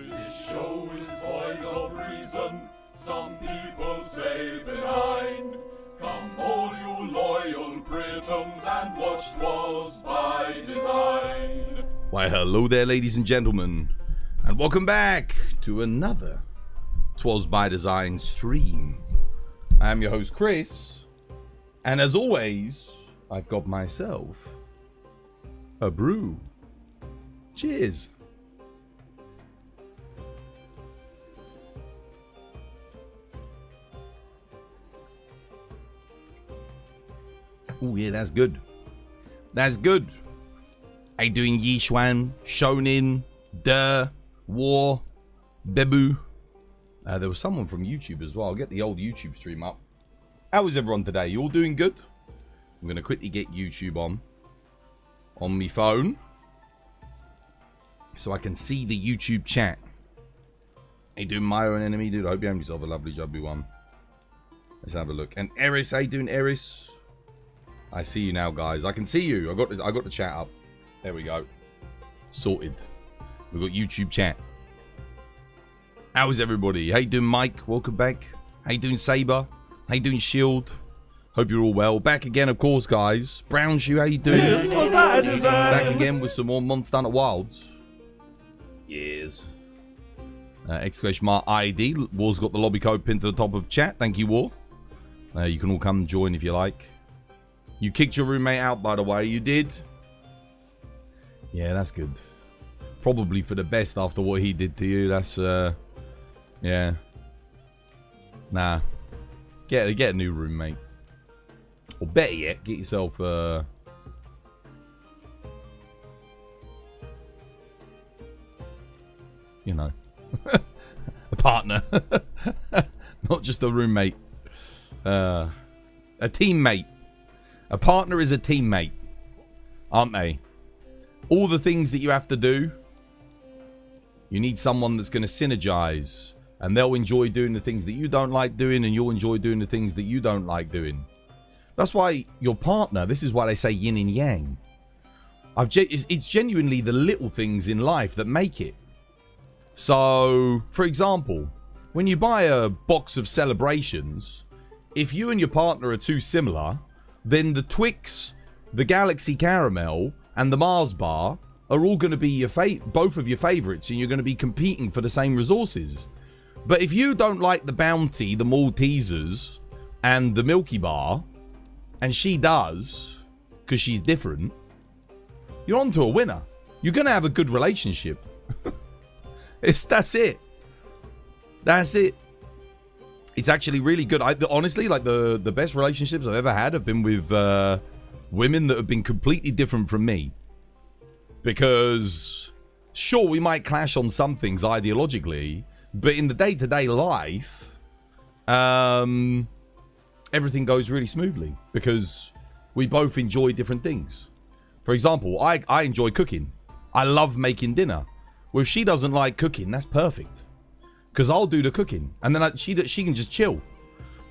This show is void of reason, some people say benign. Come all you loyal Britons and watch 'Twas by Design. Why hello there ladies and gentlemen, and welcome back to another 'Twas by Design stream. I am your host Chris, and as always, I've got myself a brew. Cheers. Oh yeah, that's good. That's good. How you doing, Yishwan, Shonin, War, Bebu? There was someone from YouTube as well. I'll get the old YouTube stream up. How is everyone today? You all doing good? I'm going to quickly get YouTube on my phone so I can see the YouTube chat. How you doing, my own enemy, dude? I hope you have yourself a lovely jubbly one. Let's have a look. And Eris, how you doing, Eris? I see you now, guys. I can see you. I got the chat up. There we go. Sorted. We've got YouTube chat. How is everybody? How you doing, Mike? Welcome back. How you doing, Saber? How you doing, Shield? Hope you're all well. Back again, of course, guys. Brown Shoe, how you doing? Back again with some more Monster Hunter Wilds. Yes. Exclamation mark ID. War's got the lobby code pinned to the top of chat. Thank you, War. You can all come and join if you like. You kicked your roommate out, by the way. You did? Yeah, that's good. Probably for the best after what he did to you. That's, yeah. Nah. Get a new roommate. Or better yet, get yourself, you know, a partner. Not just a roommate. A teammate. A partner is a teammate, aren't they? All the things that you have to do, you need someone that's going to synergize, and they'll enjoy doing the things that you don't like doing, and you'll enjoy doing the things that you don't like doing. That's why your partner, this is why they say yin and yang. It's genuinely the little things in life that make it. So, for example, when you buy a box of celebrations, if you and your partner are too similar, then the Twix, the Galaxy Caramel, and the Mars Bar are all going to be both of your favorites, and you're going to be competing for the same resources. But if you don't like the Bounty, the Maltesers, and the Milky Bar, and she does, because she's different, you're on to a winner. You're going to have a good relationship. That's it. That's it. It's actually really good. Honestly, like the best relationships I've ever had have been with women that have been completely different from me. Because, sure, we might clash on some things ideologically, but in the day-to-day life, everything goes really smoothly because we both enjoy different things. For example, I enjoy cooking. I love making dinner. Well, if she doesn't like cooking, that's perfect. Because I'll do the cooking. And then she can just chill.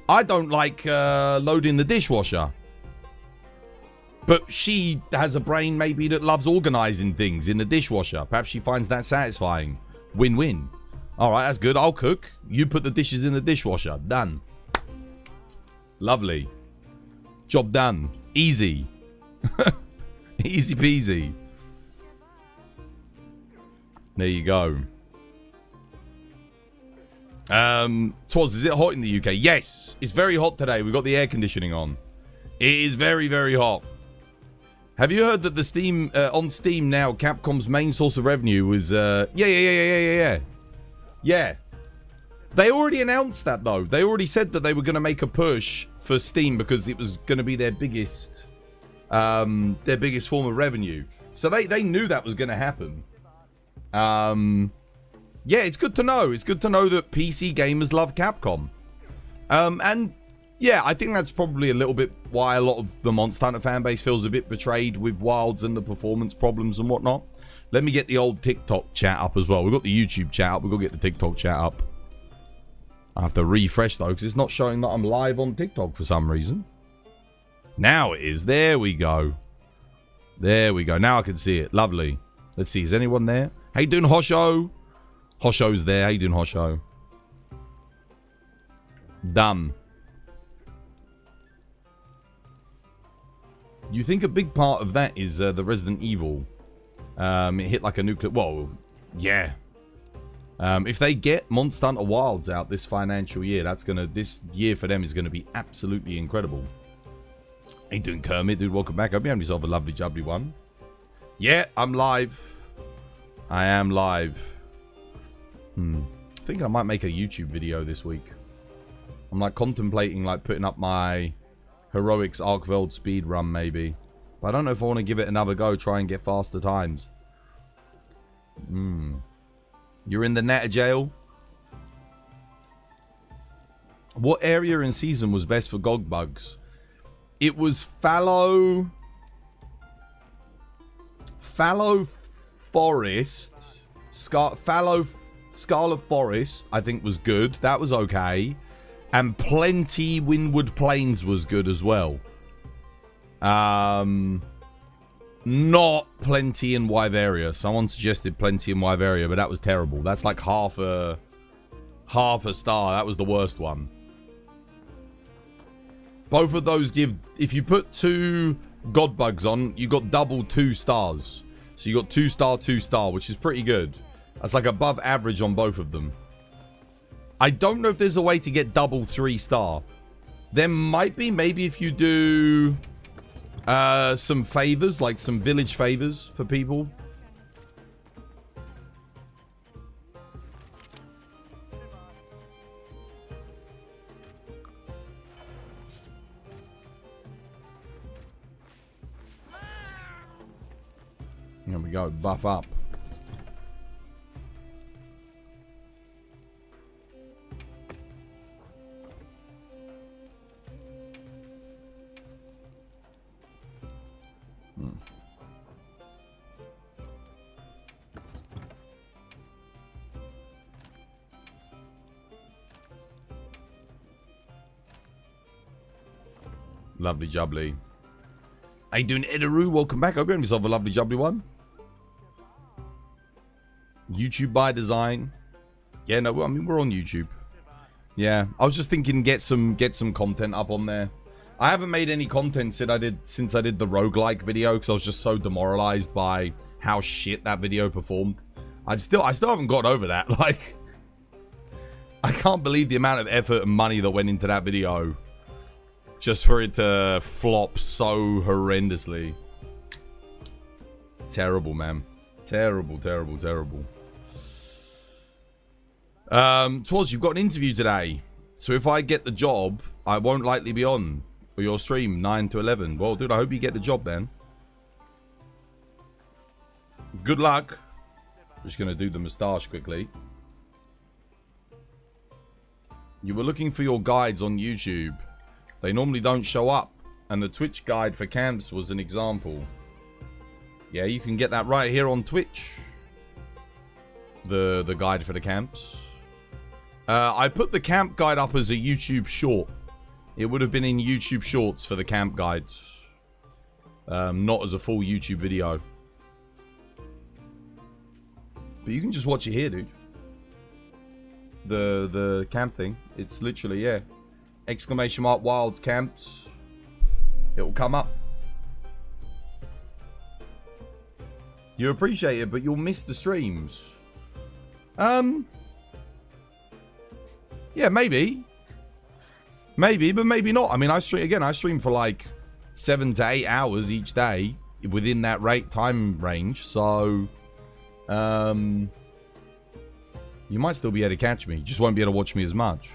I don't like loading the dishwasher. But she has a brain maybe that loves organizing things in the dishwasher. Perhaps she finds that satisfying. Win-win. Alright, that's good. I'll cook. You put the dishes in the dishwasher. Done. Lovely. Job done. Easy. Easy peasy. There you go. Twas, is it hot in the UK? Yes, it's very hot today. We've got the air conditioning on. It is very, very hot. Have you heard that the Steam on Steam now, Capcom's main source of revenue was yeah. They already announced that though. They already said that they were going to make a push for Steam because it was going to be their biggest form of revenue. So they knew that was going to happen. Yeah, it's good to know. It's good to know that PC gamers love Capcom. And yeah, I think that's probably a little bit why a lot of the Monster Hunter fanbase feels a bit betrayed with Wilds and the performance problems and whatnot. Let me get the old TikTok chat up as well. We've got the YouTube chat up. We've got to get the TikTok chat up. I have to refresh though, because it's not showing that I'm live on TikTok for some reason. Now it is. There we go. There we go. Now I can see it. Lovely. Let's see. Is anyone there? How you doing, Hosho? Hosho's there. How you doing, Hosho? Dumb. You think a big part of that is the Resident Evil? It hit like a nuclear... Whoa. Yeah. If they get Monster Hunter Wilds out this financial year, that's gonna... This year for them is gonna be absolutely incredible. How you doing, Kermit? Dude, welcome back. Hope you having yourself a lovely, jubbly one. Yeah, I'm live. I am live. I think I might make a YouTube video this week. I'm like contemplating like putting up my Heroics Arkveld speed run maybe. But I don't know if I want to give it another go, try and get faster times. You're in the Natter jail? What area and season was best for gog bugs? It was Fallow Forest. Fallow Scarlet Forest, I think, was good. That was okay. And Plenty Windward Plains was good as well. Not Plenty in Wyveria. Someone suggested Plenty in Wyveria, but that was terrible. That's like half a star. That was the worst one. Both of those give... If you put 2 God Bugs on, you got double 2 stars. So you got 2 star, 2 star, which is pretty good. That's like above average on both of them. I don't know if there's a way to get double 3 star. There might be. Maybe if you do some favors, like some village favors for people. There we go. Buff up. Lovely jubbly. How you doing, Edaru? Welcome back. I hope you have yourself a lovely jubbly one. YouTube by design. Yeah, no, I mean we're on YouTube. Yeah, I was just thinking get some content up on there. I haven't made any content since I did the roguelike video because I was just so demoralized by how shit that video performed. I still haven't got over that. Like, I can't believe the amount of effort and money that went into that video just for it to flop so horrendously. Terrible, man. Terrible, terrible, terrible. Twas, you've got an interview today. So if I get the job, I won't likely be on for your stream 9 to 11. Well, dude, I hope you get the job then. Good luck. Just going to do the moustache quickly. You were looking for your guides on YouTube. They normally don't show up. And the Twitch guide for camps was an example. Yeah, you can get that right here on Twitch. The guide for the camps. I put the camp guide up as a YouTube short. It would have been in YouTube shorts for the camp guides. Not as a full YouTube video. But you can just watch it here, dude. The camp thing. It's literally, yeah. Exclamation mark wilds camps. It will come up. You appreciate it, but you'll miss the streams. Yeah, maybe. Maybe, but maybe not. I mean, I stream for like 7 to 8 hours each day within that time range. So, you might still be able to catch me. You just won't be able to watch me as much.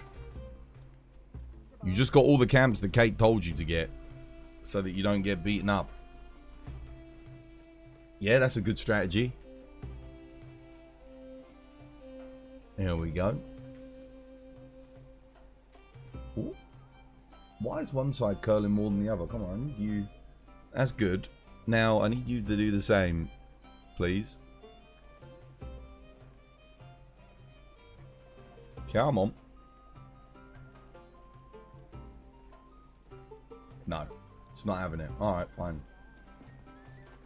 You just got all the camps that Kate told you to get so that you don't get beaten up. Yeah, that's a good strategy. There we go. Ooh. Why is one side curling more than the other? Come on, I need you. That's good. Now, I need you to do the same, please. Come on. No, it's not having it. Alright, fine.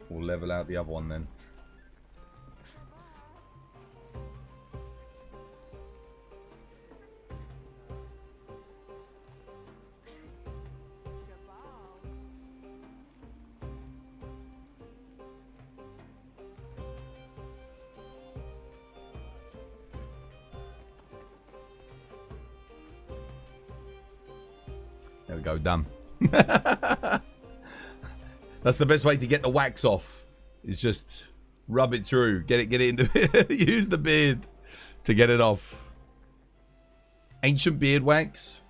We'll level out the other one then. There we go, done. That's the best way to get the wax off. Is just rub it through. Get it into use the beard to get it off. Ancient beard wax.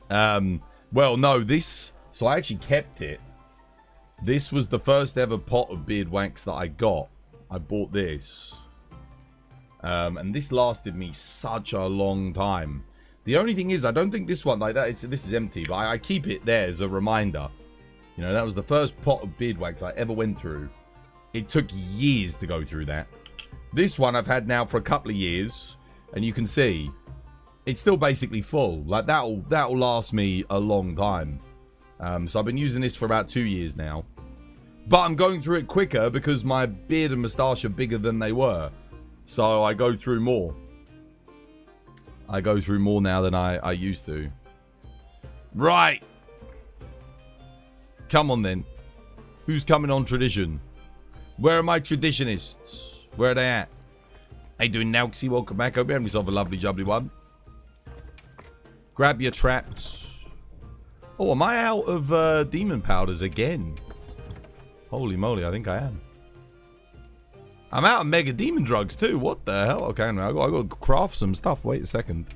Well, no, this... So I actually kept it. This was the first ever pot of beard wax that I got. I bought this. And this lasted me such a long time. The only thing is, I don't think this one like that. This is empty, but I keep it there as a reminder. You know, that was the first pot of beard wax I ever went through. It took years to go through that. This one I've had now for a couple of years, and you can see it's still basically full. Like that'll last me a long time. So I've been using this for about 2 years now. But I'm going through it quicker because my beard and moustache are bigger than they were. So I go through more. I go through more now than I used to. Right. Come on then. Who's coming on tradition? Where are my traditionists? Where are they at? How you doing, Nauxy? Welcome back. Hope you have yourself a lovely jubbly one. Grab your traps. Oh, am I out of demon powders again? Holy moly, I think I am. I'm out of mega demon drugs too. What the hell? Okay, I got to craft some stuff. Wait a second.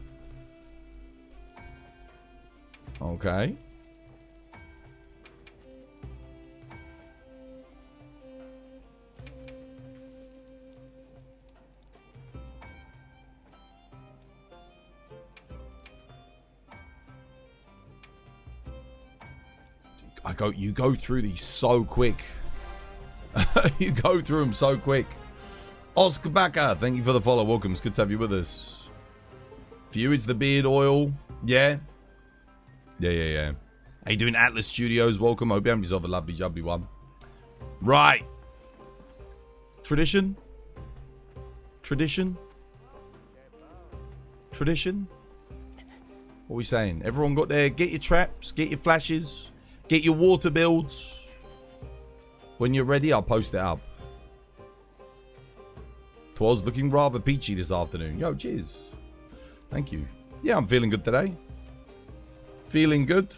Okay. You go through these so quick. You go through them so quick. Oscar Backer, thank you for the follow. Welcome. It's good to have you with us. For you, it's the beard oil. Yeah. Yeah. How you doing, Atlas Studios? Welcome. Hope you have yourself a lovely jubbly one. Right. Tradition. What are we saying? Everyone got there. Get your traps. Get your flashes. Get your water builds. When you're ready, I'll post it up. Twas looking rather peachy this afternoon. Yo, cheers. Thank you. Yeah, I'm feeling good today. Feeling good.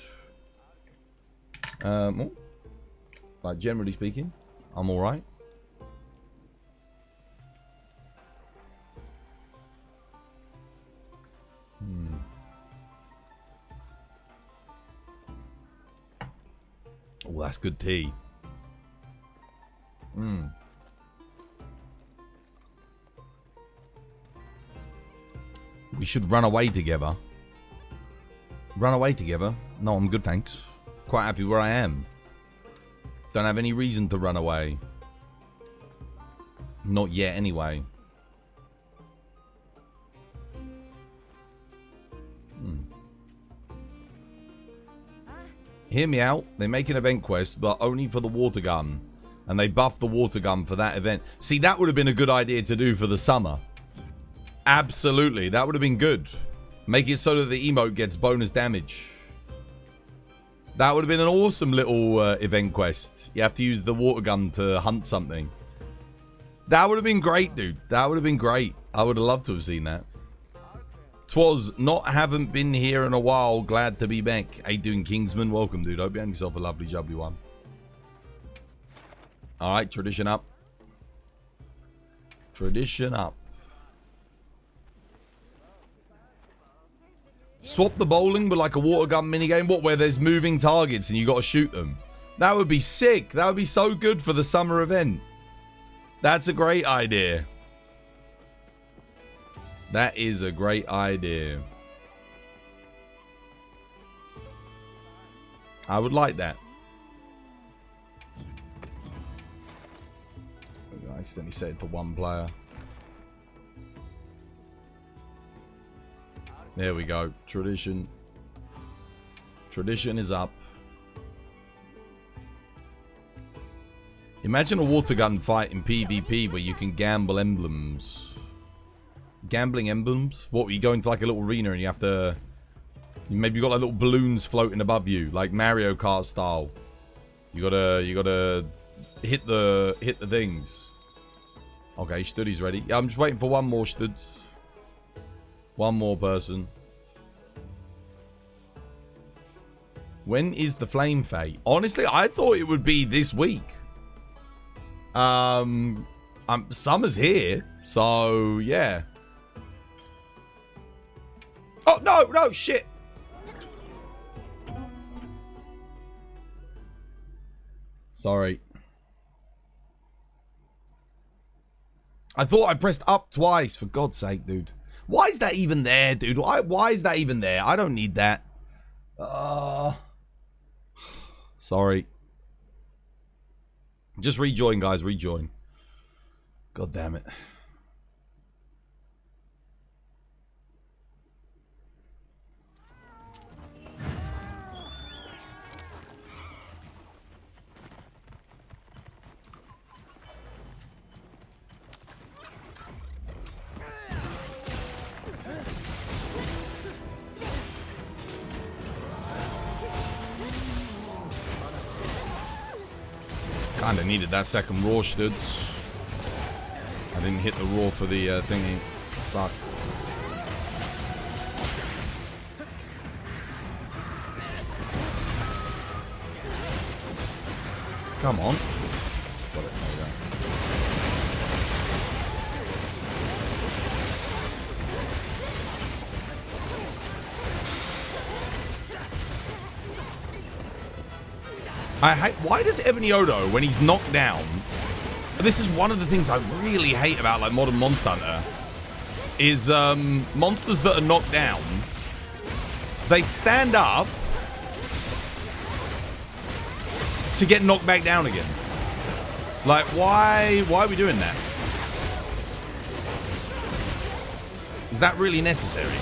Like, generally speaking, I'm alright. Oh, that's good tea. We should run away together. Run away together? No, I'm good, thanks. Quite happy where I am. Don't have any reason to run away. Not yet, anyway. Hear me out. They make an event quest, but only for the water gun. And they buff the water gun for that event. See, that would have been a good idea to do for the summer. Absolutely. That would have been good. Make it so that the emote gets bonus damage. That would have been an awesome little event quest. You have to use the water gun to hunt something. That would have been great, dude. That would have been great. I would have loved to have seen that. Twas not haven't been here in a while. Glad to be back. How you doing, Kingsman? Welcome, dude. Hope you have yourself a lovely jubbly one. Alright, tradition up. Tradition up. Swap the bowling with like a water gun minigame. What, where there's moving targets and you got to shoot them? That would be sick. That would be so good for the summer event. That's a great idea. That is a great idea. I would like that. I accidentally set it to one player. There we go. Tradition. Tradition is up. Imagine a water gun fight in PvP where you can gamble emblems. Gambling emblems? What, you go into like a little arena and you have to... Maybe you got like little balloons floating above you, like Mario Kart style. You gotta hit the things. Okay, Studdy's ready. Yeah, I'm just waiting for one more Stud. One more person. When is the Flame Fate? Honestly, I thought it would be this week. Summer's here, so yeah. Oh, no, shit. Sorry. I thought I pressed up twice, for God's sake, dude. Why is that even there, dude? Why is that even there? I don't need that. Sorry. Just rejoin, guys. Rejoin. God damn it. Kinda needed that second roar, studs. I didn't hit the roar for the thingy. Fuck. Come on. Got it. There we go. I hate. Why does Ebony Odo, when he's knocked down, this is one of the things I really hate about like modern Monster Hunter, is monsters that are knocked down, they stand up to get knocked back down again. Like, why are we doing that? Is that really necessary?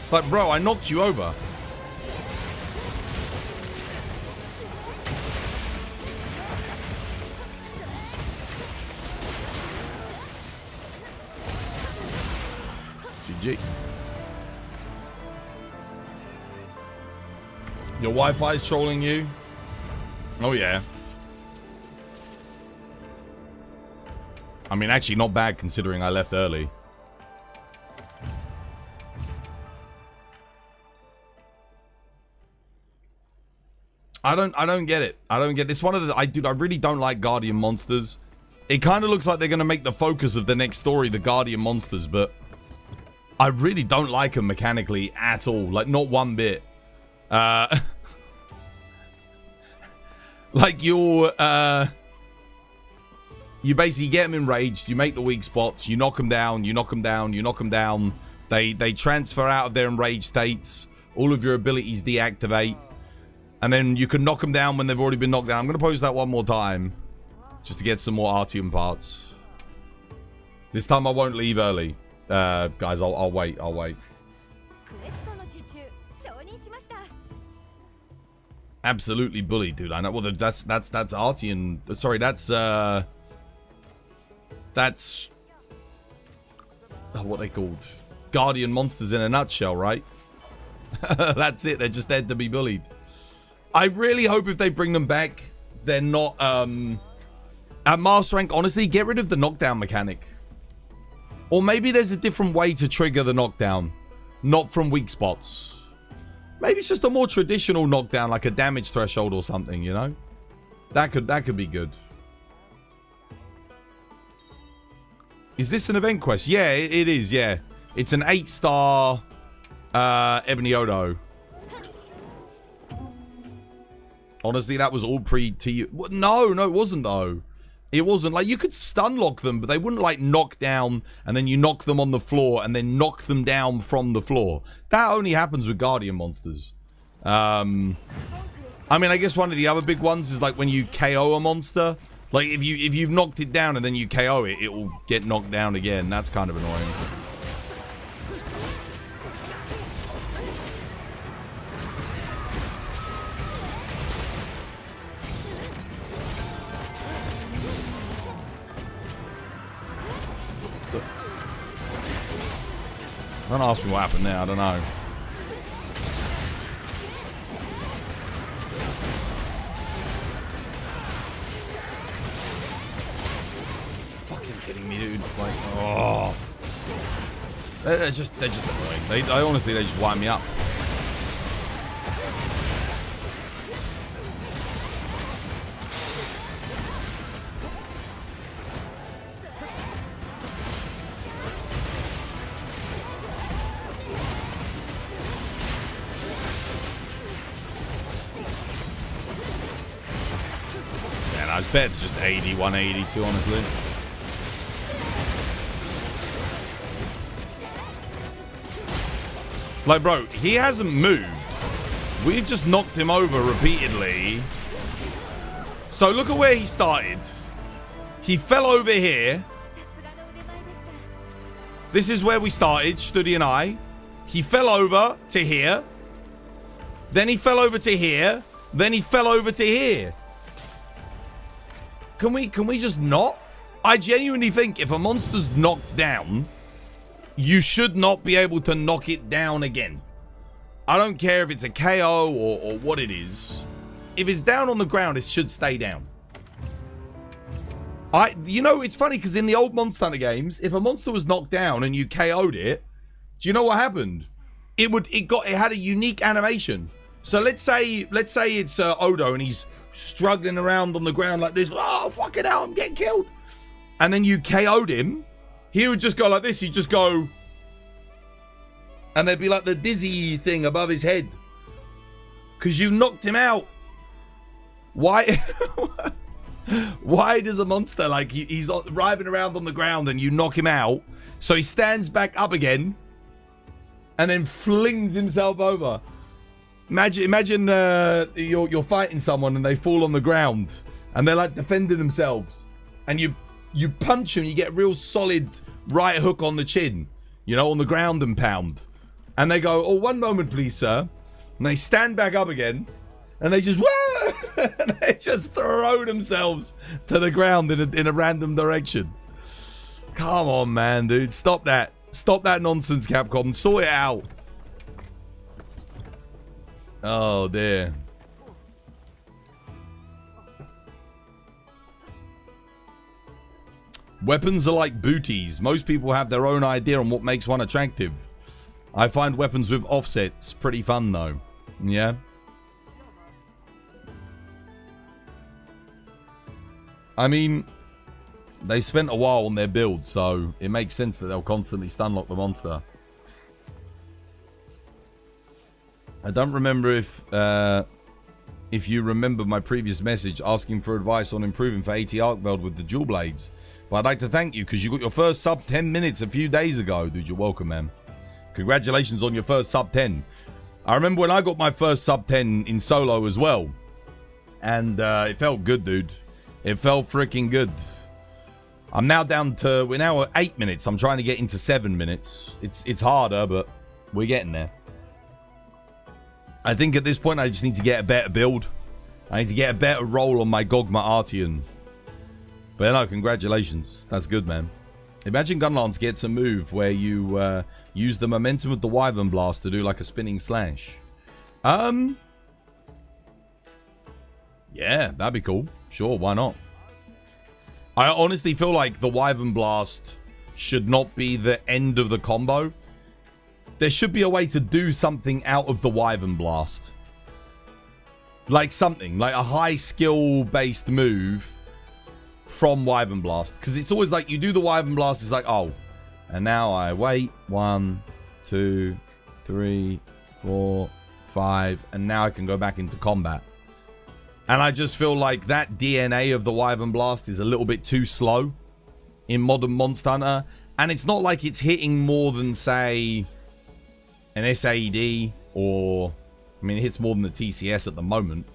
It's like, bro, I knocked you over. GG. Your Wi-Fi's trolling you? Oh, yeah. I mean, actually not bad considering I left early. I don't get it. I don't get this. One of the I really don't like Guardian monsters. It kind of looks like they're going to make the focus of the next story the Guardian monsters, but I really don't like them mechanically at all. Like, not one bit. Like, you basically get them enraged, you make the weak spots, you knock them down, you knock them down, you knock them down. They transfer out of their enraged states. All of your abilities deactivate. And then you can knock them down when they've already been knocked down. I'm going to pose that one more time, just to get some more Artium parts. This time I won't leave early. Guys, I'll wait. I'll wait. Absolutely bullied, dude. I know. Well, that's Artian. Sorry, that's what they called Guardian monsters in a nutshell, right? That's it. They're just there to be bullied. I really hope if they bring them back, they're not at master rank. Honestly, get rid of the knockdown mechanic, or maybe there's a different way to trigger the knockdown, not from weak spots. Maybe it's just a more traditional knockdown, like a damage threshold or something, you know? That could be good. Is this an event quest? Yeah, it is, yeah. It's an 8-star Ebony Odo. Honestly, that was all pre-T. No, it wasn't, though. It wasn't. Like, you could stun lock them, but they wouldn't, like, knock down, and then you knock them on the floor, and then knock them down from the floor. That only happens with Guardian monsters. I mean, I guess one of the other big ones is, like, when you KO a monster. Like, if you've knocked it down and then you KO it, it will get knocked down again. That's kind of annoying. Don't ask me what happened there, I don't know. Fucking kidding me, dude. Like, oh. They're just annoying. Honestly, they just wind me up. know, it's better to just 80, 182, honestly. Like, bro, he hasn't moved. We've just knocked him over repeatedly. So look at where he started. He fell over here. This is where we started, Studi and I. He fell over to here. Then he fell over to here. Then he fell over to here. Can we just not? I genuinely think if a monster's knocked down, you should not be able to knock it down again. I don't care if it's a KO or what it is. If it's down on the ground, it should stay down. You know, it's funny because in the old Monster Hunter games, if a monster was knocked down and you KO'd it, do you know what happened? It had a unique animation. So let's say it's Odo and he's struggling around on the ground like this. Oh, fucking hell, I'm getting killed. And then you KO'd him. He would just go like this. He'd just go. And there'd be like the dizzy thing above his head. Because you knocked him out. Why? Why does a monster, like, he's writhing around on the ground and you knock him out, so he stands back up again and then flings himself over? Imagine you're fighting someone and they fall on the ground and they're like defending themselves, and you punch them, you get a real solid right hook on the chin, you know, on the ground and pound, and they go, oh, one moment please, sir, and they stand back up again. And they just, whoa! And they just throw themselves to the ground in a random direction. Come on, man, dude. Stop that. Stop that nonsense, Capcom. Sort it out. Oh, dear. Weapons are like booties. Most people have their own idea on what makes one attractive. I find weapons with offsets pretty fun, though. Yeah? I mean, they spent a while on their build, so it makes sense that they'll constantly stunlock the monster. I don't remember if you remember my previous message asking for advice on improving for AT Arcveld with the dual blades. But I'd like to thank you because you got your first sub 10 minutes a few days ago. Dude, you're welcome, man. Congratulations on your first sub 10. I remember when I got my first sub 10 in solo as well. And it felt good, dude. It felt freaking good. I'm now down to... We're now at 8 minutes. I'm trying to get into 7 minutes. It's harder, but we're getting there. I think at this point I just need to get a better build. I need to get a better roll on my Gogma Artian. But no, congratulations. That's good, man. Imagine Gunlance gets a move where you use the momentum of the Wyvern Blast to do like a spinning slash. Yeah, that'd be cool. Sure, why not? I honestly feel like the Wyvern Blast should not be the end of the combo. There should be a way to do something out of the Wyvern Blast. Like something, like a high skill based move from Wyvern Blast. Because it's always like you do the Wyvern Blast, it's like, oh, and now I wait. 1, 2, 3, 4, 5, and now I can go back into combat. And I just feel like that DNA of the Wyvern Blast is a little bit too slow in modern Monster Hunter. And it's not like it's hitting more than, say, an SAED or... I mean, it hits more than the TCS at the moment.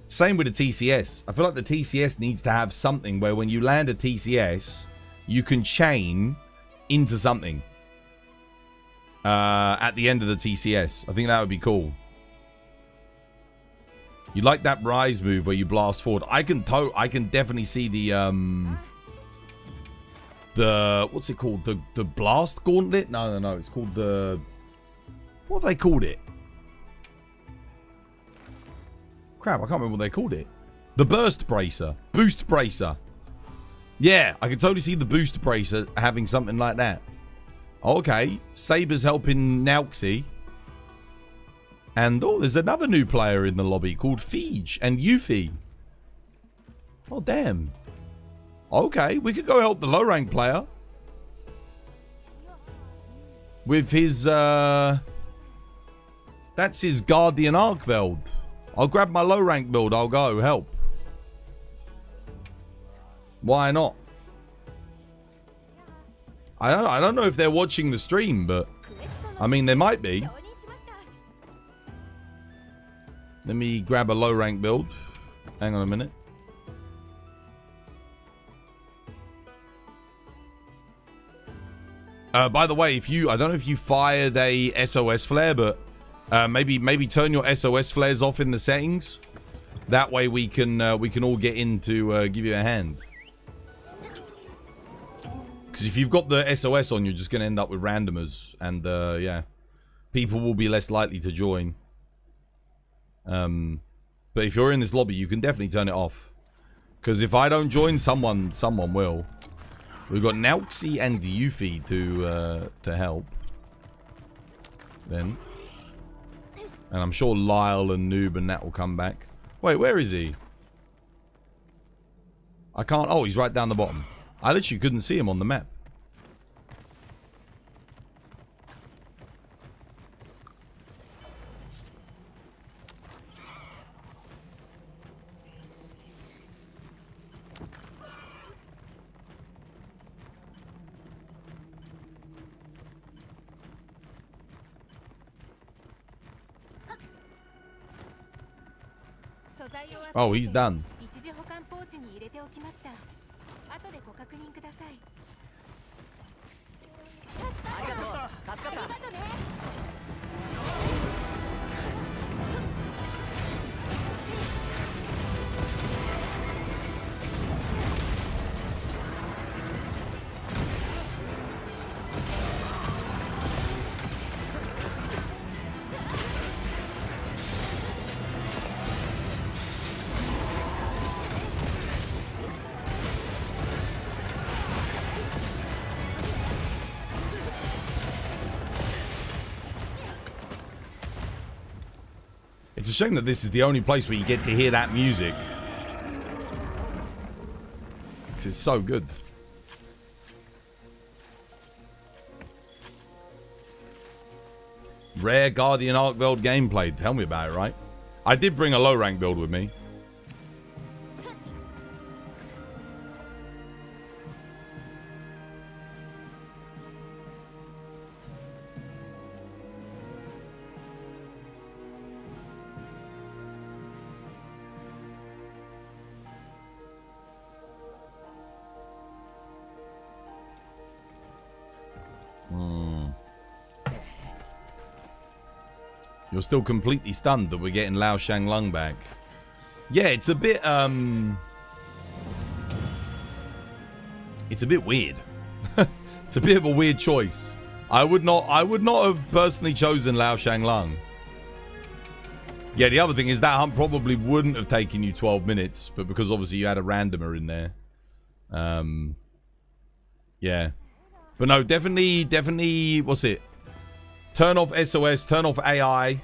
Same with the TCS. I feel like the TCS needs to have something where when you land a TCS, you can chain into something at the end of the TCS. I think that would be cool. You like that rise move where you blast forward. I can definitely see the what's it called? The blast gauntlet? No. It's called the... What have they called it? Crap, I can't remember what they called it. The burst bracer. Boost bracer. Yeah, I can totally see the boost bracer having something like that. Okay, Saber's helping Nauxie. And, oh, there's another new player in the lobby called Feege and Yuffie. Oh, damn. Okay, we could go help the low-rank player. With his, that's his Guardian Arcveld. I'll grab my low-rank build. I'll go help. Why not? I don't know if they're watching the stream, but I mean, they might be. Let me grab a low rank build. Hang on a minute. By the way, I don't know if you fired a SOS flare, but maybe turn your SOS flares off in the settings. That way we can all get in to give you a hand. Because if you've got the SOS on, you're just going to end up with randomers, and yeah, people will be less likely to join. But if you're in this lobby, you can definitely turn it off. Because if I don't join, someone will. We've got Nauxi and Yuffie to help. Then. And I'm sure Lyle and Noob and that will come back. Wait, where is he? I can't... Oh, he's right down the bottom. I literally couldn't see him on the map. Oh, he's done. It's a shame that this is the only place where you get to hear that music. Because it's so good. Rare Guardian Arc build gameplay. Tell me about it, right? I did bring a low rank build with me. You're still completely stunned that we're getting Lao Shang Lung back. Yeah, it's a bit, it's a bit weird. It's a bit of a weird choice. I would not have personally chosen Lao Shang Lung. Yeah, the other thing is that hunt probably wouldn't have taken you 12 minutes, but because obviously you had a randomer in there. Yeah. But no, definitely, what's it? Turn off SOS, turn off AI.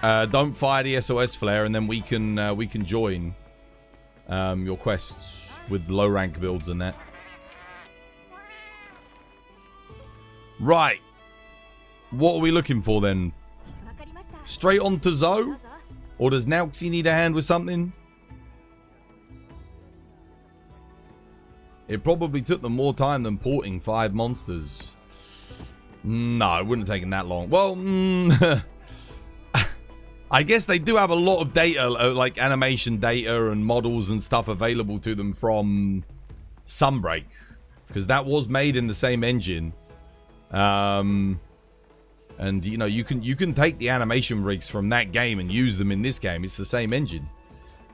Don't fire the SOS flare, and then we can join your quests with low rank builds and that. Right. What are we looking for then? Straight on to Zoe? Or does Nauxi need a hand with something? It probably took them more time than porting 5 monsters. No, it wouldn't have taken that long. Well, I guess they do have a lot of data, like animation data and models and stuff available to them from Sunbreak. Because that was made in the same engine. And, you know, you can take the animation rigs from that game and use them in this game. It's the same engine.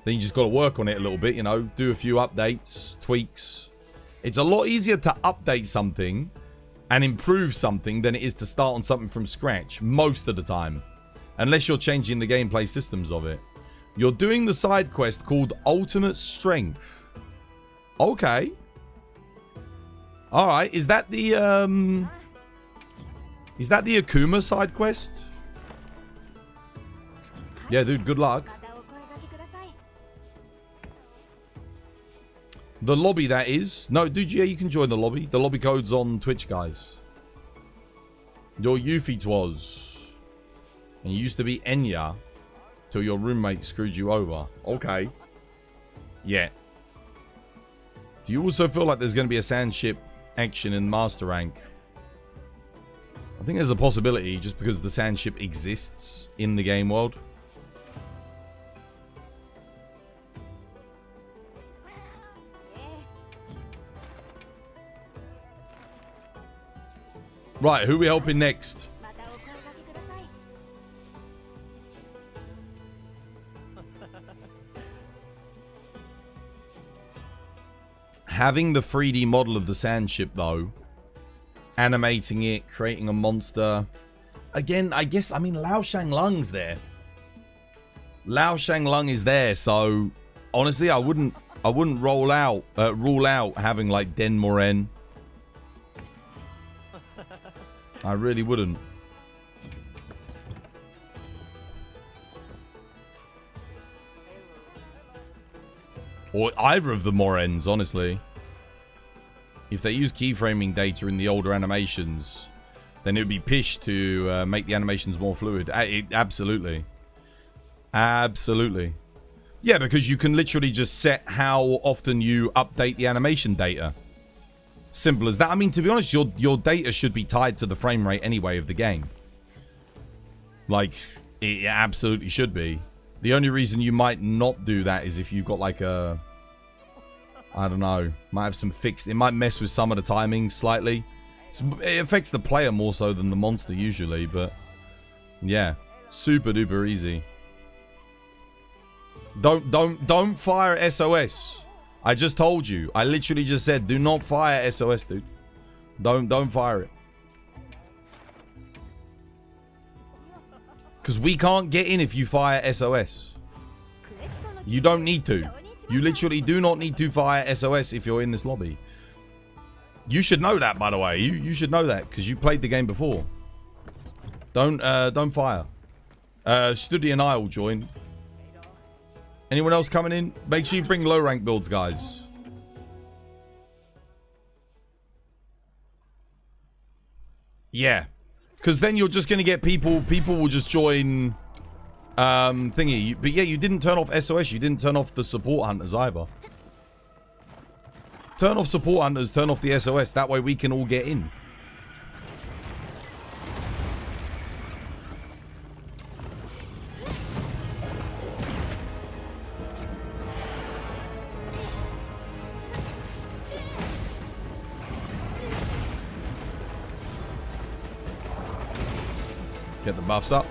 Then you just got to work on it a little bit, you know. Do a few updates, tweaks. It's a lot easier to update something and improve something than it is to start on something from scratch most of the time, unless you're changing the gameplay systems of it. You're doing the side quest called Ultimate Strength. Okay. All right. Is that the Akuma side quest? Yeah, dude. Good luck. The lobby, that is. No, dude, yeah, you can join the lobby. The lobby code's on Twitch, guys. Your Yuffie twas. And you used to be Enya till your roommate screwed you over. Okay. Yeah. Do you also feel like there's going to be a sand ship action in Master Rank? I think there's a possibility just because the sand ship exists in the game world. Right, who are we helping next? Having the 3D model of the sand ship, though, animating it, creating a monster. Again, I guess, I mean, Lao Shanglung's there. Lao Shanglung is there, so honestly, I wouldn't rule out having like Den Moren. I really wouldn't. Or either of the Morens, honestly. If they use keyframing data in the older animations, then it would be pish to make the animations more fluid. Absolutely. Absolutely. Yeah, because you can literally just set how often you update the animation data. Simple as that. I mean, to be honest, your data should be tied to the frame rate anyway of the game. Like, it absolutely should be. The only reason you might not do that is if you've got like a... I don't know. Might have some fixed... It might mess with some of the timing slightly. It affects the player more so than the monster usually, but... Yeah. Super duper easy. Don't fire SOS. I just told you. I literally just said, do not fire SOS, dude. Don't fire it. Because we can't get in if you fire SOS. You don't need to. You literally do not need to fire SOS if you're in this lobby. You should know that, by the way. You should know that because you played the game before. Don't fire. Studi and I will join. Anyone else coming in? Make sure you bring low rank builds, guys. Yeah. Because then you're just going to get people will just join thingy. But yeah, you didn't turn off SOS. You didn't turn off the support hunters either. Turn off support hunters, turn off the SOS. That way we can all get in. Get the buffs up.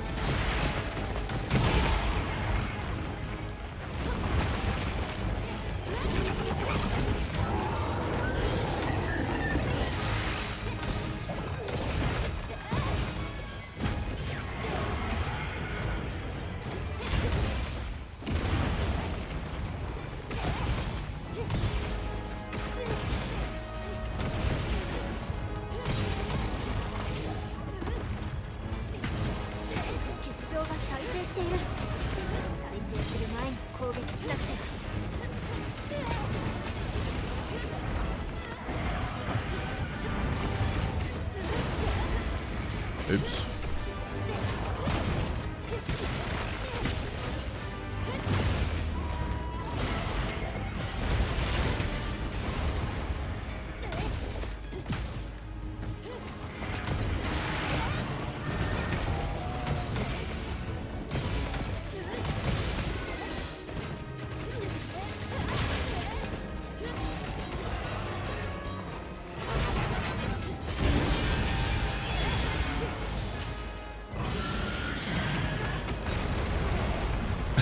Oops.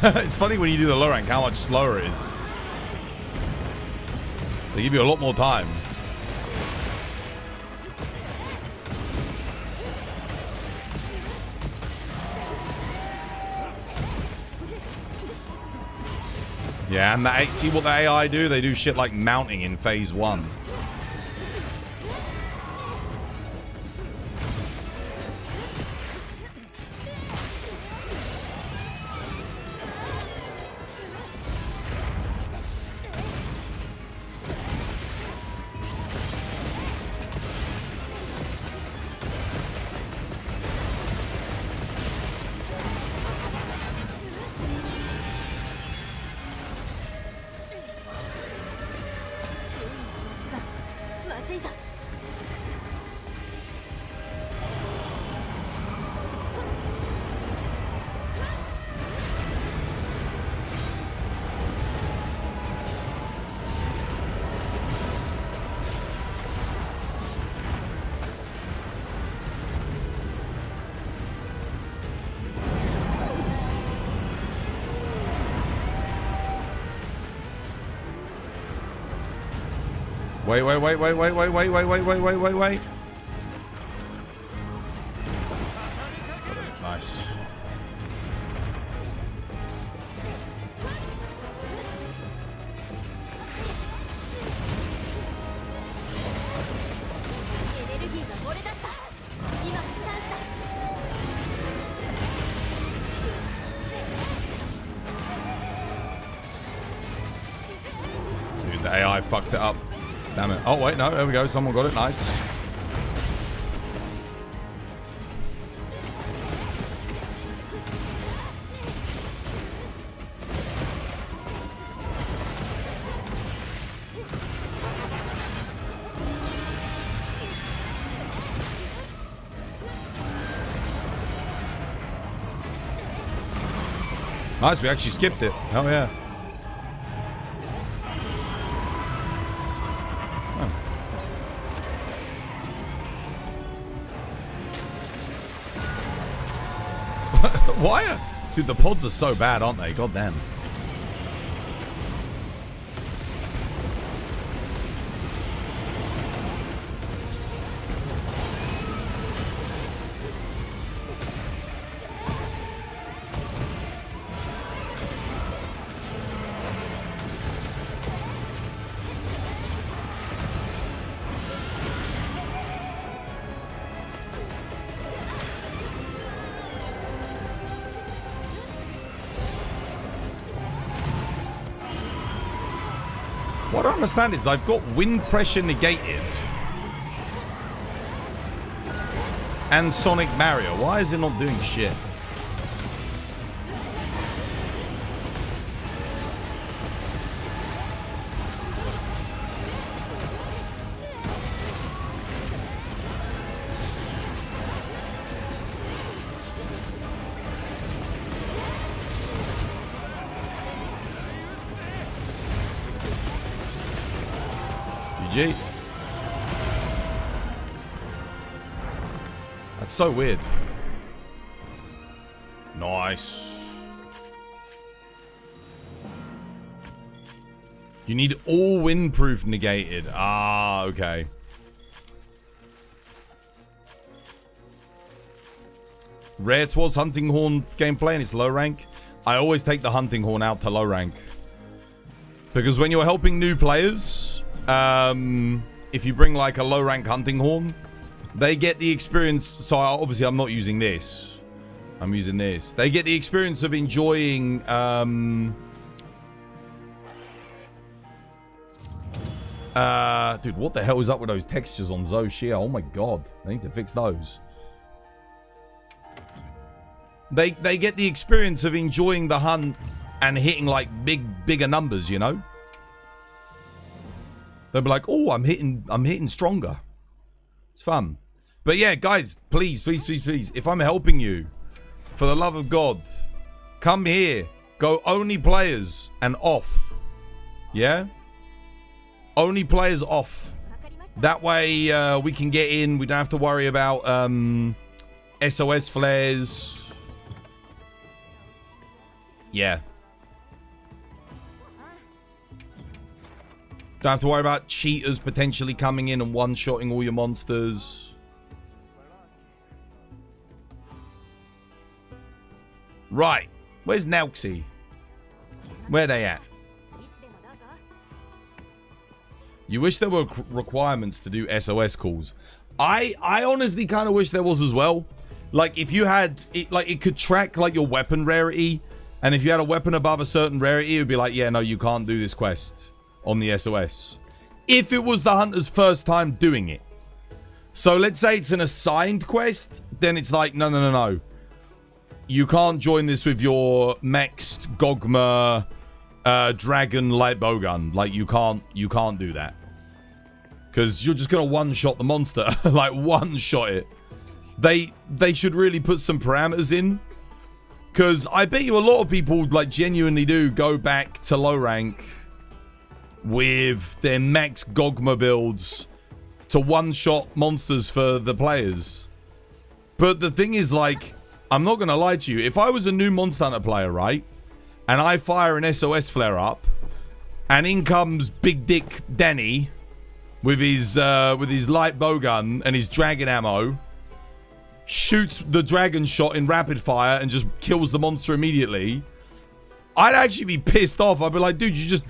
It's funny when you do the low rank how much slower it is. They give you a lot more time. Yeah, and see what the AI do? They do shit like mounting in phase 1. Wait. Nice. Dude, the AI fucked it up. Damn it. Oh, wait, no, there we go. Someone got it. Nice. Nice, we actually skipped it. Oh, yeah. Why? Dude, the pods are so bad, aren't they? God damn. What I don't understand is I've got wind pressure negated and Sonic Barrier. Why is it not doing shit? GG. That's so weird. Nice. You need all windproof negated. Ah, okay. Rare Twas Hunting Horn gameplay and it's low rank. I always take the Hunting Horn out to low rank. Because when you're helping new players, if you bring like a low rank Hunting Horn, they get the experience. So obviously I'm not using this. I'm using this. They get the experience of enjoying, dude, what the hell is up with those textures on Zoshia? Oh my god. I need to fix those. They get the experience of enjoying the hunt and hitting like bigger numbers, you know? They'll be like, oh, I'm hitting stronger. It's fun. But yeah, guys, please, if I'm helping you, for the love of God, come here. Go only players and off. Yeah? Only players off. That way we can get in. We don't have to worry about SOS flares. Yeah. Don't have to worry about cheaters potentially coming in and one-shotting all your monsters. Right. Where's Nelxie? Where they at? You wish there were requirements to do SOS calls. I honestly kind of wish there was as well. Like, if you had... it could track, like, your weapon rarity. And if you had a weapon above a certain rarity, it would be like, yeah, no, you can't do this quest on the SOS. If it was the hunter's first time doing it. So let's say it's an assigned quest, then it's like, no. You can't join this with your maxed Gogma dragon light bowgun. Like, you can't do that. Because you're just going to one-shot the monster. Like, one-shot it. They should really put some parameters in. Because I bet you a lot of people, like, genuinely do go back to low rank with their max Gogma builds to one-shot monsters for the players. But the thing is, like, I'm not going to lie to you. If I was a new Monster Hunter player, right, and I fire an SOS flare up, and in comes Big Dick Danny, with his light bowgun and his dragon ammo, shoots the dragon shot in rapid fire and just kills the monster immediately, I'd actually be pissed off. I'd be like, dude, you just...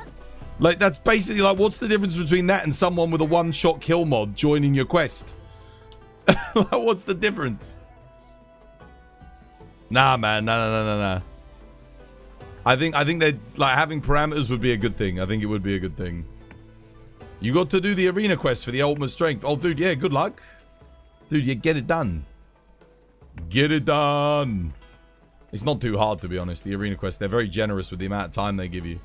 Like, that's basically like, what's the difference between that and someone with a one-shot kill mod joining your quest? Like, what's the difference? Nah, man. Nah. I think that, like, having parameters would be a good thing. I think it would be a good thing. You got to do the arena quest for the ultimate strength. Oh, dude, yeah, good luck. Dude, you get it done. Get it done. It's not too hard, to be honest, the arena quest. They're very generous with the amount of time they give you.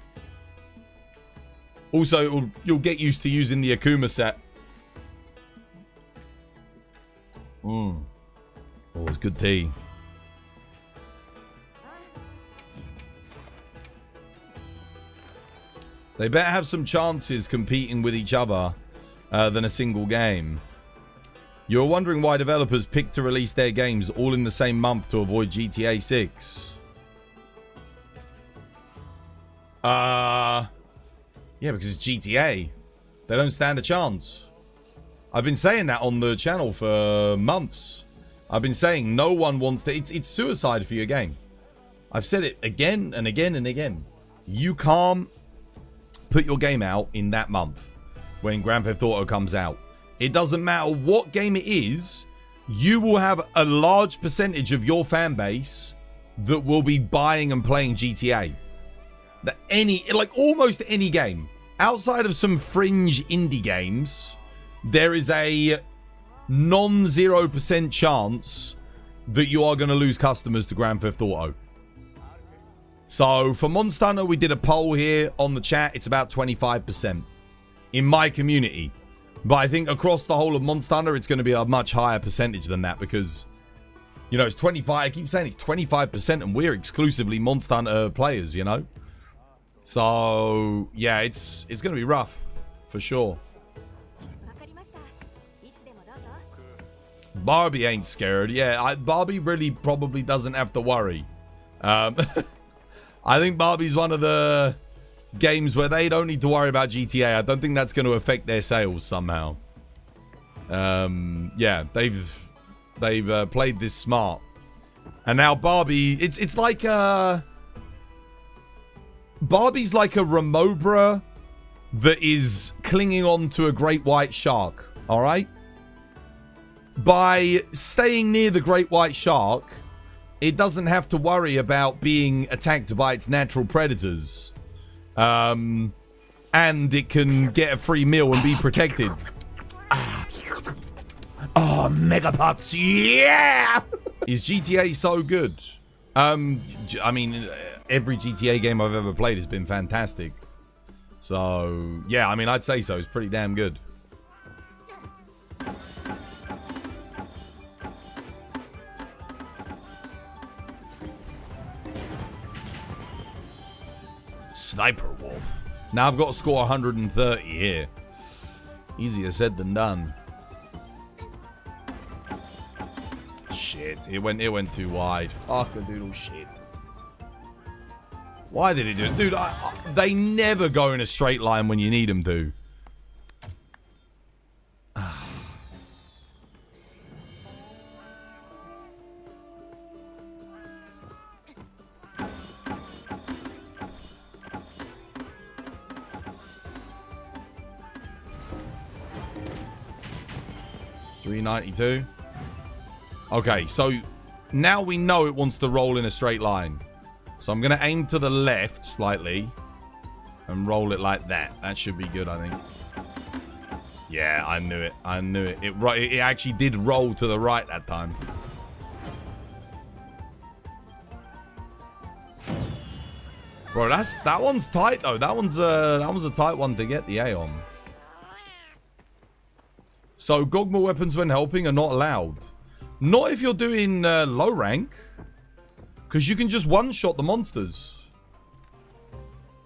Also, you'll get used to using the Akuma set. Oh, it's good tea. They better have some chances competing with each other than a single game. You're wondering why developers pick to release their games all in the same month to avoid GTA 6? Yeah, because it's GTA. They don't stand a chance. I've been saying that on the channel for months. I've been saying no one wants to... It's suicide for your game. I've said it again and again and again. You can't put your game out in that month when Grand Theft Auto comes out. It doesn't matter what game it is. You will have a large percentage of your fan base that will be buying and playing GTA. Almost any game. Outside of some fringe indie games, there is a non-0% chance that you are going to lose customers to Grand Theft Auto. So, for Monster Hunter, we did a poll here on the chat. It's about 25% in my community. But I think across the whole of Monster Hunter, it's going to be a much higher percentage than that because, you know, it's 25. I keep saying it's 25% and we're exclusively Monster Hunter players, you know? So, yeah, it's going to be rough, for sure. Barbie ain't scared. Yeah, Barbie really probably doesn't have to worry. I think Barbie's one of the games where they don't need to worry about GTA. I don't think that's going to affect their sales somehow. Yeah, they've played this smart. And now Barbie, it's like Barbie's like a Remobra that is clinging on to a great white shark, all right? By staying near the great white shark, it doesn't have to worry about being attacked by its natural predators. And it can get a free meal and be protected. Oh, Megapots, yeah! Is GTA so good? I mean, every GTA game I've ever played has been fantastic. So, yeah, I mean, I'd say so. It's pretty damn good. Sniper Wolf. Now I've got to score 130 here. Easier said than done. Shit, it went too wide. Fuck a doodle shit. Why did it do it? Dude, they never go in a straight line when you need them to. $392. Okay, so now we know it wants to roll in a straight line. So I'm going to aim to the left slightly and roll it like that. That should be good, I think. Yeah, I knew it. I knew it. It actually did roll to the right that time. Bro, that one's tight though. That one's a tight one to get the A on. So Gogma weapons when helping are not allowed. Not if you're doing low rank. Because you can just one-shot the monsters.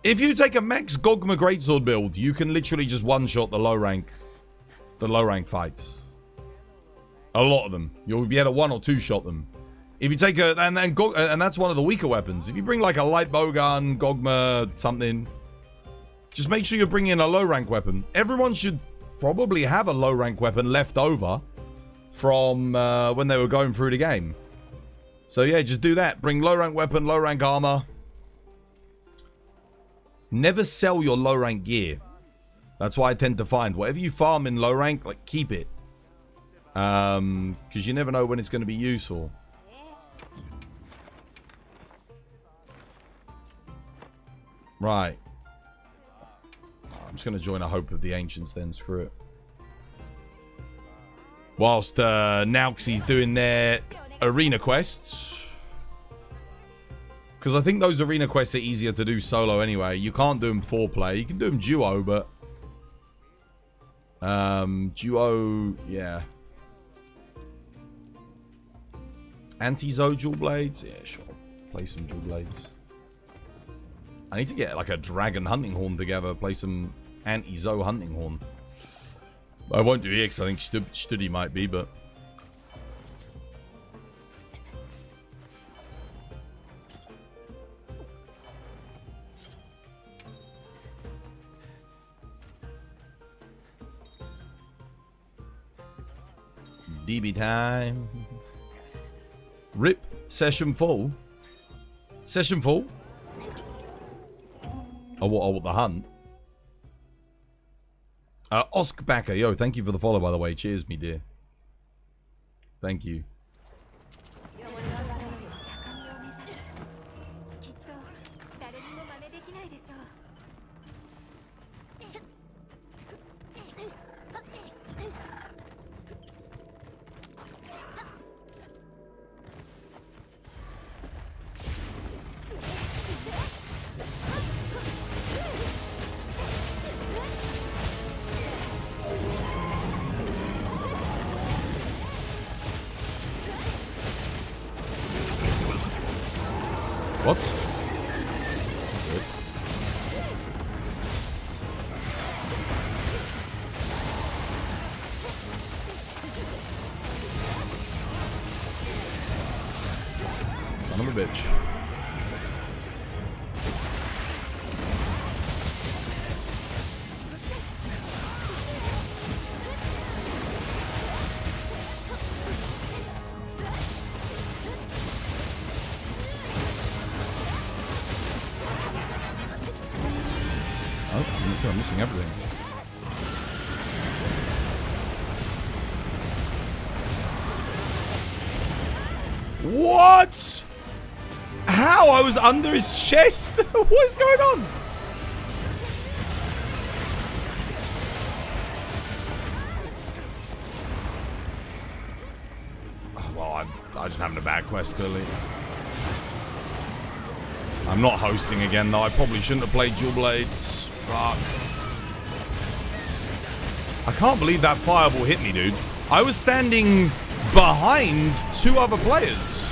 If you take a max Gogma Greatsword build, you can literally just one-shot the low rank fights. A lot of them. You'll be able to one or two shot them. If you take a... And that's one of the weaker weapons. If you bring like a light bowgun, Gogma, something... Just make sure you're bringing a low rank weapon. Everyone should probably have a low rank weapon left over from when they were going through the game. So yeah, just do that. Bring low rank weapon, low rank armor. Never sell your low rank gear. That's what I tend to find. Whatever you farm in low rank, like, keep it. Because you never know when it's going to be useful. Right. I'm just going to join a Hope of the Ancients then. Screw it. Whilst Nauxi's doing their arena quests. Because I think those arena quests are easier to do solo anyway. You can't do them 4-player. You can do them duo, but... duo... Yeah. Anti-Zo dual blades? Yeah, sure. Play some dual blades. I need to get like a dragon hunting horn together. Play some anti-Zo hunting horn. I won't do it because I think Studi might be, but... DB time. Rip. Session full. Session full? Oh, what the hunt? Osk Backer. Yo, thank you for the follow, by the way. Cheers, me dear. Thank you. What? Son of a bitch. I'm missing everything. What? How? I was under his chest? What is going on? Oh, well, I'm just having a bad quest, clearly. I'm not hosting again, though. I probably shouldn't have played Dual Blades. Fuck. I can't believe that fireball hit me, dude. I was standing behind 2 other players.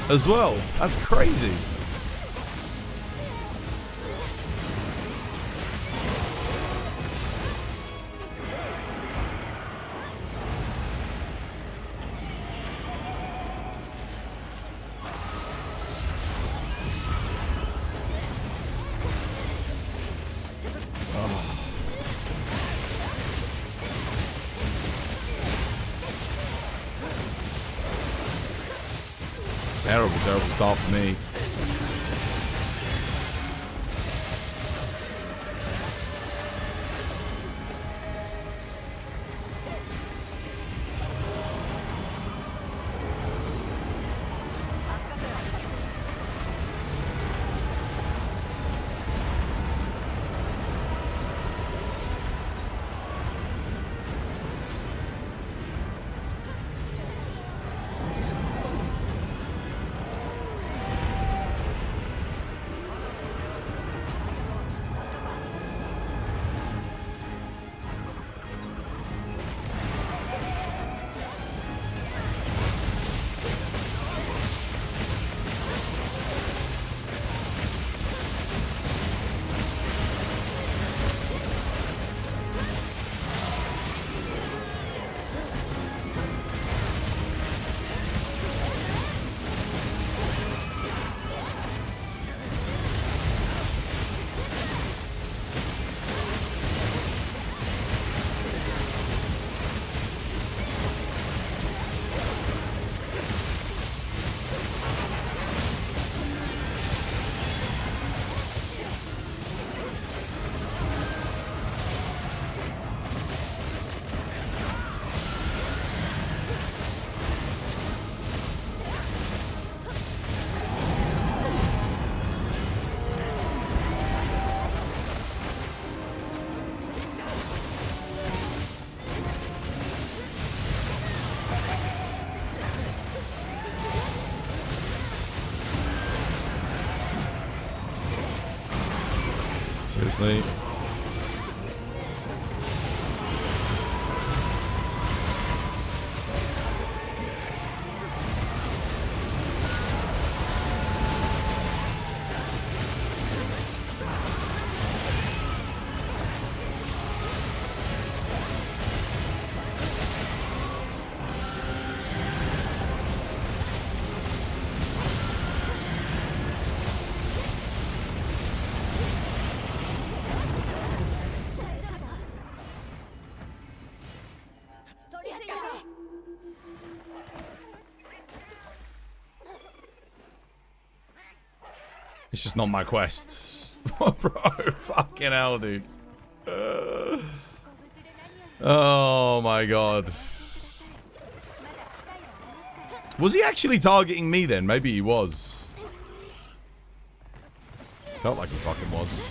As well. That's crazy. Terrible start for me. Seriously. It's just not my quest. Bro, fucking hell, dude. Oh my god. Was he actually targeting me then? Maybe he was. Felt like he fucking was.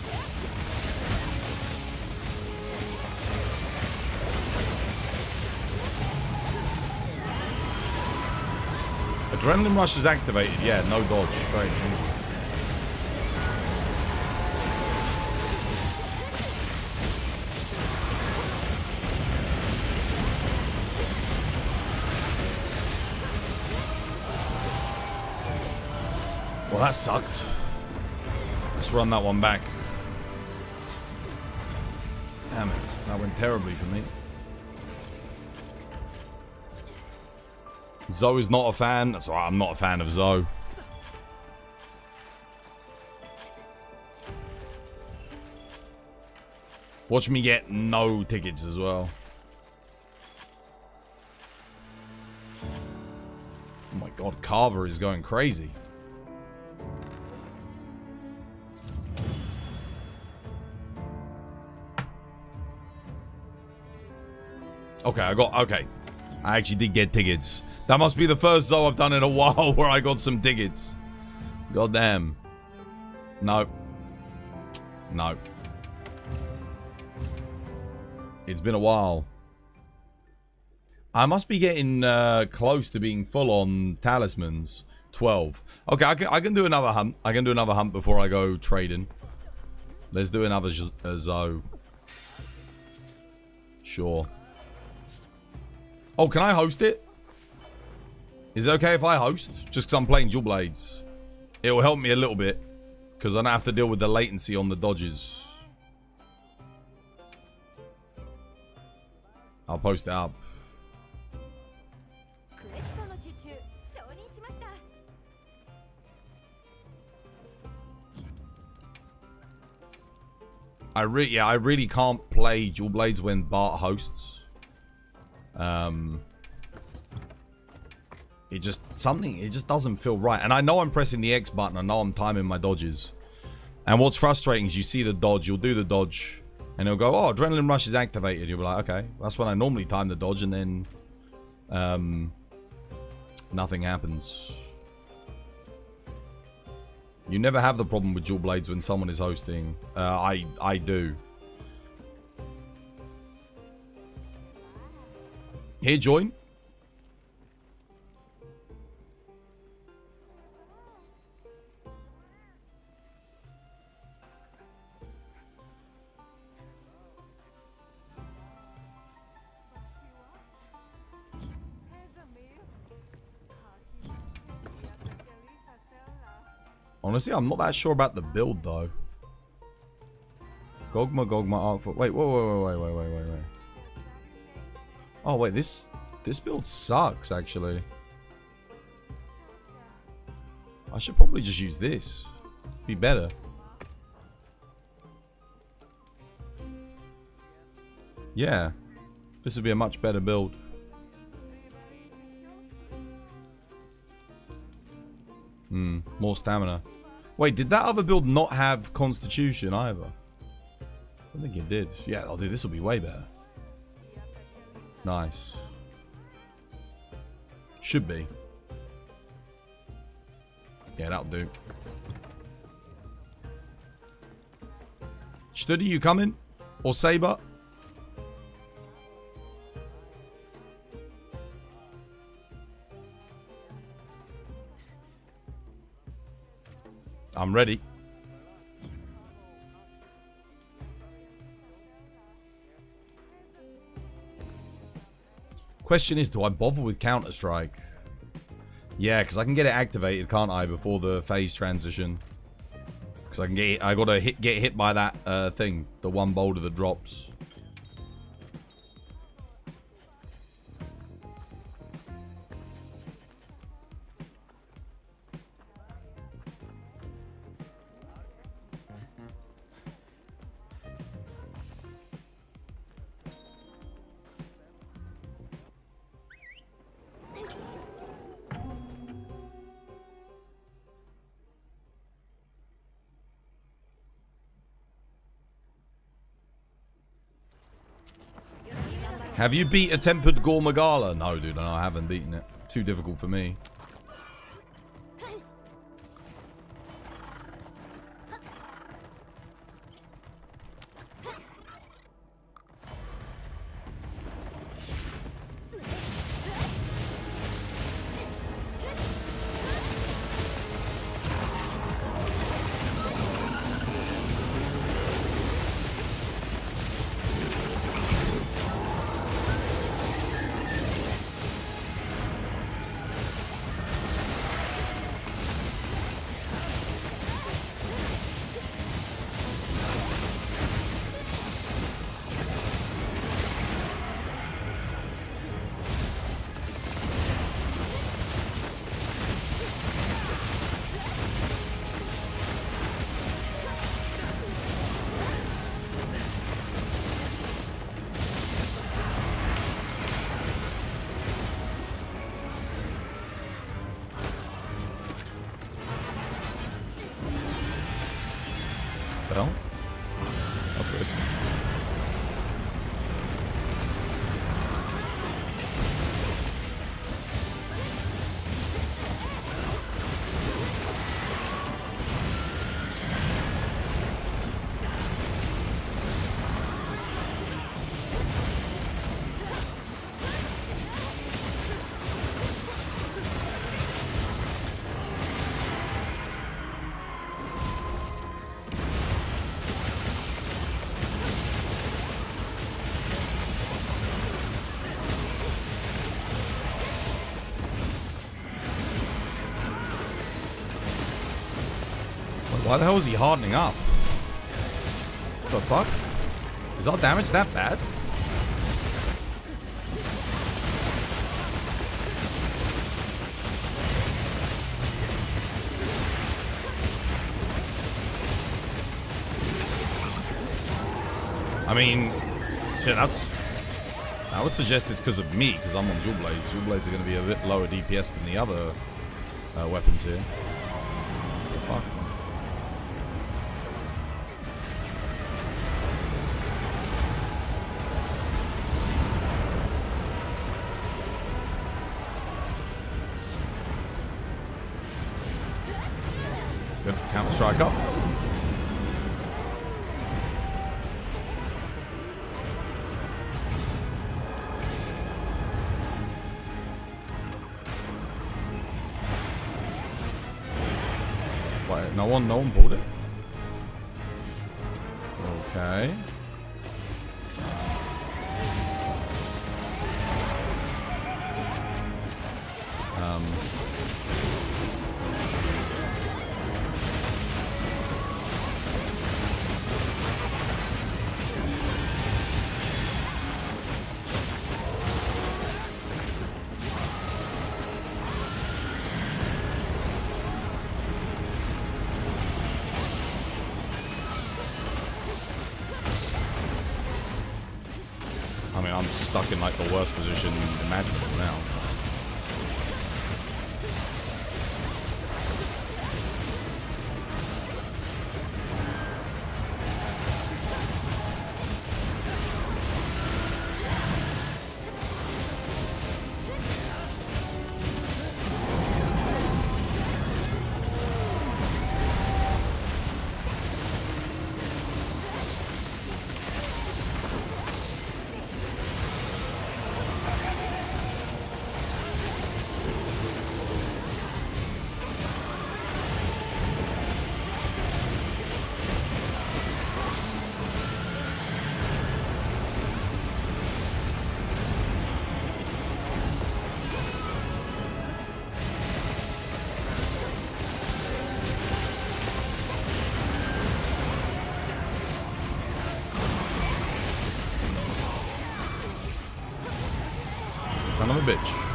Adrenaline rush is activated. Yeah, no dodge. Great. Well, that sucked. Let's run that one back. Damn it. That went terribly for me. Zoe is not a fan. That's alright, I'm not a fan of Zoe. Watch me get no tickets as well. Oh my god, Carver is going crazy. Okay, okay. I actually did get tickets. That must be the first Zoe I've done in a while where I got some tickets. God damn. No. No. It's been a while. I must be getting close to being full on talismans. 12. Okay, I can do another hunt. I can do another hunt before I go trading. Let's do another Zoe. Sure. Oh, can I host it? Is it okay if I host? Just because I'm playing dual blades. It will help me a little bit. Because I don't have to deal with the latency on the dodges. I'll post it up. I really can't play dual blades when Bart hosts. It just doesn't feel right. And I know I'm pressing the X button. I know I'm timing my dodges. And what's frustrating is you see the dodge, you'll do the dodge, and it'll go, oh, adrenaline rush is activated. You'll be like, okay, that's when I normally time the dodge, and then nothing happens. You never have the problem with dual blades when someone is hosting. I do. Here, join. Honestly, I'm not that sure about the build though. Gogma, Arc. Wait. Oh wait, this build sucks actually. I should probably just use this. Be better. Yeah. This would be a much better build. More stamina. Wait, did that other build not have constitution either? I don't think it did. Yeah, I'll do this will be way better. Nice. Should be. Yeah, that'll do. Studi, you coming? Or Saber? I'm ready. Question is, do I bother with Counter-Strike? Yeah, because I can get it activated, can't I, before the phase transition? Because I can get, I gotta get hit by that thing, the one boulder that drops. Have you beat a Tempered Gormagala? No, dude, no, I haven't beaten it. Too difficult for me. Well, that's good. Why the hell is he hardening up? What the fuck? Is our damage that bad? I mean, shit, I would suggest it's because of me, because I'm on dual blades. Dual blades are going to be a bit lower DPS than the other weapons here. What the fuck? Good. Counter strike up. Wait, no one pulled it. Okay. I mean, I'm stuck in like the worst position imaginable now. Son of a bitch.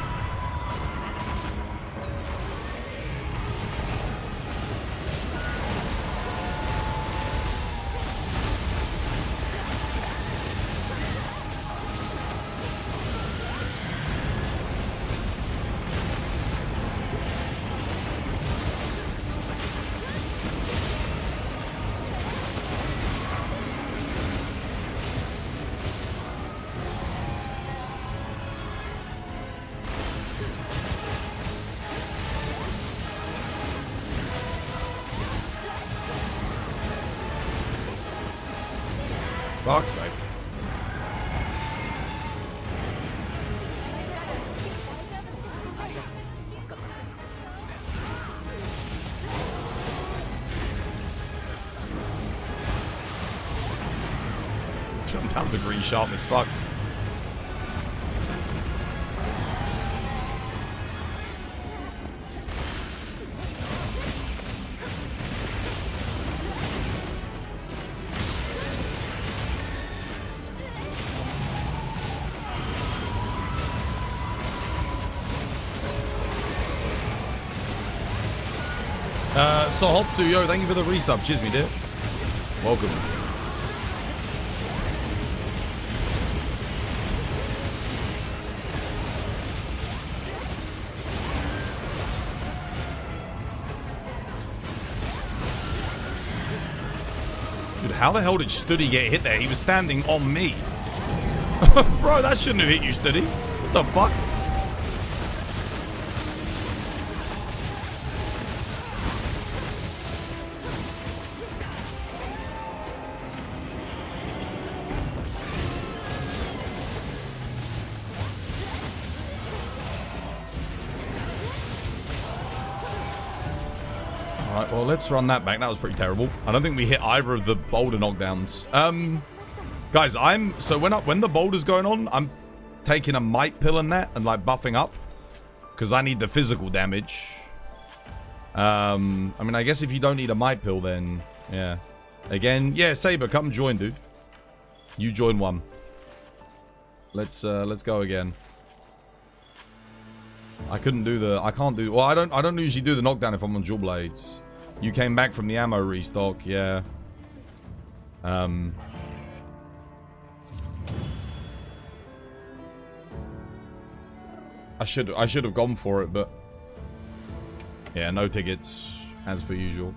Fuck's sake. Jump down to green sharp as fuck. Sohotsu, yo, thank you for the resub. Cheers, me dear. Welcome. Dude, how the hell did Studi get hit there? He was standing on me. Bro, that shouldn't have hit you, Studi. What the fuck? Well, let's run that back. That was pretty terrible. I don't think we hit either of the boulder knockdowns. Guys, so when the boulder's going on, I'm taking a might pill in that and like buffing up because I need the physical damage. I mean, I guess if you don't need a might pill, then yeah. Again, yeah, Saber, come join, dude. You join one. Let's go again. I can't do. Well, I don't usually do the knockdown if I'm on dual blades. You came back from the ammo restock, yeah. I should have gone for it, but yeah, no tickets as per usual.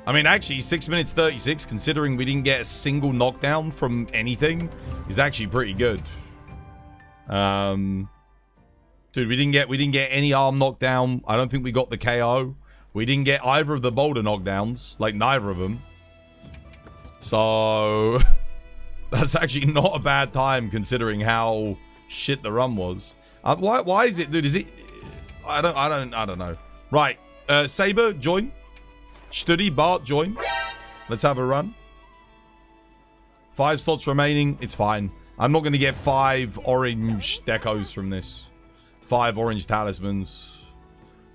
I mean, actually, 6 minutes 36, considering we didn't get a single knockdown from anything, is actually pretty good. Dude, we didn't get any arm knockdown. I don't think we got the KO. We didn't get either of the boulder knockdowns, like neither of them. So that's actually not a bad time considering how shit the run was. Why is it, dude? Is it? I don't know. Right, Saber, join. Studi, Bart, join. Let's have a run. 5 slots remaining. It's fine. I'm not going to get 5 orange decos from this. 5 orange talismans.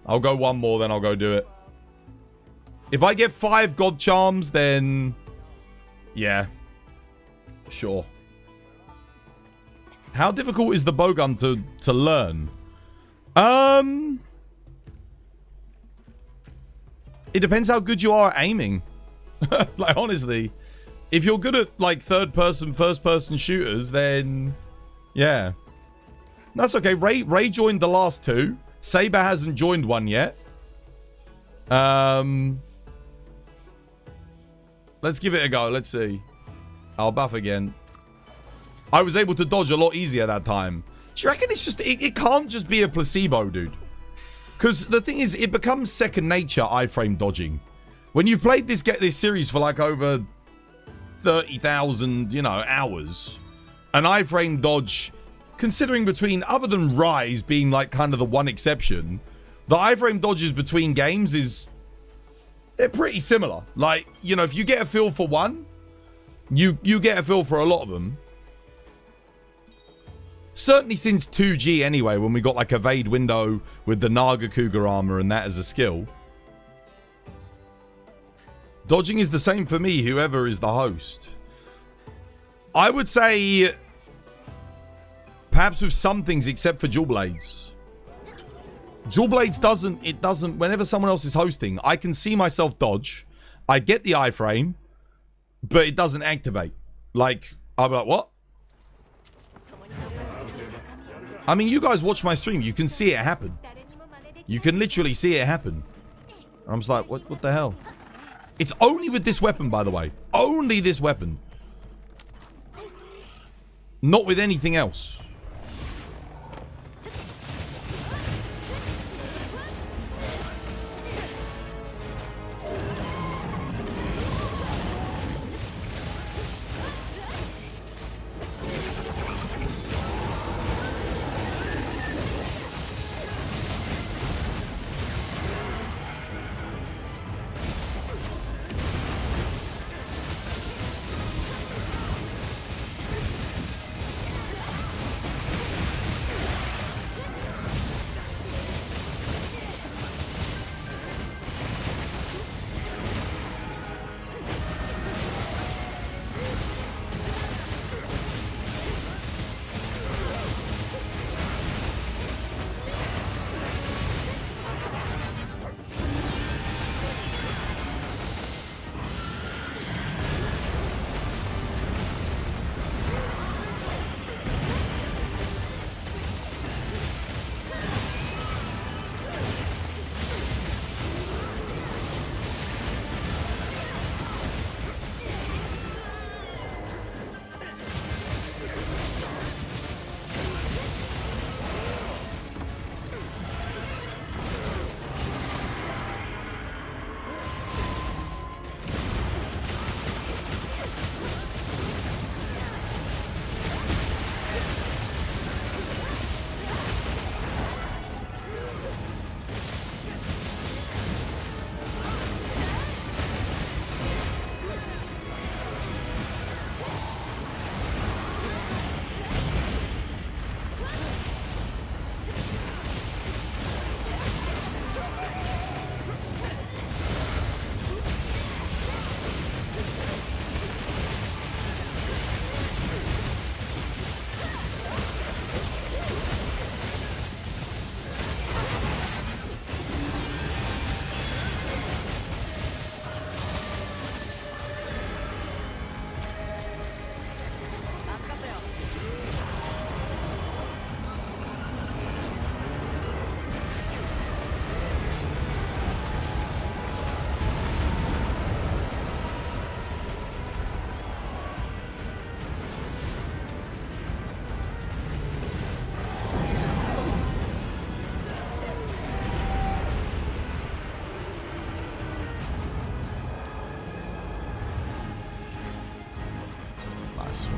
I'll go one more, then I'll go do it. If I get 5 god charms, then yeah, sure. How difficult is the bowgun to learn? It depends how good you are at aiming. Like, honestly, if you're good at like third person, first person shooters, then yeah. That's okay. Ray joined the last 2. Saber hasn't joined one yet. Let's give it a go. Let's see. I'll buff again. I was able to dodge a lot easier that time. Do you reckon it's just... It can't just be a placebo, dude. Because the thing is, it becomes second nature iframe dodging. When you've played this series for like over 30,000, hours, an iframe dodge... Considering between, other than Rise being like kind of the one exception, the iframe dodges between games they're pretty similar. Like, if you get a feel for one, you get a feel for a lot of them. Certainly since 2G anyway, when we got like evade window with the Naga Cougar armor and that as a skill. Dodging is the same for me, whoever is the host. I would say... Perhaps with some things except for Dual Blades. Dual Blades doesn't, whenever someone else is hosting, I can see myself dodge. I get the iframe, but it doesn't activate. Like, I'll be like, what? I mean, you guys watch my stream. You can see it happen. You can literally see it happen. I'm just like, what the hell? It's only with this weapon, by the way. Only this weapon. Not with anything else.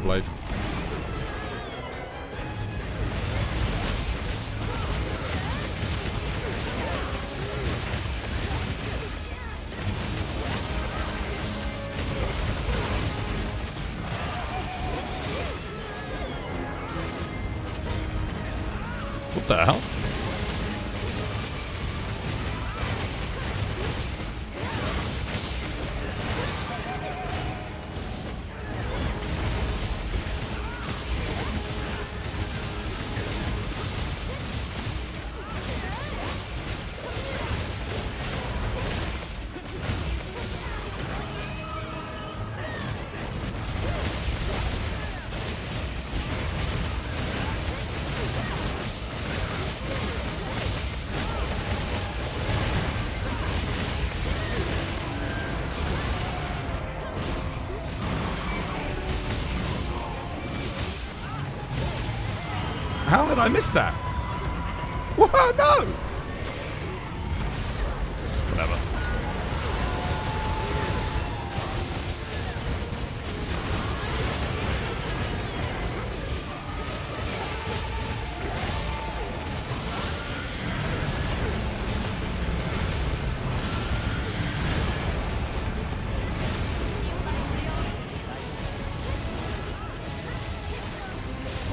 Blade. What the hell? How did I miss that? What? No! Whatever.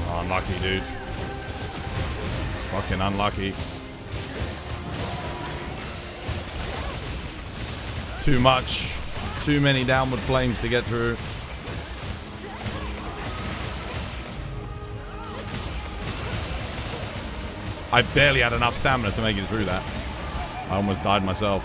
Oh, unlucky, dude. Fucking unlucky. Too much. Too many downward flames to get through. I barely had enough stamina to make it through that. I almost died myself.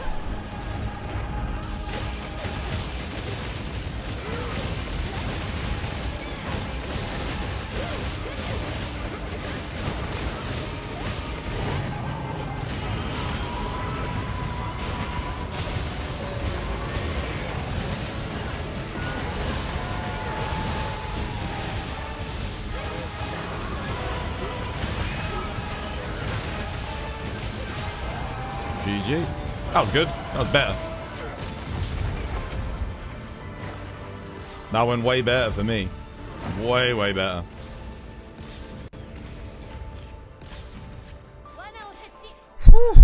GG. That was good. That was better. That went way better for me. Way, way better. Whew.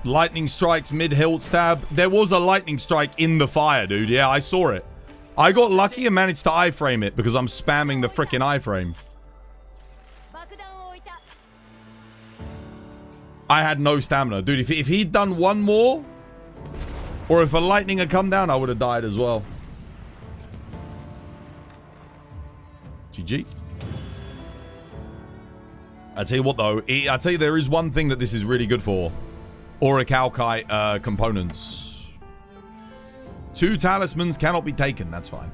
Lightning strikes mid-hilt stab. There was a lightning strike in the fire, dude. Yeah, I saw it. I got lucky and managed to iframe it because I'm spamming the frickin' iframe. I had no stamina. Dude, if he'd done one more, or if a lightning had come down, I would have died as well. GG. I tell you what, though. I tell you, there is one thing that this is really good for. Orichalcite components. 2 talismans cannot be taken. That's fine.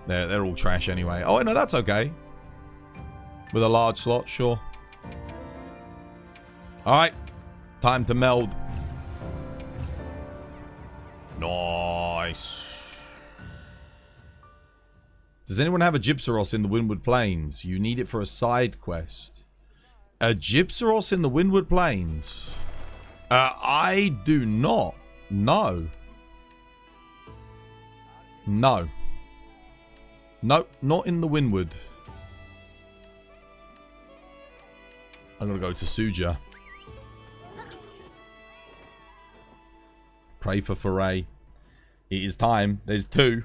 They're all trash anyway. Oh, no, that's okay. With a large slot, sure. Alright. Time to meld. Nice. Does anyone have a Gypsaros in the Windward Plains? You need it for a side quest. A Gypsaros in the Windward Plains? I do not. No. No. Nope, not in the Windward. I'm gonna go to Suja. Pray for Fore. It is time. There's 2.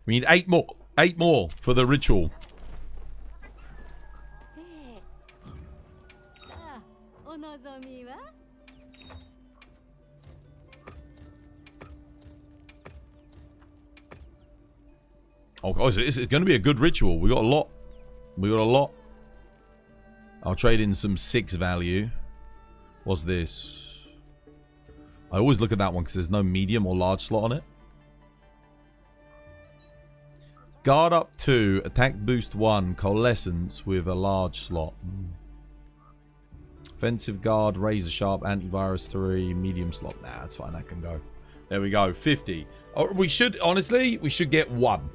We need 8 more. 8 more for the ritual. Oh, guys, this is going to be a good ritual. We got a lot. We got a lot. I'll trade in some 6 value. What's this? I always look at that one because there's no medium or large slot on it. Guard up 2, attack boost 1, coalescence with a large slot. Offensive guard, razor sharp, antivirus 3, medium slot. Nah, that's fine, that can go. There we go, 50. Oh, we should, honestly, we should get 1.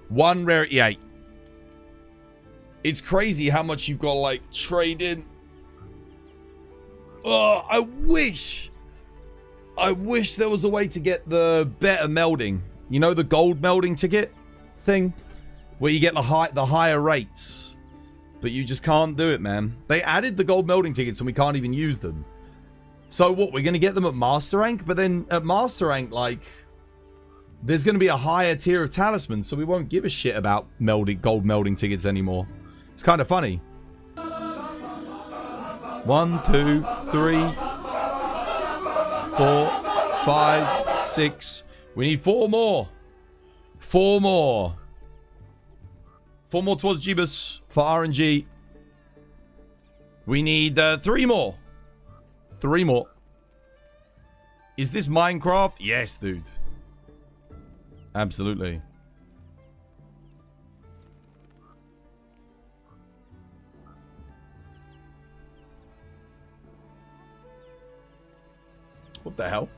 1 rarity 8. It's crazy how much you've got to, like, trade in. Oh, I wish there was a way to get the better melding. You know, the gold melding ticket thing? Where you get the higher rates. But you just can't do it, man. They added the gold melding tickets and we can't even use them. So what, we're going to get them at Master Rank? But then at Master Rank, like, there's going to be a higher tier of talismans, so we won't give a shit about gold melding tickets anymore. It's kind of funny. 1, 2, 3, 4, 5, 6. We need 4 more. 4 more. 4 more towards Jeebus for RNG. We need 3 more. 3 more. Is this Minecraft? Yes, dude. Absolutely. What the hell?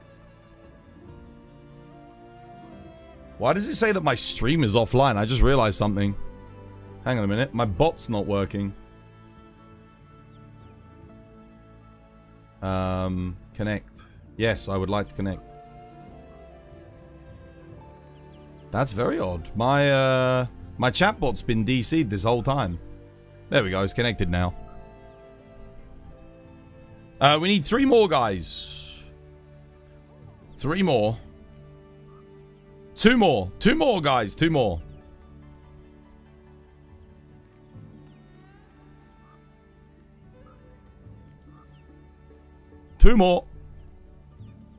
Why does it say that my stream is offline? I just realized something. Hang on a minute. My bot's not working. Connect. Yes, I would like to connect. That's very odd. My chatbot's been DC'd this whole time. There we go. It's connected now. We need 3 more, guys. 3 more. 2 more. 2 more, guys. 2 more. Two more.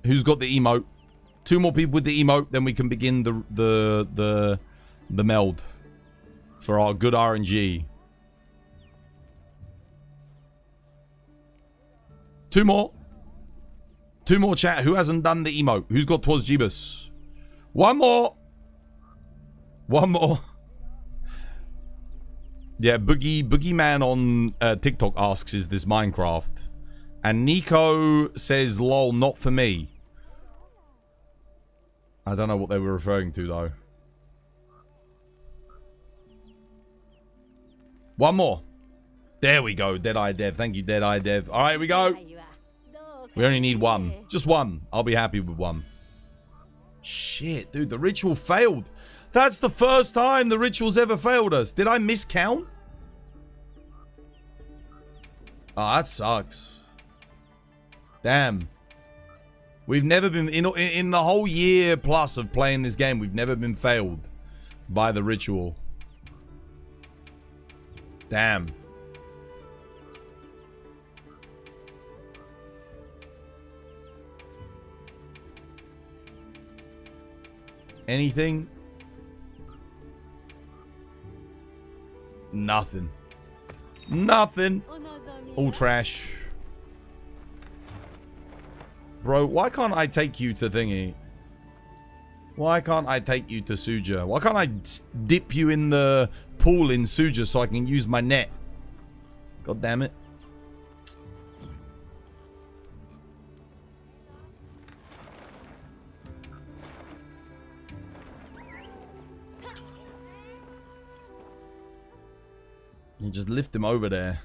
Who's got the emote? 2 more people with the emote, then we can begin the meld for our good RNG. Two more. Two more, chat. Who hasn't done the emote? Who's got Twas Jeebus? One more. One more. Yeah, Boogeyman on TikTok asks, is this Minecraft? And Nico says, lol, not for me. I don't know what they were referring to, though. One more. There we go. Deadeye Dev. Thank you, Deadeye Dev. All right, here we go. We only need one. Just one. I'll be happy with one. Shit, dude. The ritual failed. That's the first time the ritual's ever failed us. Did I miscount? Oh, that sucks. Damn. We've never been... In the whole year plus of playing this game, we've never been failed by the ritual. Damn. Anything? Nothing. Nothing. All trash. Bro, why can't I take you to thingy? Why can't I take you to Suja? Why can't I dip you in the pool in Suja so I can use my net? God damn it. You just lift him over there.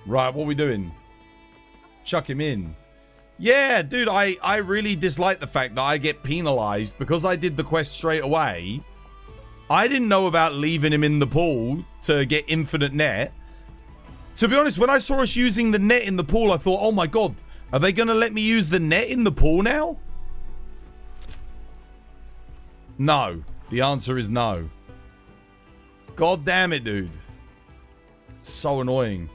Right, what are we doing? Chuck him in. Yeah, dude, I really dislike the fact that I get penalized because I did the quest straight away. I didn't know about leaving him in the pool to get infinite net. To be honest, when I saw us using the net in the pool, I thought, oh my god, are they going to let me use the net in the pool now? No. The answer is no. God damn it, dude. It's so annoying.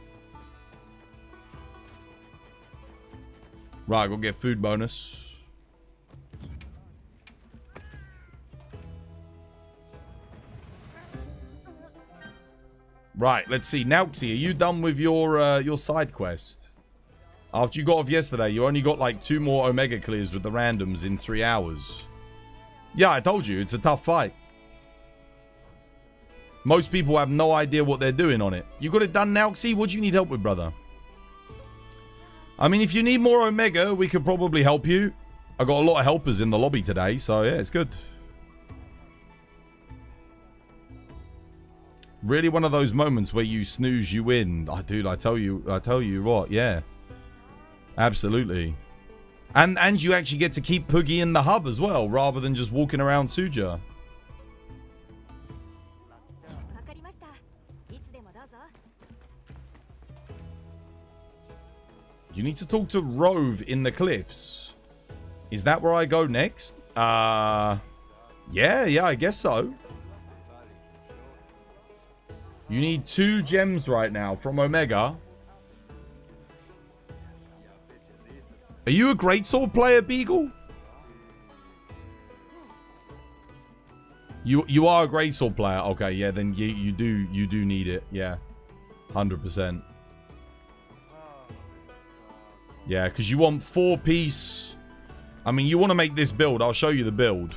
Right, go get food bonus. Right, let's see. Nauxi, are you done with your side quest? After you got off yesterday, you only got like 2 more Omega clears with the randoms in 3 hours. Yeah, I told you, it's a tough fight. Most people have no idea what they're doing on it. You got it done, Nauxi? What do you need help with, brother? I mean, if you need more Omega, we could probably help you. I got a lot of helpers in the lobby today, so yeah, it's good. Really one of those moments where you snooze, you win. Oh, dude, I tell you what, yeah. Absolutely. And you actually get to keep Poogie in the hub as well, rather than just walking around Suja. You need to talk to Rove in the cliffs. Is that where I go next? Yeah, I guess so. You need 2 gems right now from Omega. Are you a greatsword player, Beagle? You are a greatsword player. Okay, yeah, then you do need it. Yeah. 100%. Yeah, because you want 4-piece. I mean, you want to make this build. I'll show you the build.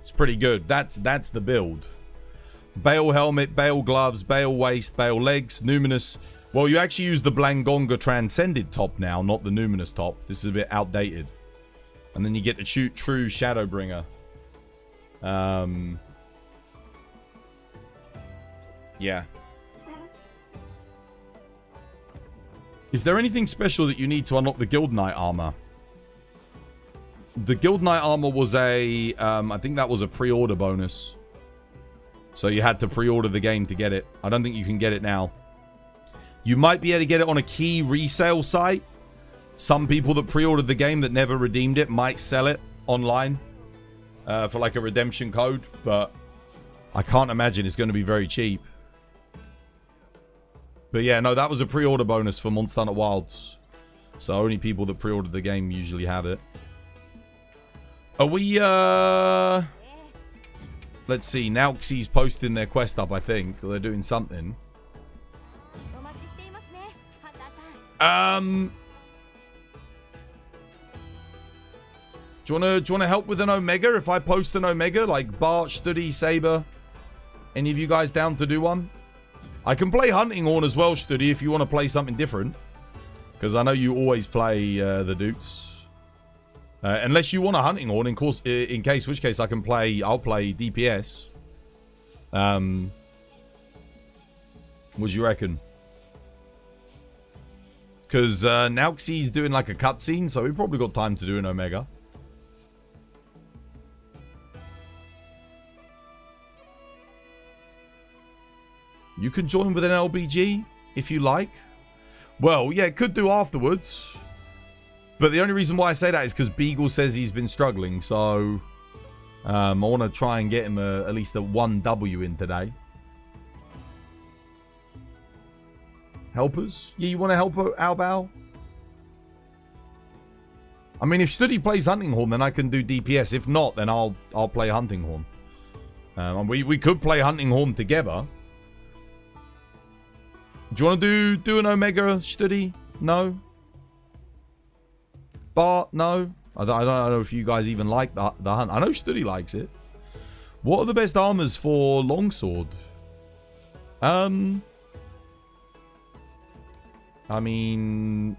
It's pretty good. That's the build. Bale helmet, Bale gloves, Bale waist, Bale legs, Numinous. Well, you actually use the Blangonga Transcended top now, not the Numinous top. This is a bit outdated. And then you get the true Shadowbringer. Yeah. Is there anything special that you need to unlock the Guild Knight armor? The Guild Knight armor was a... I think that was a pre-order bonus. So you had to pre-order the game to get it. I don't think you can get it now. You might be able to get it on a key resale site. Some people that pre-ordered the game that never redeemed it might sell it online for like a redemption code. But I can't imagine it's going to be very cheap. But yeah, no, that was a pre-order bonus for Monster Hunter Wilds. So only people that pre-ordered the game usually have it. Are we, let's see. Nauxi's posting their quest up, I think. They're doing something. Do you wanna help with an Omega? If I post an Omega, like Bart, Studi, Saber, any of you guys down to do one? I can play Hunting Horn as well, Studi, if you want to play something different. Because I know you always play the Dutes. Unless you want a Hunting Horn, in which case I can play. I'll play DPS. What do you reckon? Because Nauxi's doing like a cutscene, so we probably got time to do an Omega. You can join with an LBG if you like. Well, yeah, could do afterwards. But the only reason why I say that is because Beagle says he's been struggling. So I want to try and get him at least a 1W in today. Helpers? Yeah, you want to help Albao? I mean, if Studi plays Hunting Horn, then I can do DPS. If not, then I'll play Hunting Horn. We could play Hunting Horn together. Do you want to do an Omega, Studi? No? Bart? No? I don't know if you guys even like the hunt. I know Studi likes it. What are the best armors for Longsword? I mean,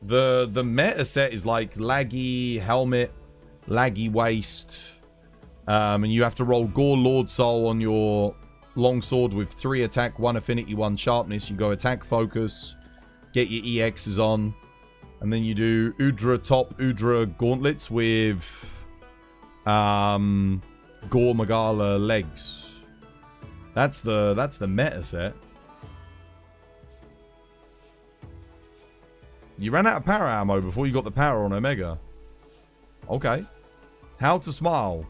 the meta set is like laggy helmet, laggy waist, and you have to roll Gore Lord Soul on your Longsword with 3 attack, 1 affinity, 1 sharpness. You go attack focus, get your EXs on, and then you do Udra top, Udra gauntlets with Gore Magala legs. That's the meta set. You ran out of power ammo before you got the power on Omega. Okay. How to smile.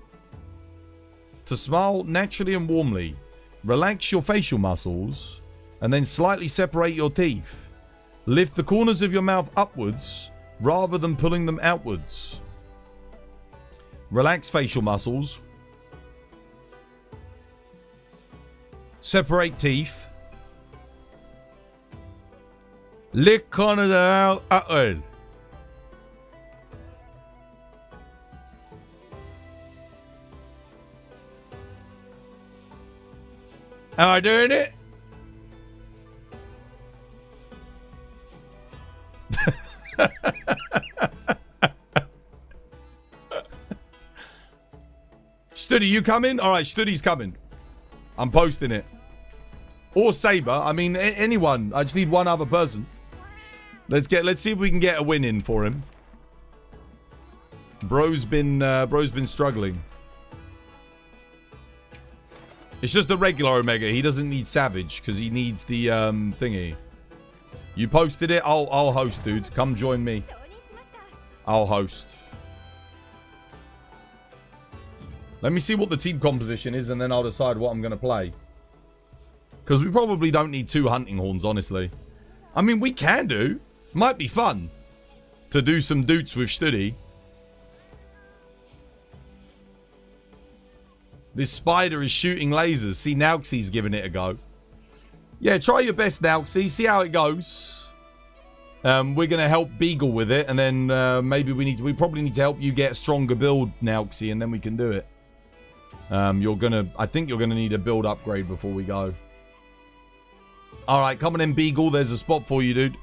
To smile naturally and warmly. Relax your facial muscles and then slightly separate your teeth. Lift the corners of your mouth upwards rather than pulling them outwards. Relax facial muscles. Separate teeth. Lick corners out upward. Am I doing it? Studi, you coming? Alright, Studi's coming. I'm posting it. Or Saber. I mean, anyone. I just need one other person. Let's see if we can get a win in for him. Bro's been struggling. It's just the regular Omega. He doesn't need Savage because he needs the thingy. You posted it. I'll host, dude. Come join me. I'll host. Let me see what the team composition is, and then I'll decide what I'm going to play. Because we probably don't need 2 Hunting Horns, honestly. I mean, we can do. Might be fun to do some Dutes with Studi. This spider is shooting lasers. See, Nauxi's giving it a go. Yeah, try your best, Nauxi. See how it goes. We're going to help Beagle with it. And then maybe we probably need to help you get a stronger build, Nauxi. And then we can do it. I think you're going to need a build upgrade before we go. Alright, come on in, Beagle. There's a spot for you, dude.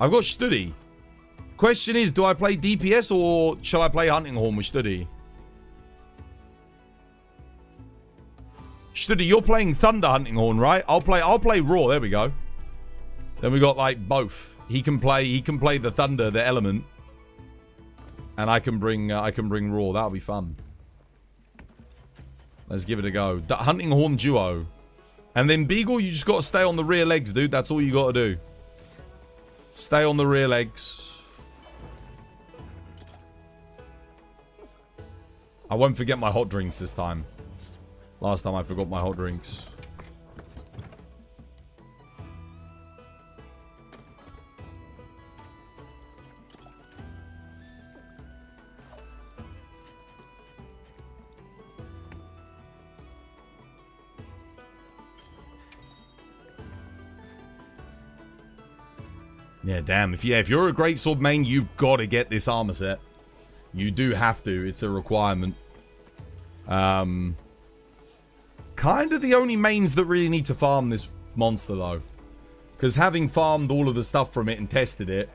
I've got Studi. Question is, do I play DPS or shall I play Hunting Horn with Studi? Studi, you're playing Thunder Hunting Horn, right? I'll play Raw. There we go. Then we got like both. He can play the Thunder, the element, and I can bring Raw. That'll be fun. Let's give it a go. The Hunting Horn duo, and then Beagle. You just got to stay on the rear legs, dude. That's all you got to do. Stay on the rear legs. I won't forget my hot drinks this time. Last time I forgot my hot drinks. Yeah, damn. If you're a greatsword main, you've got to get this armor set. You do have to. It's a requirement. Kind of the only mains that really need to farm this monster, though. Because having farmed all of the stuff from it and tested it,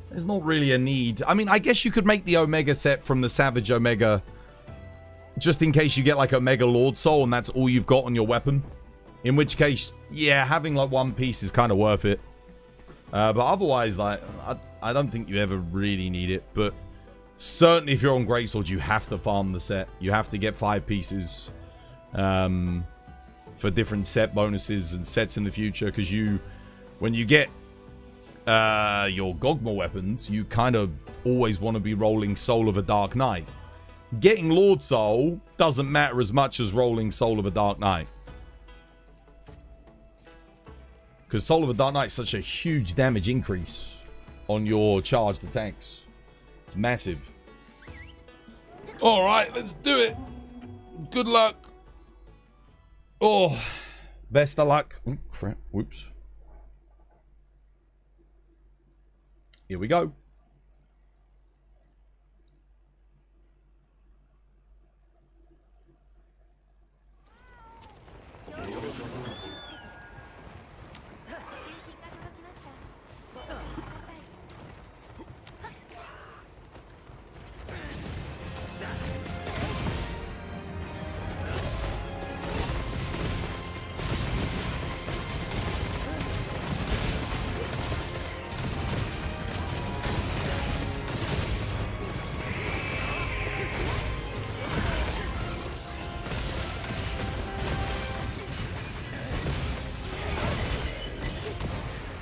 there's not really a need. I mean, I guess you could make the Omega set from the Savage Omega, just in case you get like Omega Lord Soul and that's all you've got on your weapon. In which case, yeah, having like one piece is kind of worth it. But otherwise, like, I don't think you ever really need it. But certainly if you're on Greatsword, you have to farm the set. You have to get 5 pieces for different set bonuses and sets in the future. Because when you get your Gogma weapons, you kind of always want to be rolling Soul of a Dark Knight. Getting Lord Soul doesn't matter as much as rolling Soul of a Dark Knight. Because Soul of a Dark Knight is such a huge damage increase on your charged attacks. It's massive. Alright, let's do it. Good luck. Oh, best of luck. Oh, crap. Whoops. Here we go.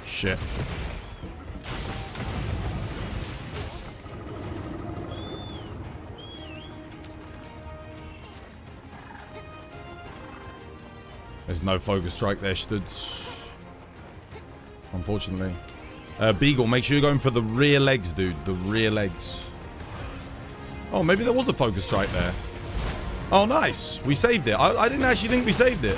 Shit. There's no focus strike there, Studs. Unfortunately. Beagle, make sure you're going for the rear legs, dude. The rear legs. Oh, maybe there was a focus strike there. Oh, nice. We saved it. I didn't actually think we saved it.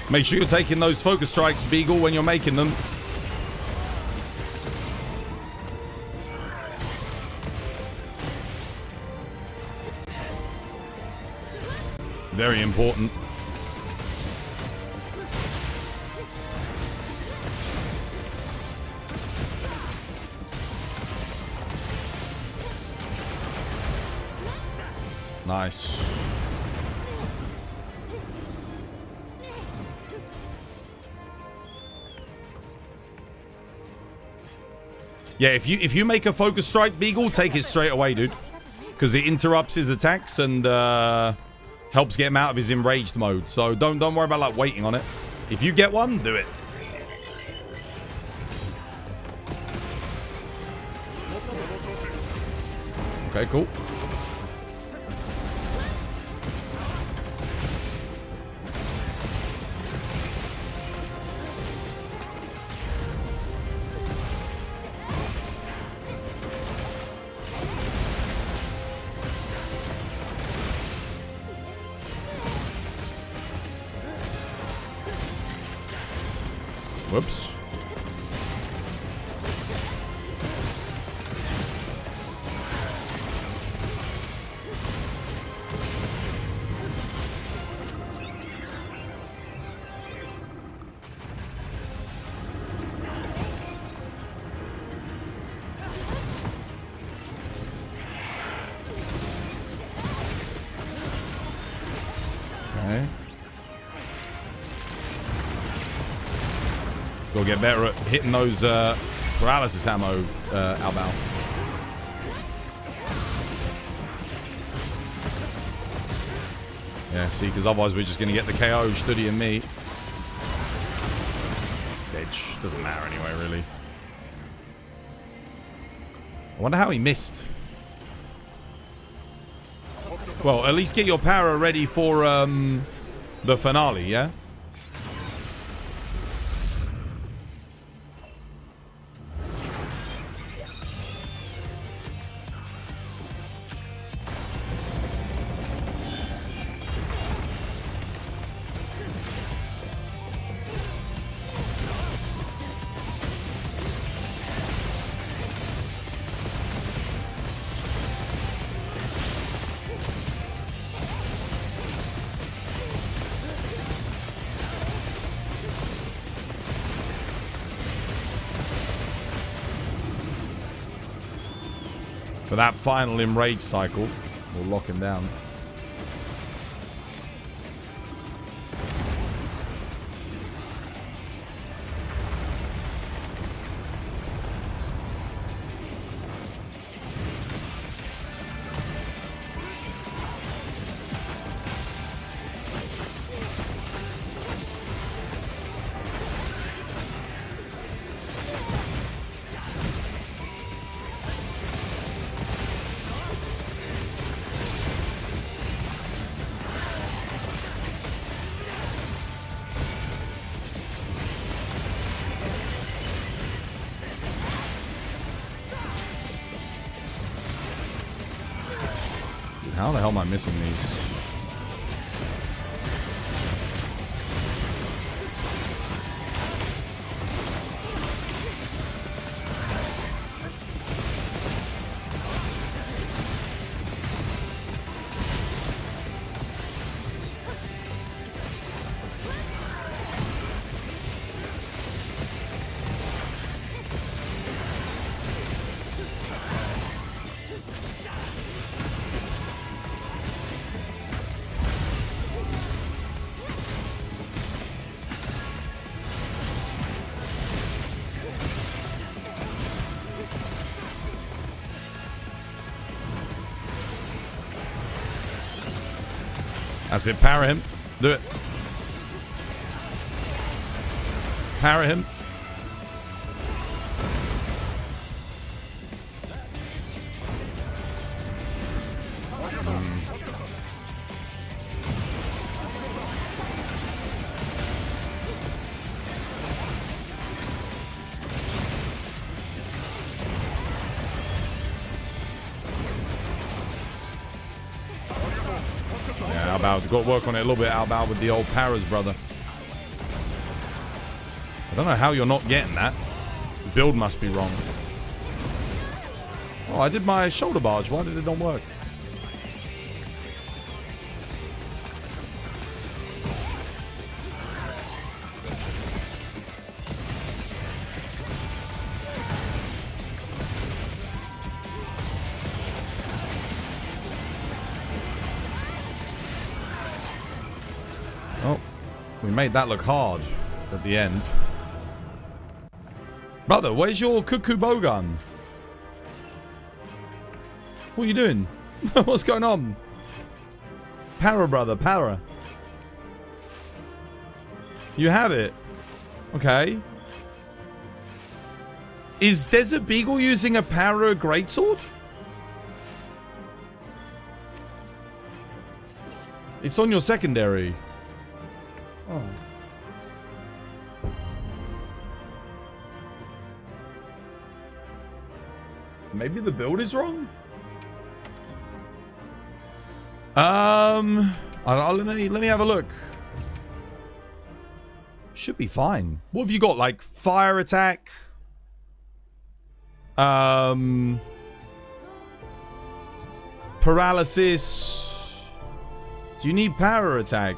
Make sure you're taking those focus strikes, Beagle, when you're making them. Very important. Nice. Yeah, if you make a focus strike, Beagle, take it straight away, dude. Because it interrupts his attacks and helps get him out of his enraged mode. So don't worry about like waiting on it. If you get one, do it. Okay, cool. Whoops. Gotta get better at hitting those paralysis ammo, Albal. Yeah, see, because otherwise we're just going to get the KO, Studi and me. Edge. Doesn't matter anyway, really. I wonder how he missed. Well, at least get your para ready for the finale, yeah? For that final enrage cycle, we'll lock him down. How the hell am I missing these? That's it, para him. Do it. Para him. Got to work on it a little bit, Albal, with the old paras, brother. I don't know how you're not getting that. The build must be wrong. Oh, I did my shoulder barge. Why did it not work? Made that look hard at the end. Brother, where's your cuckoo bowgun? What are you doing? What's going on? Para, brother, para. You have it. Okay. Is Desert Beagle using a para greatsword? It's on your secondary. Oh. Maybe the build is wrong? Let me have a look. Should be fine. What have you got? Like fire attack? Paralysis? Do you need power attack?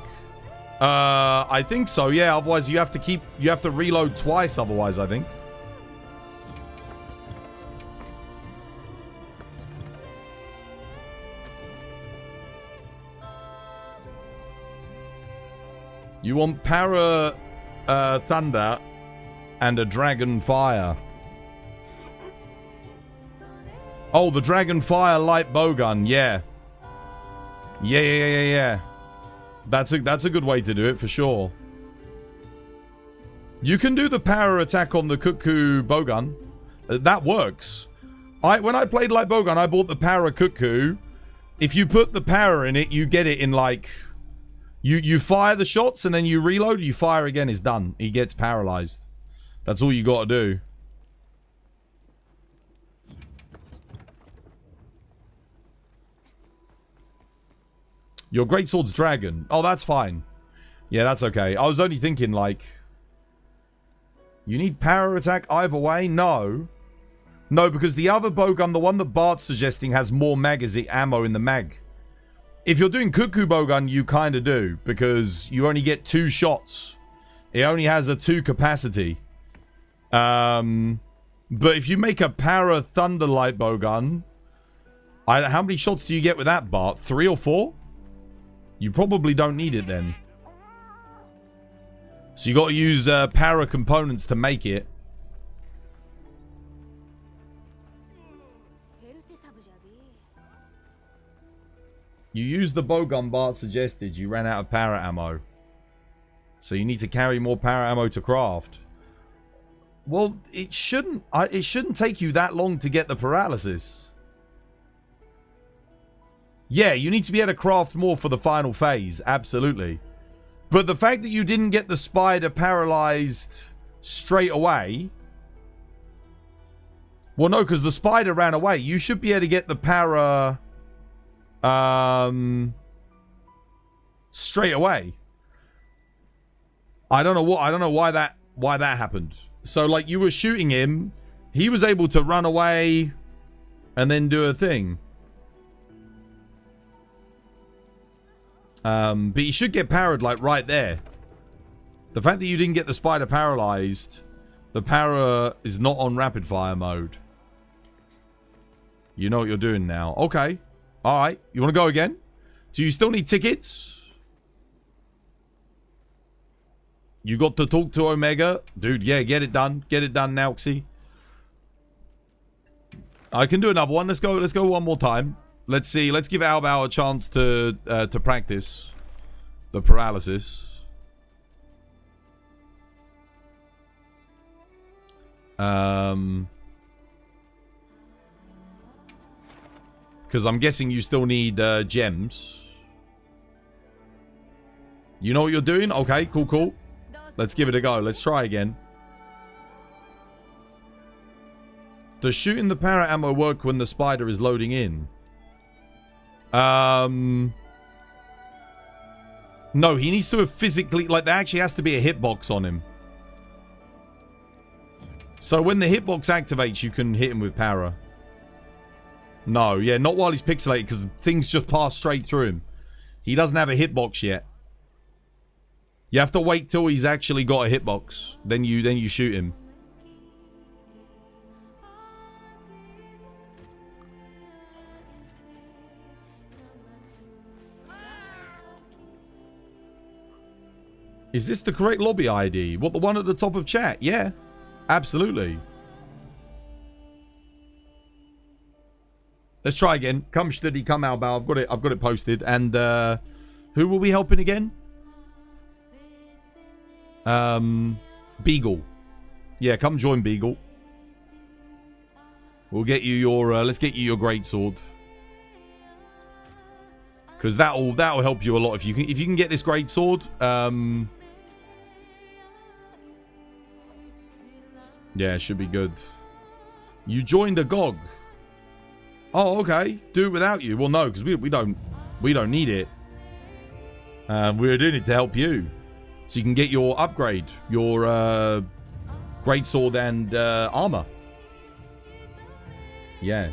I think so, yeah. Otherwise, you have to reload twice, otherwise, I think. You want Para Thunder And a dragon fire. Oh, the dragon fire light bowgun. Yeah. Yeah. That's a good way to do it for sure. You can do the power attack on the cuckoo bowgun. That works. When I played light bowgun, I bought the power cuckoo. If you put the power in it, you get it in like... You fire the shots and then you reload. You fire again, it's done. He gets paralyzed. That's all you got to do. Your greatsword's dragon. Oh, that's fine. Yeah, that's okay. I was only thinking, like... You need power attack either way? No. No, because the other bowgun, the one that Bart's suggesting, has more magazine ammo in the mag. If you're doing cuckoo bowgun, you kind of do. Because you only get 2 shots. It only has a 2 capacity. But if you make a para thunderlight bowgun... how many shots do you get with that, Bart? 3 or 4? You probably don't need it then. So you got to use para components to make it. You used the bowgun Bart suggested. You ran out of para ammo. So you need to carry more para ammo to craft. Well, it shouldn't take you that long to get the paralysis. Yeah, you need to be able to craft more for the final phase. Absolutely. But the fact that you didn't get the spider paralyzed straight away... Well, no, because the spider ran away. You should be able to get the para... straight away. I don't know why that happened. So, like, you were shooting him. He was able to run away and then do a thing. But you should get parried, like, right there. The fact that you didn't get the spider paralyzed, the para is not on rapid fire mode. You know what you're doing now. Okay. Alright. You want to go again? Do you still need tickets? You got to talk to Omega? Dude, yeah, get it done. Get it done, Nauxy. I can do another one. Let's go one more time. Let's see. Let's give Albao a chance to practice the paralysis. Because I'm guessing you still need gems. You know what you're doing? Okay, cool. Let's give it a go. Let's try again. Does shooting the para ammo work when the spider is loading in? No, he needs to have physically... Like, there actually has to be a hitbox on him. So when the hitbox activates, you can hit him with para. No, yeah, not while he's pixelated, because things just pass straight through him. He doesn't have a hitbox yet. You have to wait till he's actually got a hitbox. Then you shoot him. Is this the correct lobby ID? What, the one at the top of chat? Yeah, absolutely. Let's try again. Come steady, come Albao. I've got it posted. And who were we helping again? Beagle. Yeah, come join Beagle. We'll get you your let's get you your greatsword. Because that'll help you a lot if you can get this greatsword. Yeah, it should be good. You joined a GOG. Oh, okay. Do it without you. Well, no, because we don't need it. We're doing it to help you, so you can get your upgrade, your greatsword and armor. Yeah.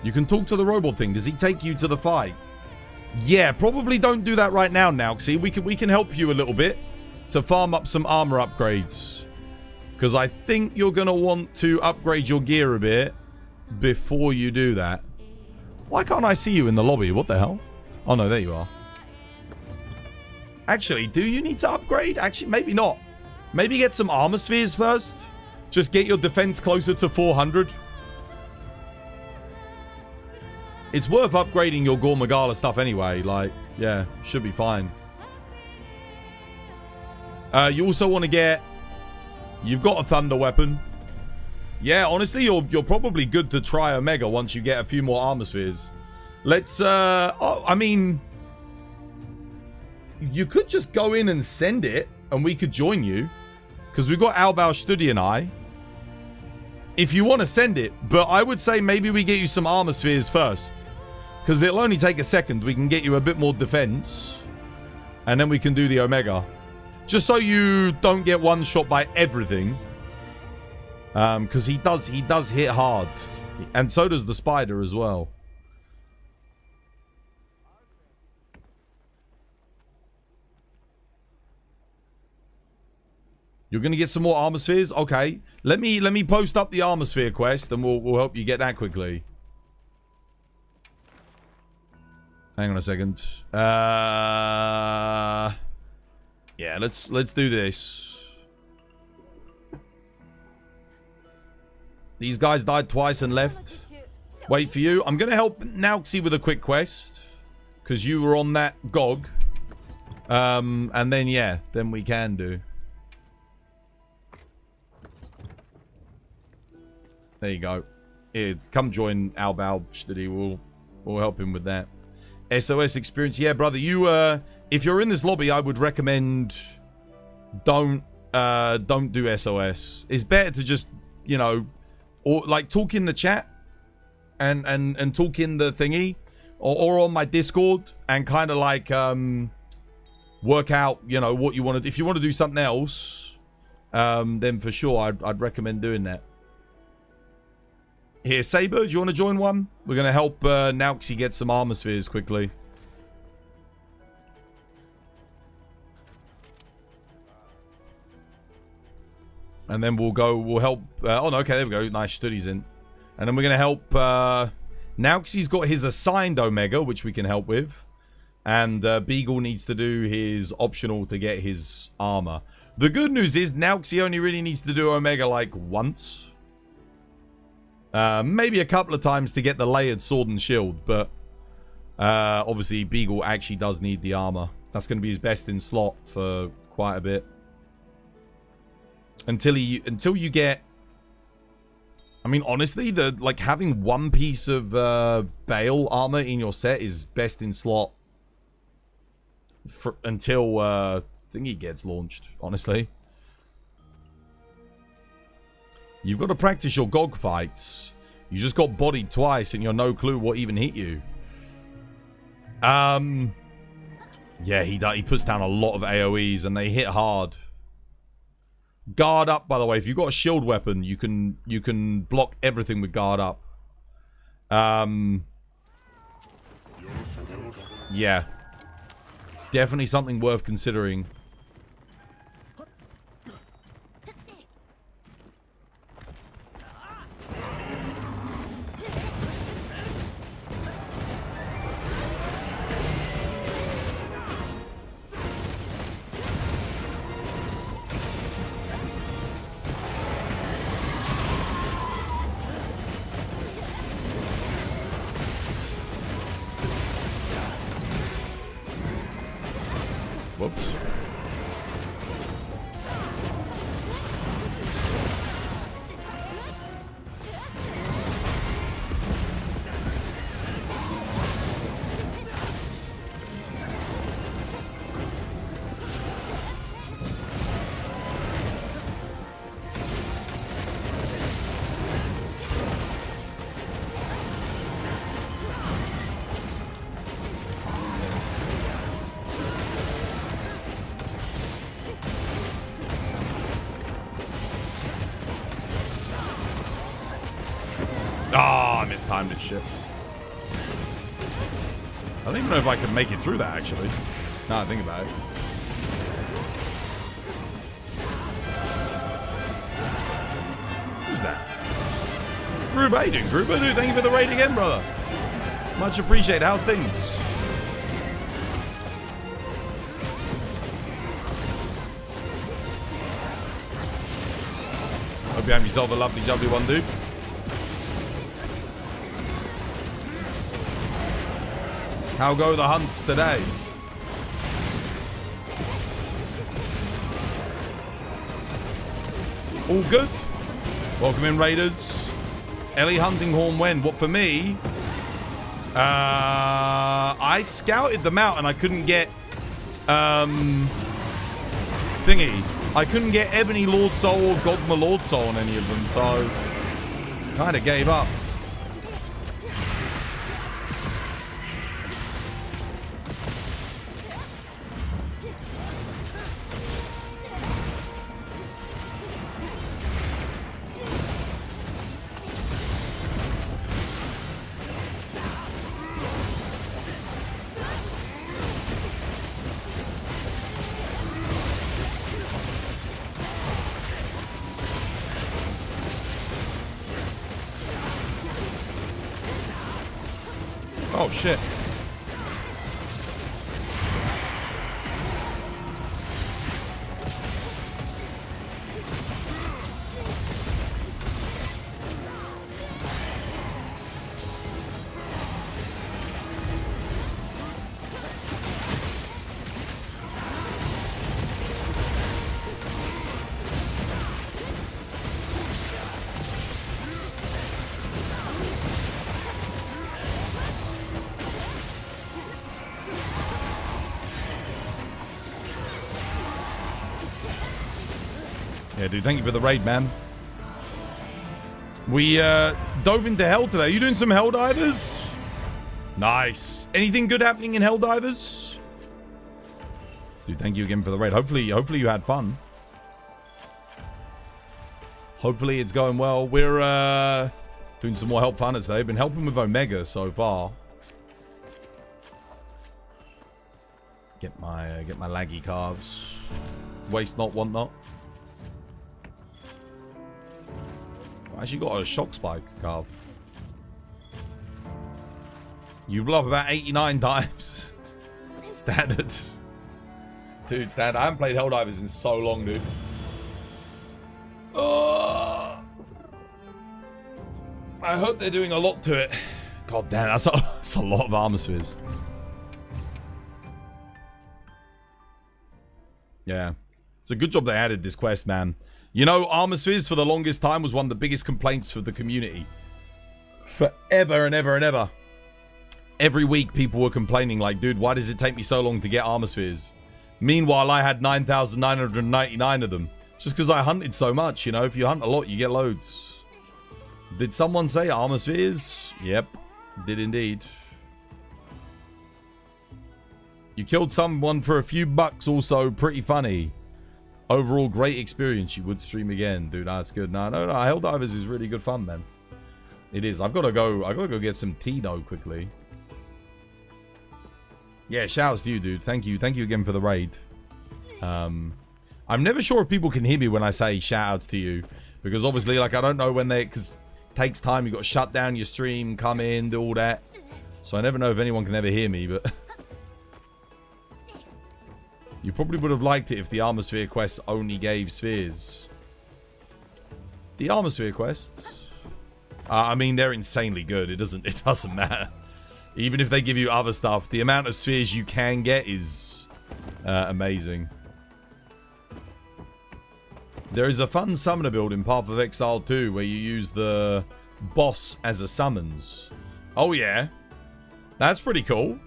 You can talk to the robot thing. Does he take you to the fight? Yeah, probably don't do that right now, Nauxy. We can help you a little bit to farm up some armor upgrades. Because I think you're going to want to upgrade your gear a bit before you do that. Why can't I see you in the lobby? What the hell? Oh, no, there you are. Actually, do you need to upgrade? Actually, maybe not. Maybe get some armor spheres first. Just get your defense closer to 400. It's worth upgrading your Gore Magala stuff anyway. Like, yeah, should be fine. You also want to get... You've got a thunder weapon. Yeah, honestly, you're probably good to try Omega once you get a few more armor spheres. Let's, I mean... You could just go in and send it, and we could join you. Because we've got Albao, Studi, and I. If you want to send it. But I would say maybe we get you some armor spheres first. Because it'll only take a second. We can get you a bit more defense. And then we can do the Omega. Just so you don't get one shot by everything. Because he does hit hard. And so does the spider as well. You're going to get some more armor spheres? Okay. Let me post up the armor sphere quest and we'll help you get that quickly. Hang on a second. Yeah, let's do this. These guys died twice and left. Wait for you. I'm going to help Nauxi with a quick quest. Because you were on that GOG. And then, yeah. Then we can do. There you go. Here, come join Albao. We'll help him with that. SOS experience. Yeah, brother. You, if you're in this lobby, I would recommend don't do SOS. It's better to just, you know, or like talk in the chat and talk in the thingy or on my Discord and kind of like work out, you know, what you want to. If you want to do something else, then for sure I'd recommend doing that. Here, Saber, do you want to join one? We're going to help Nauxi get some armor spheres quickly. And then we'll help... oh, no, okay, there we go. Nice, studies in. And then we're going to help... Nauxi's got his assigned Omega, which we can help with. And Beagle needs to do his optional to get his armor. The good news is Nauxi only really needs to do Omega, like, once. Maybe a couple of times to get the layered sword and shield, but obviously Beagle actually does need the armor. That's going to be his best in slot for quite a bit. Until you get... I mean, honestly, like having one piece of Bale armor in your set is best in slot until thingy gets launched, honestly. You've got to practice your GOG fights. You just got bodied twice and you're no clue what even hit you. Yeah, he puts down a lot of AoEs and they hit hard. Guard up, by the way. If you've got a shield weapon, you can block everything with guard up. Yeah. Definitely something worth considering. Whoops. Ah, I mistimed it, shit. I don't even know if I could make it through that, actually. Now I think about it. Who's that? Gruber, how you doing, Gruber? Dude, thank you for the raid again, brother. Much appreciated. How's things? Hope you have yourself a lovely, jubbly one, dude. How go the hunts today? All good. Welcome in, Raiders. Ellie Huntinghorn when? What for me? I scouted them out and I couldn't get thingy. I couldn't get Ebony Lord Soul or Godma Lord Soul on any of them, so kind of gave up. Oh, shit. Yeah, dude, thank you for the raid, man. We dove into hell today. You doing some hell divers? Nice. Anything good happening in hell divers? Dude, thank you again for the raid. Hopefully you had fun. Hopefully it's going well. We're doing some more help fun today. Been helping with Omega so far. Get my laggy calves. Waste not, want not. I actually got a shock spike carve. You blow up about 89 times. Standard. Dude, standard. I haven't played Helldivers in so long, dude. Oh, I hope they're doing a lot to it. God damn, that's a lot of armor spheres. Yeah. It's a good job they added this quest, man. You know, armor spheres for the longest time was one of the biggest complaints for the community. Forever and ever and ever. Every week people were complaining like, dude, why does it take me so long to get armor spheres? Meanwhile, I had 9,999 of them. Just because I hunted so much, you know. If you hunt a lot, you get loads. Did someone say armor spheres? Yep, did indeed. You killed someone for a few bucks, also pretty funny. Overall, great experience. You would stream again, dude. That's good. No. Helldivers is really good fun, man. It is. I've got to go get some tea though quickly. Yeah, shouts to you, dude. Thank you again for the raid. I'm never sure if people can hear me when I say shoutouts to you, because obviously, like, I don't know when because it takes time. You got to shut down your stream, come in, do all that. So I never know if anyone can ever hear me, but. You probably would have liked it if the Armor Sphere quests only gave spheres. The Armor Sphere quests? I mean, they're insanely good. It doesn't matter. Even if they give you other stuff, the amount of spheres you can get is amazing. There is a fun summoner build in Path of Exile 2 where you use the boss as a summons. Oh yeah. That's pretty cool.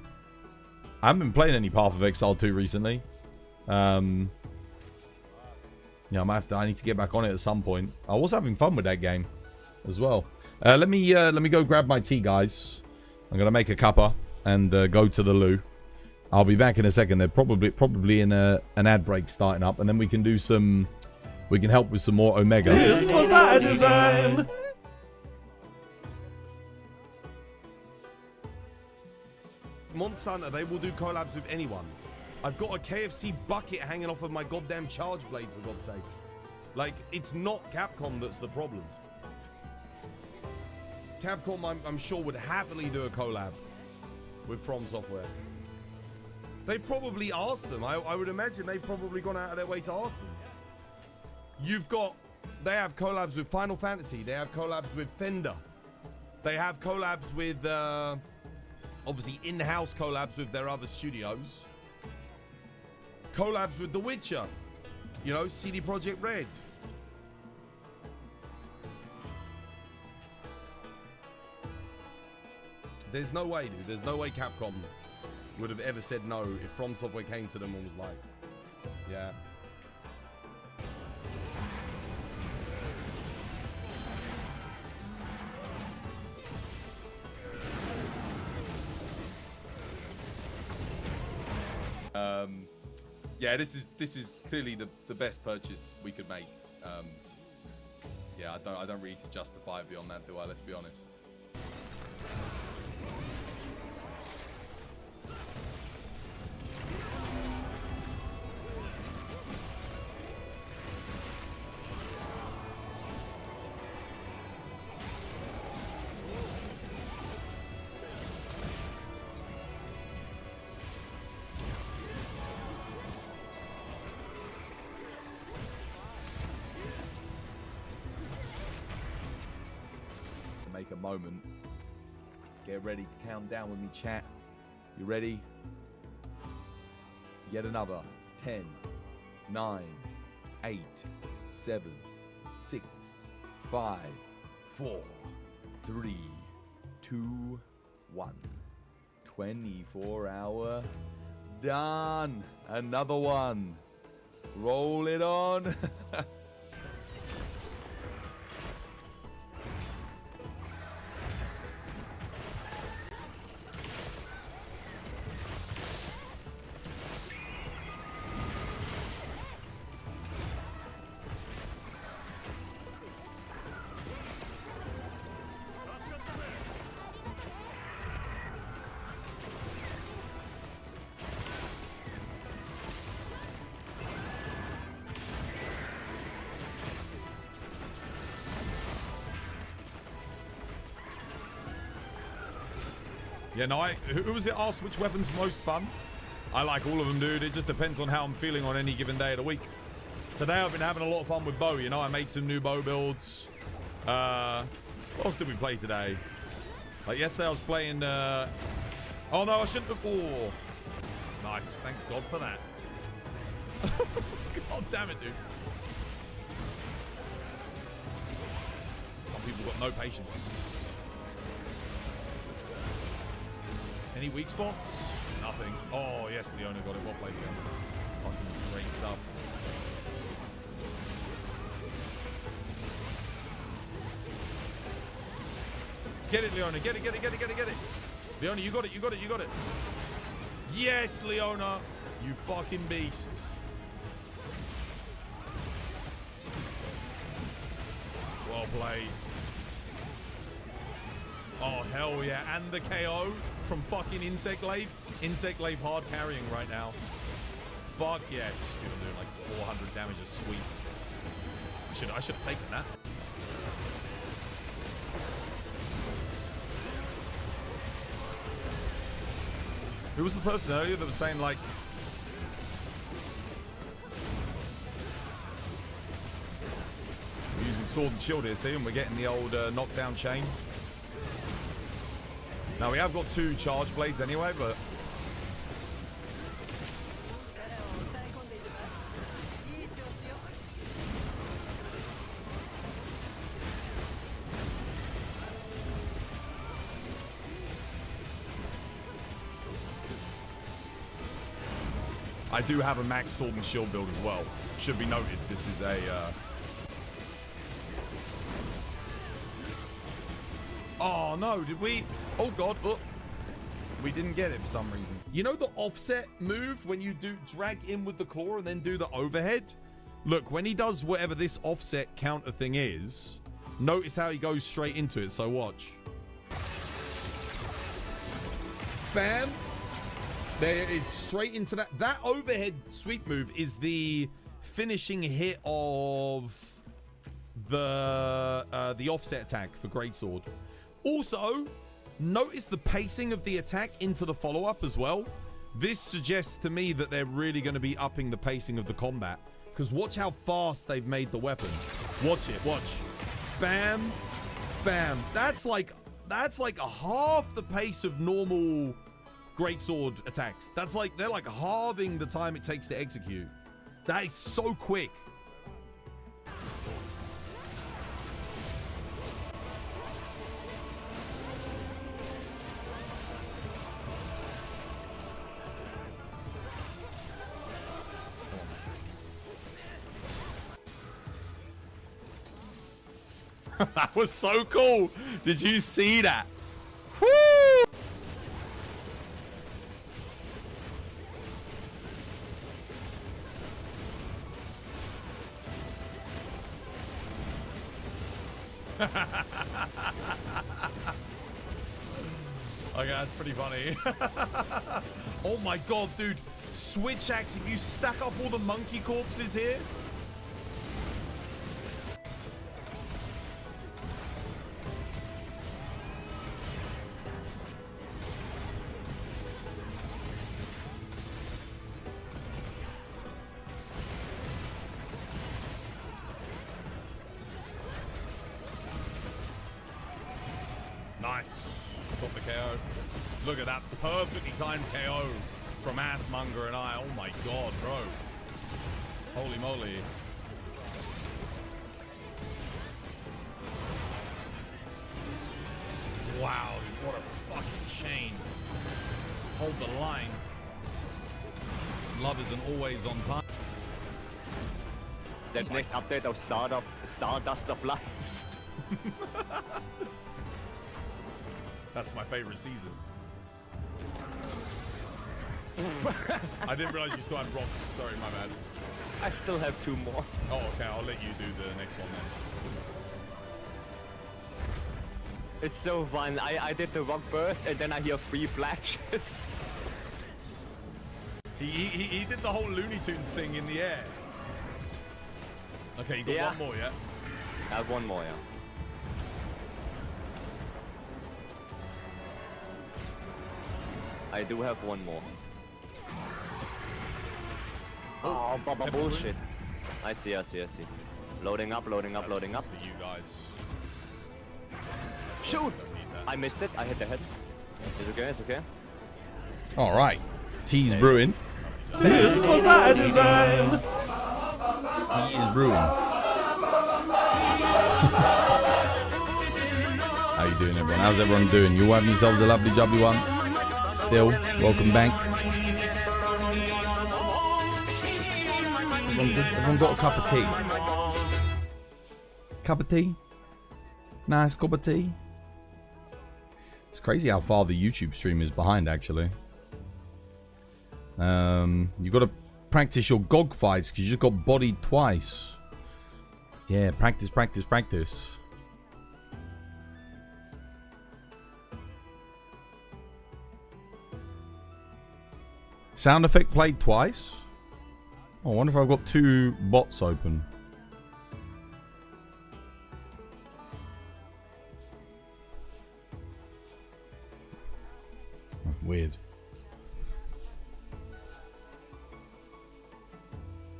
I haven't been playing any Path of Exile 2 recently. Yeah, I need to get back on it at some point. I was having fun with that game as well. Let me go grab my tea, guys. I'm gonna make a cuppa and go to the loo. I'll be back in a second. They're probably in an ad break starting up, and then we can do some. We can help with some more Omega. This was by design. Monster Hunter, they will do collabs with anyone. I've got a KFC bucket hanging off of my goddamn charge blade, for God's sake. Like, it's not Capcom that's the problem. Capcom, I'm sure, would happily do a collab with From Software. They probably asked them. I would imagine they've probably gone out of their way to ask them. You've got They have collabs with Final Fantasy. They have collabs with Fender. They have collabs with, obviously, in-house collabs with their other studios. Collabs with The Witcher. You know, CD Projekt Red. There's no way, dude. There's no way Capcom would have ever said no if From Software came to them and was like, yeah. Yeah, this is clearly the best purchase we could make. Yeah, I don't really need to justify it beyond that, do I? Let's be honest. Make a moment. Get ready to count down with me, chat. You ready? Yet another 10, 9, 8, 7, 6, 5, 4, 3, 2, 1. 24-hour. Done. Another one. Roll it on. Yeah, no, who was it asked which weapon's most fun? I like all of them, dude. It just depends on how I'm feeling on any given day of the week. Today I've been having a lot of fun with bow, you know. I made some new bow builds. What else did we play today? Like yesterday I was playing, oh no, I shouldn't have, oh. Nice, thank God for that. God damn it, dude. Some people got no patience. Any weak spots? Nothing. Oh, yes, Leona got it. Well played, Leona. Fucking great stuff. Get it, Leona. Get it, get it, get it, get it, get it. Leona, you got it, you got it, you got it. Yes, Leona. You fucking beast. Well played. Oh, hell yeah. And the KO from fucking Insect Glaive. Insect Glaive hard carrying right now. Fuck yes. Dude, I'm doing like 400 damage a sweep. I should have taken that. Who was the person earlier that was saying like... We're using sword and shield here, see? And we're getting the old knockdown chain. Now, we have got 2 charge blades anyway, but... I do have a max sword and shield build as well. Should be noted, this is a... Oh, no, did we... Oh, God, look. We didn't get it for some reason. You know the offset move when you do drag in with the claw and then do the overhead? Look, when he does whatever this offset counter thing is, notice how he goes straight into it, so watch. Bam. There is straight into that. That overhead sweep move is the finishing hit of the offset attack for Greatsword. Also, notice the pacing of the attack into the follow-up as well. This suggests to me that they're really going to be upping the pacing of the combat. Because watch how fast they've made the weapon. Watch it, watch. Bam, bam. That's like a half the pace of normal greatsword attacks. That's like, they're like halving the time it takes to execute. That is so quick. That was so cool. Did you see that? Woo! Okay, that's pretty funny. Oh my god, dude. Switch axe, if you stack up all the monkey corpses here. Nice. Got the KO. Look at that perfectly timed KO from Assmonger and I. Oh my god, bro. Holy moly. Wow, dude, what a fucking chain. Hold the line. Love isn't always on time. The next update of Stardust of Life. That's my favorite season. I didn't realize you still had rocks. Sorry, my bad. I still have 2 more. Oh, okay. I'll let you do the next one then. It's so fun. I did the rock burst and then I hear 3 flashes. He did the whole Looney Tunes thing in the air. Okay, you got one more, yeah? I have 1 more, yeah. I do have 1 more. Oh, Baba bullshit. I see. Loading up. For you guys. Shoot! I missed it. I hit the head. It's okay. All right. Tea's brewing. This was by design. Tea is brewing. How you doing, everyone? How's everyone doing? You having yourselves a lovely jubbly one? Still, welcome back. Everyone got a cup of tea? Cup of tea? Nice cup of tea. It's crazy how far the YouTube stream is behind, actually. You got to practice your GOG fights because you just got bodied twice. Yeah, practice. Sound effect played twice? Oh, I wonder if I've got 2 bots open. Weird.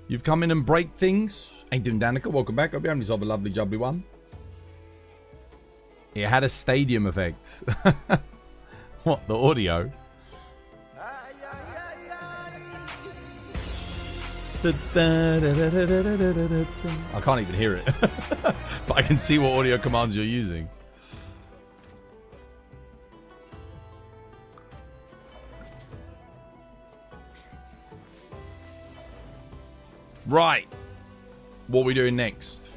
You've come in and break things. Ain't doing Danica, welcome back. Hope you're having yourself a lovely jubbly one. It had a stadium effect. What, the audio? I can't even hear it. But I can see what audio commands you're using. Right. What are we doing next?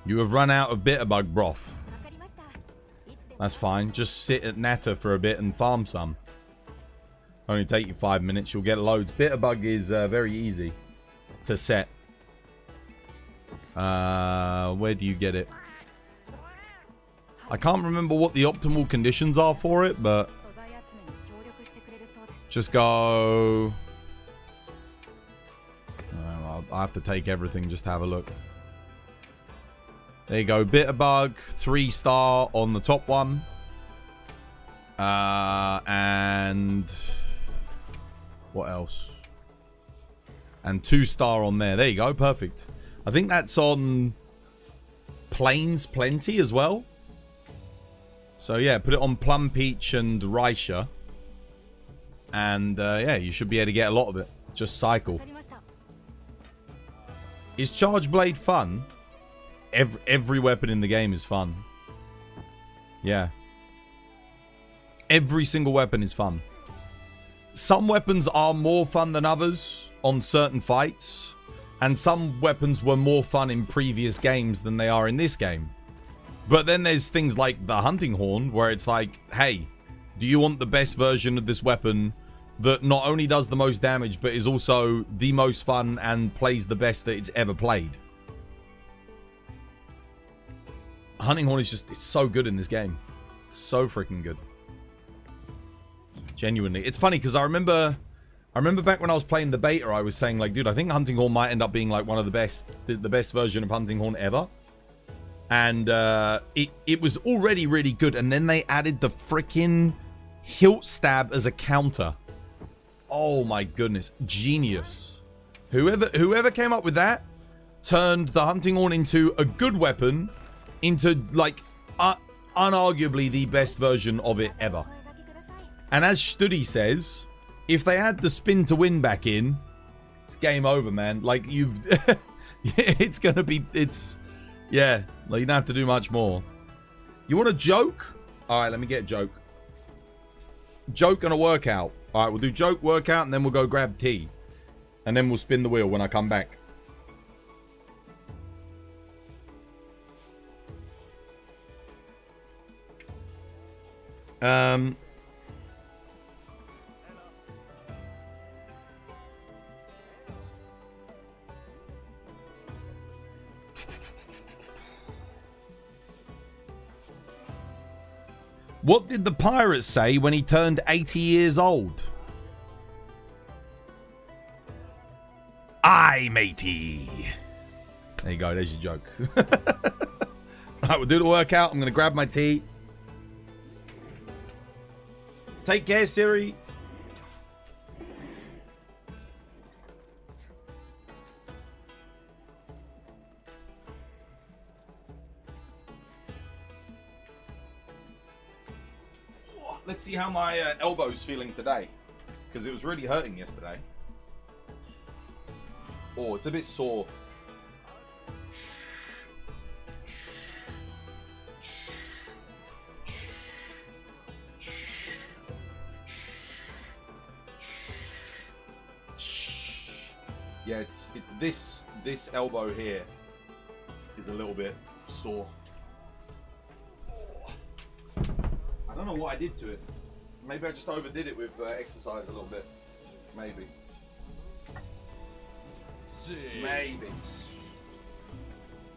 You have run out of bitterbug broth. That's fine. Just sit at Natter for a bit and farm some. Only take you 5 minutes. You'll get loads. Bitterbug is very easy to set. Where do you get it? I can't remember what the optimal conditions are for it, but just go. I'll have to take everything just to have a look. There you go. Bitterbug, 3-star on the top one. And What else? And 2-star on there. There you go. Perfect. I think that's on Plains Plenty as well. So yeah, put it on Plum Peach and Raisha. And yeah, you should be able to get a lot of it. Just cycle. Is Charge Blade fun? Every weapon in the game is fun. Yeah. Every single weapon is fun. Some weapons are more fun than others on certain fights. And some weapons were more fun in previous games than they are in this game. But then there's things like the Hunting Horn, where it's like, hey, do you want the best version of this weapon that not only does the most damage, but is also the most fun and plays the best that it's ever played? Hunting Horn is just, it's so good in this game. It's so freaking good. Genuinely. It's funny because I remember back when I was playing the beta, I was saying like, dude, I think Hunting Horn might end up being like one of the best version of Hunting Horn ever. And it was already really good. And then they added the freaking hilt stab as a counter. Oh my goodness. Genius. Whoever came up with that turned the Hunting Horn into a good weapon, into like unarguably the best version of it ever. And as Studi says, if they add the spin to win back in, it's game over, man. Like you've it's gonna be, it's, yeah, like you don't have to do much more. You want a joke? Alright, let me get a joke. Joke and a workout. Alright, we'll do joke, workout, and then we'll go grab tea. And then we'll spin the wheel when I come back. What did the pirate say when he turned 80 years old? Aye, matey. There you go. There's your joke. Alright, we'll do the workout. I'm going to grab my tea. Take care, Siri. Let's see how my elbow's feeling today. Because it was really hurting yesterday. Oh, it's a bit sore. Yeah, it's this elbow here is a little bit sore. I don't know what I did to it. Maybe I just overdid it with exercise a little bit. Maybe. Maybe.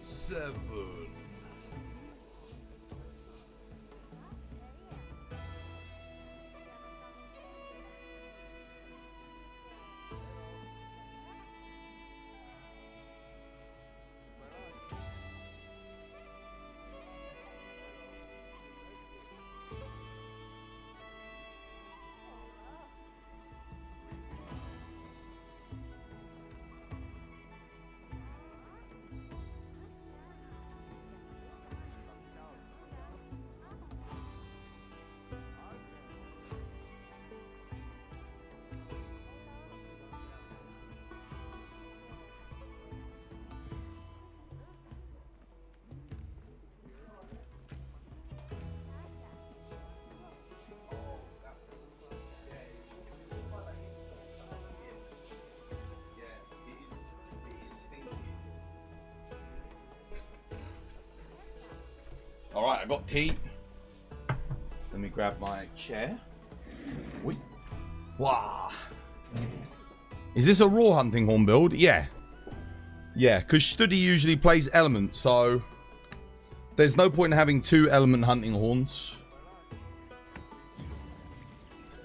7. Alright, I got tea. Let me grab my chair. Wait. Wow. Is this a raw Hunting Horn build? Yeah. Yeah, because Studi usually plays element, so there's no point in having 2 element Hunting Horns.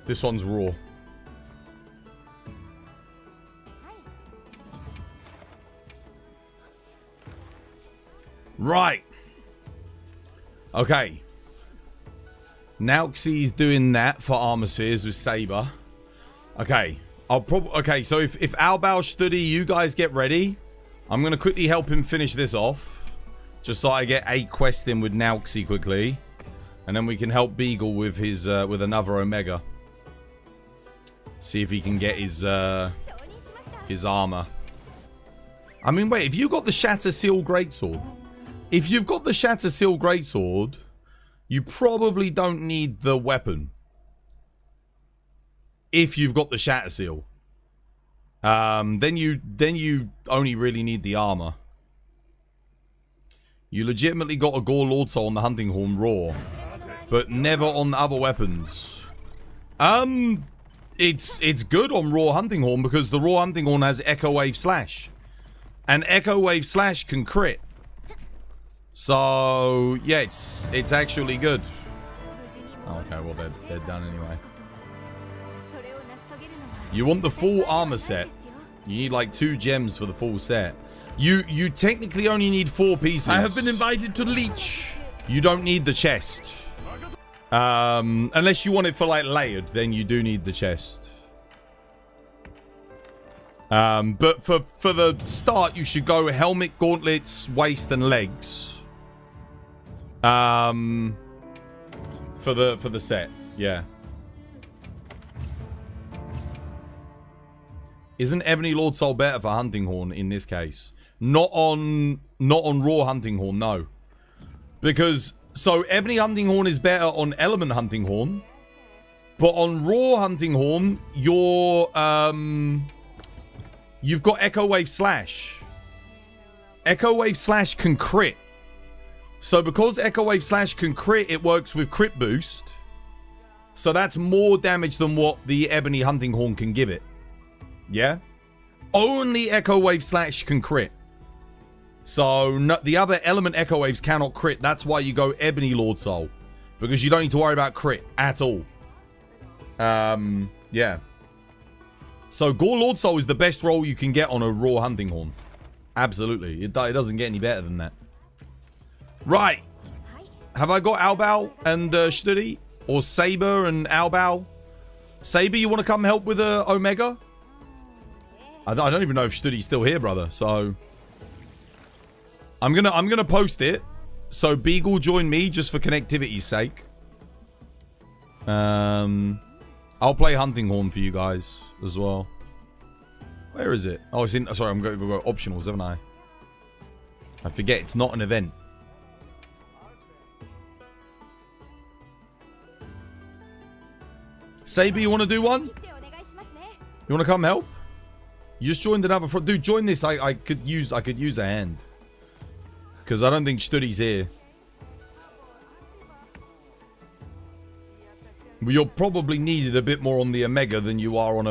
This one's raw. Right. Okay. Nauxi's doing that for Armor Spheres with Saber. Okay. I'll probably... Okay, so if Albao, Studi, you guys get ready, I'm going to quickly help him finish this off. Just so I get a quest in with Nauxie quickly. And then we can help Beagle with his with another Omega. See if he can get his armor. I mean, wait, if you got the Shatter Seal Greatsword... If you've got the Shatter Seal Greatsword, you probably don't need the weapon. If you've got the Shatter Seal. Then you only really need the armor. You legitimately got a Gore Lord Soul on the Hunting Horn raw. But never on the other weapons. It's good on raw Hunting Horn because the raw Hunting Horn has Echo Wave Slash. And Echo Wave Slash can crit. So, yeah, it's actually good. Oh, okay, well, they're done anyway. You want the full armor set. You need like 2 gems for the full set. You technically only need 4 pieces. I have been invited to Leech. You don't need the chest. Unless you want it for like layered, then you do need the chest. But for the start, you should go helmet, gauntlets, waist, and legs. For the set, yeah. Isn't Ebony Lord Soul better for Hunting Horn in this case? Not on raw Hunting Horn, no. Because so Ebony Hunting Horn is better on Element Hunting Horn, but on raw Hunting Horn, you've got Echo Wave Slash. Echo Wave Slash can crit. So because Echo Wave Slash can crit, it works with crit boost. So that's more damage than what the Ebony Hunting Horn can give it. Yeah? Only Echo Wave Slash can crit. So no, the other Element Echo Waves cannot crit. That's why you go Ebony Lord Soul. Because you don't need to worry about crit at all. Yeah. So Gore Lord Soul is the best roll you can get on a raw Hunting Horn. Absolutely. It doesn't get any better than that. Right. Have I got Albao and Studi? Or Saber and Albao? Saber, you want to come help with Omega? I don't even know if Studi's still here, brother. So I'm gonna post it. So Beagle join me just for connectivity's sake. I'll play Hunting Horn for you guys as well. Where is it? Oh, it's in. Sorry, I'm going to go optionals, haven't I? I forget it's not an event. Saber, you want to do one? You want to come help? You just joined another dude, join this. I could use a hand. Because I don't think Studi's here. Well, you're probably needed a bit more on the Omega than you are on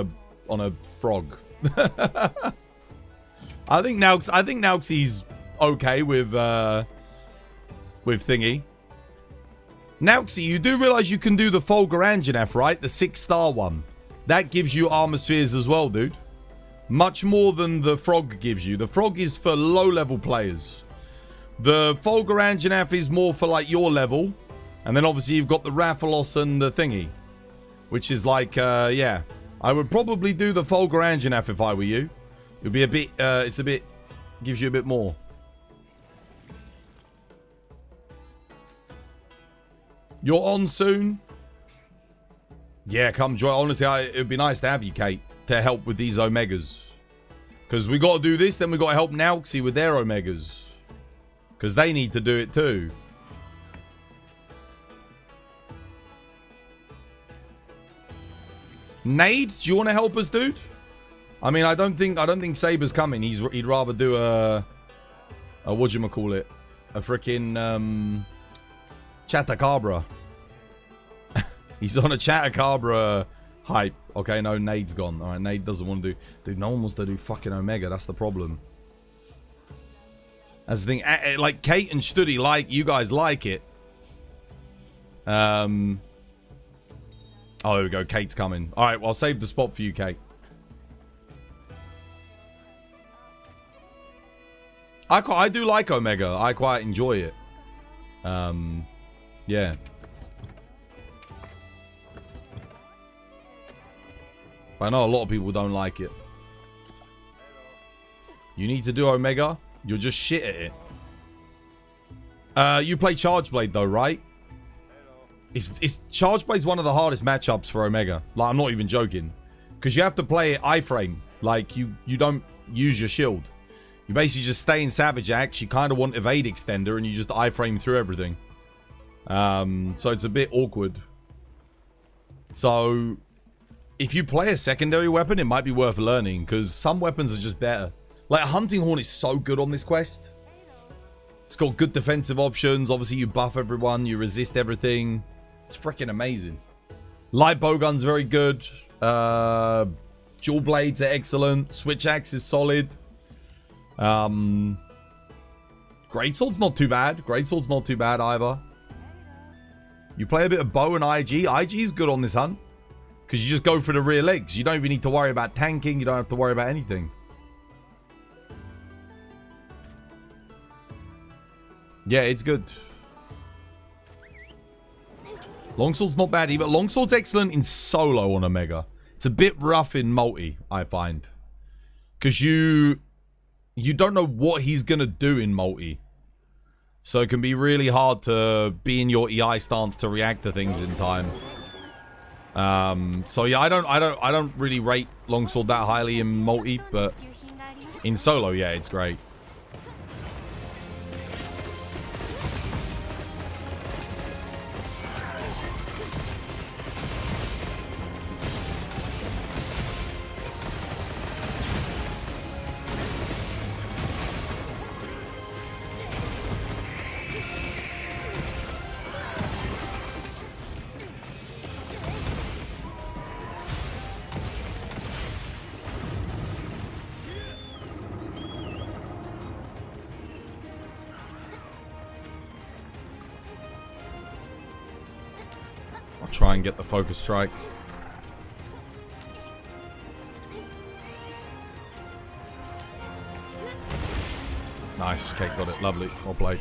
a frog. I think Nauxie's okay with thingy. Nauxie, you do realize you can do the Fulguranjanath, right? The 6-star one. That gives you armor spheres as well, dude. Much more than the frog gives you. The frog is for low-level players. The Fulguranjanath is more for, like, your level. And then, obviously, you've got the Rathalos and the thingy. Which is like, yeah. I would probably do the Fulguranjanath if I were you. It would be a bit, it's a bit, gives you a bit more. You're on soon? Yeah, come join. Honestly, it would be nice to have you, Kate, to help with these Omegas. Because we got to do this, then we got to help Nauxie with their Omegas. Because they need to do it too. Nade, do you want to help us, dude? I mean, I don't think Saber's coming. He'd rather do a whatchamacallit? A freaking Chatacabra. He's on a Chatacabra hype. Okay, no, Nade's gone. Alright, Nade doesn't want to do... Dude, no one wants to do fucking Omega. That's the problem. That's the thing. Like, Kate and Studi, you guys like it. Oh, there we go. Kate's coming. Alright, well, I'll save the spot for you, Kate. I do like Omega. I quite enjoy it. Yeah. But I know a lot of people don't like it. You need to do Omega. You're just shit at it. You play Charge Blade though, right? It's Charge Blade's one of the hardest matchups for Omega. Like, I'm not even joking. Because you have to play it iframe. Like, you don't use your shield. You basically just stay in Savage Axe. You kind of want evade extender, and you just iframe through everything. So it's a bit awkward. So, if you play a secondary weapon, it might be worth learning. Because some weapons are just better. Like, a Hunting Horn is so good on this quest. It's got good defensive options. Obviously, you buff everyone. You resist everything. It's freaking amazing. Light Bowgun's very good. Dual Blades are excellent. Switch Axe is solid. Greatsword's not too bad. Greatsword's not too bad either. You play a bit of bow and IG. IG is good on this hunt. Because you just go for the rear legs. You don't even need to worry about tanking. You don't have to worry about anything. Yeah, it's good. Longsword's not bad either. Longsword's excellent in solo on Omega. It's a bit rough in multi, I find. Because you don't know what he's going to do in multi. So it can be really hard to be in your EI stance to react to things in time. So yeah, I don't really rate Longsword that highly in multi, but in solo, yeah, it's great. Try and get the focus strike. Nice. Kate got it. Lovely. Well played.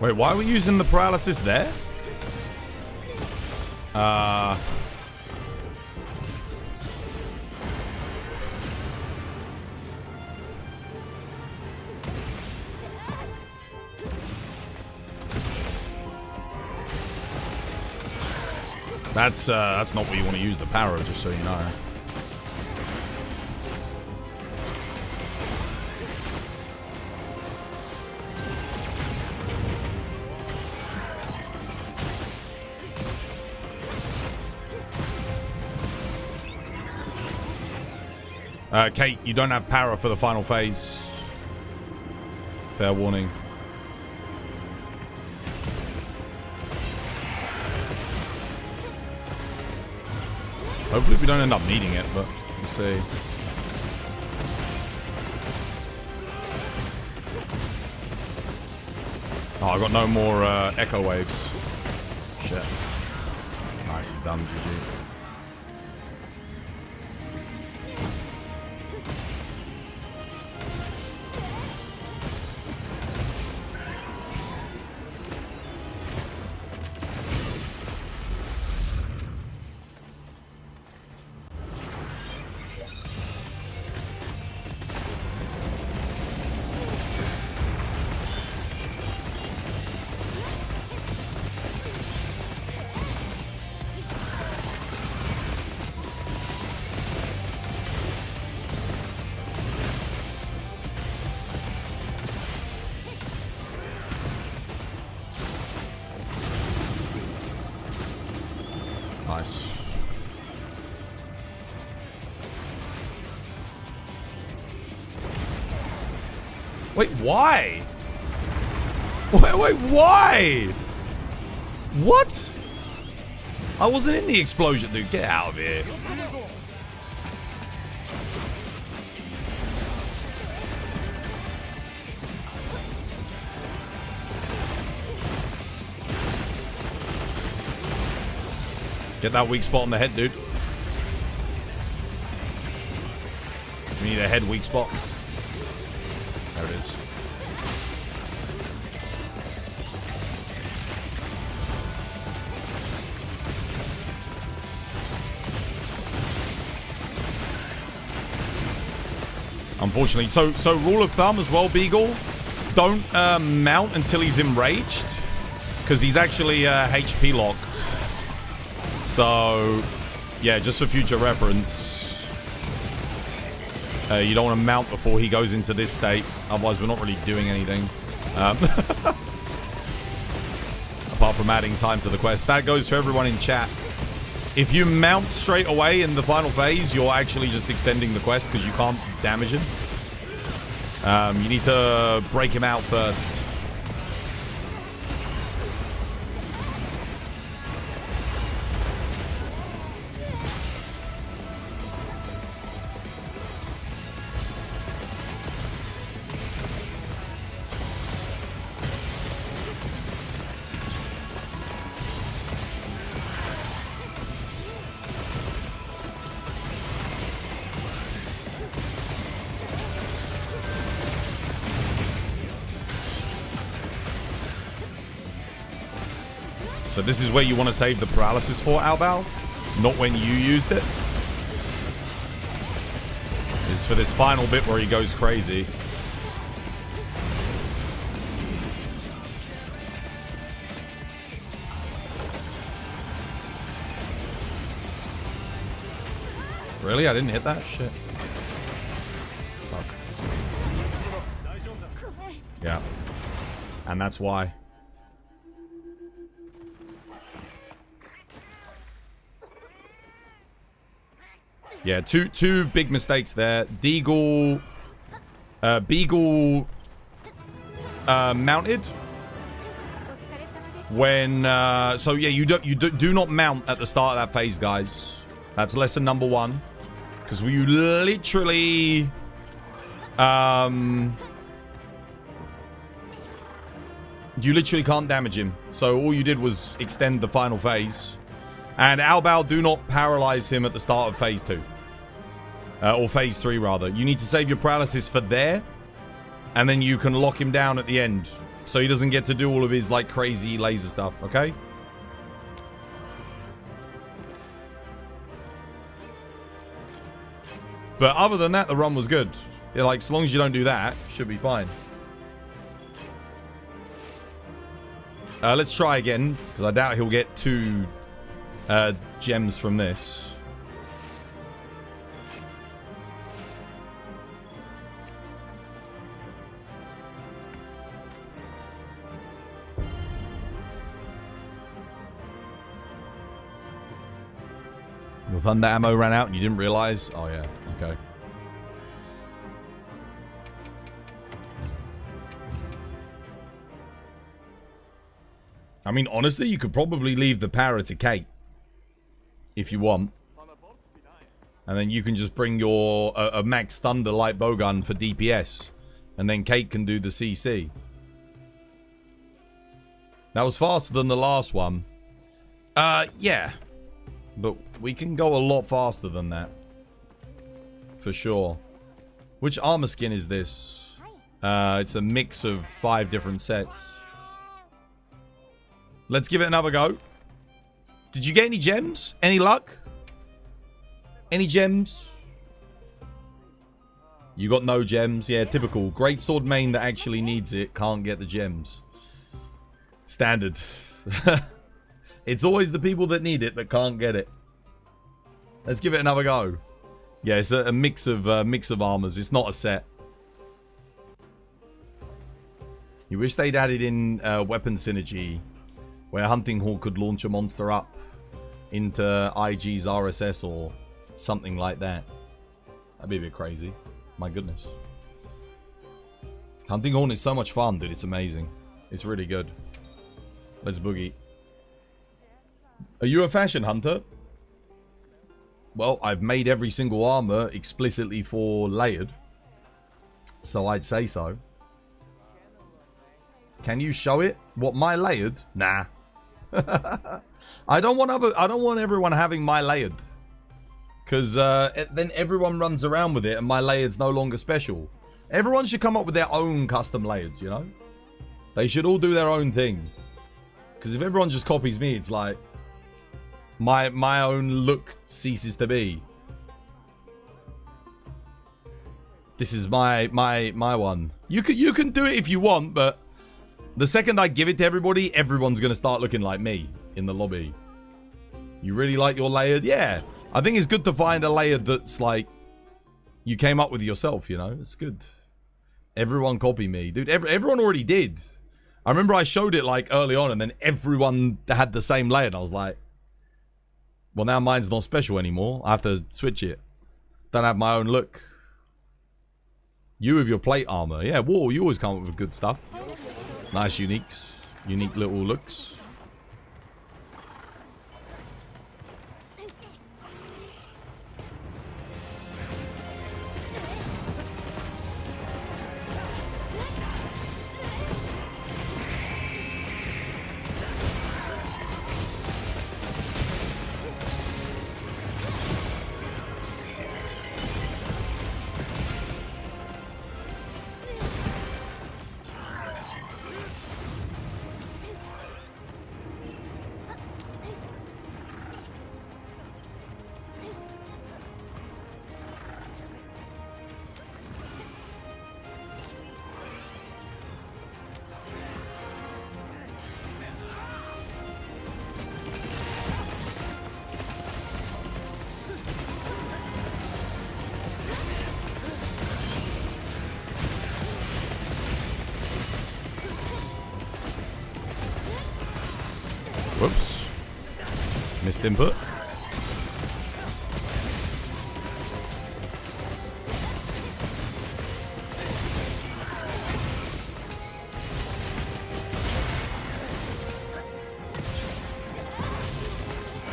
Wait, why are we using the paralysis there? That's not where you want to use the power, just so you know. Kate, you don't have power for the final phase. Fair warning. Hopefully we don't end up needing it, but we'll see. Oh, I got no more echo waves. Shit. Nice, he's done, GG. Nice. Wait, why? Wait, why? What? I wasn't in the explosion, dude. Get out of here. Get that weak spot on the head, dude. We need a head weak spot. There it is. Unfortunately. So rule of thumb as well, Beagle. Don't mount until he's enraged. Because he's actually HP locked. So, yeah, just for future reference, you don't want to mount before he goes into this state. Otherwise, we're not really doing anything. Apart from adding time to the quest. That goes for everyone in chat. If you mount straight away in the final phase, you're actually just extending the quest because you can't damage him. You need to break him out first. So this is where you want to save the paralysis for, Albal, not when you used it. It's for this final bit where he goes crazy. Really? I didn't hit that? Shit. Fuck. Yeah. And that's why. Yeah, two big mistakes there. Beagle mounted when so yeah, you do not mount at the start of that phase, guys. That's lesson number 1, because you literally can't damage him. So all you did was extend the final phase. And Albal, do not paralyze him at the start of phase 2. Or phase 3, rather. You need to save your paralysis for there. And then you can lock him down at the end. So he doesn't get to do all of his, like, crazy laser stuff, okay? But other than that, the run was good. Yeah, like, as long as you don't do that, should be fine. Let's try again, because I doubt he'll get 2... gems from this. Your thunder ammo ran out and you didn't realize? Oh yeah, okay. I mean, honestly, you could probably leave the para to Kate. If you want. And then you can just bring your a max thunder light bowgun for DPS. And then Kate can do the CC. That was faster than the last one. Yeah. But we can go a lot faster than that. For sure. Which armor skin is this? It's a mix of 5 different sets. Let's give it another go. Did you get any gems? Any luck? Any gems? You got no gems. Yeah, typical. Greatsword main that actually needs it can't get the gems. Standard. It's always the people that need it that can't get it. Let's give it another go. Yeah, it's a mix of armors. It's not a set. You wish they'd added in weapon synergy, where Hunting Hawk could launch a monster up into IG's RSS or something like that. That'd be a bit crazy. My goodness. Hunting Horn is so much fun, dude. It's amazing. It's really good. Let's boogie. Are you a fashion hunter? Well, I've made every single armor explicitly for layered. So I'd say so. Can you show it? What, my layered? Nah. I don't want everyone having my layered. Because then everyone runs around with it and my layered's no longer special. Everyone should come up with their own custom layers, you know? They should all do their own thing. Because if everyone just copies me, it's like my own look ceases to be. This is my one. You can do it if you want, but the second I give it to everybody, everyone's gonna start looking like me in the lobby. You really like your layered? Yeah. I think it's good to find a layered that's like you came up with yourself, you know? It's good. Everyone copy me. Dude, everyone already did. I remember I showed it like early on and then everyone had the same layer and I was like, well, now mine's not special anymore. I have to switch it. Don't have my own look. You with your plate armor. Yeah, whoa, you always come up with good stuff. Nice uniques. Unique little looks. Whoops. Missed input.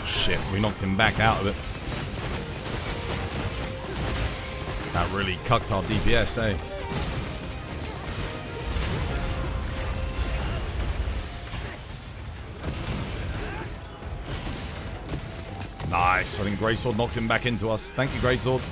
Shit, we knocked him back out of it. That really cucked our DPS, eh? Nice. I think Greatsword knocked him back into us. Thank you, Greatsword.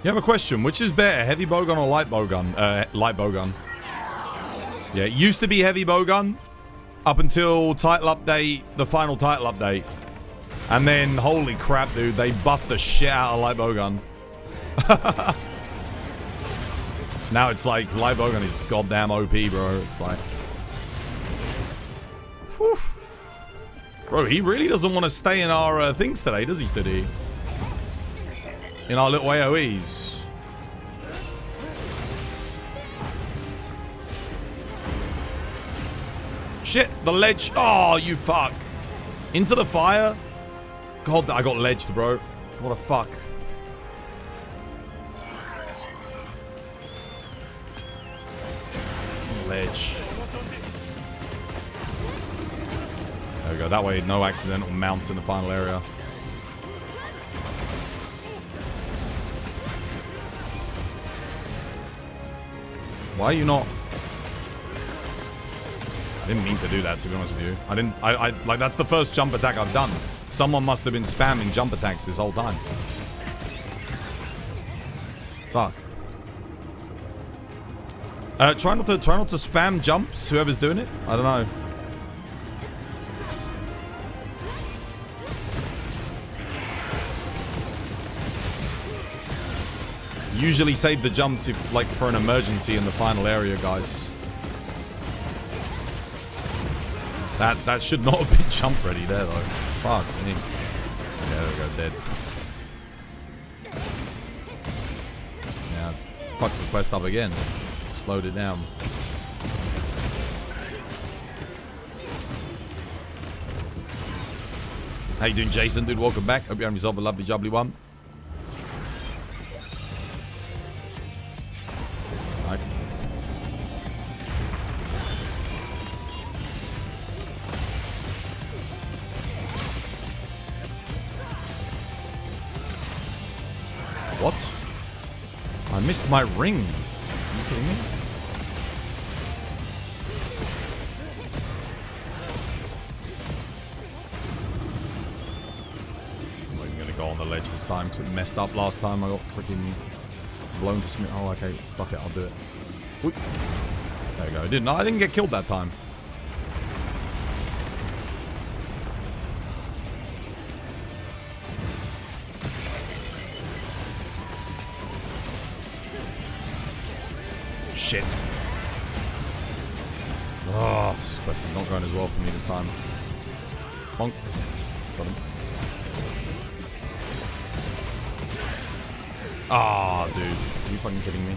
You have a question. Which is better, heavy bowgun or light bowgun? Light bowgun. Yeah, it used to be heavy bowgun up until title update, the final title update. And then, holy crap, dude, they buffed the shit out of light bowgun. Now it's like, light bowgun is goddamn OP, bro. It's like... Whew. Bro, he really doesn't want to stay in our things today, does he, Steady? In our little AoEs. shit. The ledge. Oh, you fuck. Into the fire. God, I got ledged, bro. What a fuck. Ledge. There we go. That way, no accidental mounts in the final area. Why are you not... I didn't mean to do that, to be honest with you. Like, that's the first jump attack I've done. Someone must have been spamming jump attacks this whole time. Fuck. Try not to spam jumps, whoever's doing it. I don't know. Usually save the jumps if, like, for an emergency in the final area, guys. That should not have been jump ready there, though. Fuck me. Yeah, there we go, dead. Yeah, fucked the quest up again. Slowed it down. How you doing, Jason? Dude, welcome back. Hope you're having yourself a lovely, jubbly one. Right. What? I missed my ring. Are you kidding me? I'm not even gonna go on the ledge this time because it messed up last time. I got freaking blown to smith. Oh, okay. Fuck it. I'll do it. Oop. There you go. I didn't get killed that time. Shit. Oh, this quest is not going as well for me this time. Bonk. Got him. Ah, dude. Are you fucking kidding me?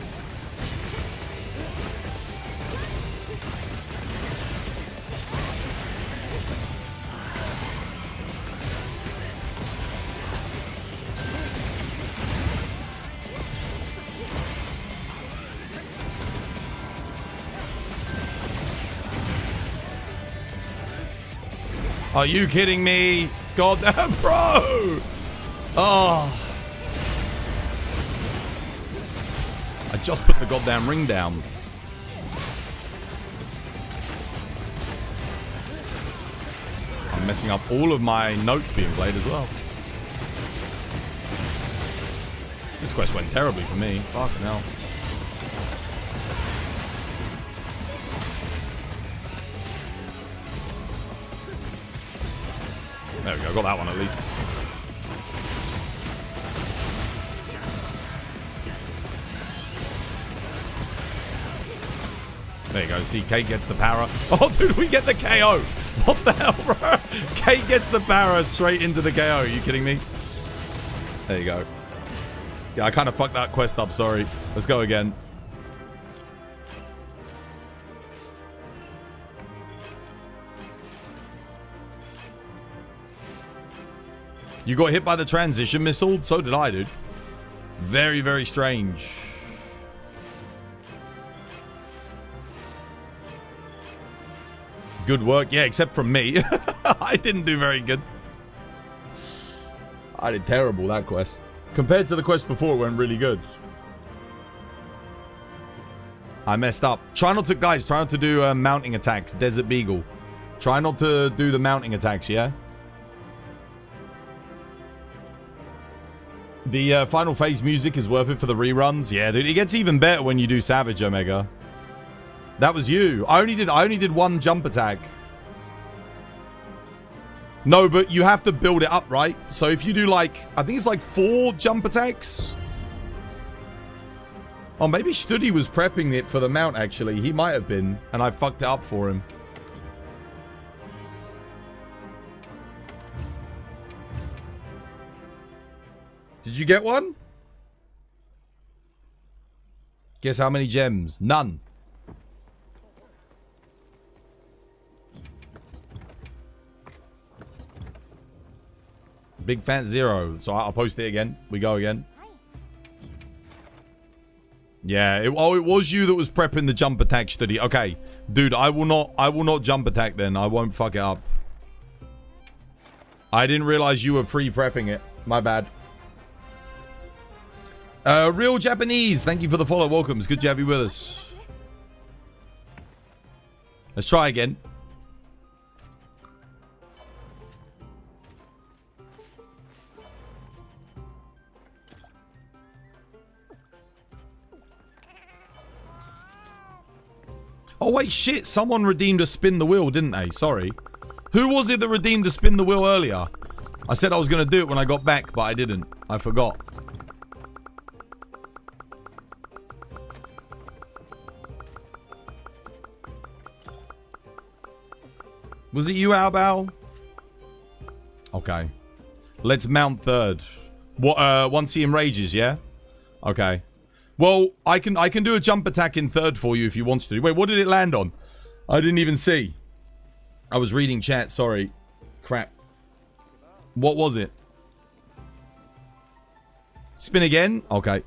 Are you kidding me? God damn, bro! Oh. I just put the goddamn ring down. I'm messing up all of my notes being played as well. This quest went terribly for me. Fucking hell. There we go, got that one at least. There you go, see, Kate gets the power. Oh, dude, we get the KO. What the hell, bro? Kate gets the power straight into the KO. Are you kidding me? There you go. Yeah, I kind of fucked that quest up, sorry. Let's go again. You got hit by the transition missile? So did I, dude. Very, very strange. Good work. Yeah, except from me. I didn't do very good. I did terrible, that quest. Compared to the quest before, it went really good. I messed up. Try not to, guys, try not to do mounting attacks. Desert Beagle. Try not to do the mounting attacks, yeah? The final phase music is worth it for the reruns. Yeah, dude, it gets even better when you do Savage Omega. That was you. I only did one jump attack. No, but you have to build it up, right? So if you do like, I think it's like 4 jump attacks. Oh, maybe Studi was prepping it for the mount, actually. He might have been, and I fucked it up for him. Did you get one? Guess how many gems? None. Big Fat Zero. So I'll post it again. We go again. Yeah. It was you that was prepping the jump attack study. Okay. Dude, I will not jump attack then. I won't fuck it up. I didn't realize you were pre-prepping it. My bad. Real Japanese. Thank you for the follow. Welcome. It's good to have you with us. Let's try again. Oh, wait, shit. Someone redeemed a spin the wheel, didn't they? Sorry. Who was it that redeemed a spin the wheel earlier? I said I was going to do it when I got back, but I didn't. I forgot. Was it you, Albao? Okay. Let's mount third. What? Once he enrages, yeah? Okay. Well, I can do a jump attack in third for you if you want to. Wait, what did it land on? I didn't even see. I was reading chat, sorry. Crap. What was it? Spin again? Okay.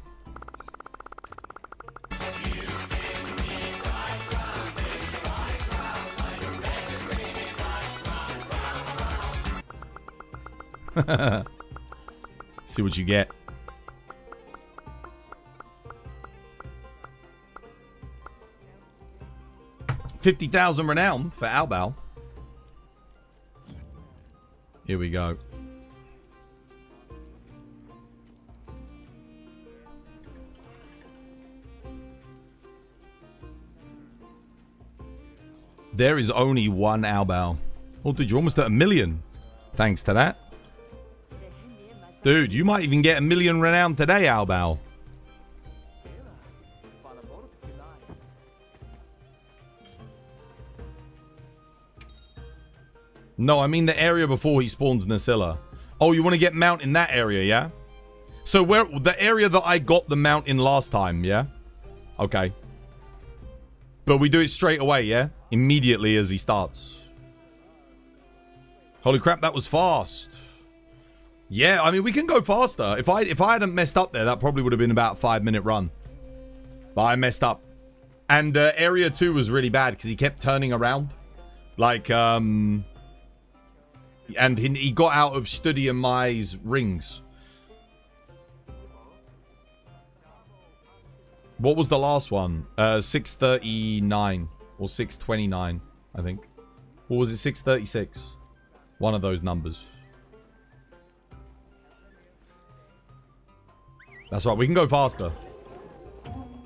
See what you get. $50,000 renown for Albao. Here we go. There is only one Albao. Oh, dude, you're almost at 1 million. Thanks to that. Dude, you might even get 1 million renown today, Albao. No, I mean the area before he spawns Nasilla. Oh, you want to get mount in that area, yeah? So where the area that I got the mount in last time, yeah? Okay. But we do it straight away, yeah? Immediately as he starts. Holy crap, that was fast. Yeah, I mean, we can go faster. If I hadn't messed up there, that probably would have been about a 5-minute run. But I messed up. And area 2 was really bad because he kept turning around. Like, and he got out of Studi and Mai's rings. What was the last one? 639 or 629, I think. Or was it 636? One of those numbers. That's right, we can go faster.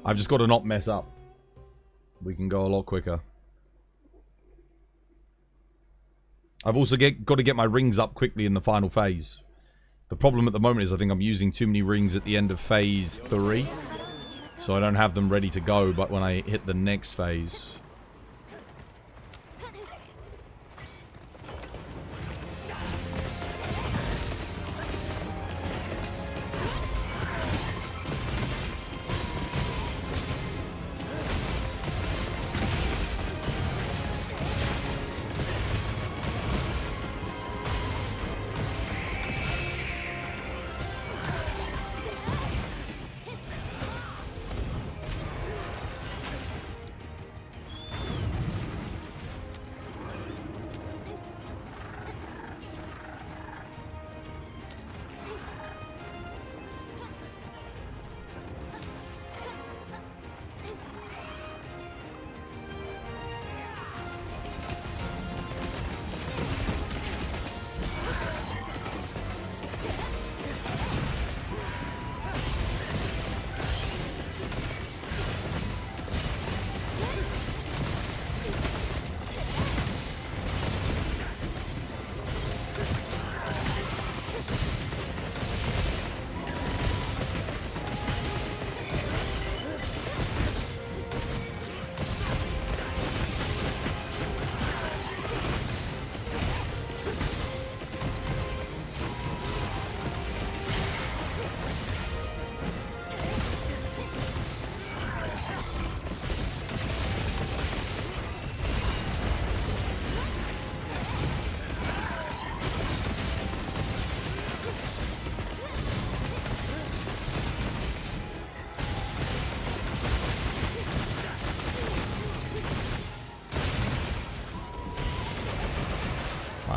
I've just got to not mess up. We can go a lot quicker. I've also got to get my rings up quickly in the final phase. The problem at the moment is I think I'm using too many rings at the end of phase 3. So I don't have them ready to go, but when I hit the next phase...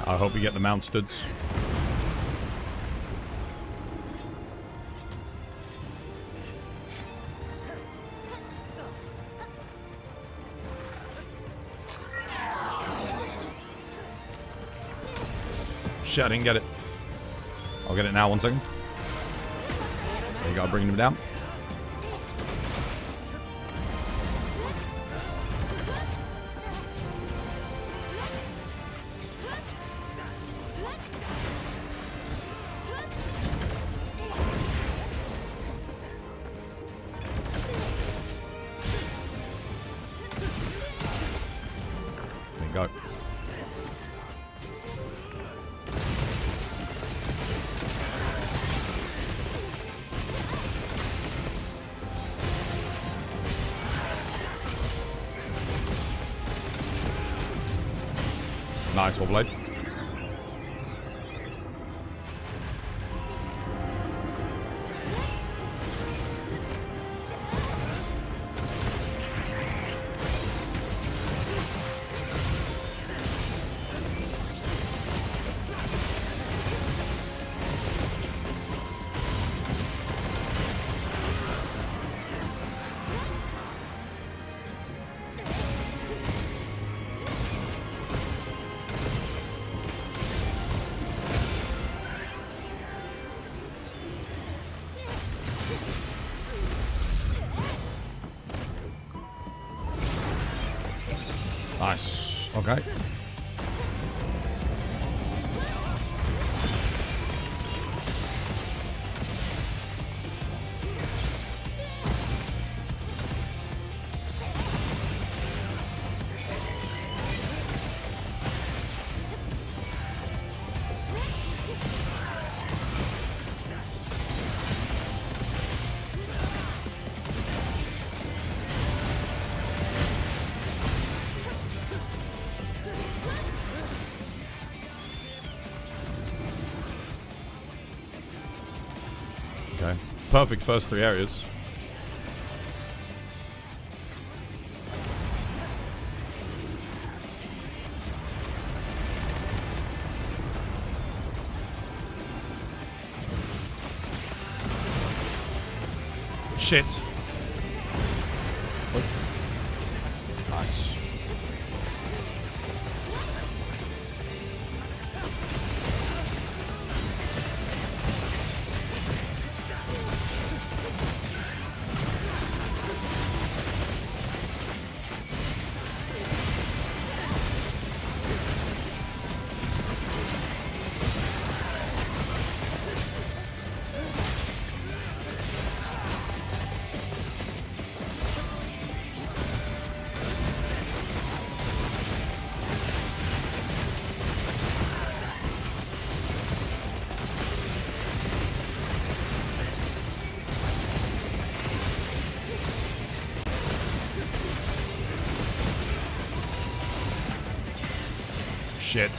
I hope we get the mount studs. Shit, I didn't get it. I'll get it now, 1 second. There you go, bringing him down. There you go. Nice, Warblade. Nice. Okay. Okay. Perfect first 3 areas. Shit. Oh. Nice. Shit.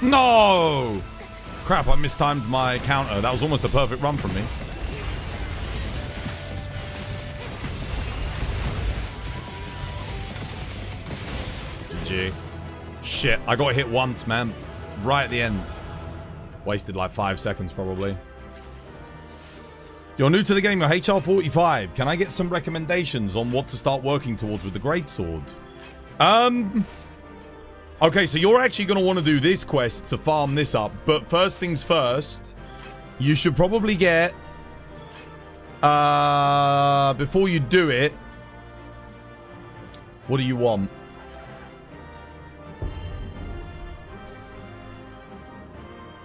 No! Crap, I mistimed my counter. That was almost a perfect run from me. GG. Shit, I got hit once, man. Right at the end. Wasted like 5 seconds, probably. You're new to the game, you're HR45. Can I get some recommendations on what to start working towards with the greatsword? Okay, so you're actually going to want to do this quest to farm this up. But first things first, you should probably get... before you do it... What do you want?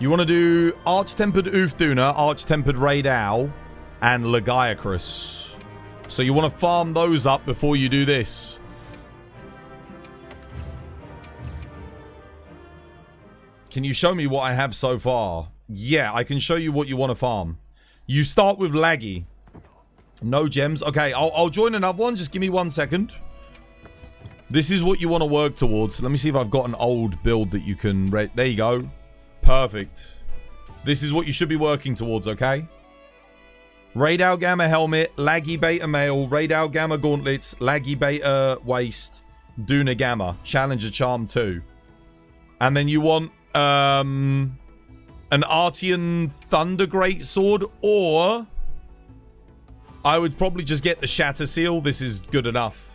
You want to do Arch-Tempered Oofduna, Arch-Tempered Raid Owl, and Legiacrus. So you want to farm those up before you do this. Can you show me what I have so far? Yeah, I can show you what you want to farm. You start with Laggy. No gems. Okay, I'll join another one. Just give me 1 second. This is what you want to work towards. Let me see if I've got an old build that you can... There you go. Perfect. This is what you should be working towards, okay? Radar Gamma Helmet, Laggy Beta Mail, Radar Gamma Gauntlets, Laggy Beta Waist, Duna Gamma, Challenger Charm 2. And then you want an Artian Thunder Greatsword, or I would probably just get the Shatter Seal. This is good enough.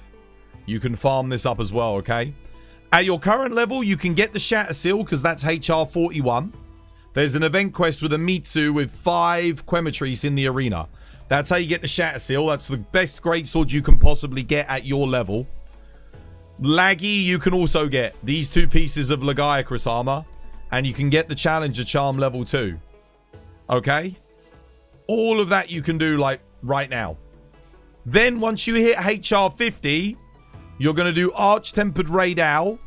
You can farm this up as well, okay? At your current level, you can get the Shatter Seal because that's HR 41. There's an event quest with a Mitsu with 5 Quematries in the arena. That's how you get the Shatter Seal. That's the best greatsword you can possibly get at your level. Laggy, you can also get these 2 pieces of Legiacris armor. And you can get the Challenger Charm level 2. Okay? All of that you can do, like, right now. Then, once you hit HR 50, you're going to do Arch-Tempered Radal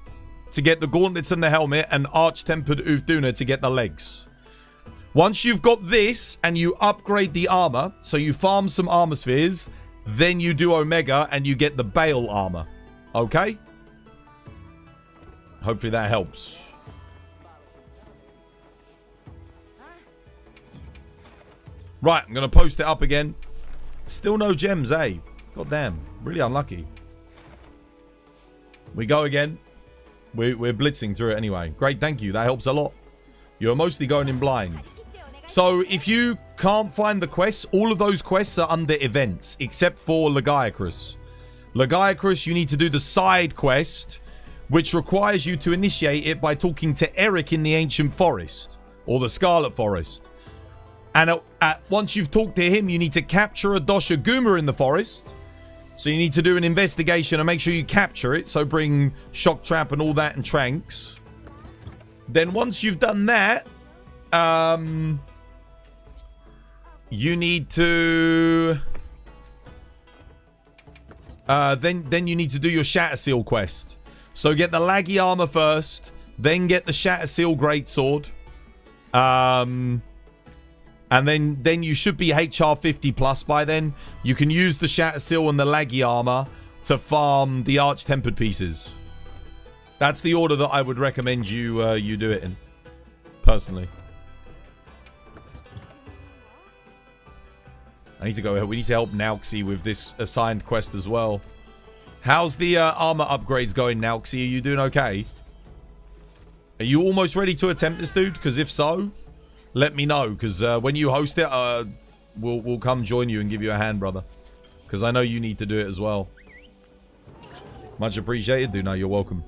to get the gauntlets and the helmet, and Arch-Tempered Ufduna to get the legs. Once you've got this, and you upgrade the armor, so you farm some armor spheres, then you do Omega, and you get the Bale armor. Okay? Hopefully that helps. Right, I'm going to post it up again. Still no gems, eh? God damn. Really unlucky. We go again. We're blitzing through it anyway. Great, thank you. That helps a lot. You're mostly going in blind. So, if you can't find the quests, all of those quests are under events, except for Legiacris. Legiacris, you need to do the side quest, which requires you to initiate it by talking to Eric in the Ancient Forest, or the Scarlet Forest. And once you've talked to him, you need to capture a Dosha Guma in the forest. So you need to do an investigation and make sure you capture it. So bring Shock Trap and all that and Tranks. Then once you've done that, you need to... then you need to do your Shatter Seal quest. So get the Laggy Armor first. Then get the Shatter Seal Greatsword. And then you should be HR 50 plus by then. You can use the Shatter Seal and the Laggy Armor to farm the Arch-Tempered pieces. That's the order that I would recommend you you do it in. Personally. I need to go. We need to help Nauxi with this assigned quest as well. How's the armor upgrades going, Nauxi? Are you doing okay? Are you almost ready to attempt this, dude? Because if so... let me know, because when you host it, we'll come join you and give you a hand, brother. Because I know you need to do it as well. Much appreciated, dude. No, you're welcome.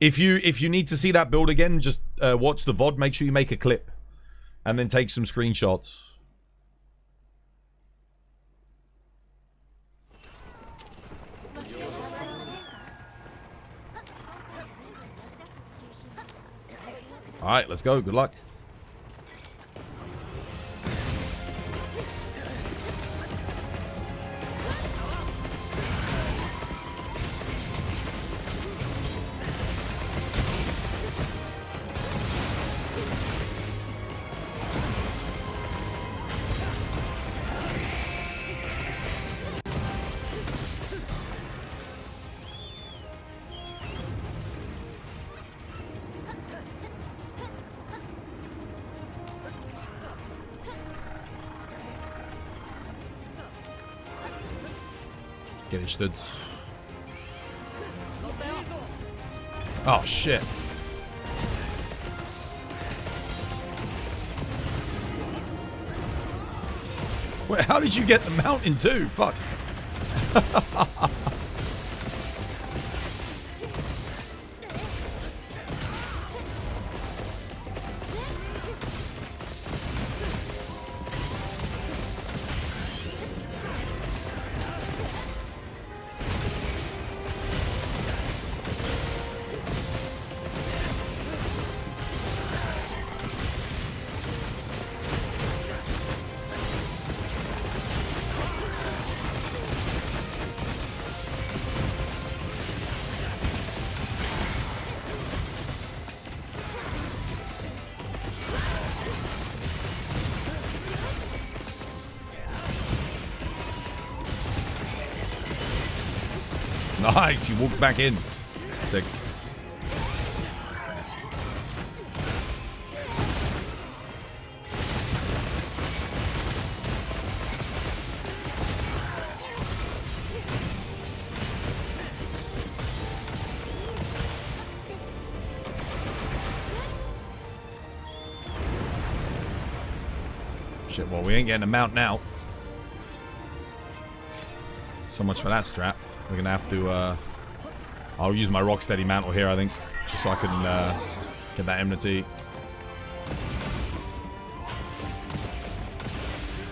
If you need to see that build again, just watch the VOD. Make sure you make a clip. And then take some screenshots. Alright, let's go. Good luck. Get it stood. Oh shit. Wait, how did you get the mountain too? Fuck. Nice, you walked back in. Sick. Shit, well, we ain't getting a mount now. So much for that strat. We're gonna have to, I'll use my Rocksteady mantle here, I think. Just so I can, get that enmity.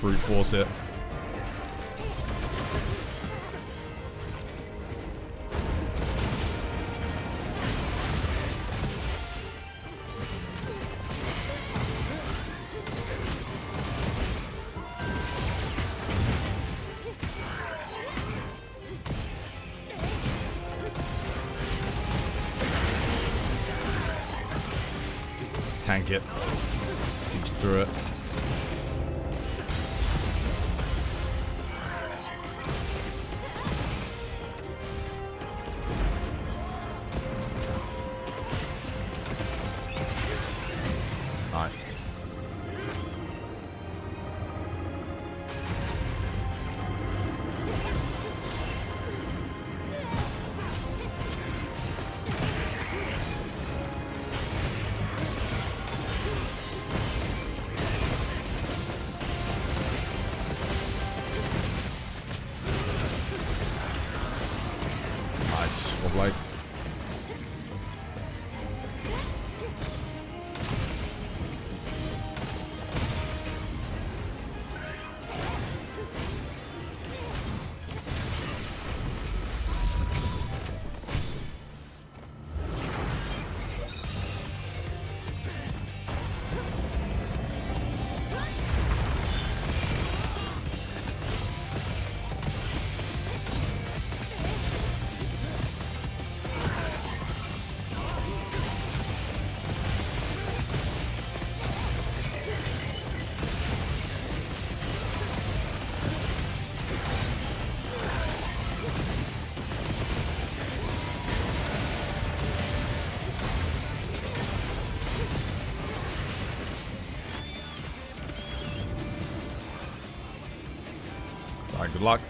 Brute force it. Tank it. He's through it. Alright. Like alright, good luck.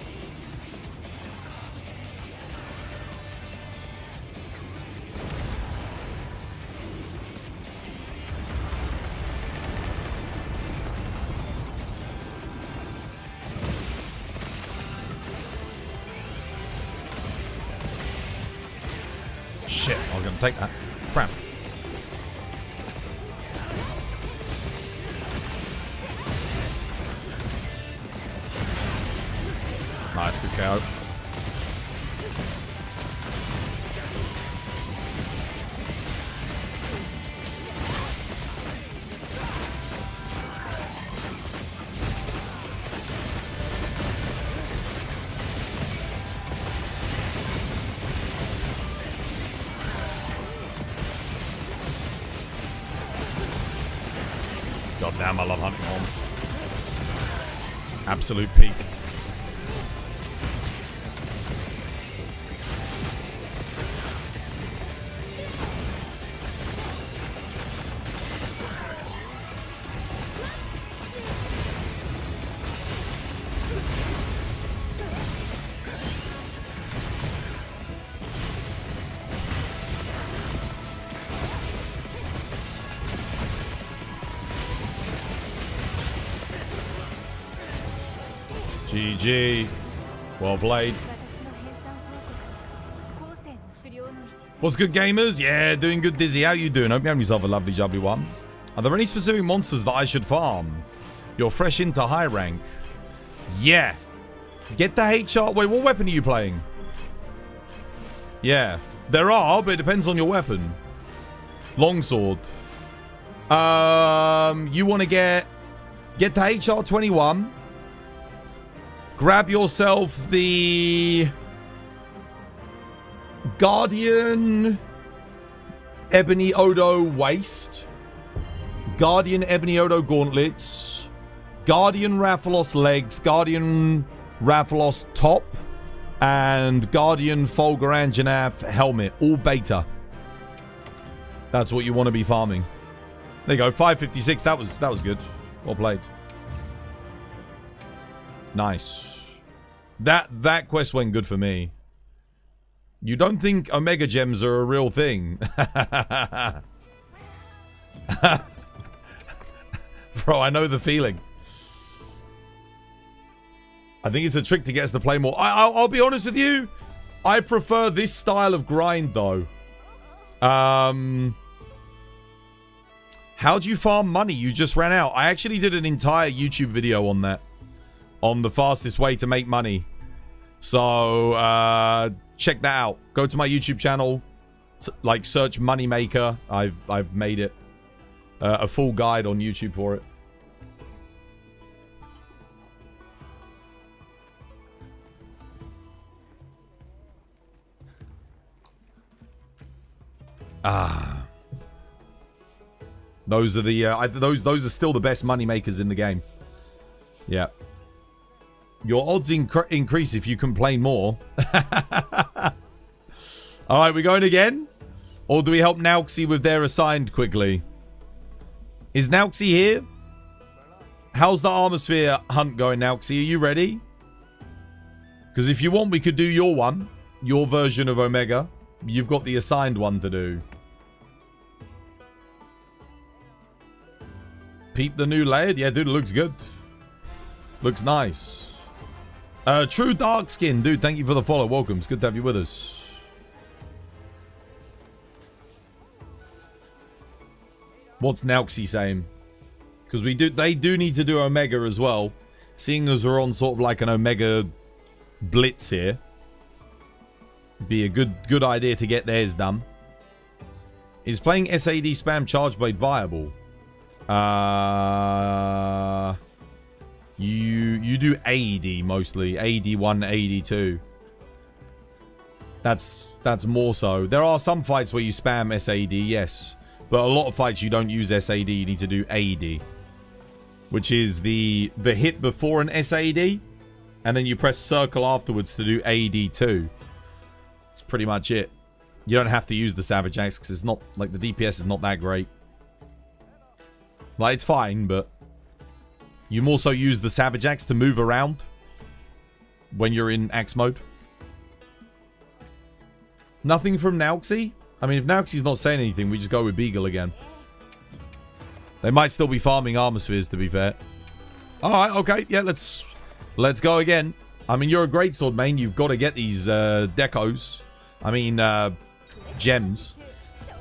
Shit, I was gonna take that. Crap. Nice, good KO. God damn, I love hunting home. Absolute peak. GG. Well played. What's good, gamers? Yeah, doing good, Dizzy. How you doing? Hope you have yourself a lovely, jubbly one. Are there any specific monsters that I should farm? You're fresh into high rank. Yeah. Get the HR. Wait, what weapon are you playing? Yeah. There are, but it depends on your weapon. Longsword. You want to get the HR 21. Grab yourself the Guardian Ebony Odo Waist, Guardian Ebony Odo Gauntlets, Guardian Rathalos Legs, Guardian Rathalos Top, and Guardian Folger Anjanath helmet, all beta. That's what you want to be farming. There you go, 556. That was good. Well played. Nice. That quest went good for me. You don't think Omega Gems are a real thing? Bro, I know the feeling. I think it's a trick to get us to play more. I'll be honest with you. I prefer this style of grind, though. How do you farm money? You just ran out. I actually did an entire YouTube video on that. On the fastest way to make money. So, check that out. Go to my YouTube channel. Like, search Moneymaker. I've made it. A full guide on YouTube for it. Those are the those are still the best money makers in the game. Yeah. Your odds increase if you complain more. Alright, we're going again? Or do we help Nauxi with their assigned quickly? Is Nauxi here? How's the Armor Sphere hunt going, Nauxi? Are you ready? Because if you want, we could do your one. Your version of Omega. You've got the assigned one to do. Peep the new layered? Yeah, dude, it looks good. Looks nice. True Dark Skin. Dude, thank you for the follow. Welcome. It's good to have you with us. What's Nauxi saying? Because they do need to do Omega as well. Seeing as we're on sort of like an Omega blitz here. Be a good idea to get theirs done. Is playing SAD spam Chargeblade viable? You do AD mostly. AD1, AD2. That's more so. There are some fights where you spam SAD, yes. But a lot of fights you don't use SAD, you need to do AD. Which is the hit before an SAD. And then you press circle afterwards to do AD2. That's pretty much it. You don't have to use the Savage Axe because it's not, like, the DPS is not that great. Like, it's fine, but you more so use the Savage Axe to move around when you're in Axe mode. Nothing from Nauxi? I mean, if Nauxi's not saying anything, we just go with Beagle again. They might still be farming Armor Spheres, to be fair. Alright, okay. Yeah, let's go again. I mean, you're a greatsword main. You've got to get these decos. I mean, gems.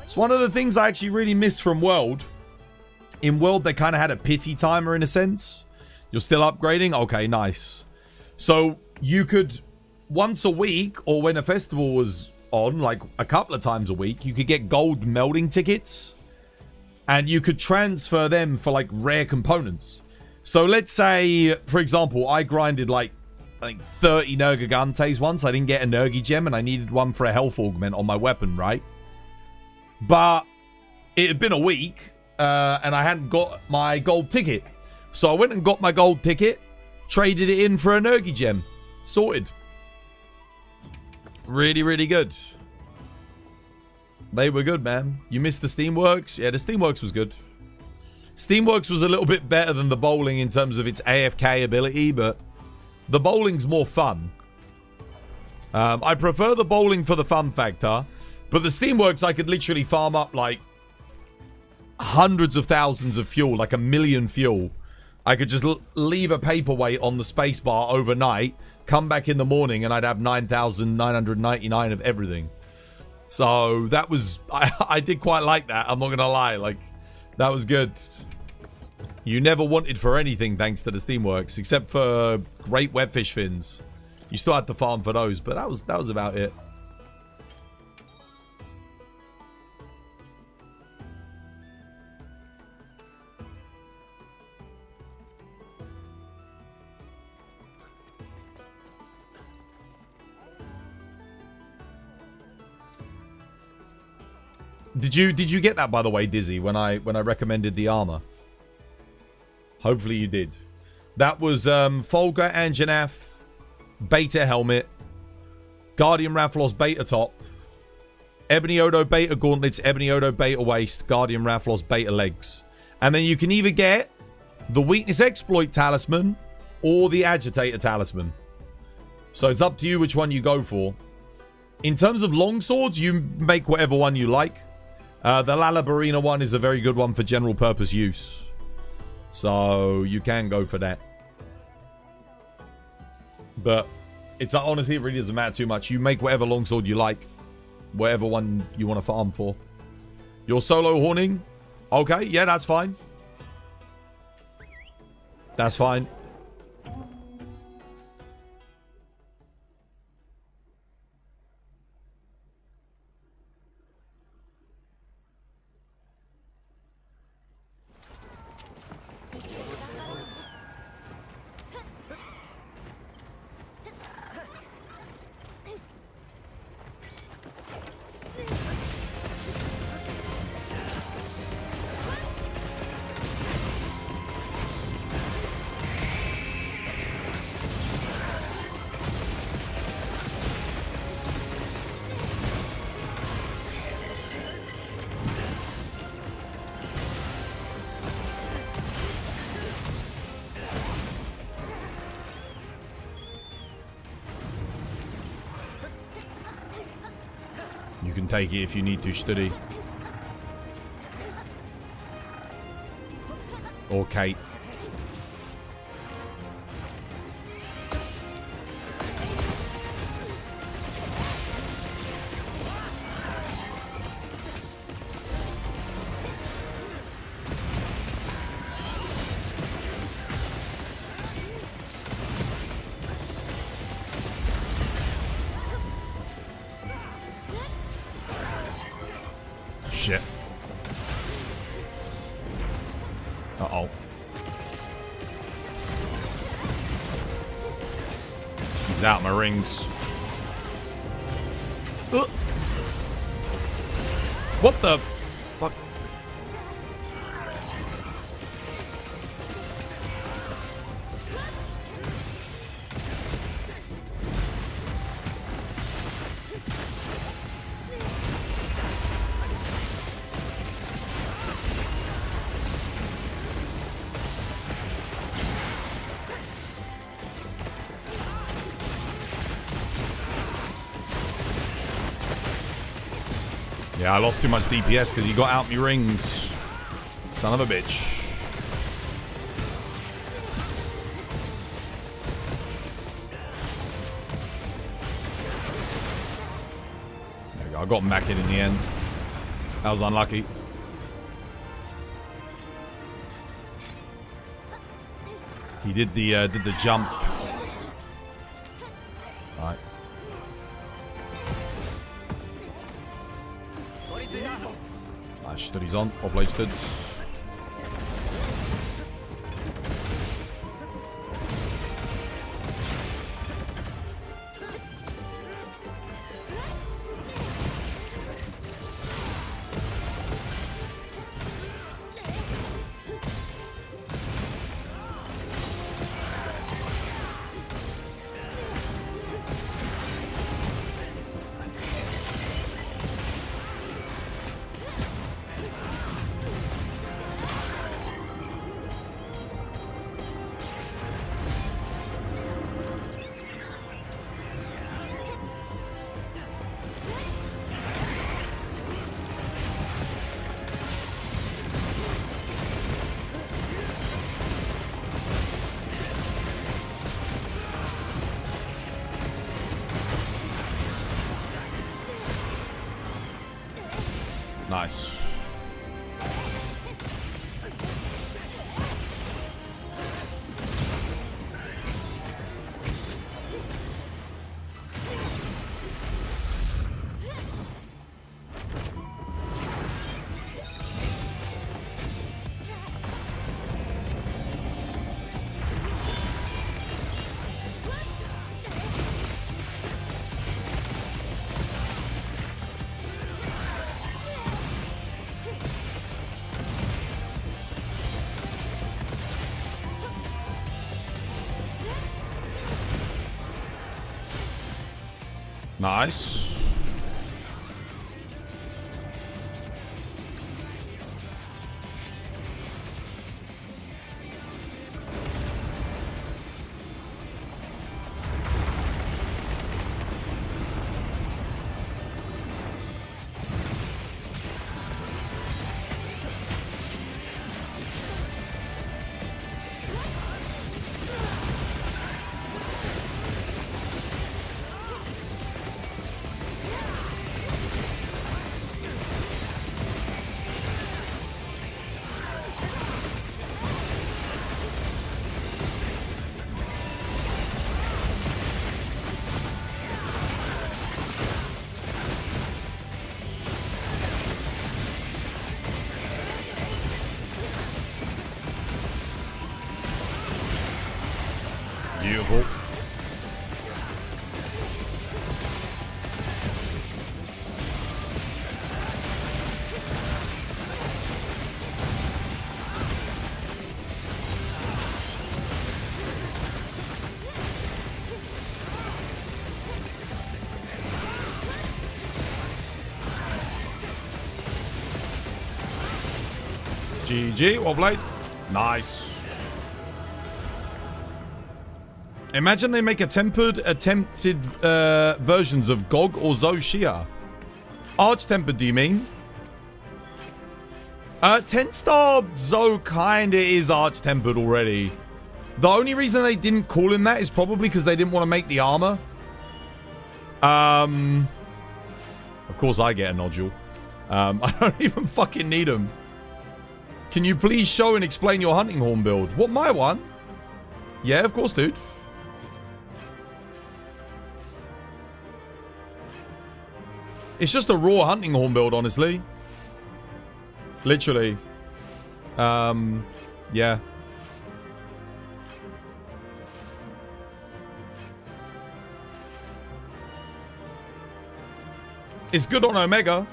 It's one of the things I actually really miss from World. In World, they kind of had a pity timer in a sense. You're still upgrading? Okay, nice. So, you could, once a week, or when a festival was on, like a couple of times a week, you could get gold melding tickets. And you could transfer them for, like, rare components. So, let's say, for example, I grinded, like, I think 30 Nergigantes once. I didn't get a Nergi gem, and I needed one for a health augment on my weapon, right? But it had been a week, and I hadn't got my gold ticket. So I went and got my gold ticket, traded it in for a Nergi gem. Sorted. Really, really good. They were good, man. You missed the Steamworks? Yeah, the Steamworks was good. Steamworks was a little bit better than the bowling in terms of its AFK ability, but the bowling's more fun. I prefer the bowling for the fun factor, but the Steamworks I could literally farm up like hundreds of thousands of fuel, like 1 million fuel. I could just leave a paperweight on the spacebar overnight, come back in the morning, and I'd have 9,999 of everything. So that was, I did quite like that. I'm not gonna lie, like that was good. You never wanted for anything thanks to the Steamworks, except for great webfish fins. You still had to farm for those, but that was about it. Did you get that, by the way, Dizzy, when I recommended the armor? Hopefully you did. That was Folger Anjanath beta helmet Guardian Rathlos Beta Top, Ebony Odo Beta Gauntlets, Ebony Odo Beta Waist, Guardian Rathlos Beta Legs. And then you can either get the Weakness Exploit Talisman or the Agitator Talisman. So it's up to you which one you go for. In terms of longswords, you make whatever one you like. The Lalabarina one is a very good one for general purpose use. So you can go for that. But it's honestly, it really doesn't matter too much. You make whatever longsword you like. Whatever one you want to farm for. Your solo horning? Okay, yeah, that's fine. That's fine. You can take it if you need to, study. Or Kate. Shit. Uh-oh. He's out my rings. What the fuck? Yeah, I lost too much DPS because he got out me rings. Son of a bitch. There we go. I got him back in the end. That was unlucky. He did the jump. All right. Studies on, opleisters. Nice. Beautiful. GG, well played. Nice. Imagine they make attempted versions of Gog or Zoshia. Arch-tempered, do you mean? 10-star Zo kinda is arch-tempered already. The only reason they didn't call him that is probably because they didn't want to make the armor. Of course I get a nodule. I don't even fucking need him. Can you please show and explain your hunting horn build? What, my one? Yeah, of course, dude. It's just a raw hunting horn build, honestly. Literally. Yeah. It's good on Omega.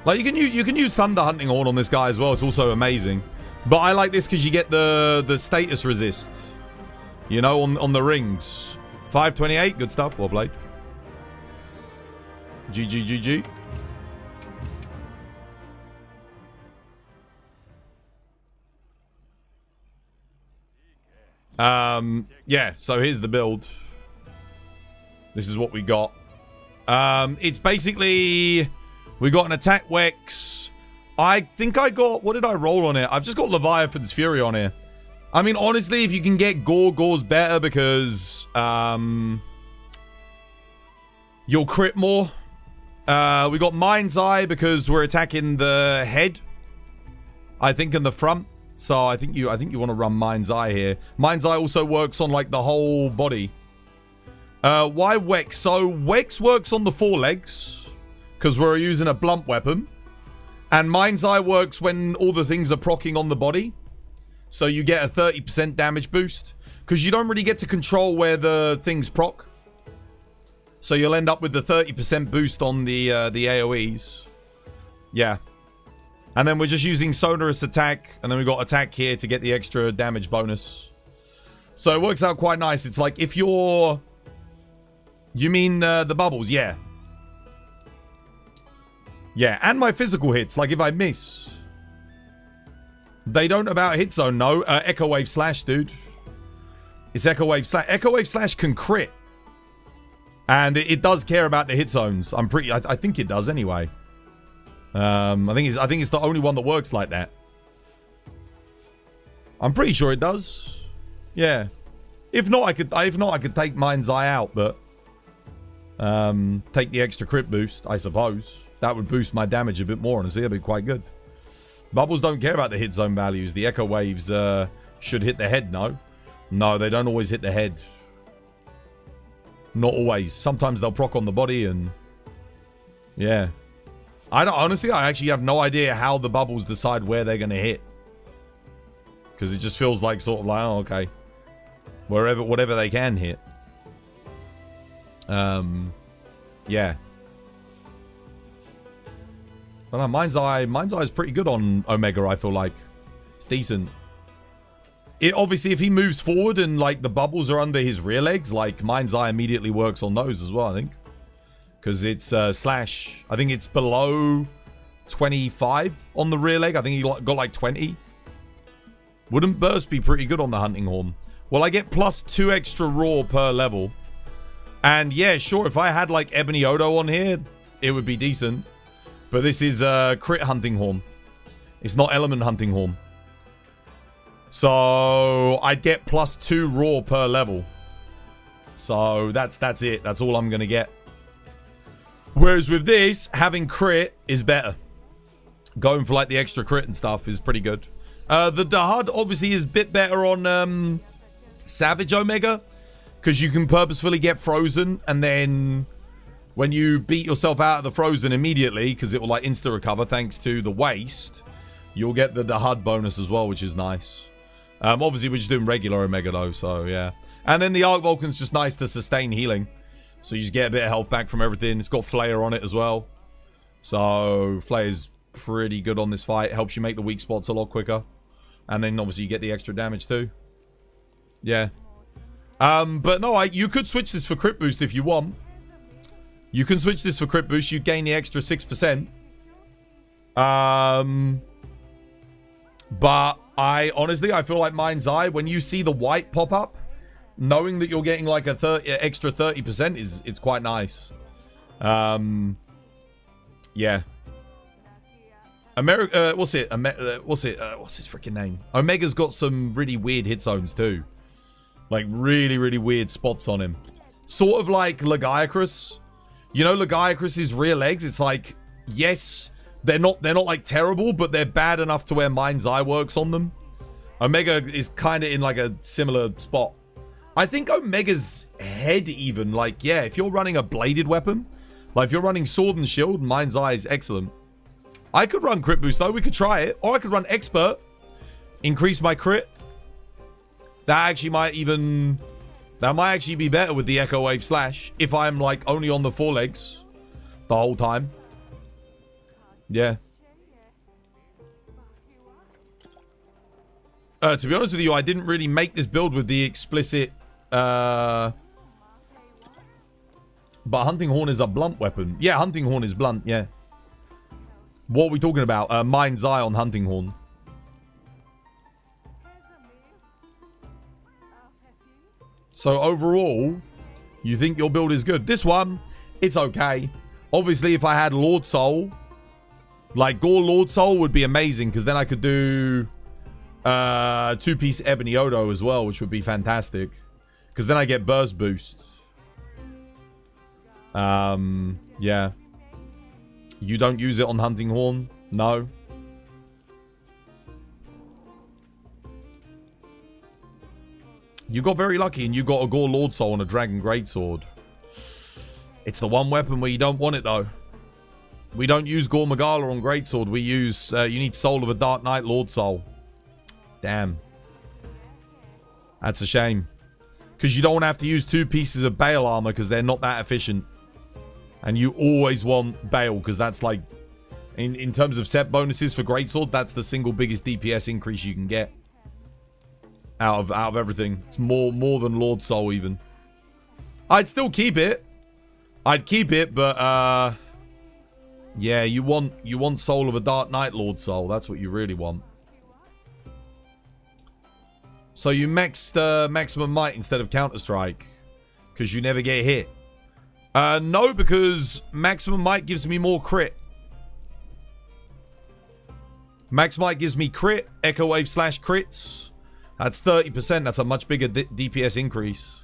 Like, you can use Thunder Hunting Horn on this guy as well. It's also amazing. But I like this because you get the status resist. You know, on the rings. 528, good stuff. Well played. GG. Yeah, so here's the build. This is what we got. It's basically... We got an attack Wex. I think I got... What did I roll on it? I've just got Leviathan's Fury on here. I mean, honestly, if you can get Gore, Gore's better because... you'll crit more. We got Mind's Eye because we're attacking the head. I think in the front. So I think you want to run Mind's Eye here. Mind's Eye also works on like the whole body. Why Wex? So Wex works on the forelegs because we're using a blunt weapon. And Mind's Eye works when all the things are proccing on the body. So you get a 30% damage boost. Because you don't really get to control where the things proc. So you'll end up with the 30% boost on the AoEs. Yeah. And then we're just using Sonorous Attack. And then we've got Attack here to get the extra damage bonus. So it works out quite nice. It's like if you're... You mean the bubbles? Yeah. Yeah, and my physical hits. Like if I miss. They don't about hit zone, no. Echo Wave Slash, dude. It's Echo Wave Slash. Echo Wave Slash can crit. And it does care about the hit zones. I think it does anyway. I think it's the only one that works like that. I'm pretty sure it does. Yeah. If not, I could take Mind's Eye out, but take the extra crit boost, I suppose. That would boost my damage a bit more, honestly. That'd be quite good. Bubbles don't care about the hit zone values. The Echo Waves should hit the head, no? No, they don't always hit the head. Not always. Sometimes they'll proc on the body and... Yeah. Honestly, I actually have no idea how the bubbles decide where they're going to hit. Because it just feels like sort of like, oh, okay. Whatever they can hit. Yeah. But no, Mind's Eye is pretty good on Omega, I feel like. It's decent. Obviously, if he moves forward and, like, the bubbles are under his rear legs, like, Mind's Eye immediately works on those as well, I think. Because it's slash. I think it's below 25 on the rear leg. I think he got like 20. Wouldn't burst be pretty good on the hunting horn? Well, I get plus 2 extra raw per level. And yeah, sure, if I had like Ebony Odo on here, it would be decent. But this is crit hunting horn. It's not element hunting horn. So I'd get plus 2 raw per level. So that's it. That's all I'm going to get. Whereas with this, having crit is better. Going for like the extra crit and stuff is pretty good. The Dahud obviously is a bit better on Savage Omega. Because you can purposefully get frozen. And then when you beat yourself out of the frozen immediately, because it will like insta recover thanks to the waste, you'll get the Dahud bonus as well, which is nice. Obviously we're just doing regular Omega though, so yeah. And then the Arc Vulcan's just nice to sustain healing. So you just get a bit of health back from everything. It's got Flare on it as well. So Flare's pretty good on this fight. Helps you make the weak spots a lot quicker. And then obviously you get the extra damage too. Yeah. But no, you could switch this for crit boost if you want. You can switch this for crit boost. You gain the extra 6%. But I feel like Mind's Eye, when you see the white pop up, knowing that you're getting like a extra 30% it's quite nice. Yeah. What's his freaking name? Omega's got some really weird hit zones too. Like really, really weird spots on him. Sort of like Lagiacrus. You know Lagiacrus's rear legs? It's like, yes, they're not like terrible, but they're bad enough to where Mind's Eye works on them. Omega is kind of in like a similar spot. I think Omega's head even, like, yeah, if you're running a bladed weapon, like if you're running sword and shield, Mind's Eye is excellent. I could run crit boost though, we could try it. Or I could run expert, increase my crit. That might actually be better with the Echo Wave Slash if I'm like only on the forelegs the whole time. Yeah. To be honest with you, I didn't really make this build with the explicit but Hunting Horn is a blunt weapon. Yeah, Hunting Horn is blunt, yeah. What are we talking about? Mind's Eye on Hunting Horn. So overall, you think your build is good. This one, it's okay. Obviously, if I had Lord Soul, like Gore Lord Soul would be amazing, because then I could do 2-piece Ebony Odo as well, which would be fantastic. Because then I get burst boost. Yeah. You don't use it on Hunting Horn? No. You got very lucky and you got a Gore Lord Soul and a Dragon Greatsword. It's the one weapon where you don't want it though. We don't use Gore Magala on Greatsword. We use, you need Soul of a Dark Knight Lord Soul. Damn. That's a shame. Because you don't have to use 2 pieces of Bale armor because they're not that efficient. And you always want Bale because that's like, in terms of set bonuses for Greatsword, that's the single biggest DPS increase you can get. Out of everything. It's more than Lord Soul even. I'd still keep it. I'd keep it, but yeah, you want Soul of a Dark Knight Lord Soul. That's what you really want. So you maxed Maximum Might instead of Counter-Strike. Because you never get hit. No, because Maximum Might gives me more crit. Max Might gives me crit. Echo Wave slash crits. That's 30%. That's a much bigger DPS increase.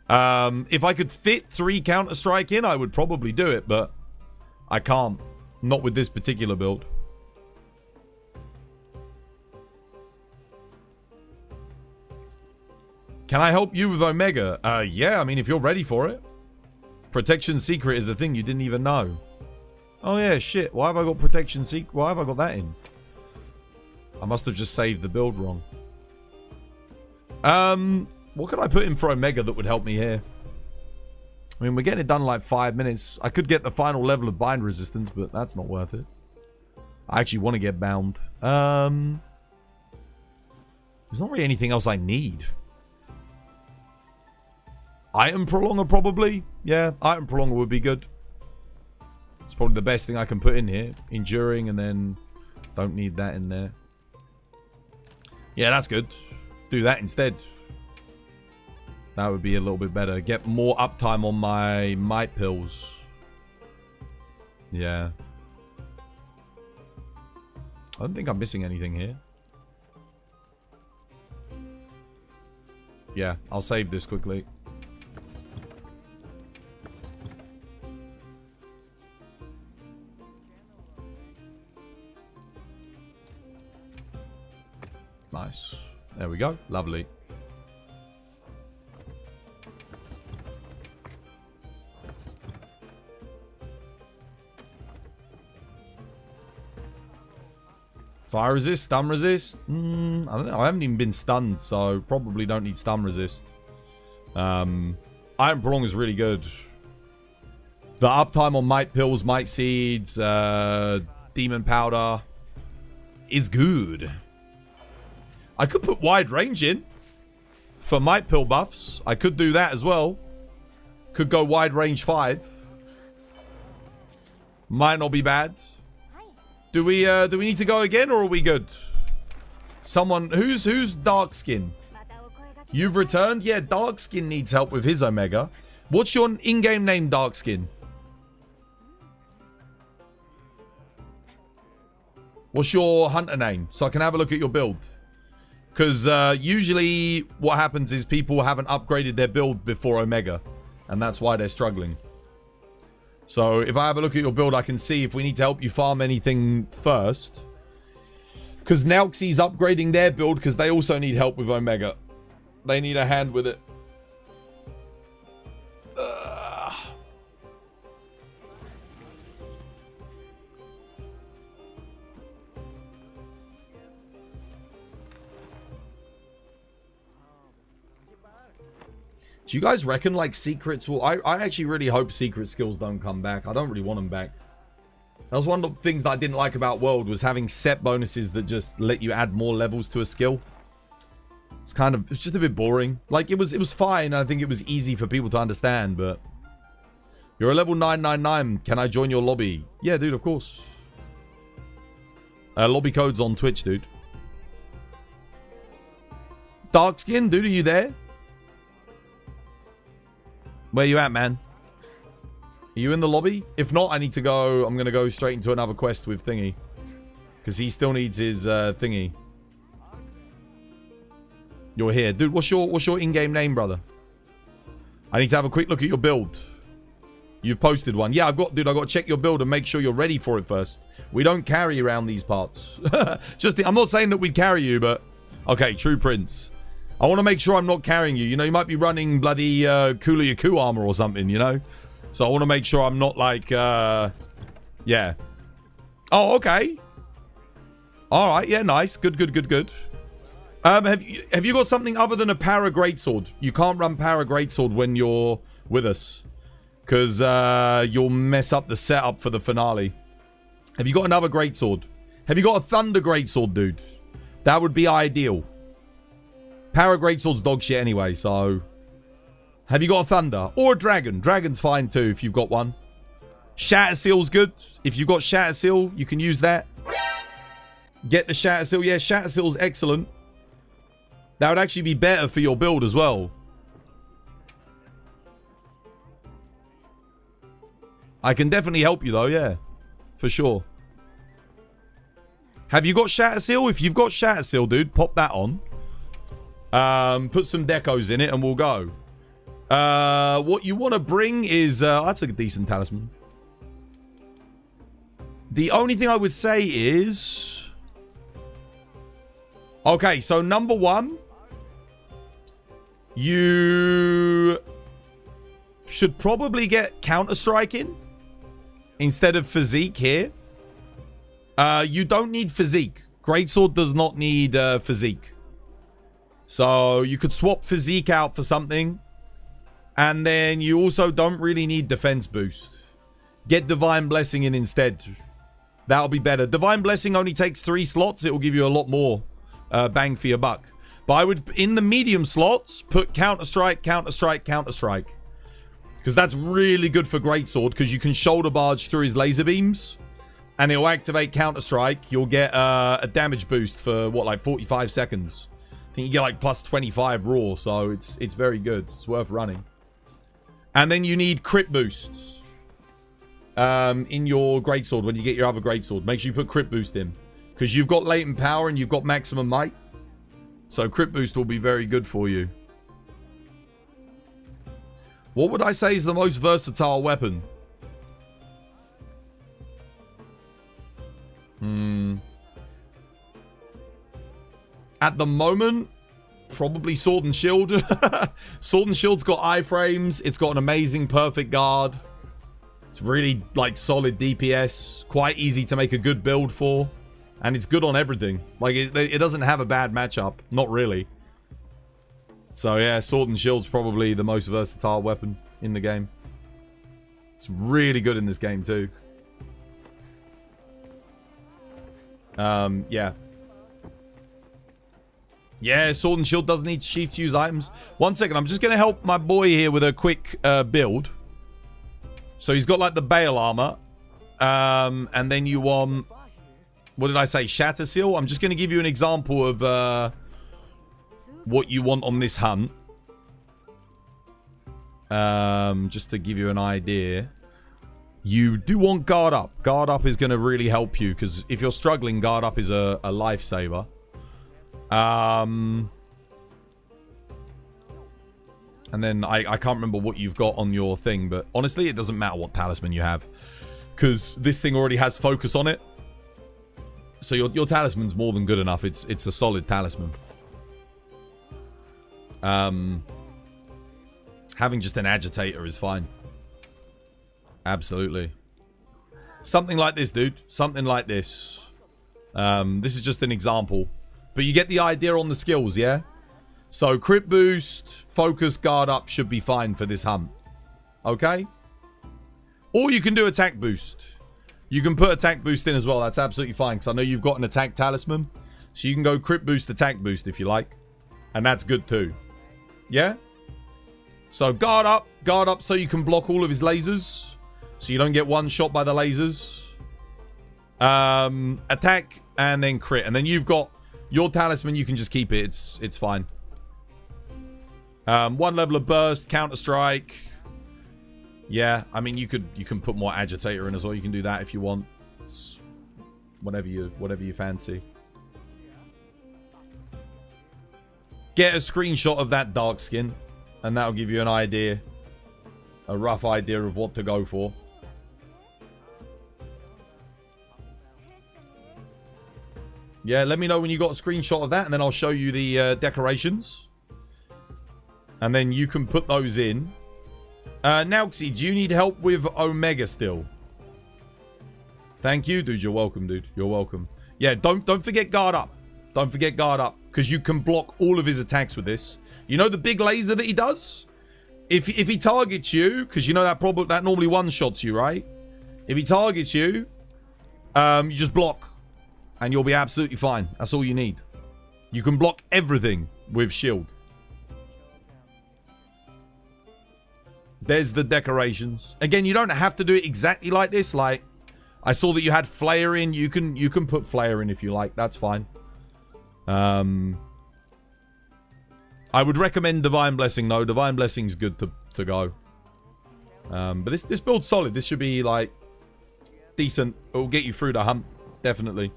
If I could fit 3 Counter-Strike in, I would probably do it. But I can't. Not with this particular build. Can I help you with Omega? Yeah, I mean, if you're ready for it. Protection Secret is a thing you didn't even know. Oh, yeah, shit. Why have I got Protection Secret? Why have I got that in? I must have just saved the build wrong. What could I put in for Omega that would help me here? I mean, we're getting it done in like 5 minutes. I could get the final level of bind resistance, but that's not worth it. I actually want to get bound. There's not really anything else I need. Item Prolonger, probably. Yeah, Item Prolonger would be good. It's probably the best thing I can put in here. Enduring, and then don't need that in there. Yeah, that's good. Do that instead. That would be a little bit better. Get more uptime on my might pills. Yeah. I don't think I'm missing anything here. Yeah, I'll save this quickly. Nice. There we go. Lovely. Fire resist, stun resist. I don't know. I haven't even been stunned, so probably don't need stun resist. Iron Prolong is really good. The uptime on Might Pills, Might Seeds, Demon Powder is good. I could put Wide Range in for Might Pill buffs. I could do that as well. Could go Wide Range 5. Might not be bad. Do we need to go again, or are we good? Someone who's dark skin? You've returned? Yeah, dark skin needs help with his Omega. What's your in-game name, dark skin? What's your hunter name? So I can have a look at your build. Because usually what happens is people haven't upgraded their build before Omega. And that's why they're struggling. So if I have a look at your build, I can see if we need to help you farm anything first. Because Nauxi's upgrading their build because they also need help with Omega. They need a hand with it. Do you guys reckon like secrets will... I actually really hope secret skills don't come back. I don't really want them back. That was one of the things that I didn't like about World, was having set bonuses that just let you add more levels to a skill. It's just a bit boring. Like it was fine. I think it was easy for people to understand, but you're a level 999. Can I join your lobby? Yeah, dude, of course. Lobby code's on Twitch, dude. Darkskin, dude, are you there? Where you at, man? Are you in the lobby? If not, I need to go. I'm going to go straight into another quest with Thingy. Because he still needs his Thingy. You're here. Dude, what's your in-game name, brother? I need to have a quick look at your build. You've posted one. Yeah, I've got to check your build and make sure you're ready for it first. We don't carry around these parts. I'm not saying that we carry you, but... Okay, True Prince. I want to make sure I'm not carrying you. You know, you might be running bloody Kula Yaku armor or something, you know? So I want to make sure I'm not like, yeah. Oh, okay. All right, yeah, nice. Good. Have you got something other than a Para Greatsword? You can't run Para Greatsword when you're with us. Because you'll mess up the setup for the finale. Have you got another Greatsword? Have you got a Thunder Greatsword, dude? That would be ideal. Para Greatsword's dog shit anyway, so... Have you got a Thunder? Or a Dragon? Dragon's fine too, if you've got one. Shatter Seal's good. If you've got Shatter Seal, you can use that. Get the Shatter Seal. Yeah, Shatter Seal's excellent. That would actually be better for your build as well. I can definitely help you though, yeah. For sure. Have you got Shatter Seal? If you've got Shatter Seal, dude, pop that on. Put some decos in it and we'll go. What you want to bring is... that's a decent talisman. The only thing I would say is... Okay, so number one. You should probably get Counter-Strike in instead of Physique here. You don't need Physique. Greatsword does not need Physique. So you could swap Physique out for something. And then you also don't really need Defense Boost. Get Divine Blessing in instead. That'll be better. Divine Blessing only takes 3 slots. It will give you a lot more bang for your buck. But I would, in the medium slots, put Counter-Strike, Counter-Strike, Counter-Strike. Because that's really good for Greatsword, because you can shoulder barge through his laser beams. And it'll activate Counter-Strike. You'll get a damage boost for, what, like 45 seconds. I think you get like plus 25 raw, so it's very good. It's worth running. And then you need crit boosts in your Greatsword when you get your other Greatsword. Make sure you put crit boost in. Because you've got latent power and you've got maximum might. So crit boost will be very good for you. What would I say is the most versatile weapon? At the moment, probably Sword and Shield. Sword and Shield's got iframes. It's got an amazing perfect guard. It's really like solid DPS. Quite easy to make a good build for. And it's good on everything. Like it doesn't have a bad matchup. Not really. So yeah, Sword and Shield's probably the most versatile weapon in the game. It's really good in this game too. Yeah. Yeah, Sword and Shield doesn't need sheath to use items. 1 second, I'm just going to help my boy here with a quick build. So he's got like the Bale armor. And then you want... What did I say? Shatter Seal? I'm just going to give you an example of what you want on this hunt. Just to give you an idea. You do want Guard Up. Guard Up is going to really help you, because if you're struggling, Guard Up is a lifesaver. And then I can't remember what you've got on your thing, but honestly, it doesn't matter what talisman you have, because this thing already has focus on it. So your talisman's more than good enough. It's a solid talisman. Having just an agitator is fine. Absolutely. Something like this, dude. Something like this. This is just an example. But you get the idea on the skills, yeah? So, crit boost, focus, guard up should be fine for this hunt. Okay? Or you can do attack boost. You can put attack boost in as well. That's absolutely fine, because I know you've got an attack talisman. So you can go crit boost, attack boost if you like. And that's good too. Yeah? So, guard up so you can block all of his lasers. So you don't get one shot by the lasers. Attack and then crit. And then you've got your talisman, you can just keep it. It's fine. 1 level of burst, Counter-Strike. Yeah, I mean you can put more agitator in as well. You can do that if you want. It's whatever you fancy. Get a screenshot of that dark skin, and that'll give you an idea. A rough idea of what to go for. Yeah, let me know when you got a screenshot of that, and then I'll show you the decorations. And then you can put those in. Nauxy, do you need help with Omega still? Thank you, dude. You're welcome, dude. You're welcome. Yeah, don't forget guard up. Don't forget guard up, because you can block all of his attacks with this. You know the big laser that he does? If he targets you, because you know that normally one-shots you, right? If he targets you, you just block. And you'll be absolutely fine. That's all you need. You can block everything with shield. There's the decorations. Again, you don't have to do it exactly like this. Like, I saw that you had flare in. You can put flare in if you like. That's fine. I would recommend Divine Blessing, though. Divine Blessing's good to go. But this build's solid. This should be, like, decent. It'll get you through the hump. Definitely.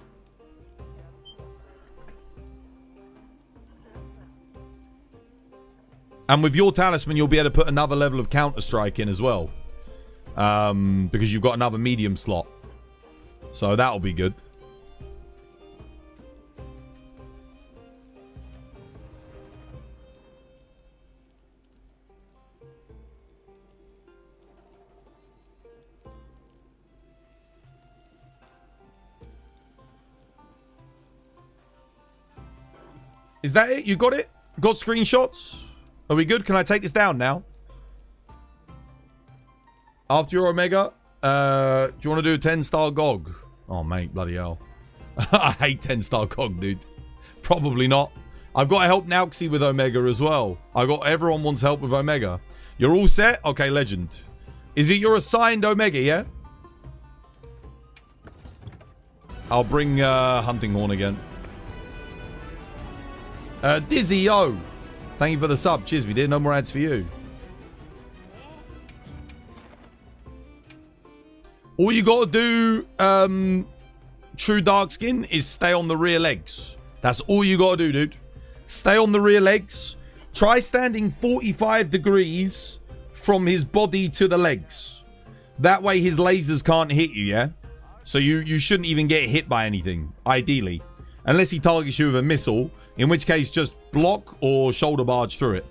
And with your talisman, you'll be able to put another level of Counter-Strike in as well. Because you've got another medium slot. So that'll be good. Is that it? You got it? Got screenshots? Are we good? Can I take this down now? After your Omega, do you want to do a 10-star GOG? Oh, mate, bloody hell. I hate 10-star GOG, dude. Probably not. I've got to help Nauxy with Omega as well. Everyone wants help with Omega. You're all set? Okay, legend. Is it your assigned Omega, yeah? I'll bring Hunting Horn again. Dizzy, yo. Thank you for the sub. Cheers, we did. No more ads for you. All you got to do, true dark skin, is stay on the rear legs. That's all you got to do, dude. Stay on the rear legs. Try standing 45 degrees from his body to the legs. That way his lasers can't hit you, yeah? So you shouldn't even get hit by anything, ideally. Unless he targets you with a missile, in which case just block or shoulder barge through it.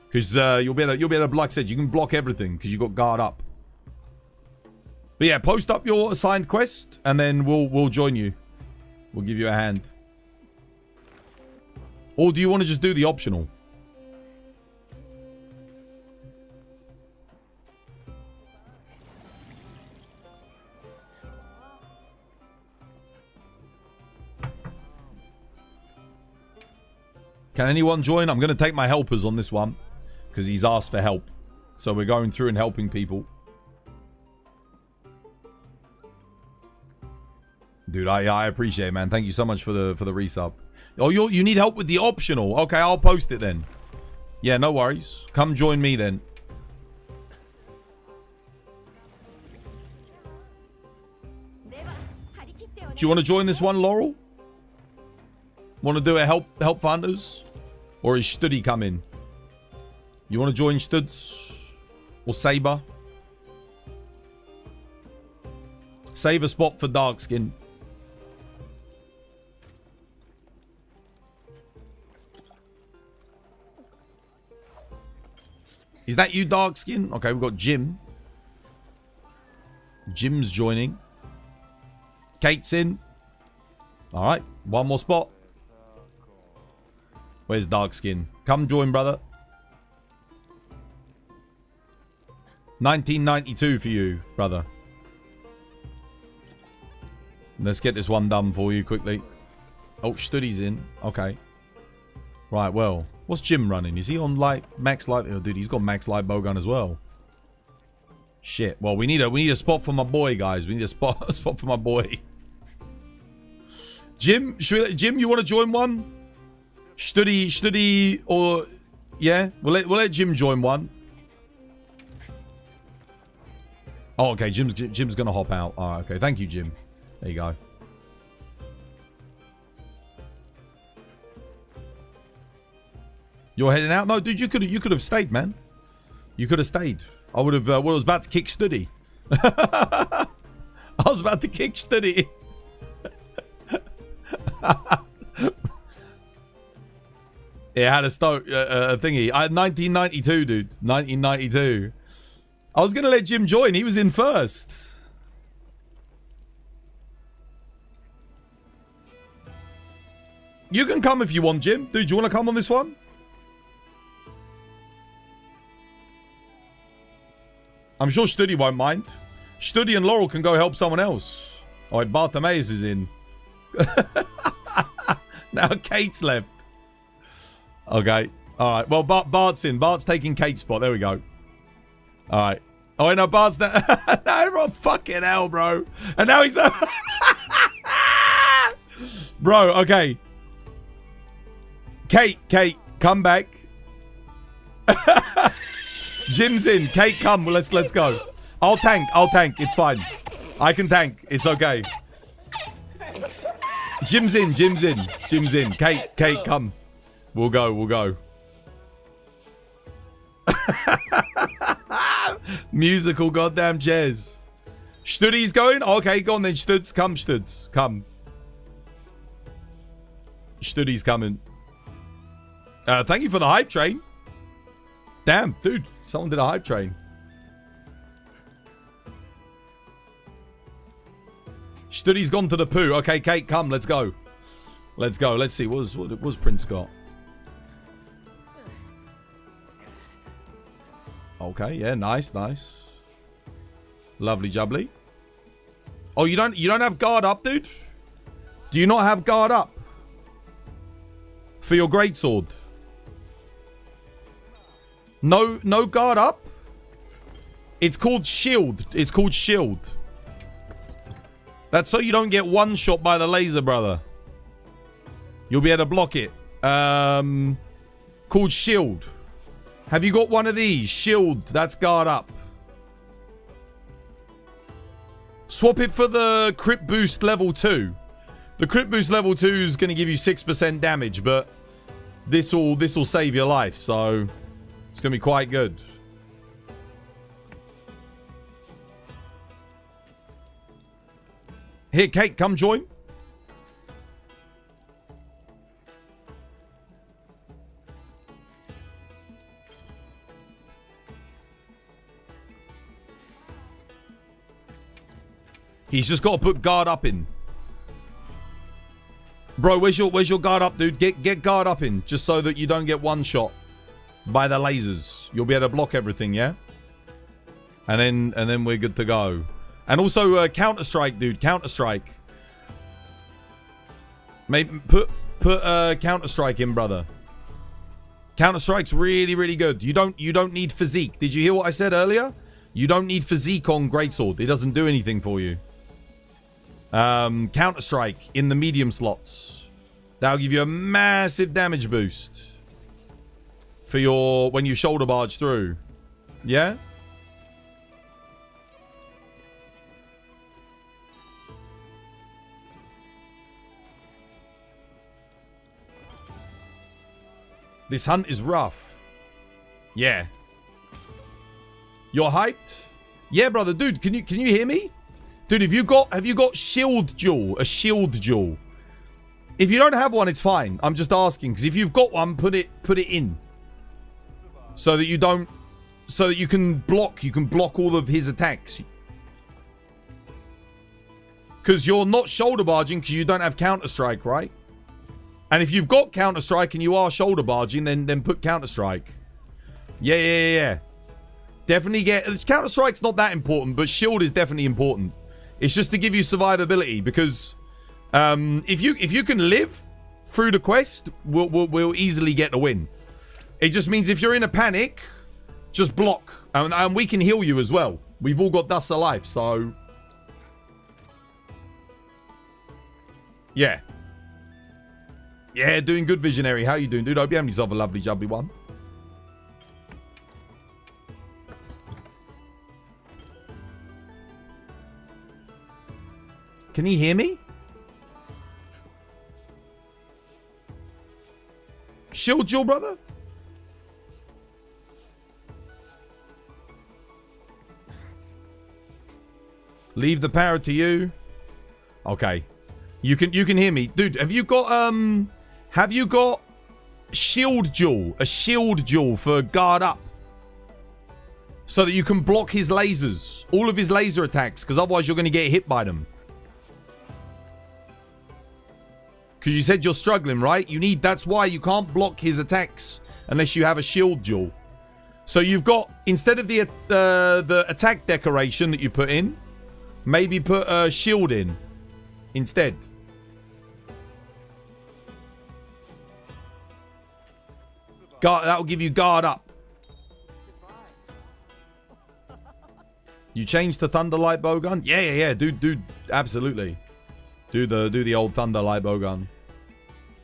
Because you'll be able to, like I said, you can block everything because you got guard up. But yeah, post up your assigned quest and then we'll join you. We'll give you a hand. Or do you want to just do the optional? Can anyone join? I'm going to take my helpers on this one because he's asked for help. So we're going through and helping people. Dude, I appreciate it, man. Thank you so much for the resub. Oh, you need help with the optional. Okay, I'll post it then. Yeah, no worries. Come join me then. Do you want to join this one, Laurel? Want to do a help funders? Or is Studi coming? You want to join Studs? Or Saber? Save a spot for dark skin. Is that you, dark skin? Okay, we've got Jim. Jim's joining. Kate's in. Alright, one more spot. Where's dark skin? Come join, brother. 1992 for you, brother. Let's get this one done for you quickly. Oh, Studi's in. Okay. Right, well. What's Jim running? Is he on, like, max light? Oh, dude, he's got max light bowgun as well. Shit. Well, we need a spot for my boy, guys. We need a spot for my boy. Jim, Jim, you want to join one? Studi, or... Yeah? We'll let Jim join one. Oh, okay. Jim's gonna hop out. Alright, okay. Thank you, Jim. There you go. You're heading out? No, dude, you could have stayed, man. You could have stayed. I would have... I was about to kick Studi. I was about to kick Studi. Yeah, had a thingy. 1992, dude. 1992. I was going to let Jim join. He was in first. You can come if you want, Jim. Dude, do you want to come on this one? I'm sure Studi won't mind. Studi and Laurel can go help someone else. Oh, wait, Bartimaeus is in. Now Kate's left. Okay. Alright. Well, Bart's in. Bart's taking Kate's spot. There we go. Alright. Oh, no, Bart's there. No, everyone, fucking hell, bro. And now he's there. Bro, okay. Kate, come back. Jim's in. Kate, come. Let's go. I'll tank. It's fine. I can tank. It's okay. Jim's in. Kate, come. We'll go. Musical goddamn chairs. Studi's going? Okay, go on then, Studs. Come, Studs. Come. Studi's coming. Thank you for the hype train. Damn, dude. Someone did a hype train. Studi's gone to the poo. Okay, Kate, come. Let's go. Let's see. What was Prince got? Okay, yeah, nice. Lovely jubbly. Oh, you don't have guard up, dude? Do you not have guard up? For your greatsword? No guard up? It's called shield. It's called shield. That's so you don't get one shot by the laser, brother. You'll be able to block it. Called shield. Have you got one of these? Shield. That's guard up. Swap it for the crit boost level 2. The crit boost level 2 is going to give you 6% damage, but this will save your life, so it's going to be quite good. Here, Kate, come join. He's just got to put guard up in. Bro, where's your guard up, dude? Get guard up in, just so that you don't get one shot by the lasers. You'll be able to block everything, yeah? And then we're good to go. And also Counter-Strike, dude. Counter-Strike. Maybe put Counter-Strike in, brother. Counter-Strike's really, really good. You don't need physique. Did you hear what I said earlier? You don't need physique on Greatsword. It doesn't do anything for you. Counter-Strike in the medium slots. That'll give you a massive damage boost for your when you shoulder barge through. Yeah? This hunt is rough. Yeah. You're hyped? Yeah, brother. Dude, can you hear me? Dude, have you got shield jewel? A shield jewel. If you don't have one, it's fine. I'm just asking, because if you've got one, put it in. So that you don't, so that you can block all of his attacks. Because you're not shoulder barging because you don't have Counter-Strike, right? And if you've got Counter-Strike and you are shoulder barging, then put Counter-Strike. Yeah. Definitely get... Counter-Strike's not that important, but shield is definitely important. It's just to give you survivability, because if you can live through the quest, we'll easily get the win. It just means if you're in a panic, just block. And we can heal you as well. We've all got Dust of Life, so... Yeah. Yeah, doing good, Visionary. How you doing, dude? Hope you have yourself a lovely, jubbly one. Can you hear me? Shield Jewel, brother? Leave the power to you. Okay. You can hear me. Dude, have you got shield jewel? A shield jewel for guard up. So that you can block his lasers. All of his laser attacks, because otherwise you're going to get hit by them. Because you said you're struggling, right? That's why you can't block his attacks unless you have a shield jewel. So you've got, instead of the attack decoration that you put in, maybe put a shield in instead. That'll give you guard up. You changed to Thunderlight Bowgun? Yeah. Dude, absolutely. Do the old Thunderlight Bowgun.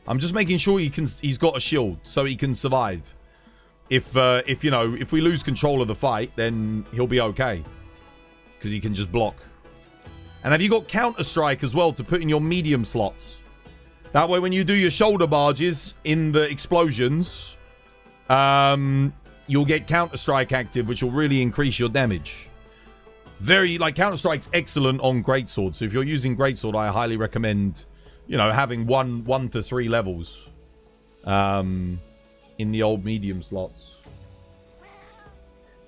I'm just making sure he's got a shield so he can survive. If we lose control of the fight, then he'll be okay. Because he can just block. And have you got Counter-Strike as well to put in your medium slots? That way when you do your shoulder barges in the explosions, you'll get Counter-Strike active, which will really increase your damage. Counter-Strike's excellent on Greatsword. So if you're using Greatsword, I highly recommend, having one to 3 levels in the old medium slots.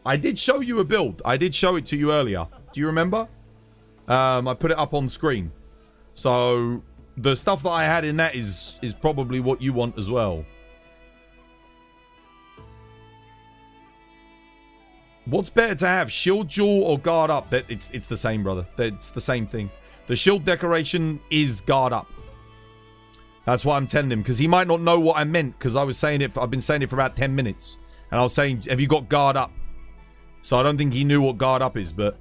I did show you a build. I did show it to you earlier. Do you remember? I put it up on screen. So the stuff that I had in that is probably what you want as well. What's better to have, shield jewel or guard up? It's the same, brother. It's the same thing. The shield decoration is guard up. That's why I'm telling him, because he might not know what I meant, because I've been saying it for about 10 minutes, And I was saying, have you got guard up? So I don't think he knew what guard up is, but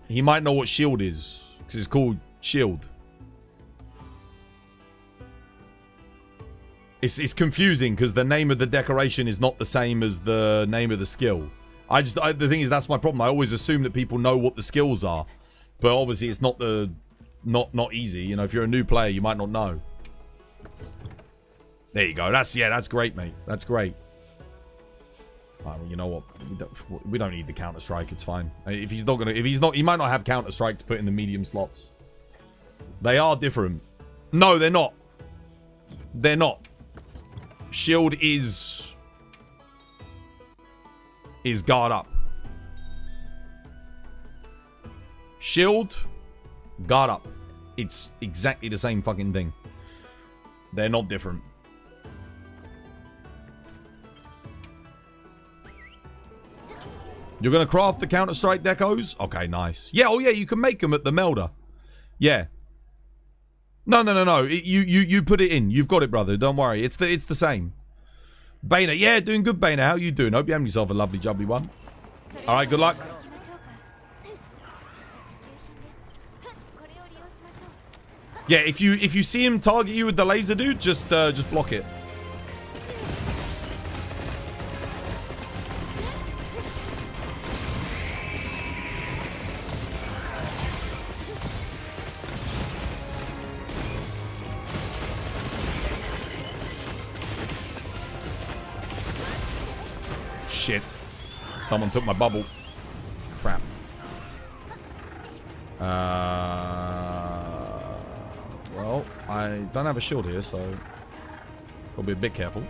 he might know what shield is. Because it's called shield. It's confusing because the name of the decoration is not the same as the name of the skill. The thing is, that's my problem. I always assume that people know what the skills are. But obviously it's not not easy. You know, if you're a new player, you might not know. There you go. That's great, mate. That's great. Well, you know what? We don't need the Counter Strike. It's fine. If he's not, he might not have Counter Strike to put in the medium slots. They are different. No, they're not. They're not. Shield is guard up. Shield, guard up. It's exactly the same fucking thing. They're not different. You're going to craft the Counter-Strike decos? Okay, nice. Yeah, oh yeah, you can make them at the melder. Yeah. No. You put it in. You've got it, brother. Don't worry. It's the same. Bainer. Yeah, doing good, Bainer. How you doing? Hope you're having yourself a lovely, jubbly one. Alright, good luck. Yeah, if you see him target you with the laser, dude, just block it. Shit. Someone took my bubble. Crap. Well, I don't have a shield here, so gotta be a bit careful.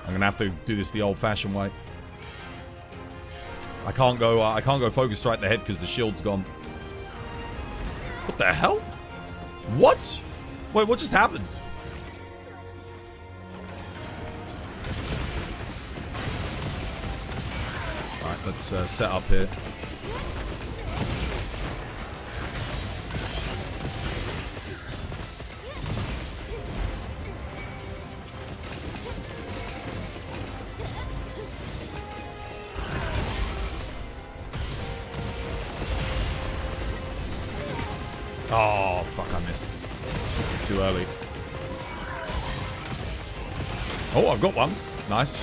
I'm gonna have to do this the old-fashioned way. I can't go focus strike the head because the shield's gone. What the hell? What? Wait, what just happened? Alright, let's set up here. Oh, fuck, I missed. Too early. Oh, I've got one. Nice.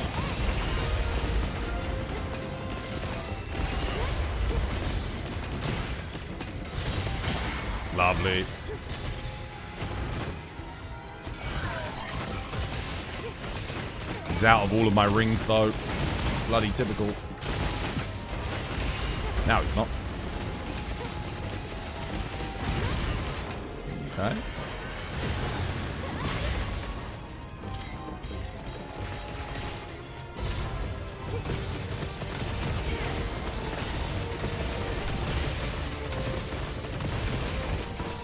Lovely. He's out of all of my rings, though. Bloody typical. Now he's not. Okay.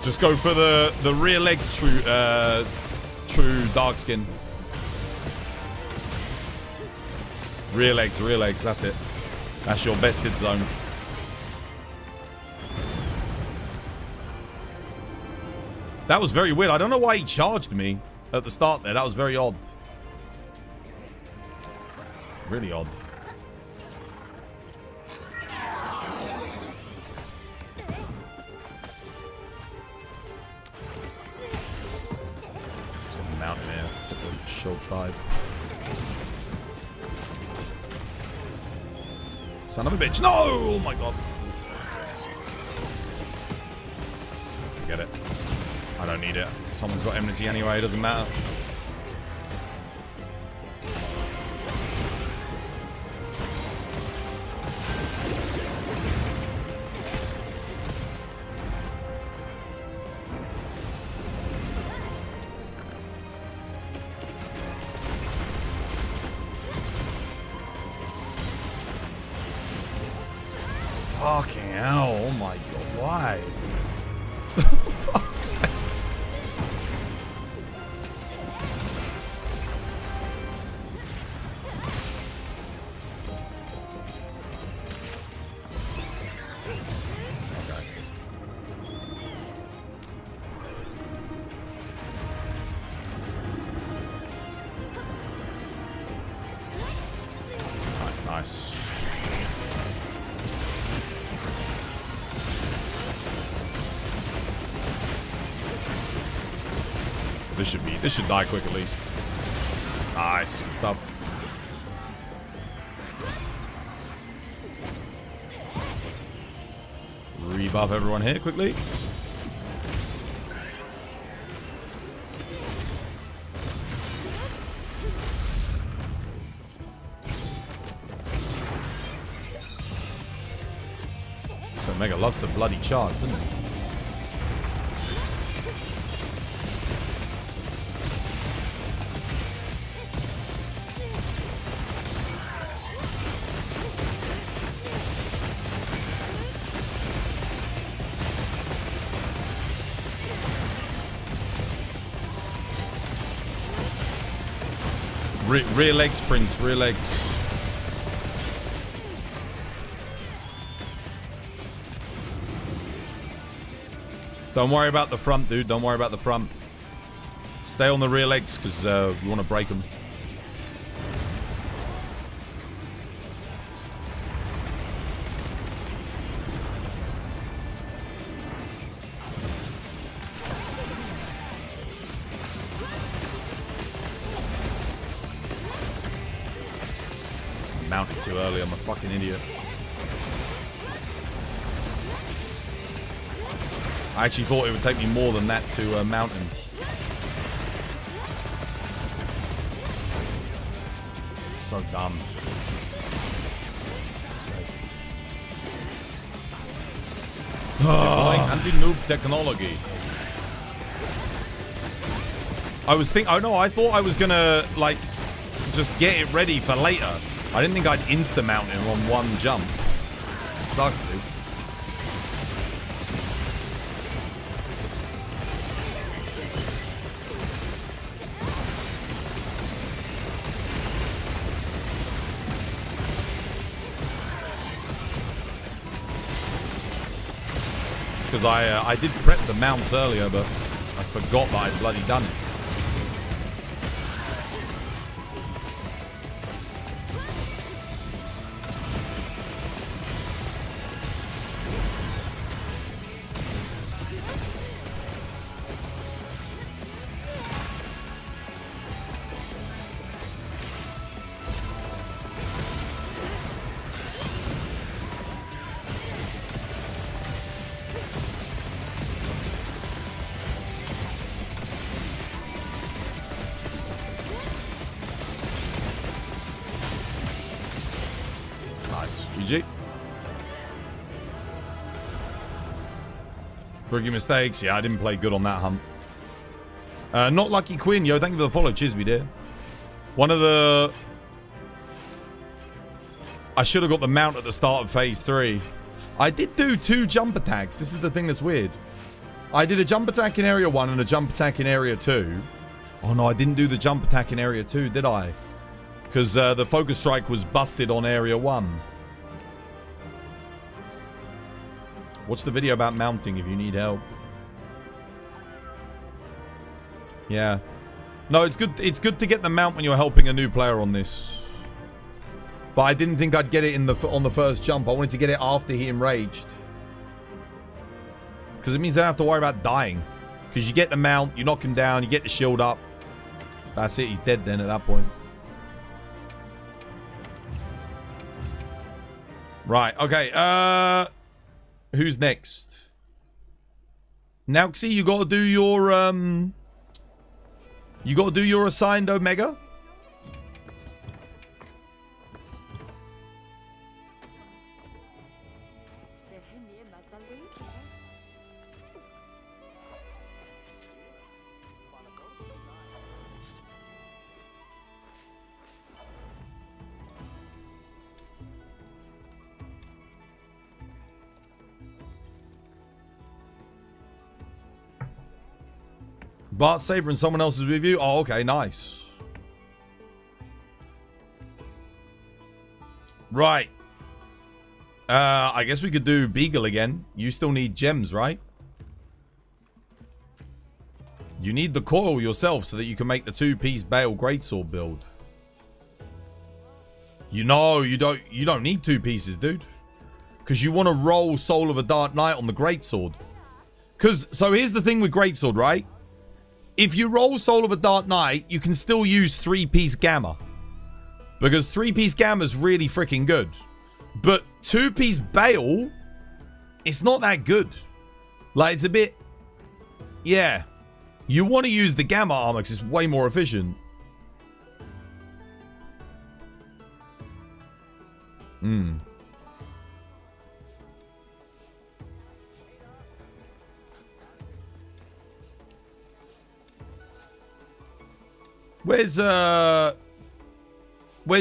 Just go for the rear legs, true dark skin. Rear legs, that's it. That's your bested zone. That was very weird. I don't know why he charged me at the start there. That was very odd. Really odd. Just gonna mount him here. Shield 5. Son of a bitch. No! Oh my god. Forget it. I don't need it. Someone's got enmity anyway, it doesn't matter. Fucking hell, oh my god, why? Fuck's sake. Nice. This should die quick at least. Nice. Good stuff. Rebuff everyone here quickly. So Mega loves the bloody charge, doesn't he? Rear legs, Prince. Rear legs. Don't worry about the front, dude. Don't worry about the front. Stay on the rear legs, because you want to break them. Mounted too early. I'm a fucking idiot. I actually thought it would take me more than that to mount him. So dumb. Anti-noob technology. I thought I was gonna, like, just get it ready for later. I didn't think I'd insta-mount him on one jump. Sucks, dude. Because I did prep the mounts earlier, but I forgot that I'd bloody done it. Rookie mistakes. Yeah, I didn't play good on that hunt. Not Lucky Quinn. Yo, thank you for the follow. Cheers, me dear. One of the... I should have got the mount at the start of phase 3. I did do 2 jump attacks. This is the thing that's weird. I did a jump attack in area 1 and a jump attack in area 2. Oh no, I didn't do the jump attack in area 2, did I? Because the focus strike was busted on area 1. Watch the video about mounting if you need help. Yeah. No, it's good. It's good to get the mount when you're helping a new player on this. But I didn't think I'd get it on the first jump. I wanted to get it after he enraged. Because it means they don't have to worry about dying. Because you get the mount, you knock him down, you get the shield up. That's it. He's dead then at that point. Right. Okay. Who's next? Nauxy, you gotta do your assigned Omega. Bart Saber and someone else's review. Oh, okay, nice. Right. I guess we could do Beagle again. You still need gems, right? You need the coil yourself so that you can make the 2-piece Bale Greatsword build. You know, you don't need 2 pieces, dude. Because you want to roll Soul of a Dark Knight on the Greatsword. So here's the thing with Greatsword, right? If you roll Soul of a Dark Knight, you can still use 3-piece Gamma. Because 3-piece Gamma is really freaking good. But 2-piece Bale, it's not that good. Like, it's a bit... Yeah. You want to use the Gamma armor because it's way more efficient. Where's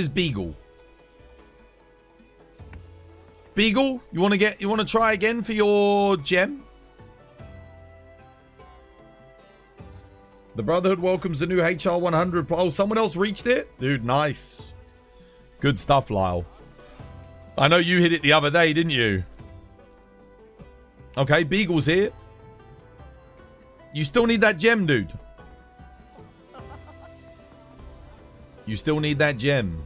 Beagle? Beagle, you want to try again for your gem? The Brotherhood welcomes the new HR 100. Oh, someone else reached it? Dude, nice. Good stuff, Lyle. I know you hit it the other day, didn't you? Okay, Beagle's here. You still need that gem, dude. You still need that gem.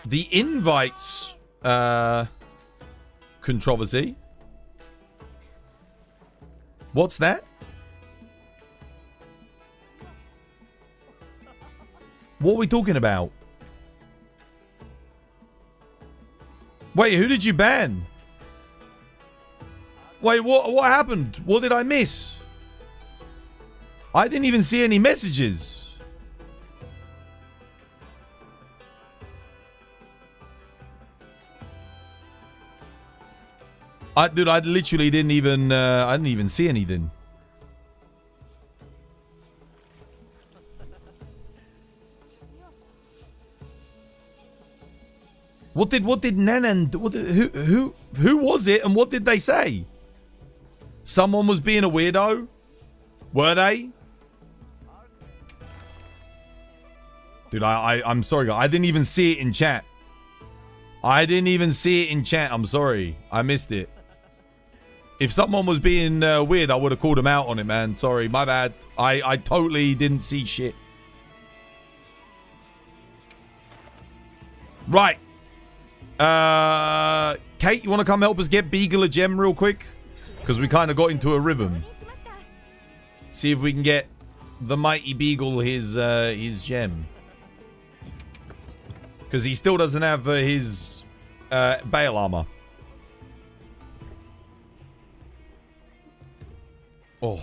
The invites controversy. What's that? What are we talking about? Wait, who did you ban? Wait, what happened? What did I miss? I didn't even see any messages. Dude, I literally didn't even I didn't even see anything. What did Nanan, who was it and what did they say? Someone was being a weirdo? Were they? Dude, I'm sorry, guys. I didn't even see it in chat. I didn't even see it in chat. I'm sorry. I missed it. If someone was being weird, I would have called him out on it, man. Sorry, my bad. I totally didn't see shit. Right. Kate, you want to come help us get Beagle a gem real quick? Because we kind of got into a rhythm. See if we can get the mighty Beagle his gem. Because he still doesn't have his Bale armor. Oh.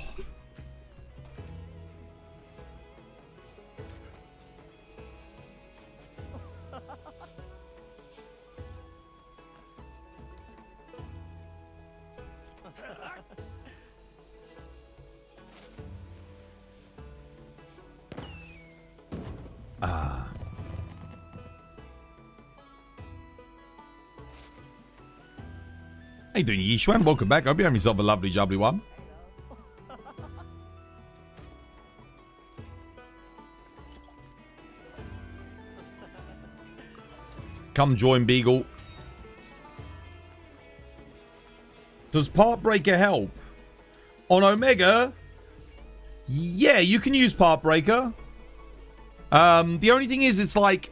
Ah. How you doing, Yishuan? Welcome back. I hope you're having yourself a lovely, jubbly one. Come join Beagle. Does Part Breaker help? On Omega? Yeah, you can use Part Breaker. The only thing is, it's like,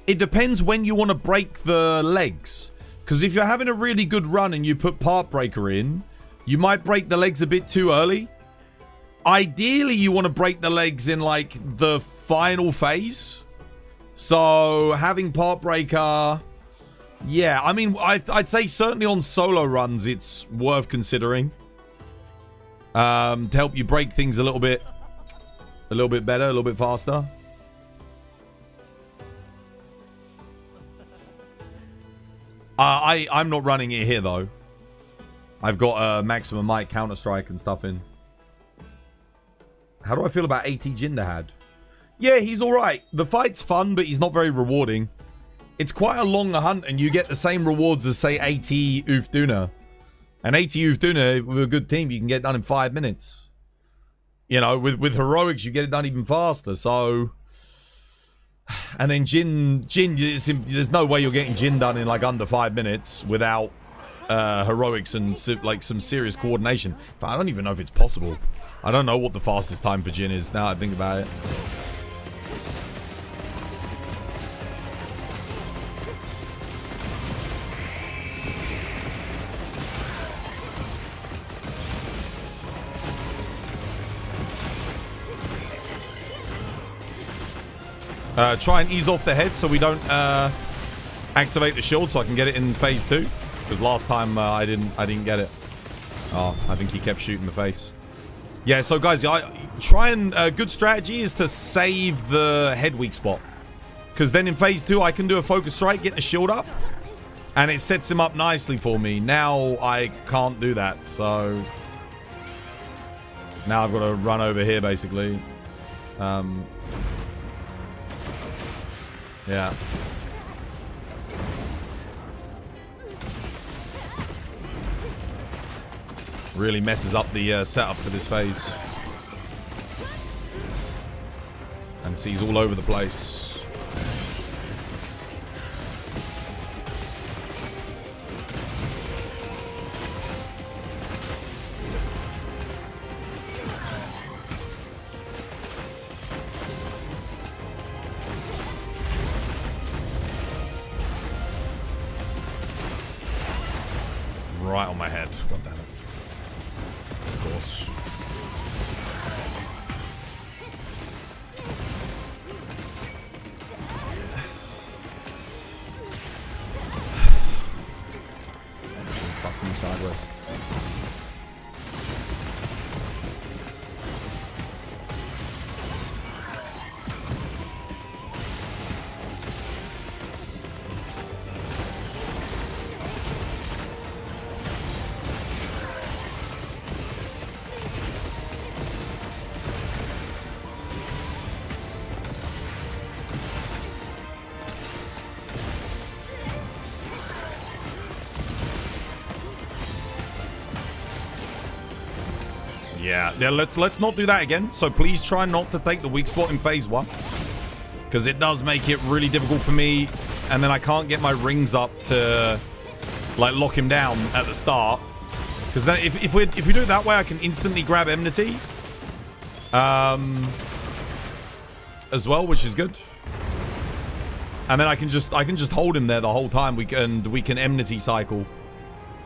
it depends when you want to break the legs. Because if you're having a really good run and you put Part Breaker in, you might break the legs a bit too early. Ideally, you want to break the legs in, like, the final phase. So, having Part Breaker... Yeah, I mean, I'd say certainly on solo runs, it's worth considering. To help you break things a little bit better, a little bit faster. I'm not running it here, though. I've got a maximum might Counter-Strike and stuff in. How do I feel about AT Jinderhad? Yeah, he's alright. The fight's fun, but he's not very rewarding. It's quite a long hunt, and you get the same rewards as, say, AT Ufduna. And AT Ufduna, with a good team, you can get it done in 5 minutes. You know, with heroics, you get it done even faster, so... And then Jin, there's no way you're getting Jin done in, like, under 5 minutes without heroics and like some serious coordination. But I don't even know if it's possible. I don't know what the fastest time for Jin is now I think about it. Try and ease off the head so we don't activate the shield so I can get it in phase 2. Because last time I didn't get it. Oh, I think he kept shooting the face. Yeah, so guys, try and good strategy is to save the head weak spot. Because then in phase 2 I can do a focus strike, get the shield up. And it sets him up nicely for me. Now I can't do that, so... Now I've got to run over here basically. Yeah. Really messes up the setup for this phase. And see, he's all over the place. Right on my head. God damn it. Of course. Fuck me sideways. Yeah, let's not do that again. So please try not to take the weak spot in phase 1. Because it does make it really difficult for me. And then I can't get my rings up to like lock him down at the start. Because then if we do it that way, I can instantly grab enmity. As well, which is good. And then I can just hold him there the whole time. We can enmity cycle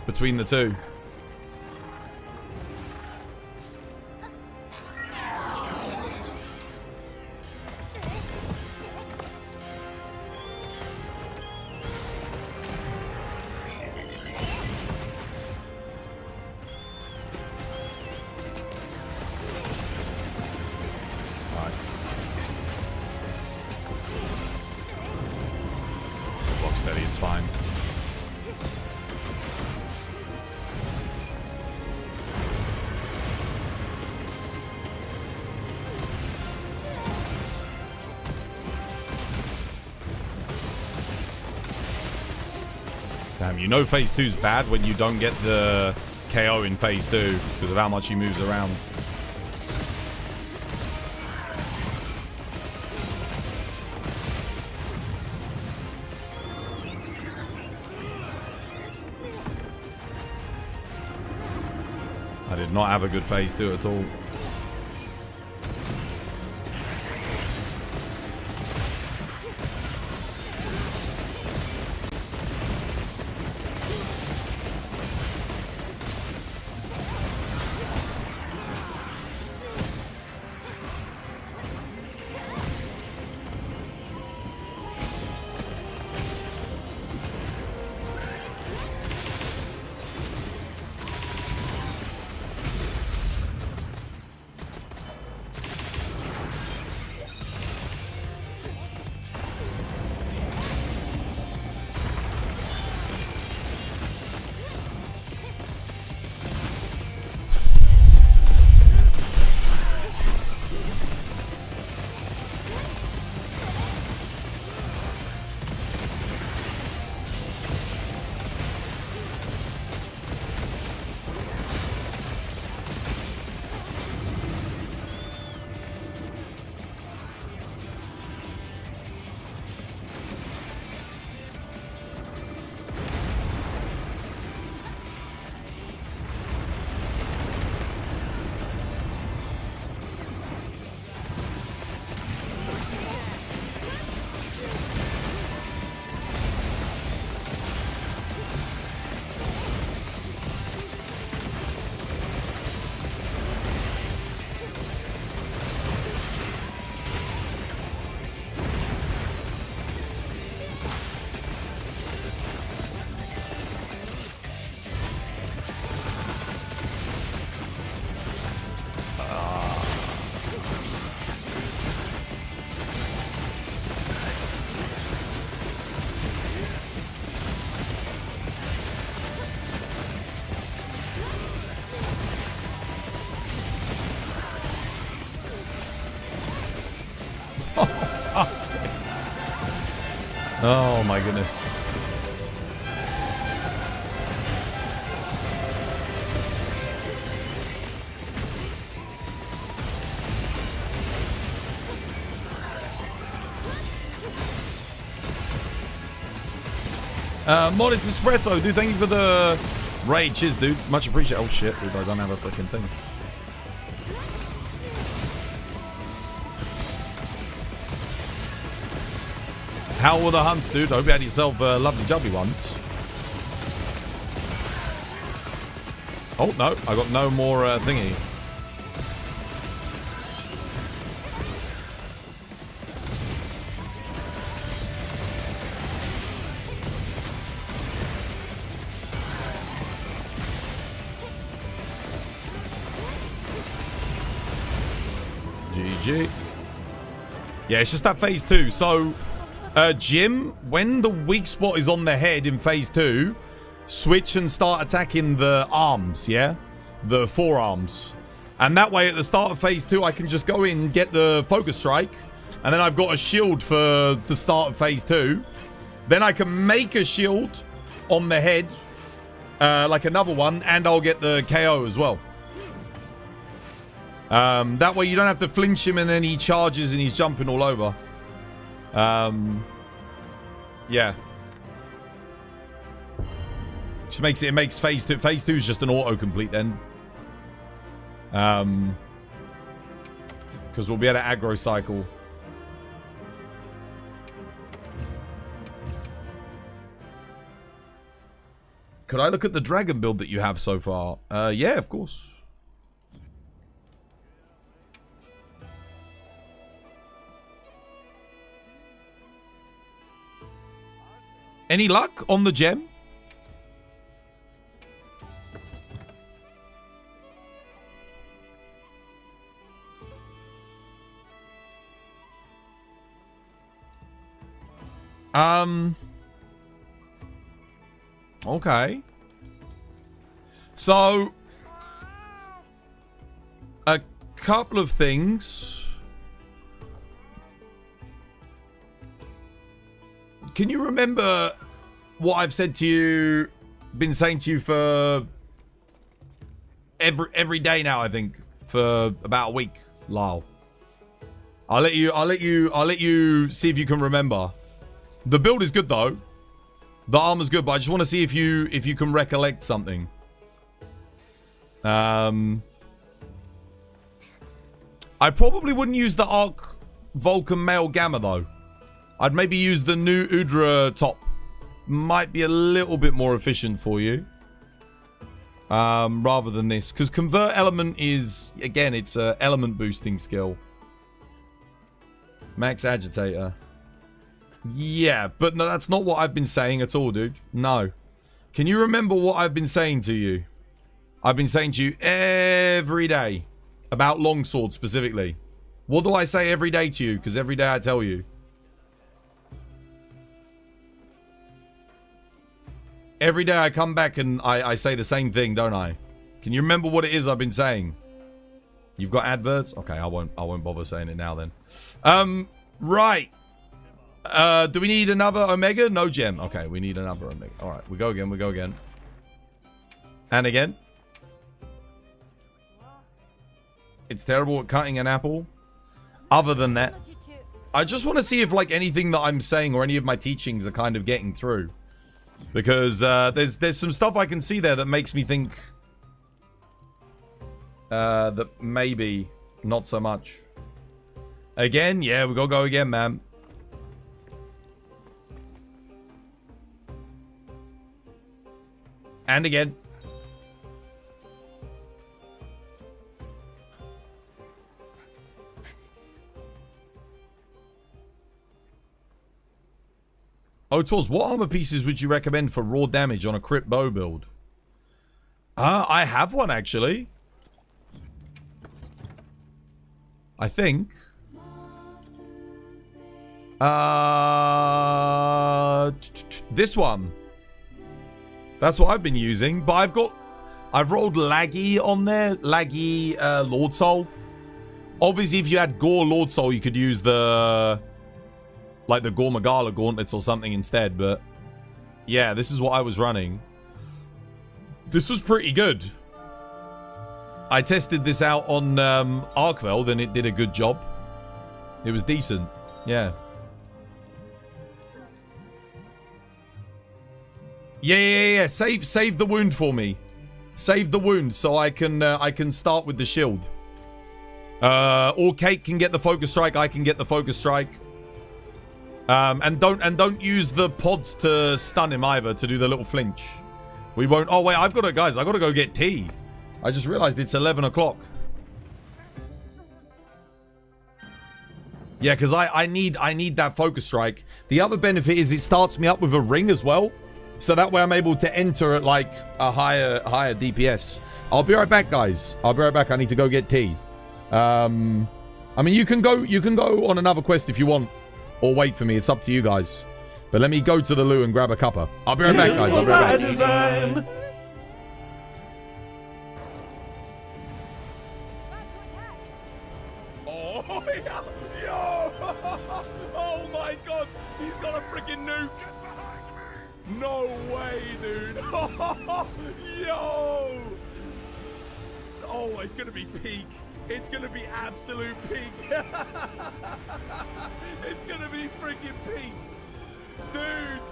between the two. You know phase 2's bad when you don't get the KO in phase 2 because of how much he moves around. I did not have a good phase 2 at all. Oh my goodness. Modest Espresso, dude, thank you for the raid. Cheers, dude. Much appreciated. Oh shit, dude, I don't have a freaking thing. How were the hunts, dude? I hope you had yourself lovely jubbly ones. Oh, no. I got no more thingy. GG. Yeah, it's just that phase 2. So... Jim, when the weak spot is on the head in phase 2, switch and start attacking the arms, yeah? The forearms. And that way, at the start of phase 2, I can just go in, get the focus strike, and then I've got a shield for the start of phase 2. Then I can make a shield on the head, like another one, and I'll get the KO as well. That way, you don't have to flinch him, and then he charges and he's jumping all over. Yeah. Just makes it makes phase 2. Phase 2 is just an auto-complete then. Because we'll be able to aggro cycle. Could I look at the dragon build that you have so far? Yeah, of course. Any luck on the gem? Okay. So, a couple of things. Can you remember what I've said to you, been saying to you for every day now, I think, for about a week, Lyle. I'll let you see if you can remember. The build is good though. The armor's good, but I just want to see if you can recollect something. I probably wouldn't use the Arc Vulcan Male Gamma though. I'd maybe use the new Udra top. Might be a little bit more efficient for you. Rather than this. Because Convert Element is, again, it's a element boosting skill. Max Agitator. Yeah, but no, that's not what I've been saying at all, dude. No. Can you remember what I've been saying to you? I've been saying to you every day. About longsword specifically. What do I say every day to you? Because every day I tell you. Every day I come back and I say the same thing, don't I? Can you remember what it is I've been saying? You've got adverts? Okay, I won't bother saying it now then. Right. Do we need another Omega? No gem. Okay, we need another Omega. Alright, we go again. And again. It's terrible at cutting an apple. Other than that, I just want to see if like anything that I'm saying or any of my teachings are kind of getting through. Because there's some stuff I can see there that makes me think that maybe not so much. Again, yeah, we gotta go again, man. And again. Oh, Tors, what armor pieces would you recommend for raw damage on a crit bow build? I have one, actually. I think. This one. That's what I've been using. But I've rolled Laggy on there. Laggy Lord Soul. Obviously, if you had Gore Lord Soul, you could use the like the Gormagala gauntlets or something instead, but yeah, this is what I was running. This was pretty good. I tested this out on Arkveld and it did a good job. It was decent. Yeah. Yeah. Save the wound for me. Save the wound so I can start with the shield. Or Kate can get the focus strike. I can get the focus strike. And don't use the pods to stun him either, to do the little flinch. We won't. Oh wait, guys, I gotta go get tea. I just realized it's 11 o'clock. Yeah, because I need that focus strike. The other benefit is it starts me up with a ring as well, so that way I'm able to enter at like a higher DPS. I'll be right back, guys. I'll be right back. I need to go get tea. I mean, you can go on another quest if you want. Or wait for me. It's up to you guys. But let me go to the loo and grab a cuppa. I'll be right back, guys. I'll be right back. Oh, yeah. Yo! Oh my god! He's got a freaking nuke! No way, dude! Yo! Oh, it's gonna be peak. It's gonna be absolute peak. It's gonna be freaking peak. Dude.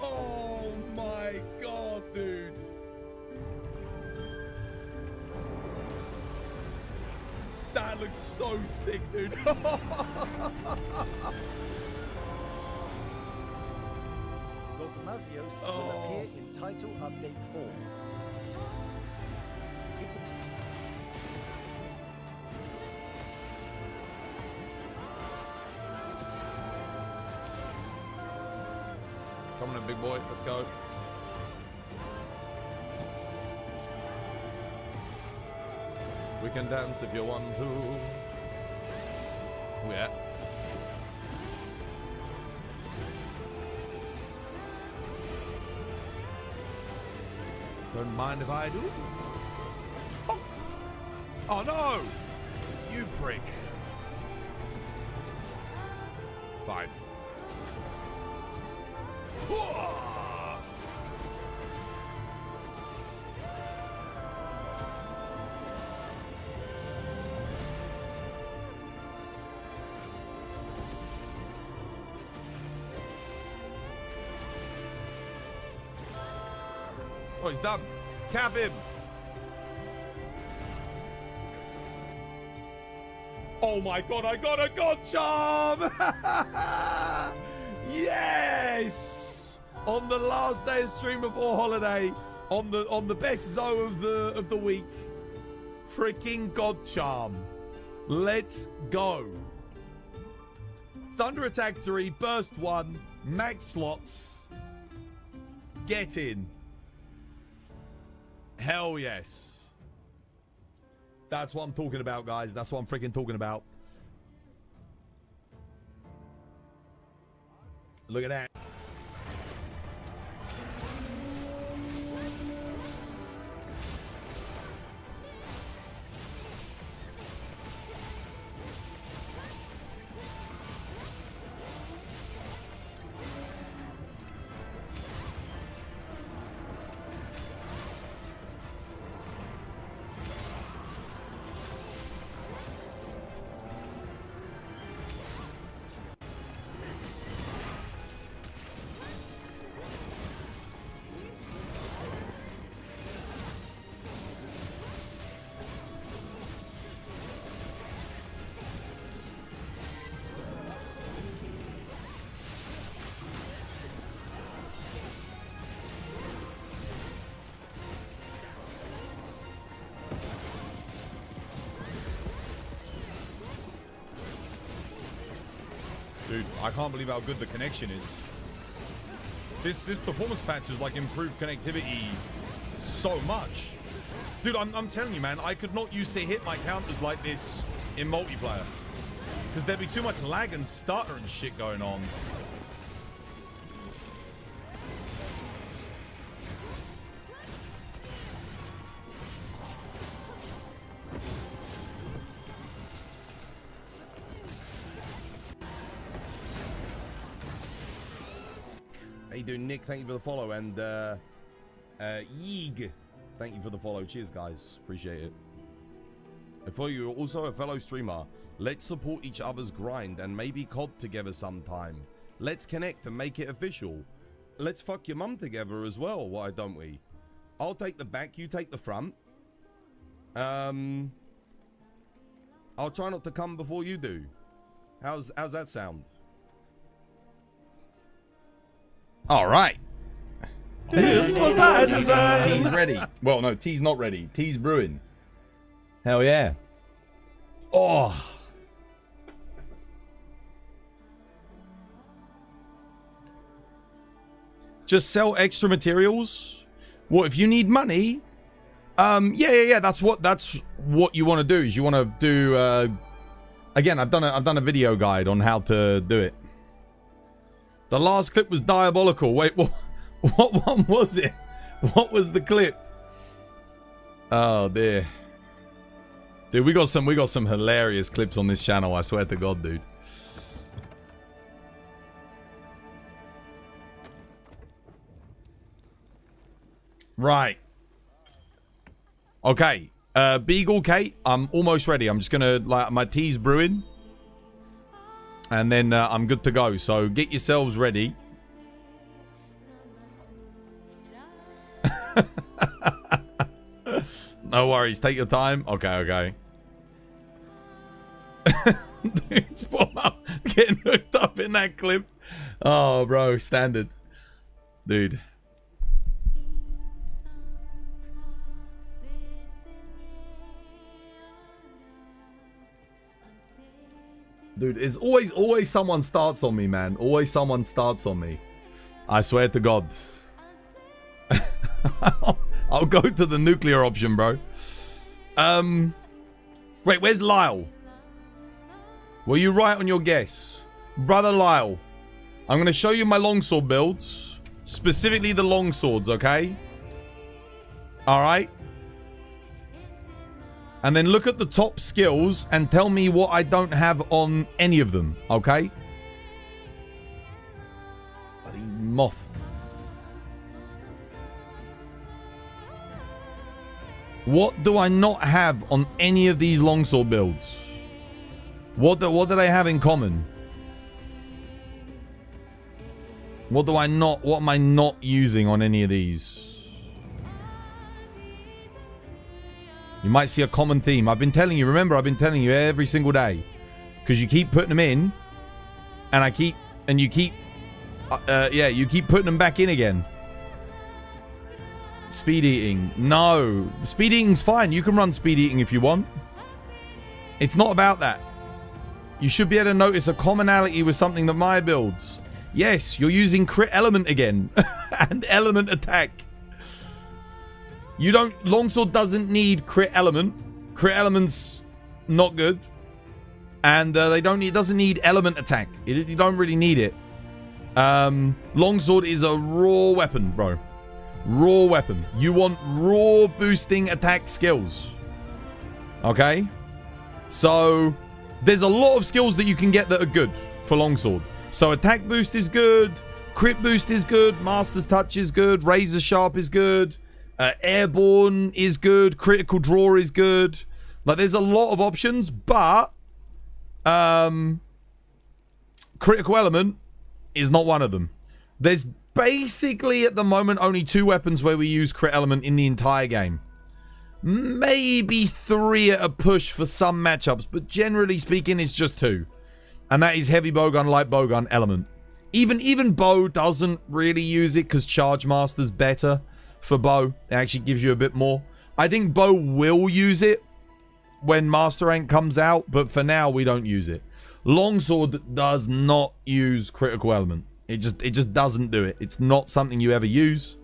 Oh my god, dude. That looks so sick, dude. Mazios will appear in title update 4. Come on in, big boy. Let's go. We can dance if you want to. Oh, yeah. Don't mind if I do. Oh no! You prick. Fine. Oh, he's done. Cap him. Oh my god, I got a god charm! Yes! On the last day of stream before holiday, on the best zone of the week. Freaking god charm. Let's go. Thunder attack 3, burst 1, max slots. Get in. Hell yes. That's what I'm talking about, guys. That's what I'm freaking talking about. Look at that. Dude, I can't believe how good the connection is. This performance patch has like improved connectivity so much. Dude, I'm telling you, man, I could not used to hit my counters like this in multiplayer. Because there'd be too much lag and stutter and shit going on. doing, Nick? Thank you for the follow. And Yeeg, thank you for the follow. Cheers, guys. Appreciate it. I follow you, also a fellow streamer. Let's support each other's grind and maybe COD together sometime. Let's connect and make it official. Let's fuck your mum together as well. Why don't we? I'll take the back, you take the front. I'll try not to come before you do. How's that sound? All right. This was by design. Tea's ready. Well, no, tea's not ready. Tea's brewing. Hell yeah. Oh. Just sell extra materials. What if you need money? Yeah. That's what you want to do. Is you want to do? Again, I've done a video guide on how to do it. The last clip was diabolical. Wait, what one was it? What was the clip? Oh dear. Dude, we got some hilarious clips on this channel, I swear to God, dude. Right. Okay. Beagle Kate, I'm almost ready. I'm just gonna, like, my tea's brewing. And then I'm good to go. So get yourselves ready. No worries. Take your time. Okay. Dude, spawn up. Getting hooked up in that clip. Oh, bro. Standard. Dude. Dude, it's always someone starts on me, man. Always someone starts on me. I swear to God. I'll go to the nuclear option, bro. Wait, where's Lyle? Were you right on your guess? Brother Lyle, I'm going to show you my longsword builds. Specifically the longswords, okay? Alright? And then look at the top skills and tell me what I don't have on any of them, okay? Bloody moth. What do I not have on any of these longsword builds? What do they have in common? What am I not using on any of these? You might see a common theme. I've been telling you, remember, I've been telling you every single day. Because you keep putting them in. And you keep putting them back in again. Speed eating. No. Speed eating's fine. You can run speed eating if you want. It's not about that. You should be able to notice a commonality with something that Maya builds. Yes, you're using crit element again. And element attack. Longsword doesn't need crit element. Crit element's not good. And it doesn't need element attack. You don't really need it. Longsword is a raw weapon, bro. Raw weapon. You want raw boosting attack skills. Okay? So, there's a lot of skills that you can get that are good for longsword. So, attack boost is good. Crit boost is good. Master's touch is good. Razor sharp is good. Airborne is good. Critical draw is good. Like, there's a lot of options, but critical element is not one of them. There's basically at the moment only 2 weapons where we use crit element in the entire game. Maybe 3 at a push for some matchups, but generally speaking, it's just 2. And that is heavy bowgun, light bowgun, element. Even bow doesn't really use it because charge master's better for bow. It actually gives you a bit more. I think bow will use it when master rank comes out, but for now we don't use it. Longsword does not use critical element. It just doesn't do it. It's not something you ever use.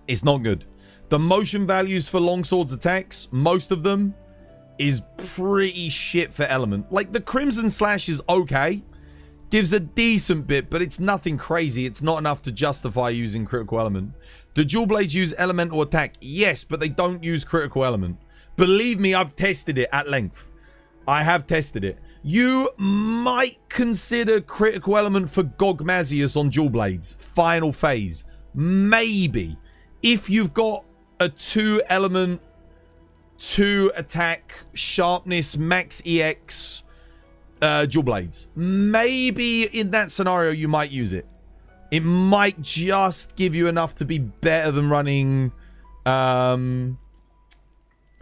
It's not good. The motion values for longsword's attacks, most of them, is pretty shit for element. Like, the Crimson Slash is okay. Gives a decent bit, but it's nothing crazy. It's not enough to justify using critical element. Do dual blades use elemental attack? Yes, but they don't use critical element. Believe me, I've tested it at length. I have tested it. You might consider critical element for Gogmazius on dual blades. Final phase. Maybe. If you've got a 2 element, 2 attack, sharpness, max EX dual blades. Maybe in that scenario you might use it. It might just give you enough to be better than running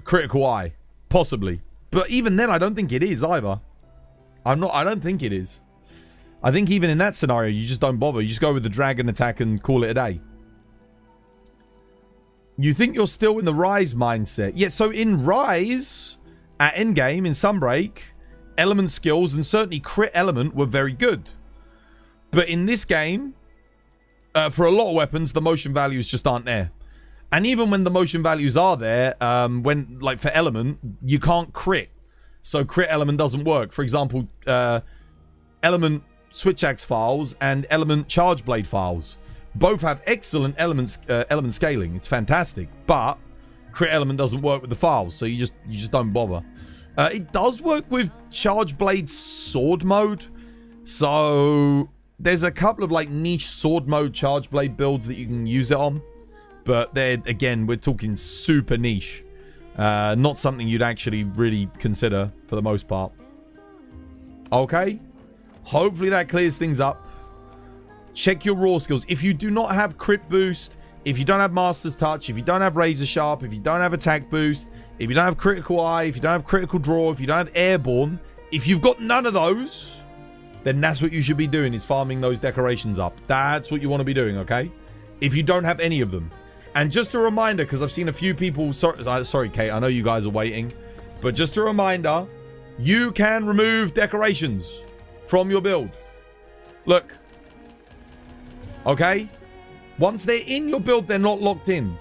critical eye. Possibly. But even then I don't think it is either. I don't think it is. I think even in that scenario you just don't bother. You just go with the dragon attack and call it a day. You think you're still in the Rise mindset. Yeah, so in Rise, at endgame, in Sunbreak, element skills and certainly crit element were very good. But in this game, for a lot of weapons, the motion values just aren't there. And even when the motion values are there, when like for element, you can't crit. So crit element doesn't work. For example, element switch axe files and element charge blade files. Both have excellent element scaling. It's fantastic. But crit element doesn't work with the files, so you just don't bother. It does work with charge blade sword mode. So there's a couple of like niche sword mode charge blade builds that you can use it on. But they're, again, we're talking super niche. Not something you'd actually really consider for the most part. Okay. Hopefully that clears things up. Check your raw skills. If you do not have crit boost, if you don't have master's touch, if you don't have razor sharp, if you don't have attack boost, if you don't have critical eye, if you don't have critical draw, if you don't have airborne, if you've got none of those, then that's what you should be doing, is farming those decorations up. That's what you want to be doing, okay? If you don't have any of them. And just a reminder, because I've seen a few people... Sorry, Kate, I know you guys are waiting. But just a reminder, you can remove decorations from your build. Look. Okay? Once they're in your build, they're not locked in.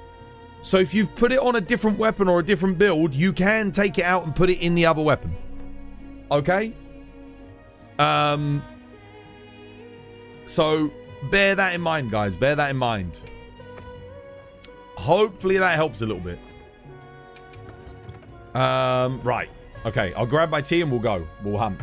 So if you've put it on a different weapon or a different build, you can take it out and put it in the other weapon. Okay? So, bear that in mind, guys. Bear that in mind. Hopefully that helps a little bit. Right. Okay, I'll grab my tea and we'll go. We'll hunt.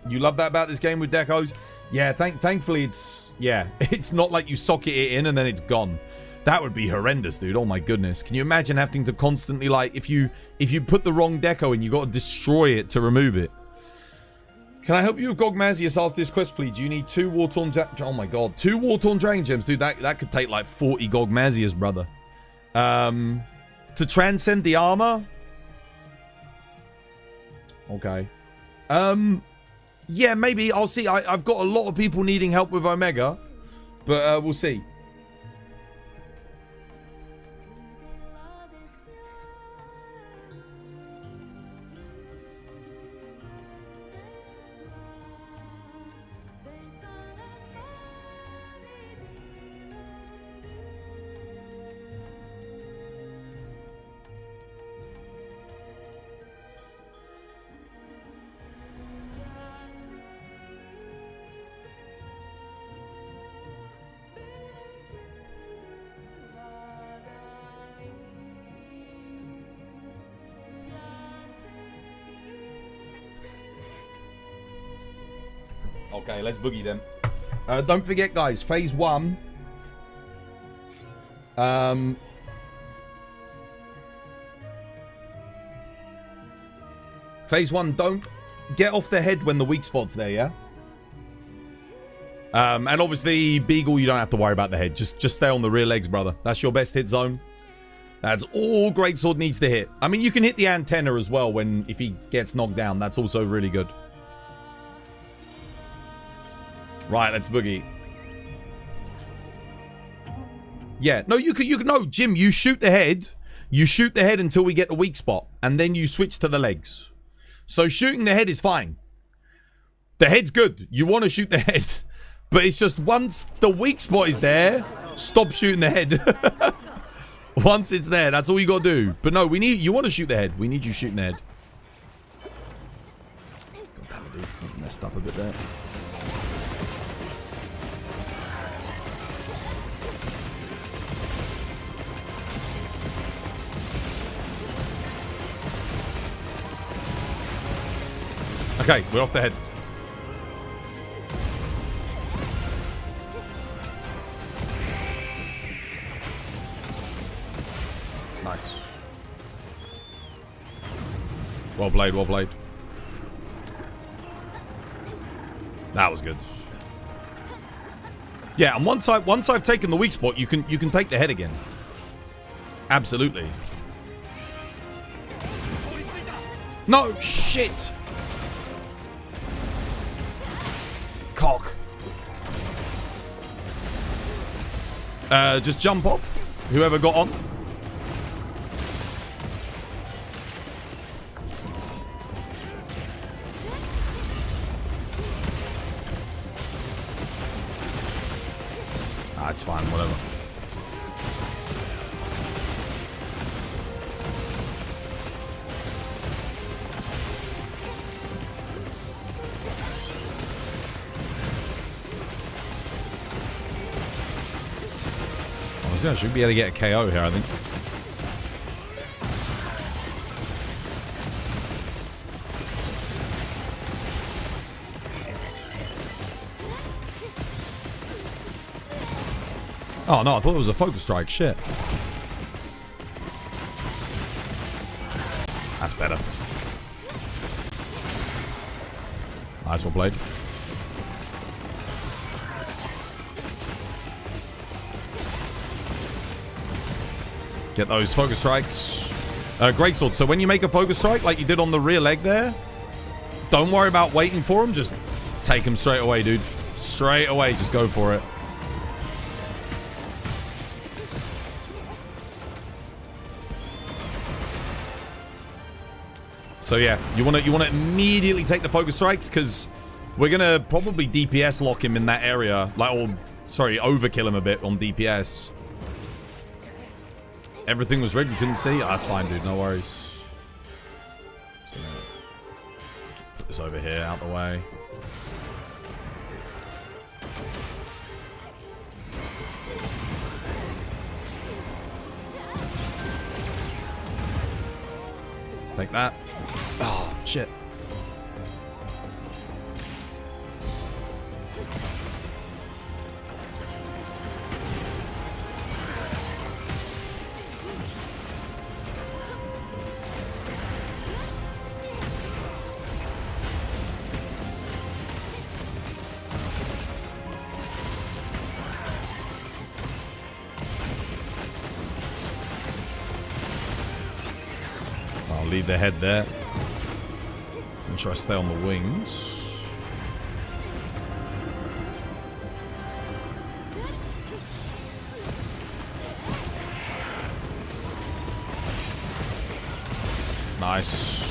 You love that about this game with decos? Yeah, thankfully it's... Yeah, it's not like you socket it in and then it's gone. That would be horrendous, dude. Oh my goodness. Can you imagine having to constantly, like, if you put the wrong deco in, you got to destroy it to remove it. Can I help you with Gogmazius after this quest, please? You need 2 War-Torn... Oh my god. 2 War-Torn Dragon Gems. Dude, that could take like 40 Gogmazius, brother. To transcend the armor? Okay. Yeah, maybe. I'll see. I've got a lot of people needing help with Omega. But we'll see. Okay, let's boogie then. Don't forget, guys, phase 1. Phase 1, don't get off the head when the weak spot's there, yeah? And obviously, Beagle, you don't have to worry about the head. Just stay on the rear legs, brother. That's your best hit zone. That's all Greatsword needs to hit. I mean, you can hit the antenna as well if he gets knocked down. That's also really good. Right, let's boogie. Yeah, no, you can, no, Jim, you shoot the head. You shoot the head until we get a weak spot, and then you switch to the legs. So shooting the head is fine. The head's good. You want to shoot the head. But it's just once the weak spot is there, stop shooting the head. Once it's there, that's all you got to do. But no, you want to shoot the head. We need you shooting the head. God damn it, dude. Messed up a bit there. Okay, we're off the head. Nice. Well played, well played. That was good. Yeah, and once I've taken the weak spot, you can take the head again. Absolutely. No shit. Cock. Just jump off. Whoever got on. It's fine, whatever. I should be able to get a KO here, I think. Oh no, I thought it was a focus strike. Shit. That's better. Nice one played. Get those focus strikes. Greatsword. So when you make a focus strike, like you did on the rear leg there, don't worry about waiting for him. Just take him straight away, dude. Straight away, just go for it. So yeah, you want to immediately take the focus strikes because we're gonna probably DPS lock him in that area, like, or sorry, overkill him a bit on DPS. Everything was rigged, you couldn't see. Oh, that's fine, dude. No worries. Just gonna put this over here, out the way. Take that. Oh, shit. I'll leave the head there. Make sure I stay on the wings. Nice.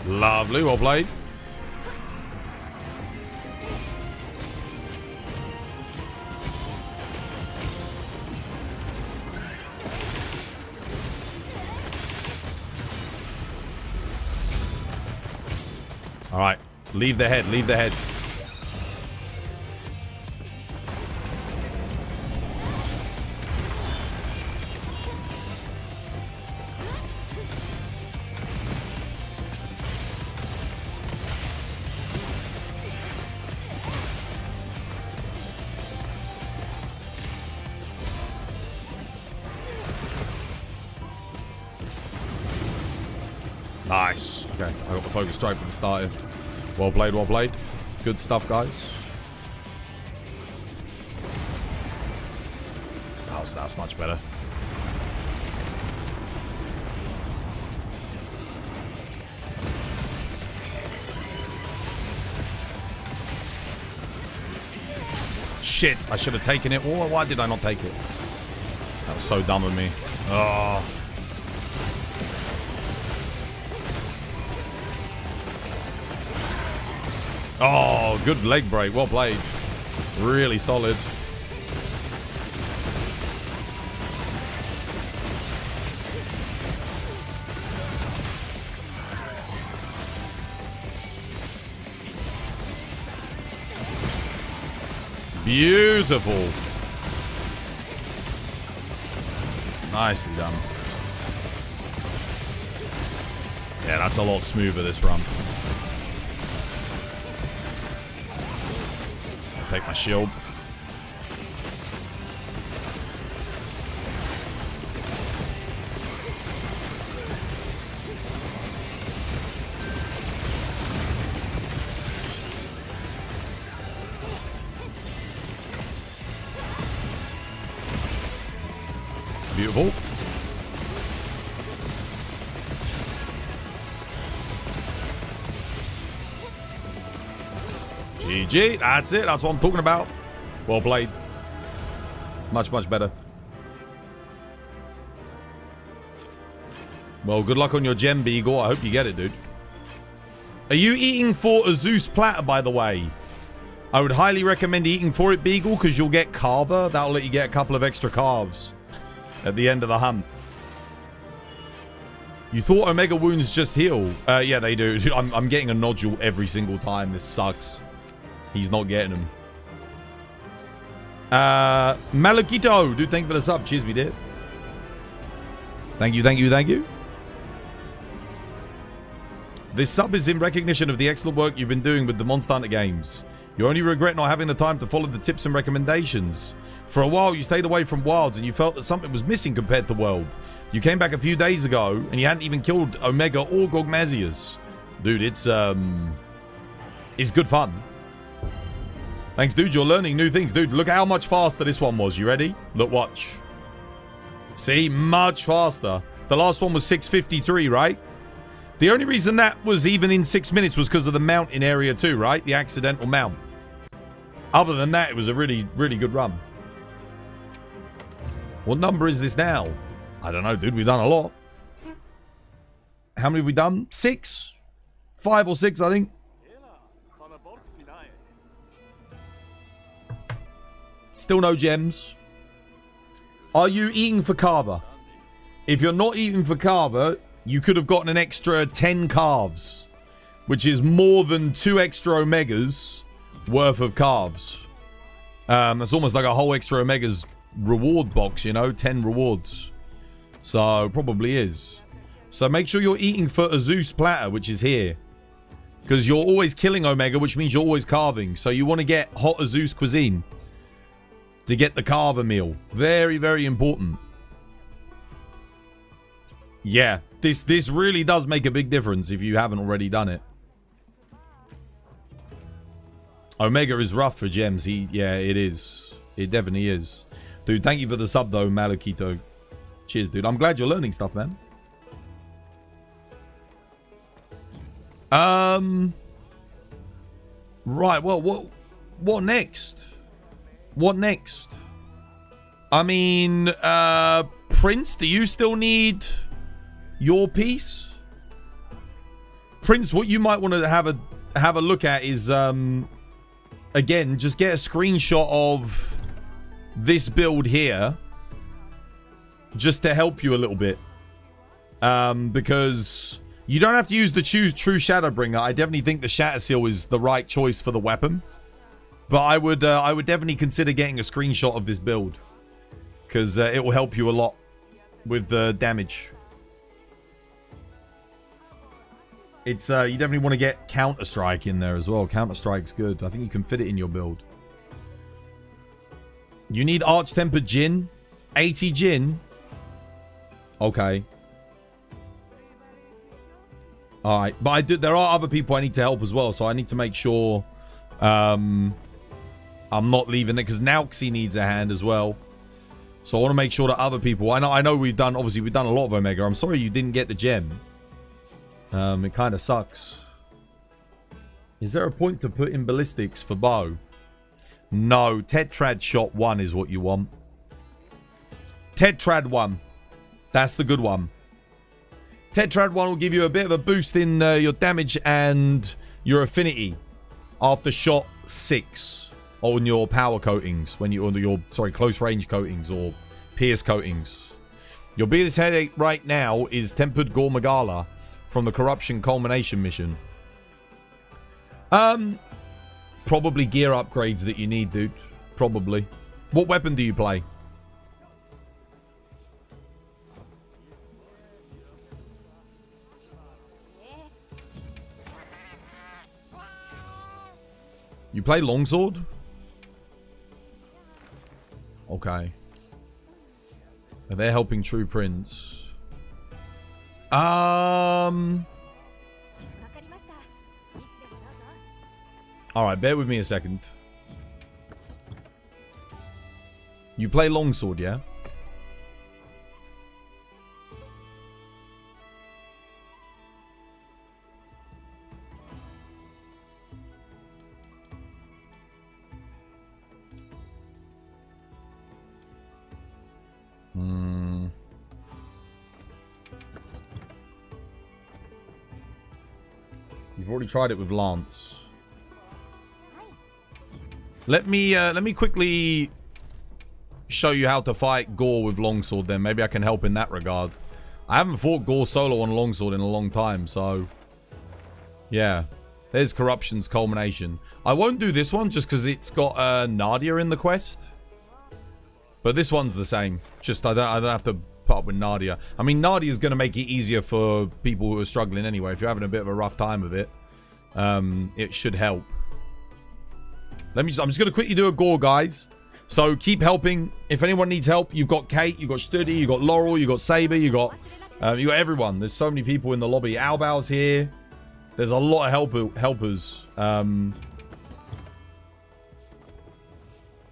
Lovely, well played. All right, leave the head, leave the head. Nice. Okay, I got the focus strike for the starter. Well played, well played. Good stuff, guys. Oh, so that's much better. Shit, I should have taken it. Oh, why did I not take it? That was so dumb of me. Oh. Oh, good leg break. Well played. Really solid. Beautiful. Nicely done. Yeah, that's a lot smoother this run. Take my shield. Beautiful. GG. That's it. That's what I'm talking about. Well played. Much, much better. Well, good luck on your gem, Beagle. I hope you get it, dude. Are you eating for a Zeus platter, by the way? I would highly recommend eating for it, Beagle, because you'll get carver. That'll let you get a couple of extra calves at the end of the hunt. You thought Omega wounds just heal? Yeah, they do. Dude, I'm getting a nodule every single time. This sucks. He's not getting them. Malakito, dude, thank you for the sub. Cheers, we did. Thank you, thank you, thank you. This sub is in recognition of the excellent work you've been doing with the Monster Hunter games. You only regret not having the time to follow the tips and recommendations. For a while, you stayed away from Wilds and you felt that something was missing compared to World. You came back a few days ago and you hadn't even killed Omega or Gogmazius. Dude, it's good fun. Thanks, dude. You're learning new things. Dude, look at how much faster this one was. You ready? Look, watch. See? Much faster. The last one was 6:53, right? The only reason that was even in 6 minutes was because of the mount in area 2, right? The accidental mount. Other than that, it was a really, really good run. What number is this now? I don't know, dude. We've done a lot. How many have we done? 6? 5 or 6, I think. Still no gems. Are you eating for Carver? If you're not eating for Carver, you could have gotten an extra 10 calves, which is more than 2 extra Omegas worth of calves. That's almost like a whole extra Omegas reward box, you know, 10 rewards. So, probably is. So, make sure you're eating for a Zeus platter, which is here. Because you're always killing Omega, which means you're always carving. So, you want to get hot Zeus cuisine to get the carver meal. Very, very important. Yeah, this really does make a big difference if you haven't already done it. Omega is rough for gems. Yeah, it is. It definitely is. Dude, thank you for the sub, though, Malakito. Cheers, dude. I'm glad you're learning stuff, man. Right, well, what next? What next? I mean, Prince, do you still need your piece? Prince, what you might want to have a look at is, again, just get a screenshot of this build here, just to help you a little bit, because you don't have to use the true Shadowbringer. I definitely think the Shatter Seal is the right choice for the weapon, but I would definitely consider getting a screenshot of this build, because it will help you a lot with the damage. It's you definitely want to get Counter Strike in there as well. Counter Strike's good. I think you can fit it in your build. You need Arch Tempered Gin, 80 Gin. Okay. All right, but there are other people I need to help as well, so I need to make sure I'm not leaving it, because Nauxie needs a hand as well. So I want to make sure that other people. I know we've done a lot of Omega. I'm sorry you didn't get the gem. It kind of sucks. Is there a point to put in ballistics for bow? No, Tetrad shot 1 is what you want. Tetrad 1. That's the good one. Tetrad 1 will give you a bit of a boost in your damage and your affinity after shot 6 on your power coatings, when you on your close range coatings or pierce coatings. Your biggest headache right now is Tempered Gormagala from the Corruption Culmination mission. Probably gear upgrades that you need, dude. Probably. What weapon do you play? You play longsword? Okay. And they're helping True Prince. Alright, bear with me a second. You play longsword, yeah? You've already tried it with Lance. Let me quickly show you how to fight Gore with longsword. Then maybe I can help in that regard. I haven't fought Gore solo on longsword in a long time, so yeah. There's Corruption's culmination. I won't do this one just because it's got Nadia in the quest. But this one's the same. Just I don't have to put up with Nadia. I mean, Nadia's going to make it easier for people who are struggling anyway. If you're having a bit of a rough time with it, it should help. I'm just going to quickly do a Gore, guys. So keep helping. If anyone needs help, you've got Kate, you've got Studi, you've got Laurel, you've got Saber, you got everyone. There's so many people in the lobby. Albao's here. There's a lot of helpers.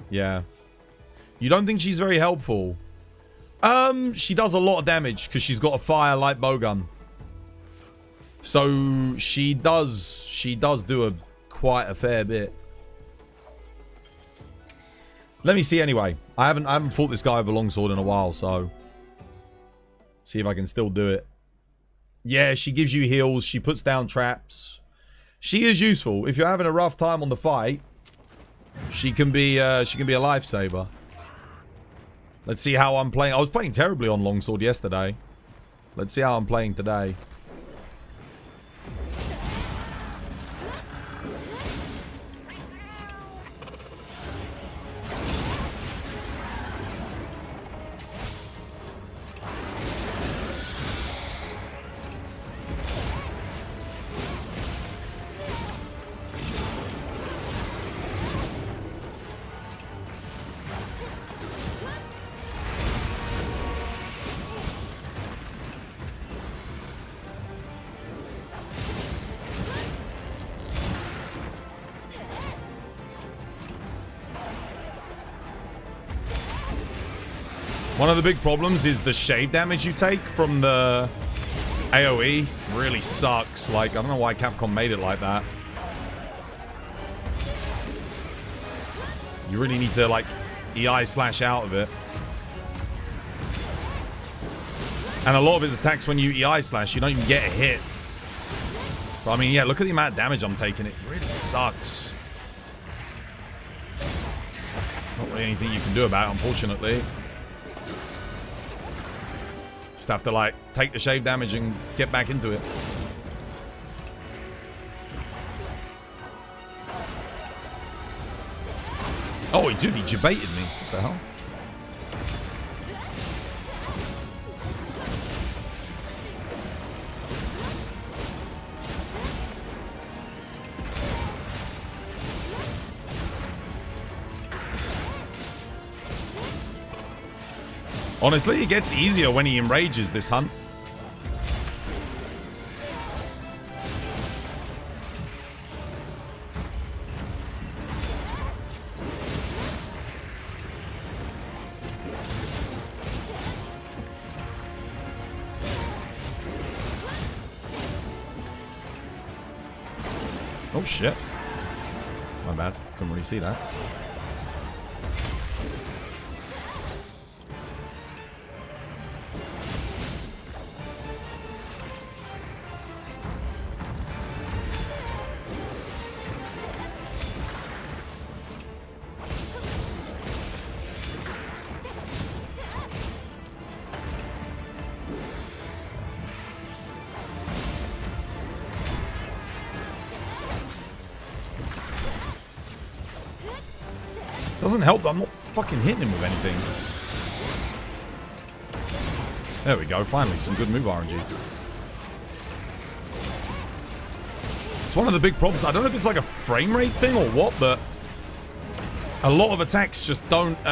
Yeah. You don't think she's very helpful? She does a lot of damage because she's got a fire light bowgun. So she does do quite a fair bit. Let me see anyway. I haven't fought this guy with a longsword in a while, so see if I can still do it. Yeah, she gives you heals. She puts down traps. She is useful if you're having a rough time on the fight. She can be a lifesaver. Let's see how I'm playing. I was playing terribly on longsword yesterday. Let's see how I'm playing today. One of the big problems is the shave damage you take from the AoE. Really sucks. Like, I don't know why Capcom made it like that. You really need to, like, EI slash out of it. And a lot of his attacks when you EI slash, you don't even get a hit. But I mean, yeah, look at the amount of damage I'm taking. It really sucks. Not really anything you can do about it, unfortunately. Just have to, like, take the shave damage and get back into it. Oh, dude, he debated me. What the hell? Honestly, it gets easier when he enrages this hunt. Oh shit. My bad. Couldn't really see that. Doesn't help that I'm not fucking hitting him with anything. There we go, finally, some good move RNG. It's one of the big problems. I don't know if it's like a frame rate thing or what, but a lot of attacks just don't,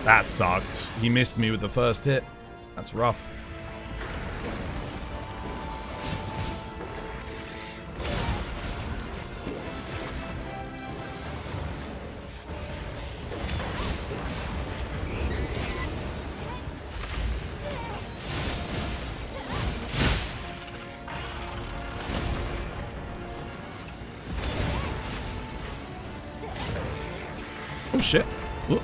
that sucked. He missed me with the first hit. That's rough. Oh shit. Whoop.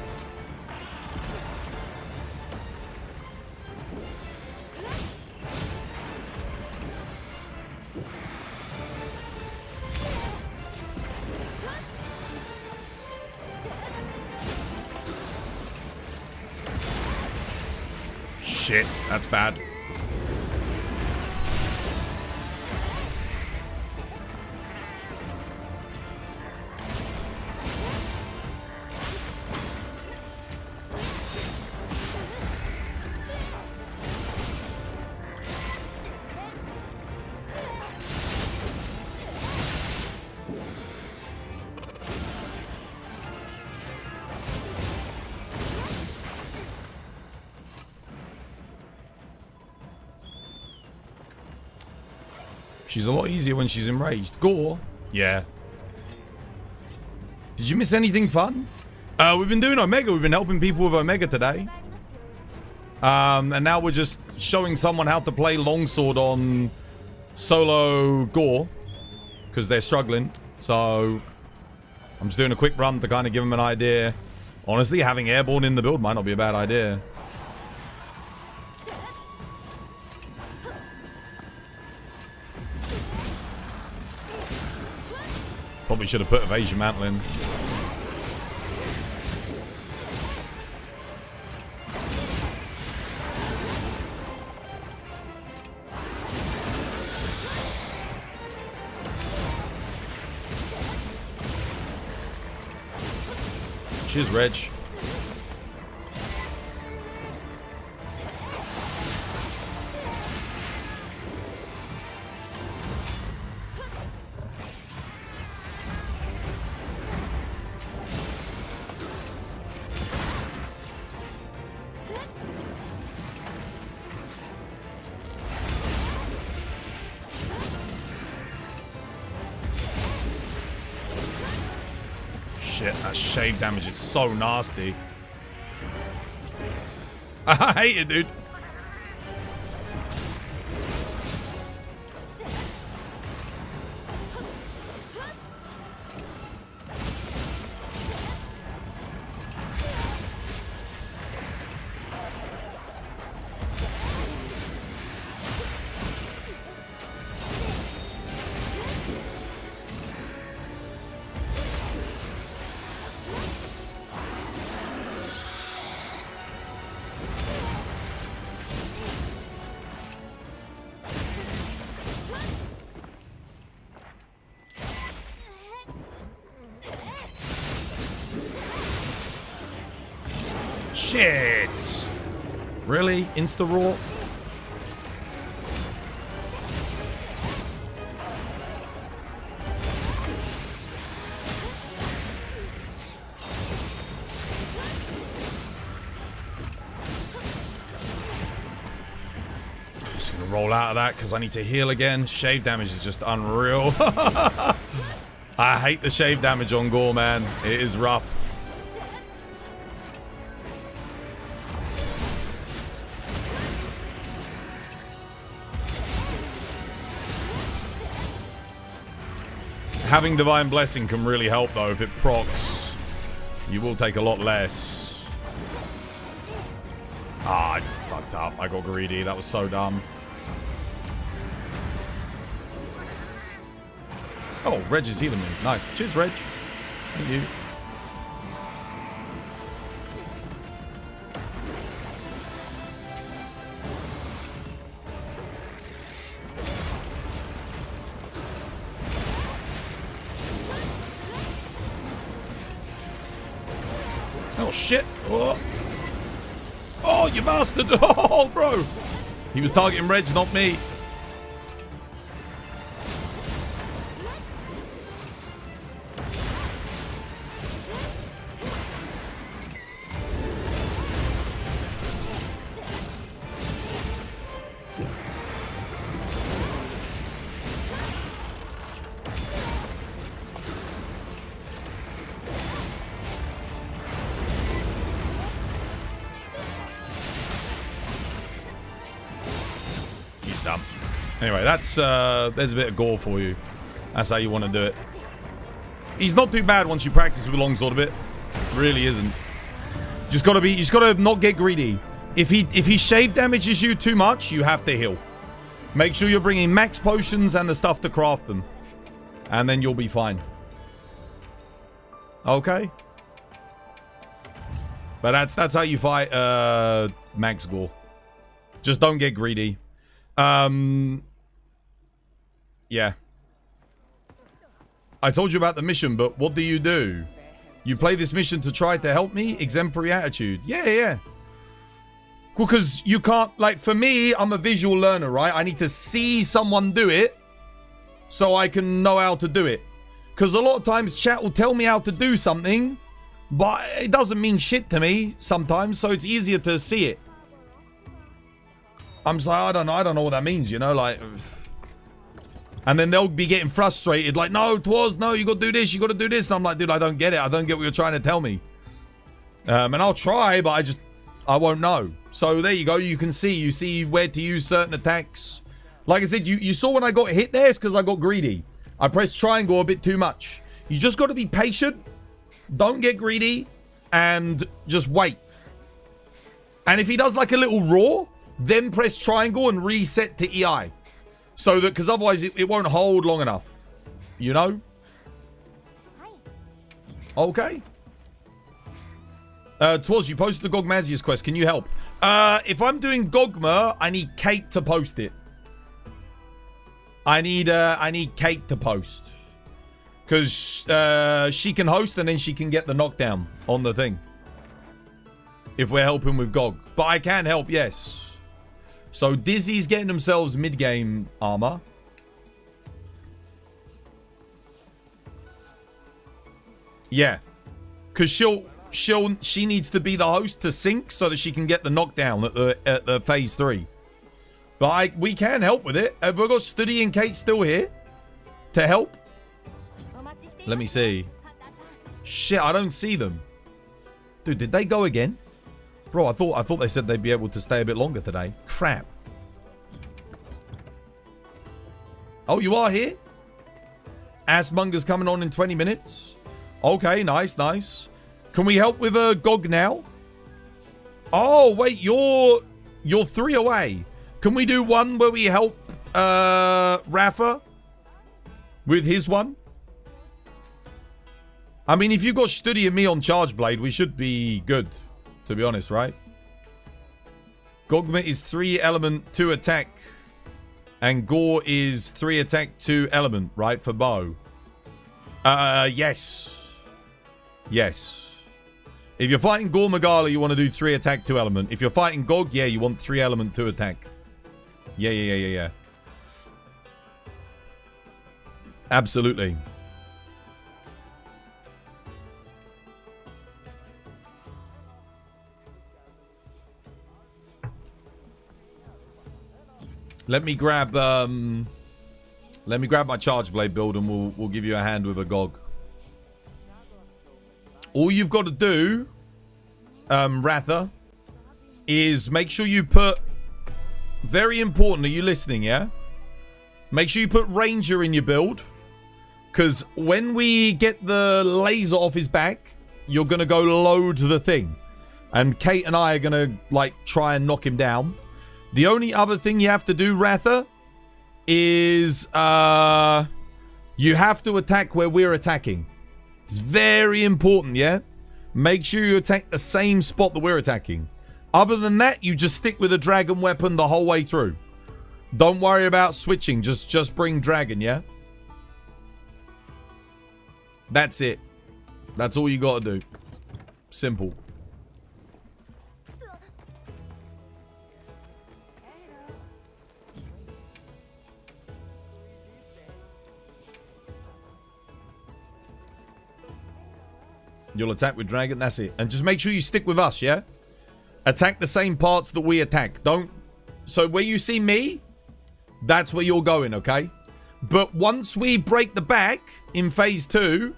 Shit, that's bad. She's a lot easier when she's enraged. Gore? Yeah. Did you miss anything fun? We've been doing Omega. We've been helping people with Omega today. And now we're just showing someone how to play longsword on solo Gore. Because they're struggling. So I'm just doing a quick run to kind of give them an idea. Honestly, having airborne in the build might not be a bad idea. Probably should have put evasion mantle in. Cheers, Reg. Shit, that shave damage is so nasty. I hate it, dude. Shit! Really? Insta-raw? Just gonna roll out of that because I need to heal again. Shave damage is just unreal. I hate the shave damage on Gore, man. It is rough. Having Divine Blessing can really help, though. If it procs, you will take a lot less. Ah, I fucked up. I got greedy. That was so dumb. Oh, Reg is healing me. Nice. Cheers, Reg. Thank you. Oh, shit. Oh. Oh, you bastard. Oh, bro. He was targeting Reg, not me. Anyway, that's there's a bit of gore for you. That's how you want to do it. He's not too bad once you practice with longsword a bit. Really isn't. You just gotta not get greedy. If he shave damages you too much, you have to heal. Make sure you're bringing max potions and the stuff to craft them, and then you'll be fine. Okay. But that's how you fight max gore. Just don't get greedy. Yeah. I told you about the mission, but what do? You play this mission to try to help me? Exemplary attitude. Yeah. Well, because you can't, like, for me, I'm a visual learner, right? I need to see someone do it so I can know how to do it. Because a lot of times chat will tell me how to do something, but it doesn't mean shit to me sometimes, so it's easier to see it. I'm just like, I don't know what that means, you know, like. And then they'll be getting frustrated, like, no, no, you gotta do this, you gotta do this. And I'm like, dude, I don't get it. I don't get what you're trying to tell me. And I'll try, but I won't know. So there you go. You can see, you see where to use certain attacks. Like I said, you saw when I got hit there, it's because I got greedy. I pressed triangle a bit too much. You just got to be patient. Don't get greedy and just wait. And if he does like a little roar, then press triangle and reset to EI. So that, because otherwise it won't hold long enough. You know? Okay. Twas, you posted the Gogmazius quest. Can you help? If I'm doing Gogma, I need Kate to post it. I need Kate to post. Because she can host and then she can get the knockdown on the thing. If we're helping with Gog. But I can help, yes. So Dizzy's getting themselves mid-game armor. Yeah. Because she needs to be the host to sync so that she can get the knockdown at the phase 3. But we can help with it. Have we got Studi and Kate still here to help? Let me see. Shit, I don't see them. Dude, did they go again? Bro, I thought they said they'd be able to stay a bit longer today. Crap. Oh, you are here? Assmonger's coming on in 20 minutes. Okay, nice, nice. Can we help with a Gog now? Oh, wait, you're 3 away. Can we do one where we help Rafa with his one? I mean, if you got Studi and me on Charge Blade, we should be good. To be honest, right? Gogma is 3 element, 2 attack. And Gore is 3 attack, 2 element, right? For bow. Yes. Yes. If you're fighting Gore Magala, you want to do 3 attack, 2 element. If you're fighting Gog, yeah, you want 3 element, 2 attack. Yeah. Absolutely. Let me grab my Charge Blade build and we'll give you a hand with a Gog. All you've got to do, Ratha, is make sure you put, very important, are you listening, yeah? Make sure you put Ranger in your build. Because when we get the laser off his back, you're going to go load the thing. And Kate and I are going to, like, try and knock him down. The only other thing you have to do, Ratha, is you have to attack where we're attacking. It's very important, yeah? Make sure you attack the same spot that we're attacking. Other than that, you just stick with a dragon weapon the whole way through. Don't worry about switching. Just bring dragon, yeah? That's it. That's all you got to do. Simple. You'll attack with dragon. That's it. And just make sure you stick with us, yeah? Attack the same parts that we attack. Don't... So where you see me, that's where you're going, okay? But once we break the back in phase 2,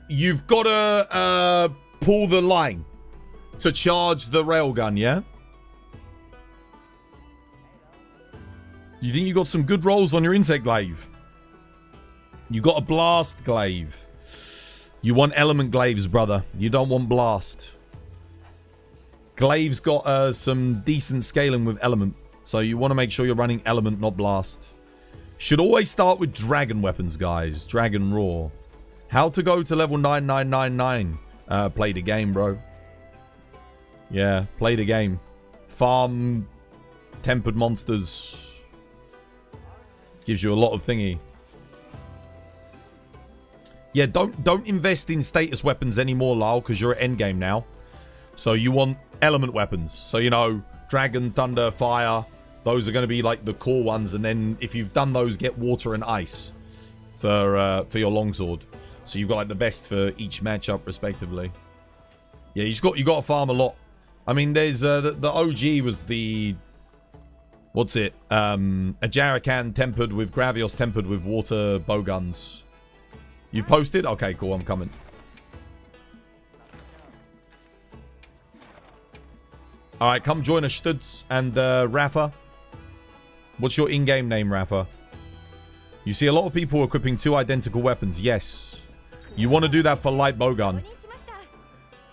you've got to pull the line to charge the railgun, yeah? You think you got some good rolls on your insect glaive? You got a blast glaive. You want element glaives, brother. You don't want blast. Glaive's got some decent scaling with element. So you want to make sure you're running element, not blast. Should always start with dragon weapons, guys. Dragon Raw. How to go to level 9999. Play the game, bro. Yeah, play the game. Farm tempered monsters. Gives you a lot of thingy. Yeah, don't invest in status weapons anymore, Lyle, because you're at endgame now. So you want element weapons. So, you know, dragon, thunder, fire. Those are going to be like the core ones. And then if you've done those, get water and ice for your longsword. So you've got like the best for each matchup, respectively. Yeah, you got to farm a lot. I mean, there's the OG was the... What's it? A Jarakan tempered with Gravios tempered with water bowguns. You posted? Okay, cool. I'm coming. Alright, come join us, Stutz and Rafa. What's your in-game name, Rafa? You see a lot of people equipping 2 identical weapons. Yes. You want to do that for light bowgun.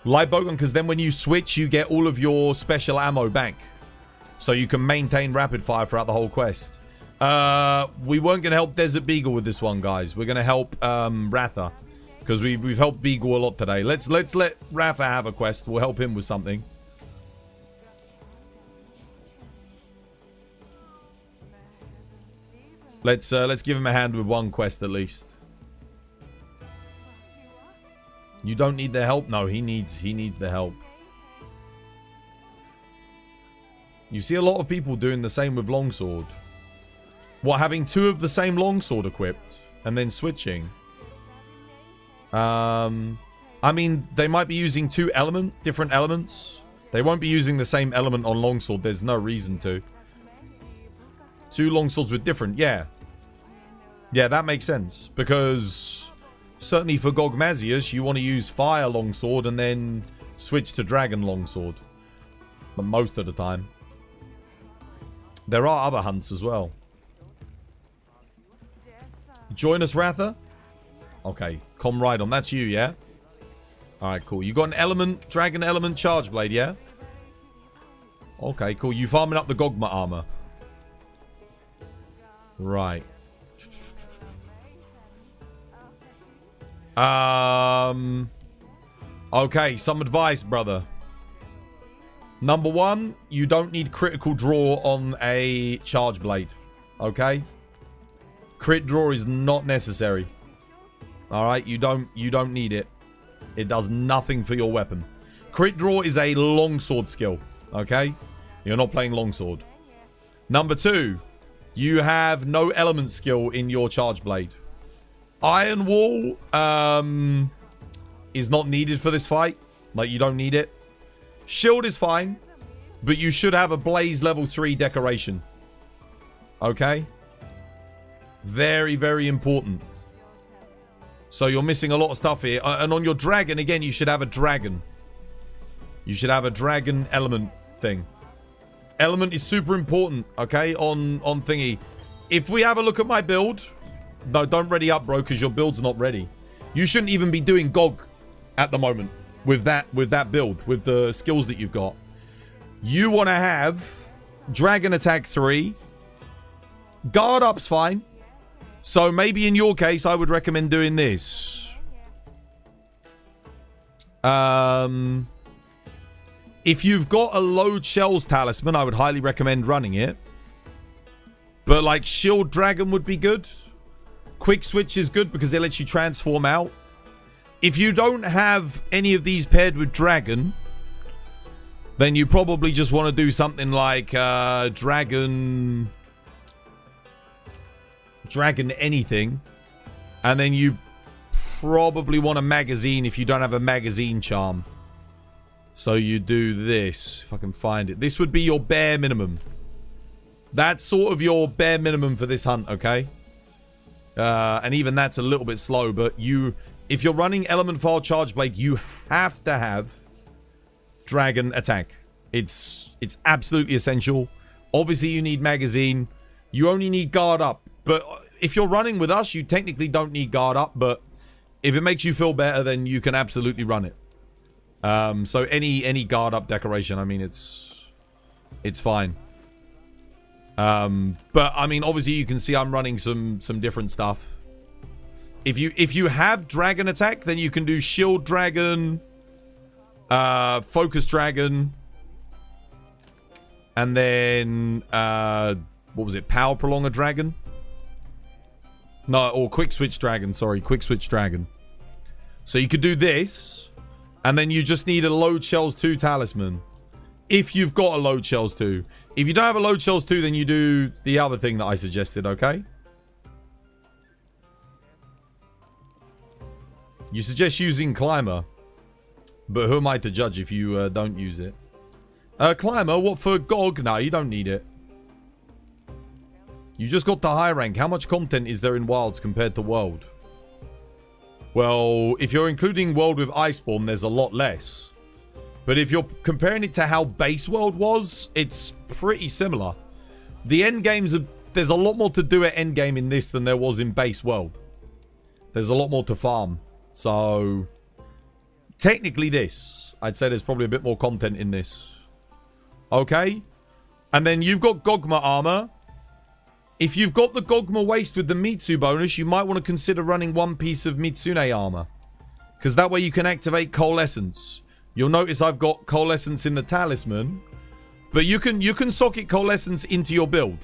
Light bowgun, because then when you switch, you get all of your special ammo back. So you can maintain rapid fire throughout the whole quest. We weren't going to help Desert Beagle with this one, guys. We're going to help Ratha. Because we've helped Beagle a lot today. Let's let Ratha have a quest. We'll help him with something. Let's give him a hand with one quest at least. You don't need their help? No, he needs the help. You see a lot of people doing the same with longsword. What, having 2 of the same longsword equipped and then switching? I mean, they might be using 2 different elements. They won't be using the same element on longsword. There's no reason to. 2 longswords with different, yeah. Yeah, that makes sense. Because certainly for Gogmazius, you want to use fire longsword and then switch to dragon longsword. But most of the time. There are other hunts as well. Join us, Ratha? Okay, Comrydon, that's you, yeah? Alright, cool. You got an element, dragon element charge blade, yeah? Okay, cool. You farming up the Gogma armor. Right. Okay, some advice, brother. Number 1, you don't need critical draw on a charge blade. Okay? Crit draw is not necessary. Alright, you don't need it. It does nothing for your weapon. Crit draw is a longsword skill. Okay? You're not playing longsword. Number 2, you have no element skill in your charge blade. Iron Wall is not needed for this fight. Like, you don't need it. Shield is fine, but you should have a Blaze level 3 decoration. Okay? Very, very important. So you're missing a lot of stuff here. And on your dragon, again, you should have a dragon. You should have a dragon element thing. Element is super important, okay, on thingy. If we have a look at my build, No, don't ready up, bro, because your build's not ready. You shouldn't even be doing GOG at the moment with that build, with the skills that you've got. You want to have Dragon Attack 3. Guard up's fine. So maybe in your case, I would recommend doing this. If you've got a load shells talisman, I would highly recommend running it. But like Shield Dragon would be good. Quick Switch is good because it lets you transform out. If you don't have any of these paired with Dragon, then you probably just want to do something like Dragon anything. And then you probably want a magazine if you don't have a magazine charm. So you do this, if I can find it. This would be your bare minimum. That's sort of your bare minimum for this hunt, okay? And even that's a little bit slow, but if you're running Element File Charge Blade, you have to have Dragon Attack. It's absolutely essential. Obviously, you need magazine. You only need guard up. But if you're running with us, you technically don't need guard up, but if it makes you feel better, then you can absolutely run it. So any guard up decoration, I mean, it's fine. But I mean, obviously you can see I'm running some different stuff. If you have Dragon Attack, then you can do Shield Dragon, Focus Dragon, and then what was it? Power Prolonger Dragon? No, or Quick Switch Dragon. Sorry, Quick Switch Dragon. So you could do this, and then you just need a Load Shells 2 talisman. If you've got a Load Shells 2. If you don't have a Load Shells 2, then you do the other thing that I suggested, okay? You suggest using Climber. But who am I to judge if you don't use it? Climber, what for GOG? No, you don't need it. You just got the high rank. How much content is there in Wilds compared to World? Well, if you're including World with Iceborne, there's a lot less. But if you're comparing it to how base World was, it's pretty similar. The end games, there's a lot more to do at end game in this than there was in base World. There's a lot more to farm. So, technically this, I'd say there's probably a bit more content in this. Okay? And then you've got Gogma armor. If you've got the Gogma waist with the Mitsu bonus, you might want to consider running one piece of Mitsune armor. Because that way you can activate Coalescence. You'll notice I've got Coalescence in the talisman. But you can socket Coalescence into your build.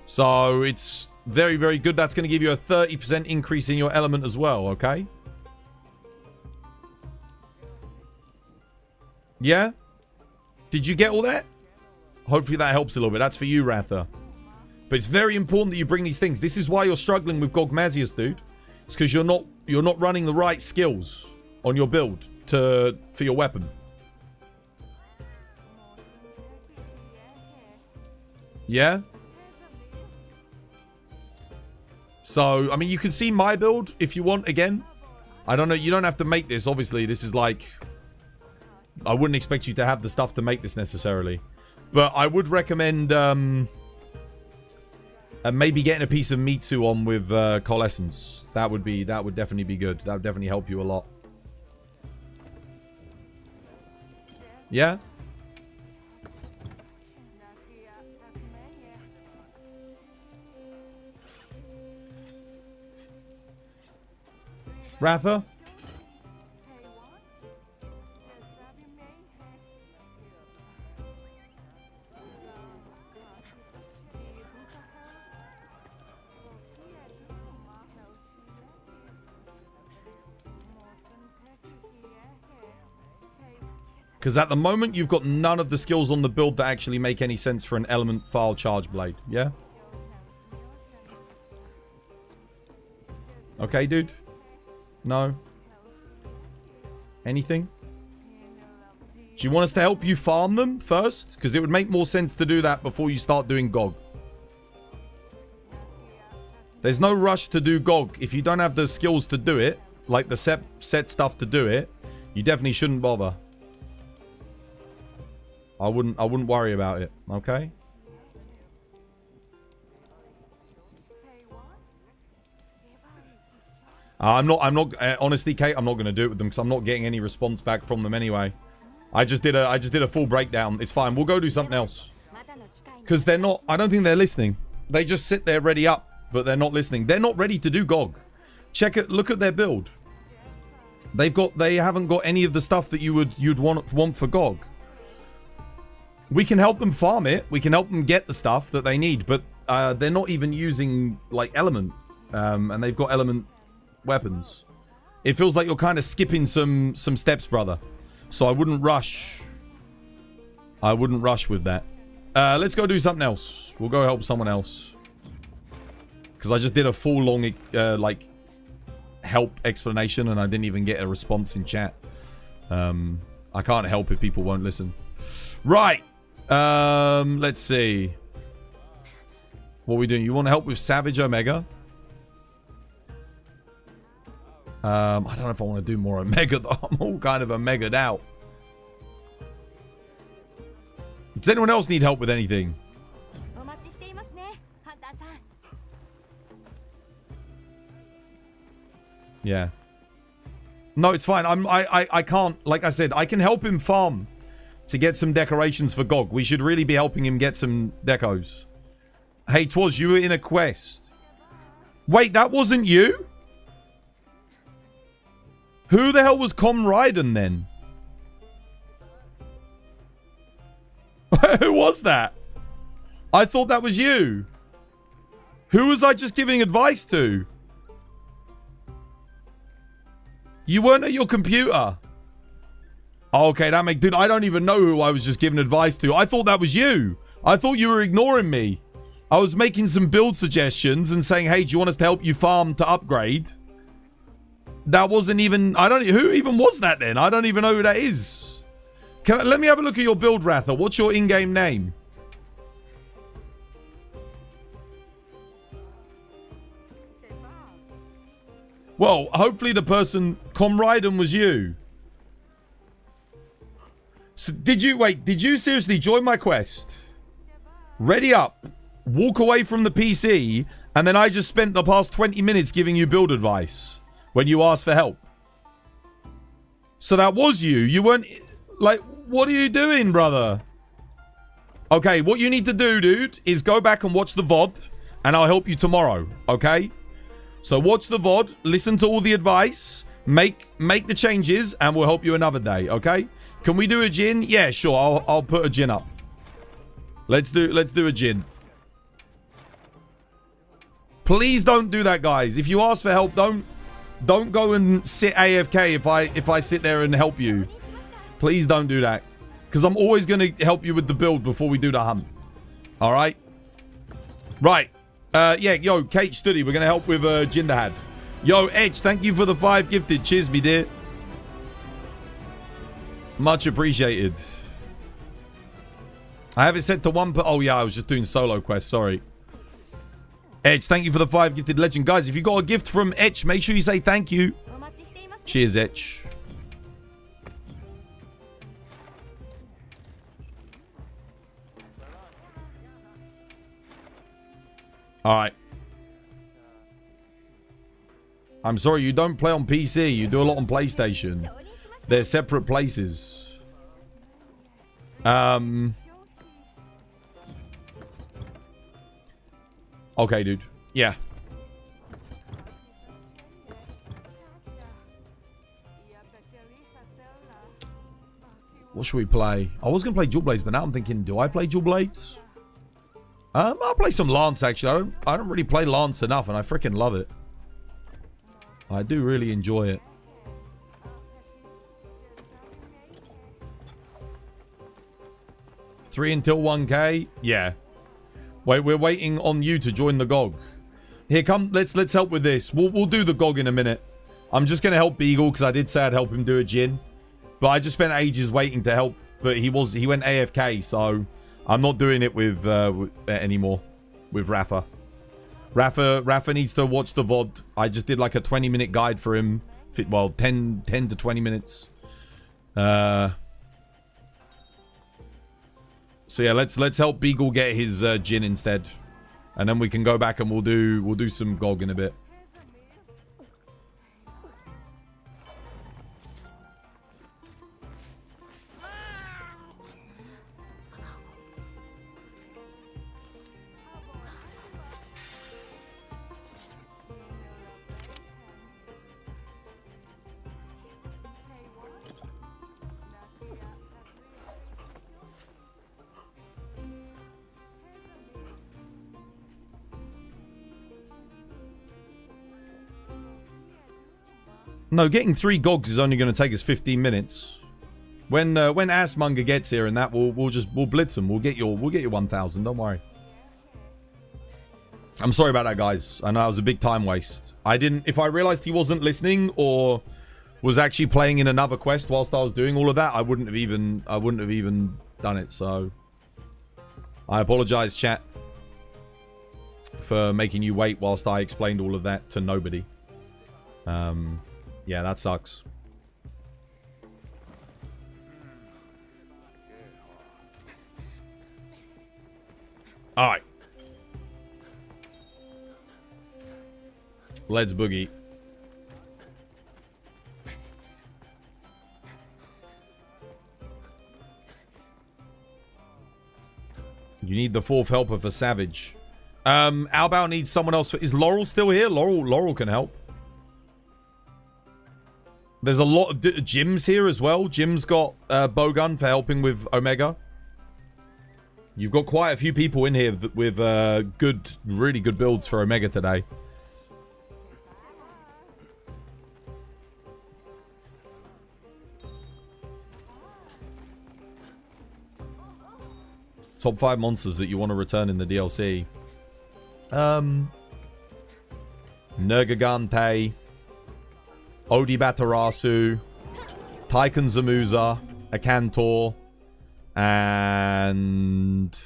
So it's very, very good. That's going to give you a 30% increase in your element as well, okay? Yeah? Did you get all that? Hopefully that helps a little bit. That's for you, Ratha. But it's very important that you bring these things. This is why you're struggling with Gogmazius, dude. It's because you're not running the right skills on your build for your weapon. Yeah? So, I mean, you can see my build if you want again. I don't know. You don't have to make this. Obviously, this is like... I wouldn't expect you to have the stuff to make this necessarily. But I would recommend... maybe getting a piece of Mitsu on with Coalescence. That would definitely be good. That would definitely help you a lot. Yeah? Ratha? Because at the moment, you've got none of the skills on the build that actually make any sense for an element file charge blade. Yeah? Okay, dude? No? Anything? Do you want us to help you farm them first? Because it would make more sense to do that before you start doing GOG. There's no rush to do GOG. If you don't have the skills to do it, like the set stuff to do it, you definitely shouldn't bother. I wouldn't worry about it, okay? I'm not, honestly, Kate, I'm not going to do it with them because I'm not getting any response back from them anyway. I just did a full breakdown. It's fine. We'll go do something else. Because they're not, I don't think they're listening. They just sit there ready up, but they're not listening. They're not ready to do GOG. Check it, look at their build. They haven't got any of the stuff that you'd want for GOG. We can help them farm it. We can help them get the stuff that they need, but they're not even using like element, and they've got element weapons. It feels like you're kind of skipping some steps, brother. So I wouldn't rush. I wouldn't rush with that. Let's go do something else. We'll go help someone else. Because I just did a full long like help explanation and I didn't even get a response in chat. I can't help if people won't listen. Right. Let's see. What are we doing? You want to help with Savage Omega? I don't know if I want to do more Omega though. I'm all kind of Omega'd out. Does anyone else need help with anything? Yeah. No, it's fine. I can't. Like I said, I can help him farm to get some decorations for GOG. We should really be helping him get some decos. Hey, Twas, you were in a quest. Wait, that wasn't you? Who the hell was Com Raiden then? Who was that? I thought that was you. Who was I just giving advice to? You weren't at your computer. Oh, okay, that makes... Dude, I don't even know who I was just giving advice to. I thought that was you. I thought you were ignoring me. I was making some build suggestions and saying, hey, do you want us to help you farm to upgrade? That wasn't even... Who even was that then? I don't even know who that is. Let me have a look at your build, Ratha. What's your in-game name? Well, hopefully the person... Com Raiden was you. So did you seriously join my quest? Ready up. Walk away from the PC. And then I just spent the past 20 minutes giving you build advice. When you asked for help. So that was you. You weren't... Like, what are you doing, brother? Okay, what you need to do, dude, is go back and watch the VOD. And I'll help you tomorrow. Okay? So watch the VOD. Listen to all the advice. Make the changes. And we'll help you another day. Okay? Can we do a gin? Yeah, sure. I'll put a gin up. Let's do a gin. Please don't do that, guys. If you ask for help, don't go and sit AFK if I sit there and help you. Please don't do that. Because I'm always going to help you with the build before we do the hunt. Alright? Right. Yeah, yo, Kate Studi, we're going to help with Jinderhad. Yo, Edge, thank you for the 5 gifted. Cheers, me dear. Much appreciated. I have it set to 1 per... Oh, yeah, I was just doing solo quest. Sorry. Edge, thank you for the 5 gifted legend. Guys, if you got a gift from Edge, make sure you say thank you. Cheers, Edge. Alright. I'm sorry, you don't play on PC. You do a lot on PlayStation. They're separate places. Okay, dude. Yeah. What should we play? I was going to play Dual Blades, but now I'm thinking, do I play Dual Blades? I'll play some Lance, actually. I don't really play Lance enough, and I freaking love it. I do really enjoy it. $3 until 1K? Yeah. Wait, we're waiting on you to join the GOG. Here, come. Let's help with this. We'll do the GOG in a minute. I'm just gonna help Beagle because I did say I'd help him do a gin, but I just spent ages waiting to help. But he went AFK, so I'm not doing it with anymore with Rafa. Rafa needs to watch the VOD. I just did like a 20-minute guide for him. Well, 10 to 20 minutes. So yeah, let's help Beagle get his gin instead, and then we can go back and we'll do some GOG in a bit. No, getting 3 gogs is only going to take us 15 minutes. When Assmonger gets here and that, we'll blitz him. We'll get your 1,000. Don't worry. I'm sorry about that, guys. I know that was a big time waste. If I realized he wasn't listening or was actually playing in another quest whilst I was doing all of that, I wouldn't have even done it. So I apologize, chat, for making you wait whilst I explained all of that to nobody. Yeah, that sucks. All right. Let's boogie. You need the 4th helper for Savage. Albao needs someone else. Is Laurel still here? Laurel can help. There's a lot of Jim's here as well. Jim's got Bowgun for helping with Omega. You've got quite a few people in here with really good builds for Omega today. Top 5 monsters that you want to return in the DLC. Nergigante, Odibatarasu, Typhon Zamuza, Akantor, and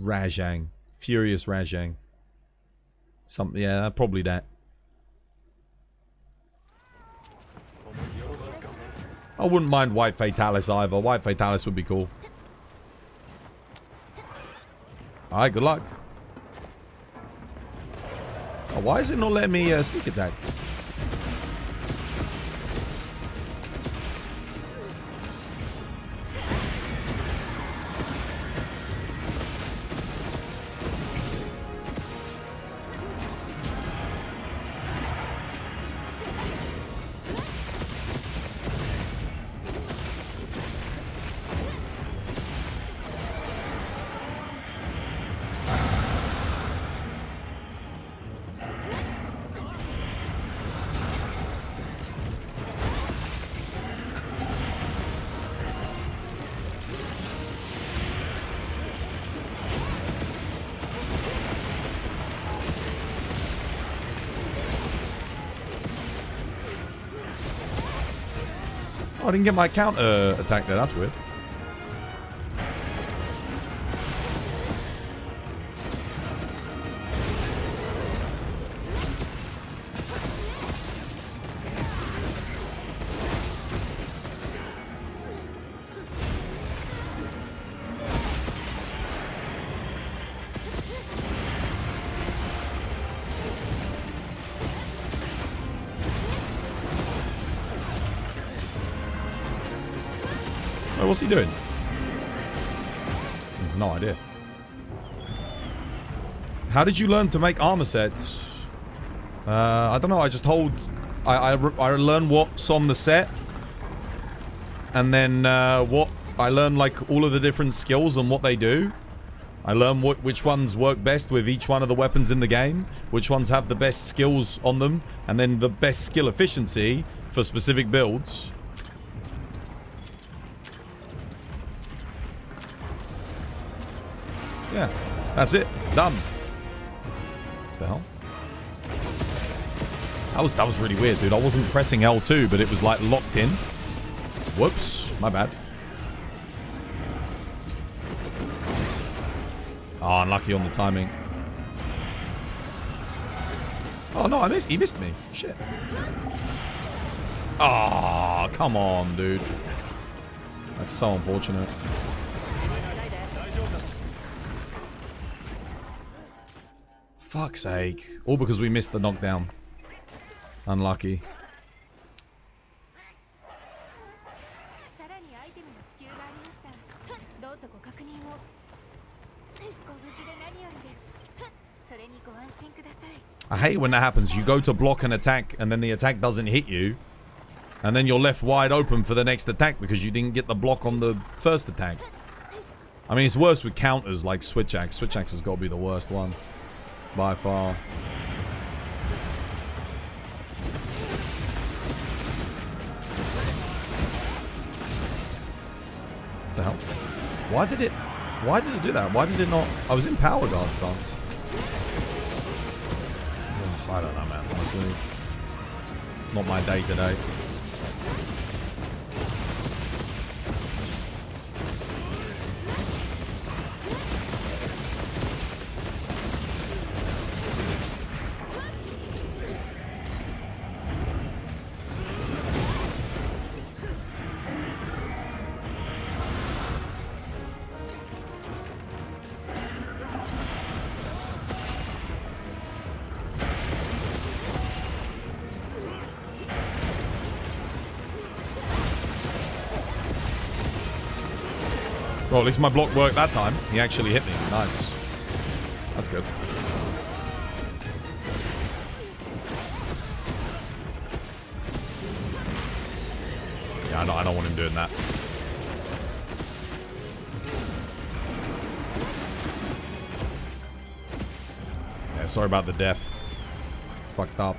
Rajang. Furious Rajang. Something, yeah, probably that. I wouldn't mind White Fatalis either. White Fatalis would be cool. Alright, good luck. Oh, why is it not letting me sneak attack? Oh, I didn't get my counter attack there. That's weird. What's he doing? No idea. How did you learn to make armor sets? I don't know. I just hold... I learn what's on the set. And then I learn like all of the different skills and what they do. I learn which ones work best with each one of the weapons in the game. Which ones have the best skills on them. And then the best skill efficiency for specific builds. Yeah, that's it. Done. What the hell? That was really weird, dude. I wasn't pressing L2, but it was like locked in. Whoops, my bad. Oh, unlucky on the timing. Oh no, he missed me. Shit. Oh, come on, dude. That's so unfortunate. Fuck's sake. All because we missed the knockdown. Unlucky. I hate when that happens. You go to block an attack and then the attack doesn't hit you. And then you're left wide open for the next attack because you didn't get the block on the first attack. I mean, it's worse with counters like Switch Axe. Switch Axe has got to be the worst one. By far. What the hell? Why did it do that? Why did it not? I was in Power Guard stance. Oh, I don't know, man. Honestly. Not my day today. Well, at least my block worked that time. He actually hit me. Nice. That's good. Yeah, I don't want him doing that. Yeah, sorry about the death. Fucked up.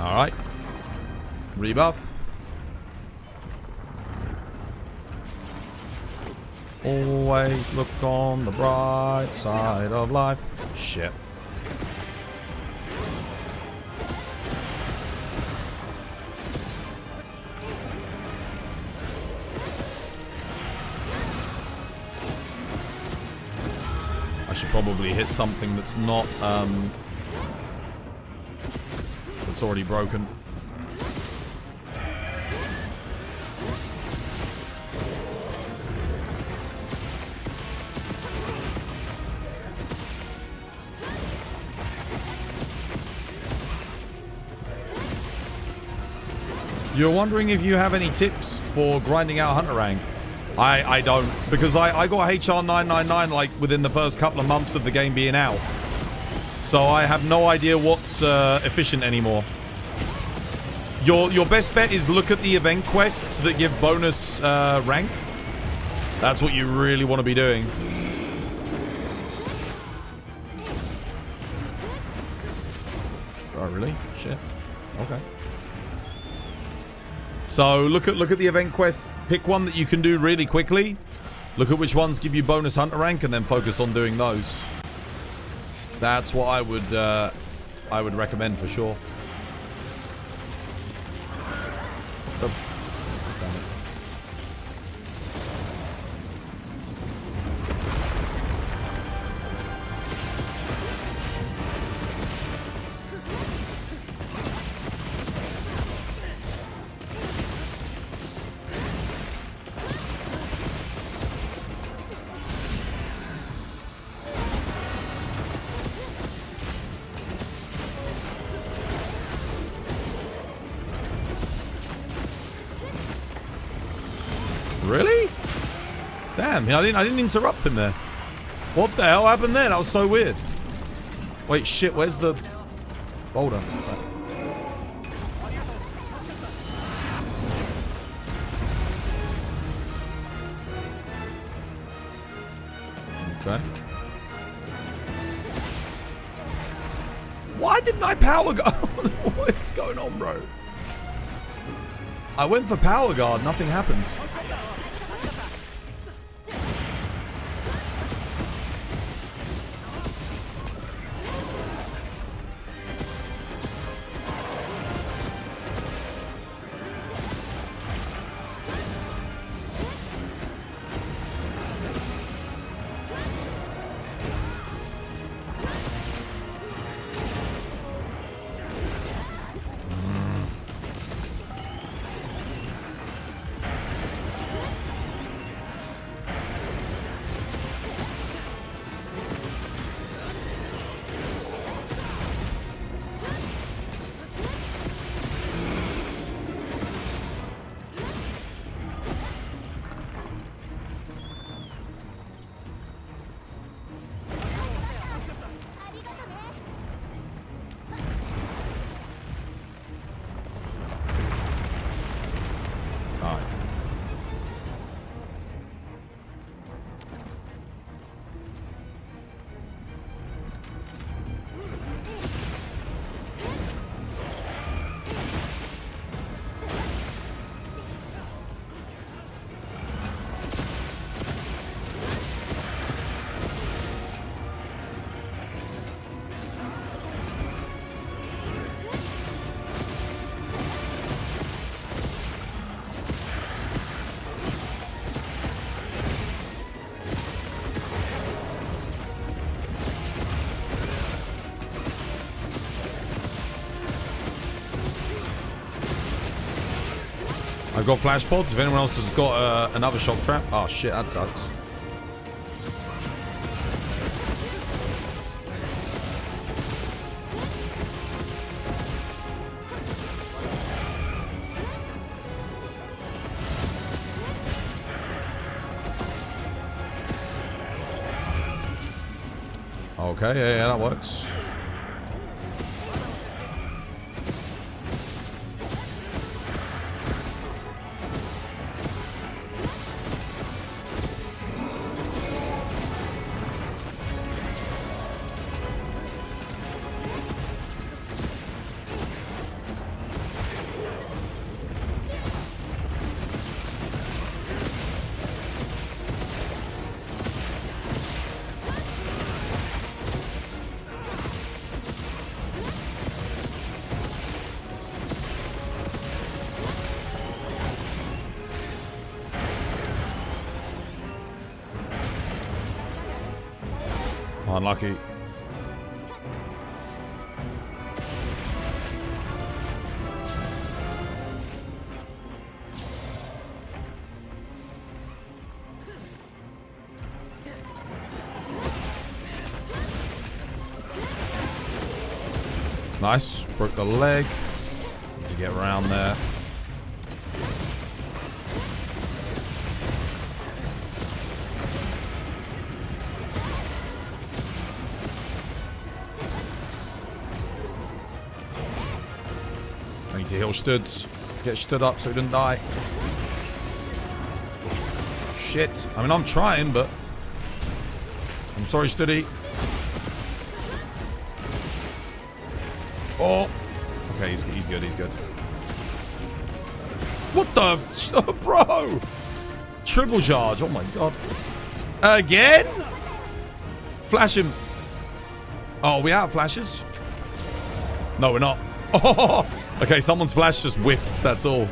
Alright. Rebuff. Always look on the bright side of life. Shit. I should probably hit something that's not, it's already broken. You're wondering if you have any tips for grinding out Hunter rank? I don't, because I got HR 999 like within the first couple of months of the game being out. So I have no idea what's efficient anymore. Your best bet is look at the event quests that give bonus rank. That's what you really want to be doing. Oh, really? Shit. Okay. So look at the event quests. Pick one that you can do really quickly. Look at which ones give you bonus hunter rank, and then focus on doing those. That's what I would recommend for sure. Oh, damn it. Really? Damn, I didn't interrupt him there. What the hell happened there? That was so weird. Wait, shit, where's the boulder? Okay. Why didn't I power guard? What is going on, bro? I went for power guard, nothing happened. Alright. I've got flash pods. If anyone else has got another shock trap. Oh shit, that sucks. Okay, yeah, that works. Unlucky. Nice. Broke the leg. Need to get around there. I need to heal Studs. Get stood up so he doesn't die. Shit. I mean, I'm trying, but... I'm sorry, Studdy. Oh. Okay, he's good, he's good. What the... Bro! Triple charge. Oh, my God. Again? Flash him. Oh, are we out of flashes? No, we're not. Oh! Okay, someone's flash just whiffed, that's all.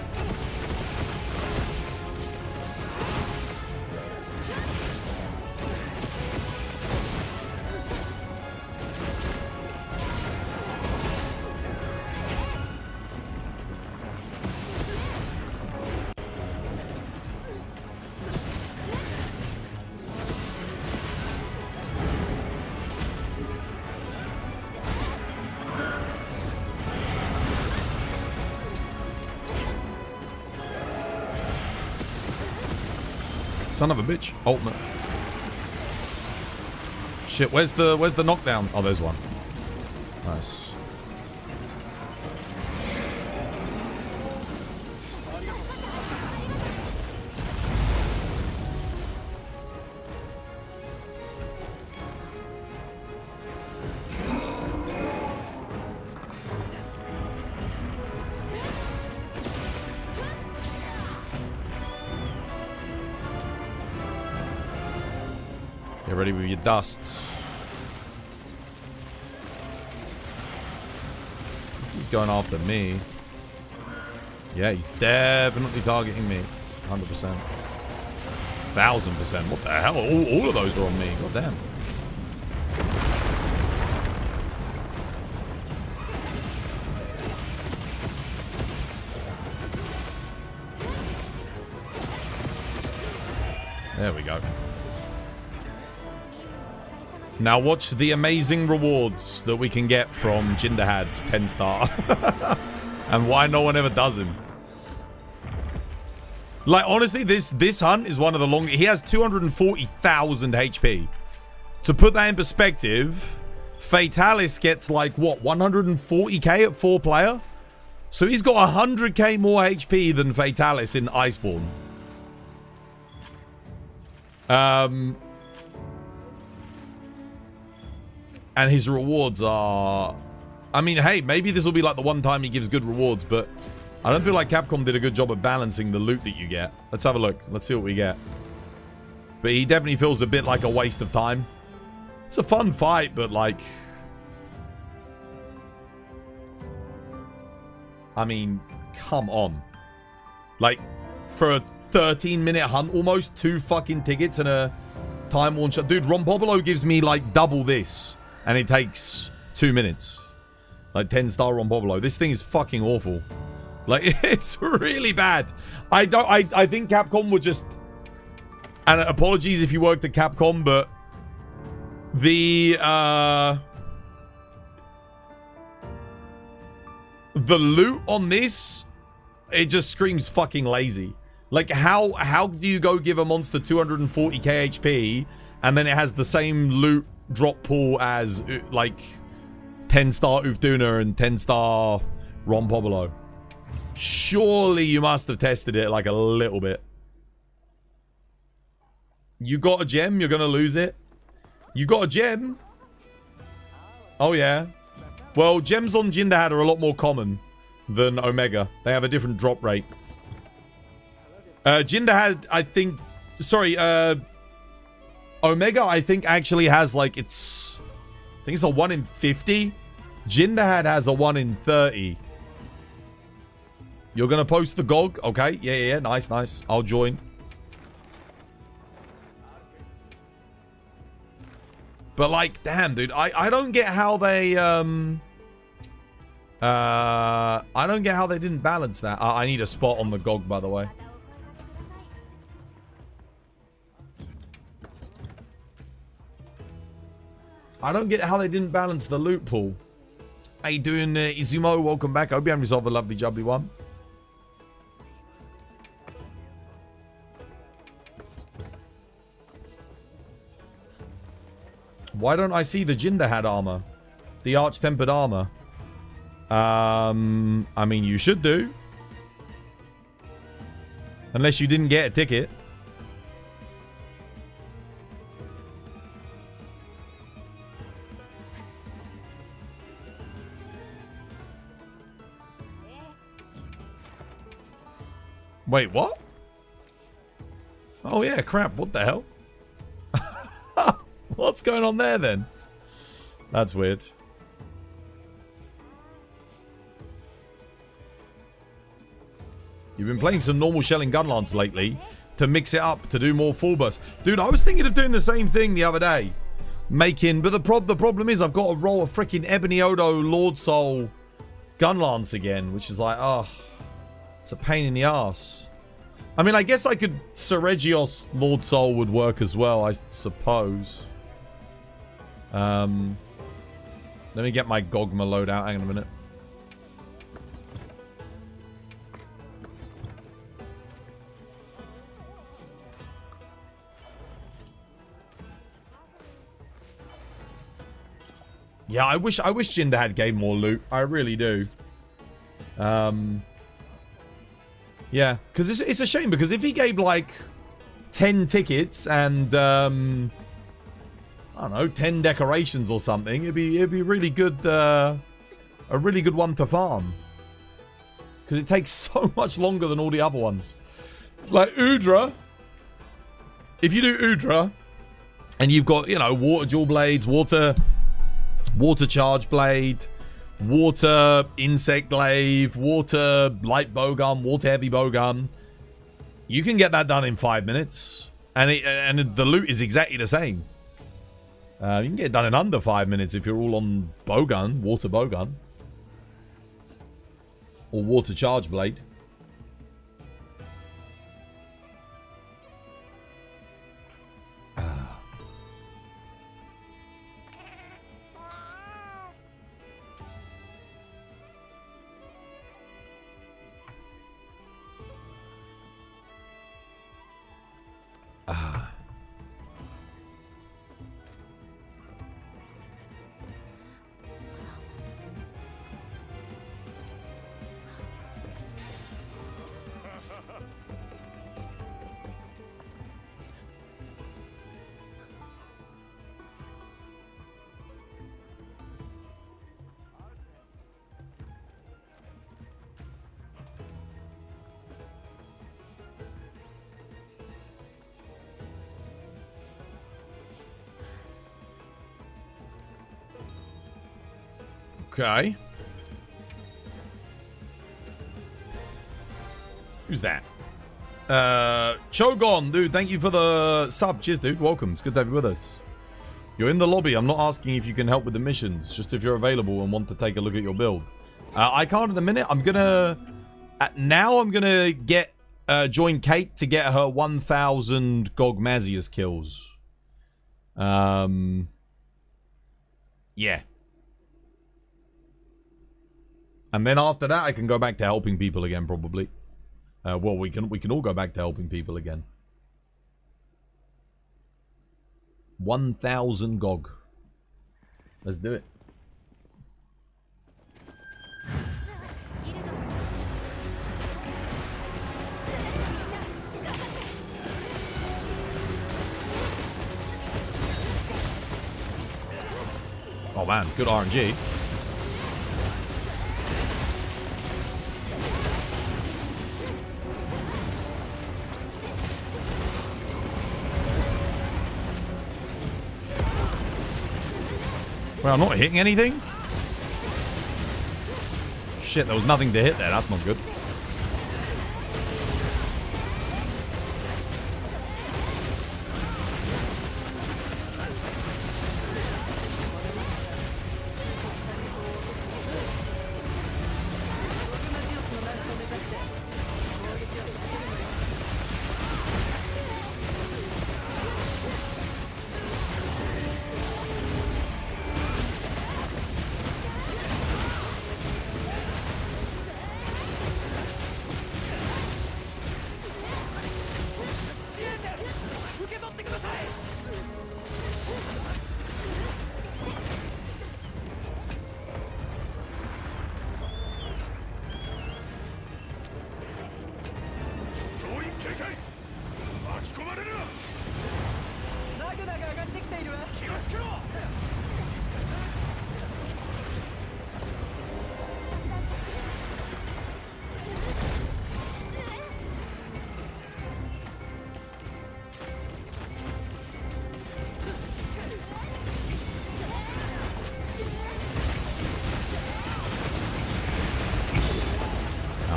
Son of a bitch. Ultimate. Shit, where's the knockdown? Oh, there's one. Nice. Get ready with your dusts. He's going after me. Yeah, he's definitely targeting me. 100%. 1000%. What the hell? All of those are on me. God damn. There we go. Now watch the amazing rewards that we can get from Jinderhad 10 star. And why no one ever does him. Like, honestly, this hunt is one of the longest. He has 240,000 HP. To put that in perspective, Fatalis gets like, what, 140k at 4 player? So he's got 100k more HP than Fatalis in Iceborne. And his rewards are... I mean, hey, maybe this will be like the one time he gives good rewards, but I don't feel like Capcom did a good job of balancing the loot that you get. Let's have a look. Let's see what we get. But he definitely feels a bit like a waste of time. It's a fun fight, but like... I mean, come on. Like, for a 13-minute hunt, almost 2 fucking tickets and a time one shot. Dude, Rompobolo gives me like double this, and it takes 2 minutes. Like 10-star Rompobolo. This thing is fucking awful. Like, it's really bad. I think Capcom would just... And apologies if you worked at Capcom, but the loot on this, it just screams fucking lazy. Like, how do you go give a monster 240k HP and then it has the same loot drop pool as, like, 10-star Ufduna and 10-star Rompobolo? Surely you must have tested it, like, a little bit. You got a gem, you're gonna lose it. You got a gem? Oh, yeah. Well, gems on Jindahad are a lot more common than Omega. They have a different drop rate. Jindahad, I think... Sorry, Omega, I think, actually has, like, it's... I think it's a 1 in 50. Jindahad has a 1 in 30. You're gonna post the GOG? Okay, yeah. Nice. I'll join. But, like, damn, dude, I don't get how they, I don't get how they didn't balance that. I need a spot on the GOG, by the way. I don't get how they didn't balance the loot pool. How you doing, Izumo? Welcome back. I hope you have yourself a lovely, jubbly one. Why don't I see the Jindahad armor? The arch-tempered armor. I mean, you should do. Unless you didn't get a ticket. Wait, what? Oh yeah, crap, what the hell? What's going on there, then? That's weird. You've been playing some normal shelling gunlance lately to mix it up, to do more full burst. Dude, I was thinking of doing the same thing the other day. But the problem is I've got to roll a freaking Ebony Odo Lord Soul gunlance again, which is like, oh, it's a pain in the ass. I mean, I guess I could... Seregios Lord Soul would work as well, I suppose. Let me get my Gogma load out. Hang on a minute. Yeah, I wish Jindahad gave more loot. I really do. Yeah, because it's a shame, because if he gave like 10 tickets and I don't know, 10 decorations or something, it'd be really good, a really good one to farm. Because it takes so much longer than all the other ones. Like Udra, if you do Udra and you've got, you know, water dual blades, water charge blade, water insect glaive, water light bowgun, water heavy bowgun, you can get that done in 5 minutes, and the loot is exactly the same. You can get it done in under 5 minutes if you're all on bowgun, water bowgun, or water charge blade. Okay. Who's that? Chogon, dude, thank you for the sub. Cheers, dude. Welcome. It's good to have you with us. You're in the lobby. I'm not asking if you can help with the missions, just if you're available and want to take a look at your build. I can't at the minute. I'm gonna... now I'm gonna get... join Kate to get her 1,000 Gog Mazius kills. Yeah. And then after that, I can go back to helping people again, probably. Well, we can all go back to helping people again. 1,000 Gog. Let's do it. Oh man, good RNG. Well, I'm not hitting anything. Shit, there was nothing to hit there. That's not good.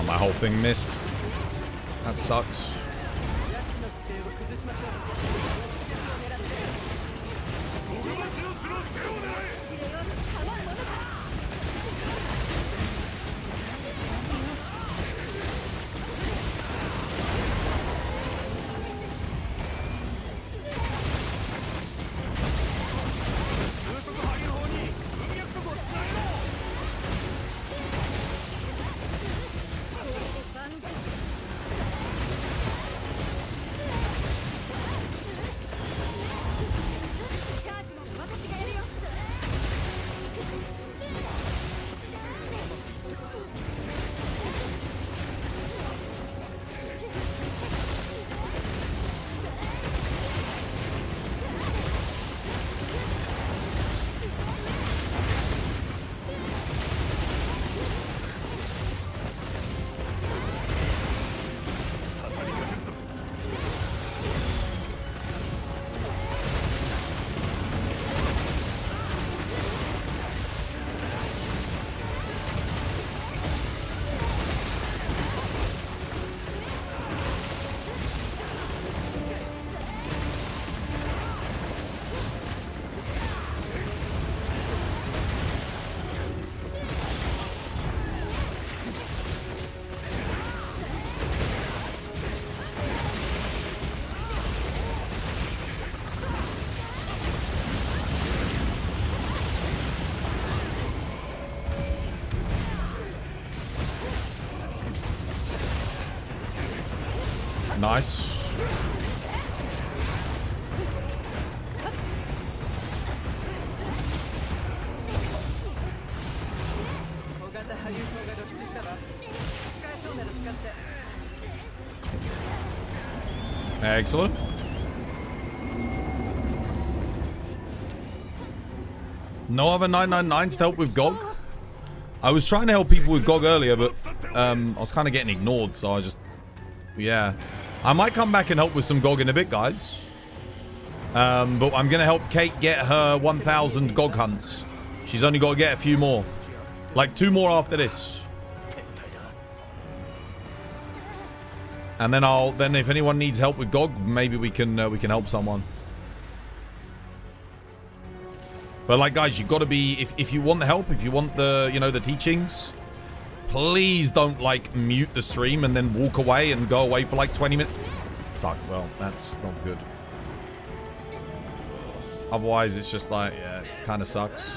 My whole thing missed. That sucks. Nice. Excellent. No other 999s to help with GOG? I was trying to help people with GOG earlier, but I was kind of getting ignored, so I just... Yeah. I might come back and help with some GOG in a bit, guys. But I'm going to help Kate get her 1,000 GOG hunts. She's only got to get a few more. Like 2 more after this. And then if anyone needs help with GOG, maybe we can help someone. But like guys, you've got to be if you want the help, if you want the the teachings, please don't like mute the stream and then walk away and go away for like 20 minutes. Fuck, well, that's not good. Otherwise it's just like, yeah, it kind of sucks.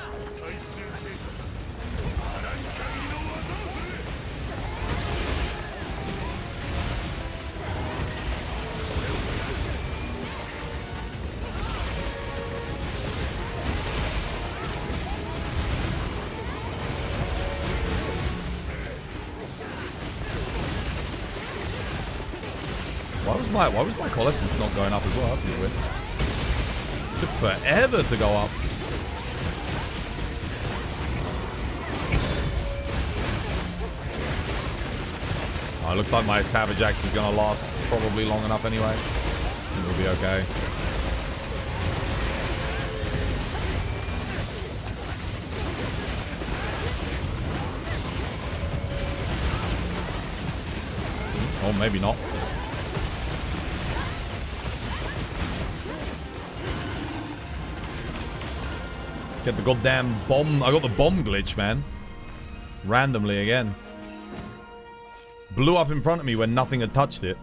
Why was my coalescence not going up as well? That's a bit weird. It took forever to go up. Oh, it looks like my Savage Axe is going to last probably long enough anyway. It'll be okay. Oh, maybe not. Get the goddamn bomb. I got the bomb glitch, man. Randomly again. Blew up in front of me when nothing had touched it.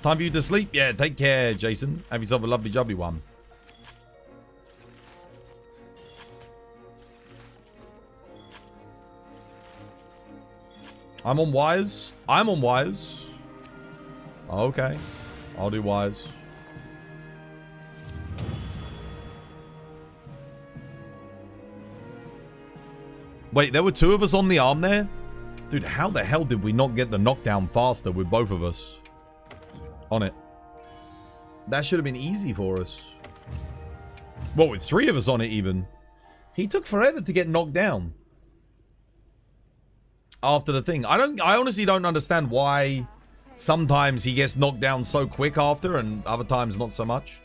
Time for you to sleep? Yeah, take care, Jason. Have yourself a lovely jubbly one. I'm on wires. I'm on wires. Okay. I'll do wires. Wait, there were 2 of us on the arm there? Dude, how the hell did we not get the knockdown faster with both of us on it? That should have been easy for us. Well, with 3 of us on it even. He took forever to get knocked down. After the thing. I honestly don't understand why sometimes he gets knocked down so quick after and other times not so much.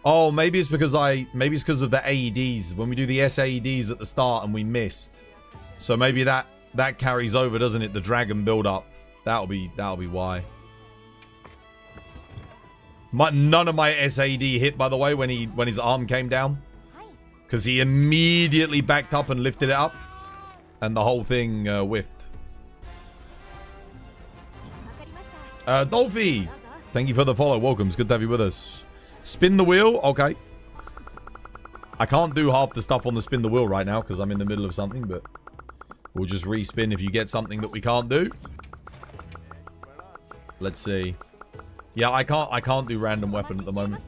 Oh, maybe it's because maybe it's because of the AEDs. When we do the SAEDs at the start and we missed. So maybe that carries over, doesn't it? The dragon build up. That'll be why. None of my SAD hit, by the way, when his arm came down, because he immediately backed up and lifted it up, and the whole thing whiffed. Dolphy, thank you for the follow. Welcome. It's good to have you with us. Spin the wheel. Okay. I can't do half the stuff on the spin the wheel right now because I'm in the middle of something, but we'll just respin if you get something that we can't do. Let's see. Yeah, I can't do random weapon at the moment.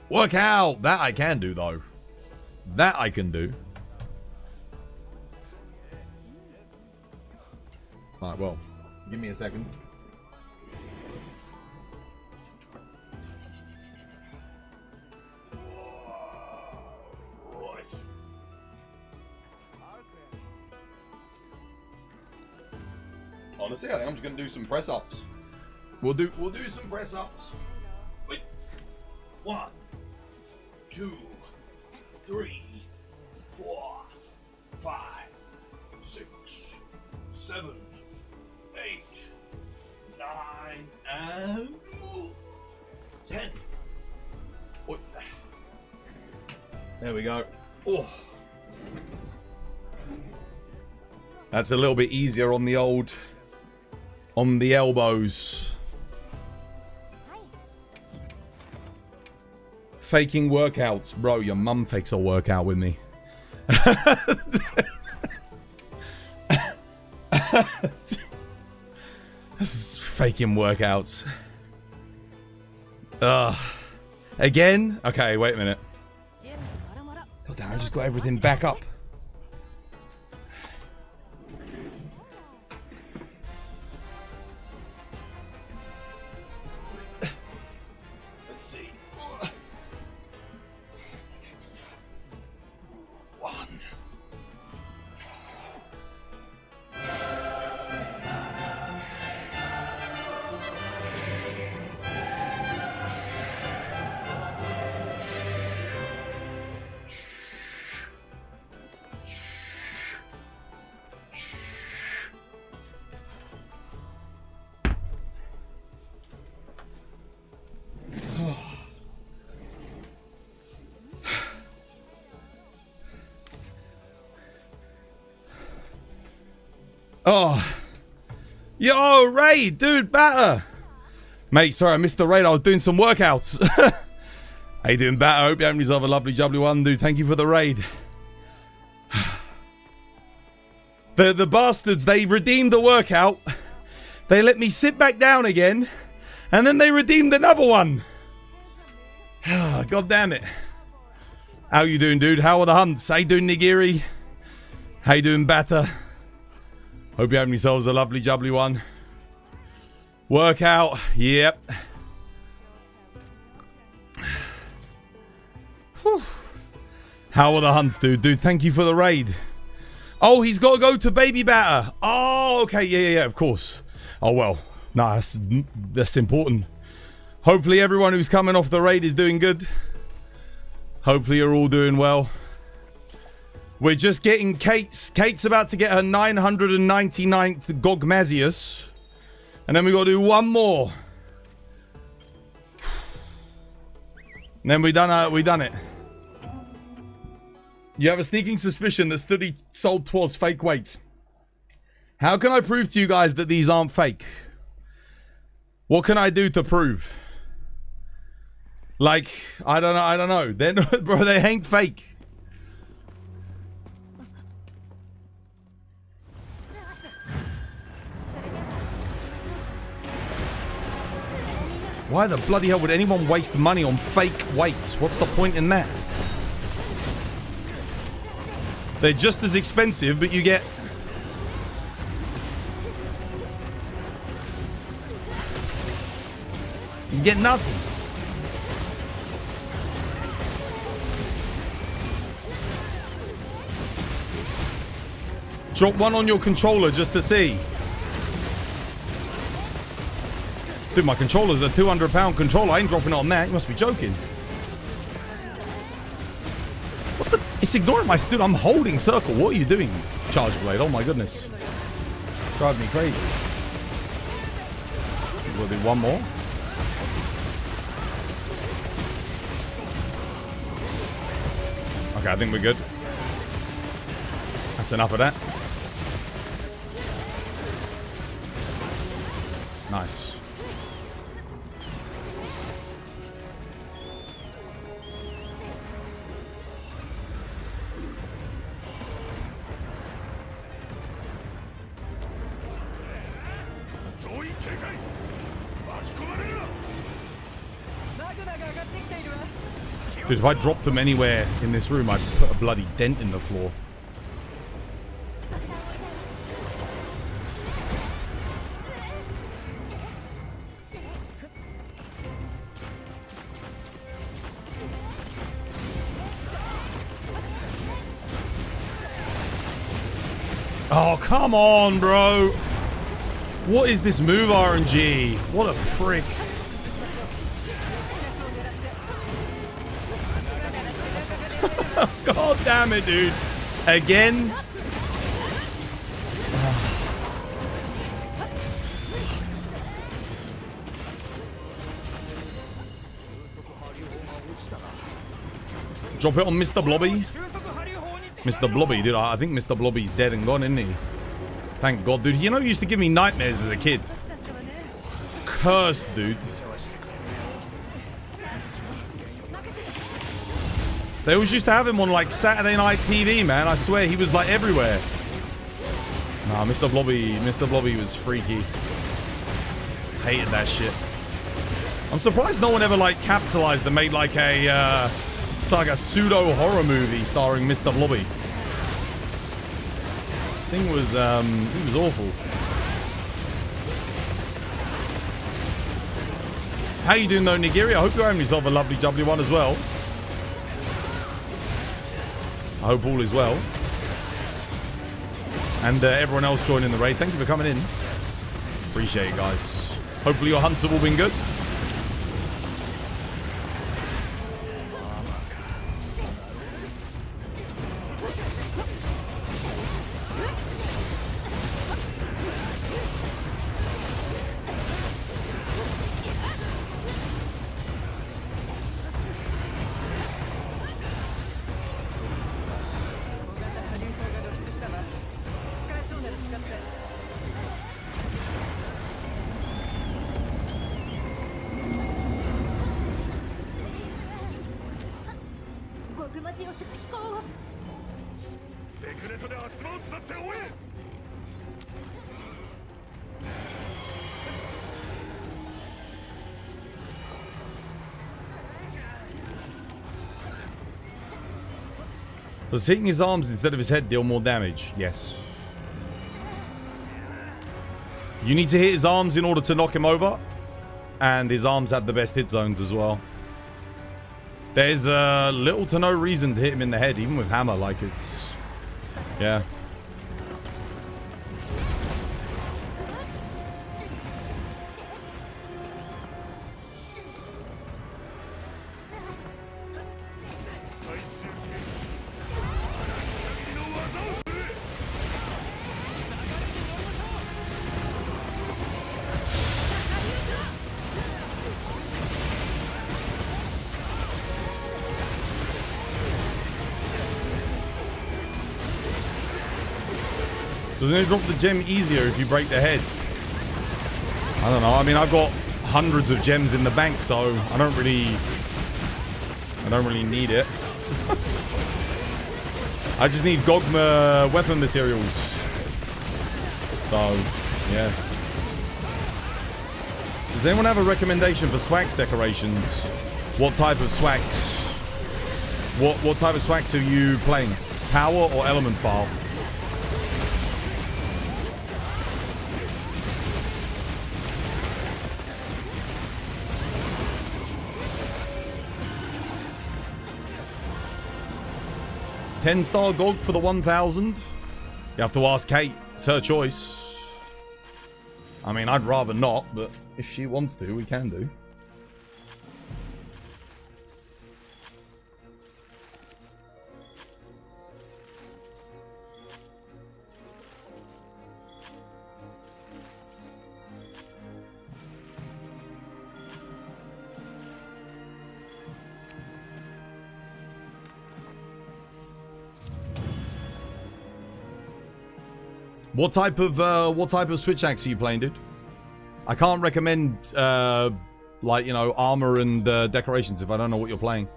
Work out! That I can do though. That I can do. Alright, well, give me a second. Honestly, I think I'm just gonna do some press ups. We'll do some press ups. Wait. 1, 2, 3, 4, 5, 6, 7, 8, 9, and 10. Oh. There we go. Oh. That's a little bit easier on the old. On the elbows. Faking workouts. Bro, your mum fakes a workout with me. This is faking workouts. Again? Okay, wait a minute. God damn, I just got everything back up. Oh. Yo, Raid, dude, batter. Mate, sorry, I missed the raid. I was doing some workouts. How you doing, batter? I hope you're having yourself a lovely, jubbly one, dude. Thank you for the raid. The bastards, they redeemed the workout. They let me sit back down again. And then they redeemed another one. God damn it. How you doing, dude? How are the hunts? How you doing, Nigiri? How you doing, batter? Hope you're having yourselves a lovely, jubbly one. Workout. Yep. Whew. How are the hunts, dude? Dude, thank you for the raid. Oh, he's got to go to Baby Batter. Oh, okay. Yeah, of course. Oh, well. Nah, that's important. Hopefully everyone who's coming off the raid is doing good. Hopefully you're all doing well. We're just getting Kate's about to get her 999th Gogmazius. And then we got to do one more. And then we done it. You have a sneaking suspicion that Study sold twas fake weights. How can I prove to you guys that these aren't fake? What can I do to prove? Like, I don't know. They're not, bro, they ain't fake. Why the bloody hell would anyone waste money on fake weights? What's the point in that? They're just as expensive, but you get... You get nothing. Drop one on your controller just to see. Dude, my controller's a 200-pound controller. I ain't dropping it on that. You must be joking. What the? It's ignoring my... Dude, I'm holding circle. What are you doing? Charge blade. Oh my goodness. Drive me crazy. We'll do one more. Okay, I think we're good. That's enough of that. Nice. Dude, if I dropped them anywhere in this room, I'd put a bloody dent in the floor. Oh, come on, bro. What is this move RNG? What a prick. God damn it, dude. Again. That sucks. Drop it on Mr. Blobby. Mr. Blobby, dude. I think Mr. Blobby's dead and gone, isn't he? Thank God, dude. You know, he used to give me nightmares as a kid. Cursed, dude. They always used to have him on like Saturday night TV, man. I swear he was like everywhere. Nah, Mr. Blobby was freaky. Hated that shit. I'm surprised no one ever like capitalized and made like a it's like a pseudo horror movie starring Mr. Blobby. Thing was he was awful. How you doing though, Nigiri? I hope you're having yourself a lovely jubbly one as well. I hope all is well. And everyone else joining the raid, thank you for coming in. Appreciate it, guys. Hopefully your hunts have all been good. Does hitting his arms instead of his head deal more damage? Yes. You need to hit his arms in order to knock him over. And his arms have the best hit zones as well. There's little to no reason to hit him in the head, even with hammer. Like, it's... Yeah. Doesn't it drop the gem easier if you break the head? I don't know. I mean, I've got hundreds of gems in the bank, so I don't really need it. I just need Gogma weapon materials. So, yeah. Does anyone have a recommendation for Swax decorations? What type of Swax? What type of Swax are you playing? Power or element file? $10 GOG for the 1,000. You have to ask Kate. It's her choice. I mean, I'd rather not, but if she wants to, we can do. What type of switch axe are you playing, dude? I can't recommend like, you know, armor and decorations if I don't know what you're playing.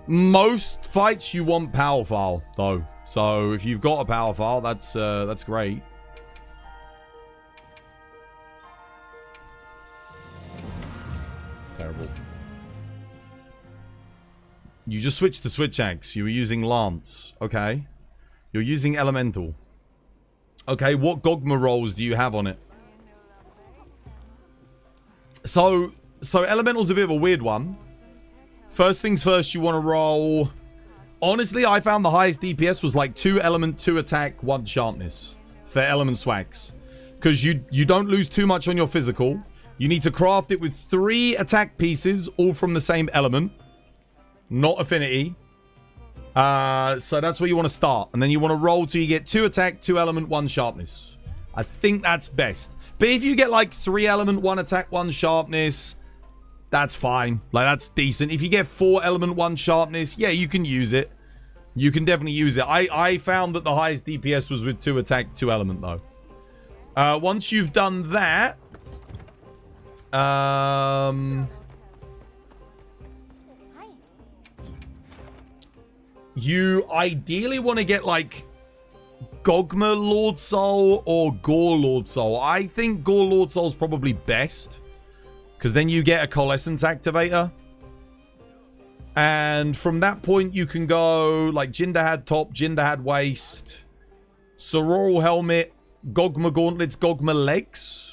Most fights you want power file though, so if you've got a power file, that's great. Terrible. You just switched to switch axe. You were using lance. Okay. You're using elemental. Okay, what Gogma rolls do you have on it? So elemental's a bit of a weird one. First things first, you want to roll... Honestly, I found the highest DPS was like 2 element, 2 attack, 1 sharpness for element swags. Because you don't lose too much on your physical. You need to craft it with 3 attack pieces, all from the same element. Not affinity. So that's where you want to start. And then you want to roll till you get 2 attack, 2 element, 1 sharpness. I think that's best. But if you get like 3 element, 1 attack, 1 sharpness, that's fine. Like, that's decent. If you get 4 element, 1 sharpness, yeah, you can use it. You can definitely use it. I found that the highest DPS was with 2 attack, 2 element, though. Once you've done that... you ideally want to get, like, Gogma Lord Soul or Gore Lord Soul. I think Gore Lord Soul is probably best. Because then you get a Coalescence Activator. And from that point, you can go, like, Jindahad Top, Jindahad Waist, Sororal Helmet, Gogma Gauntlets, Gogma Legs.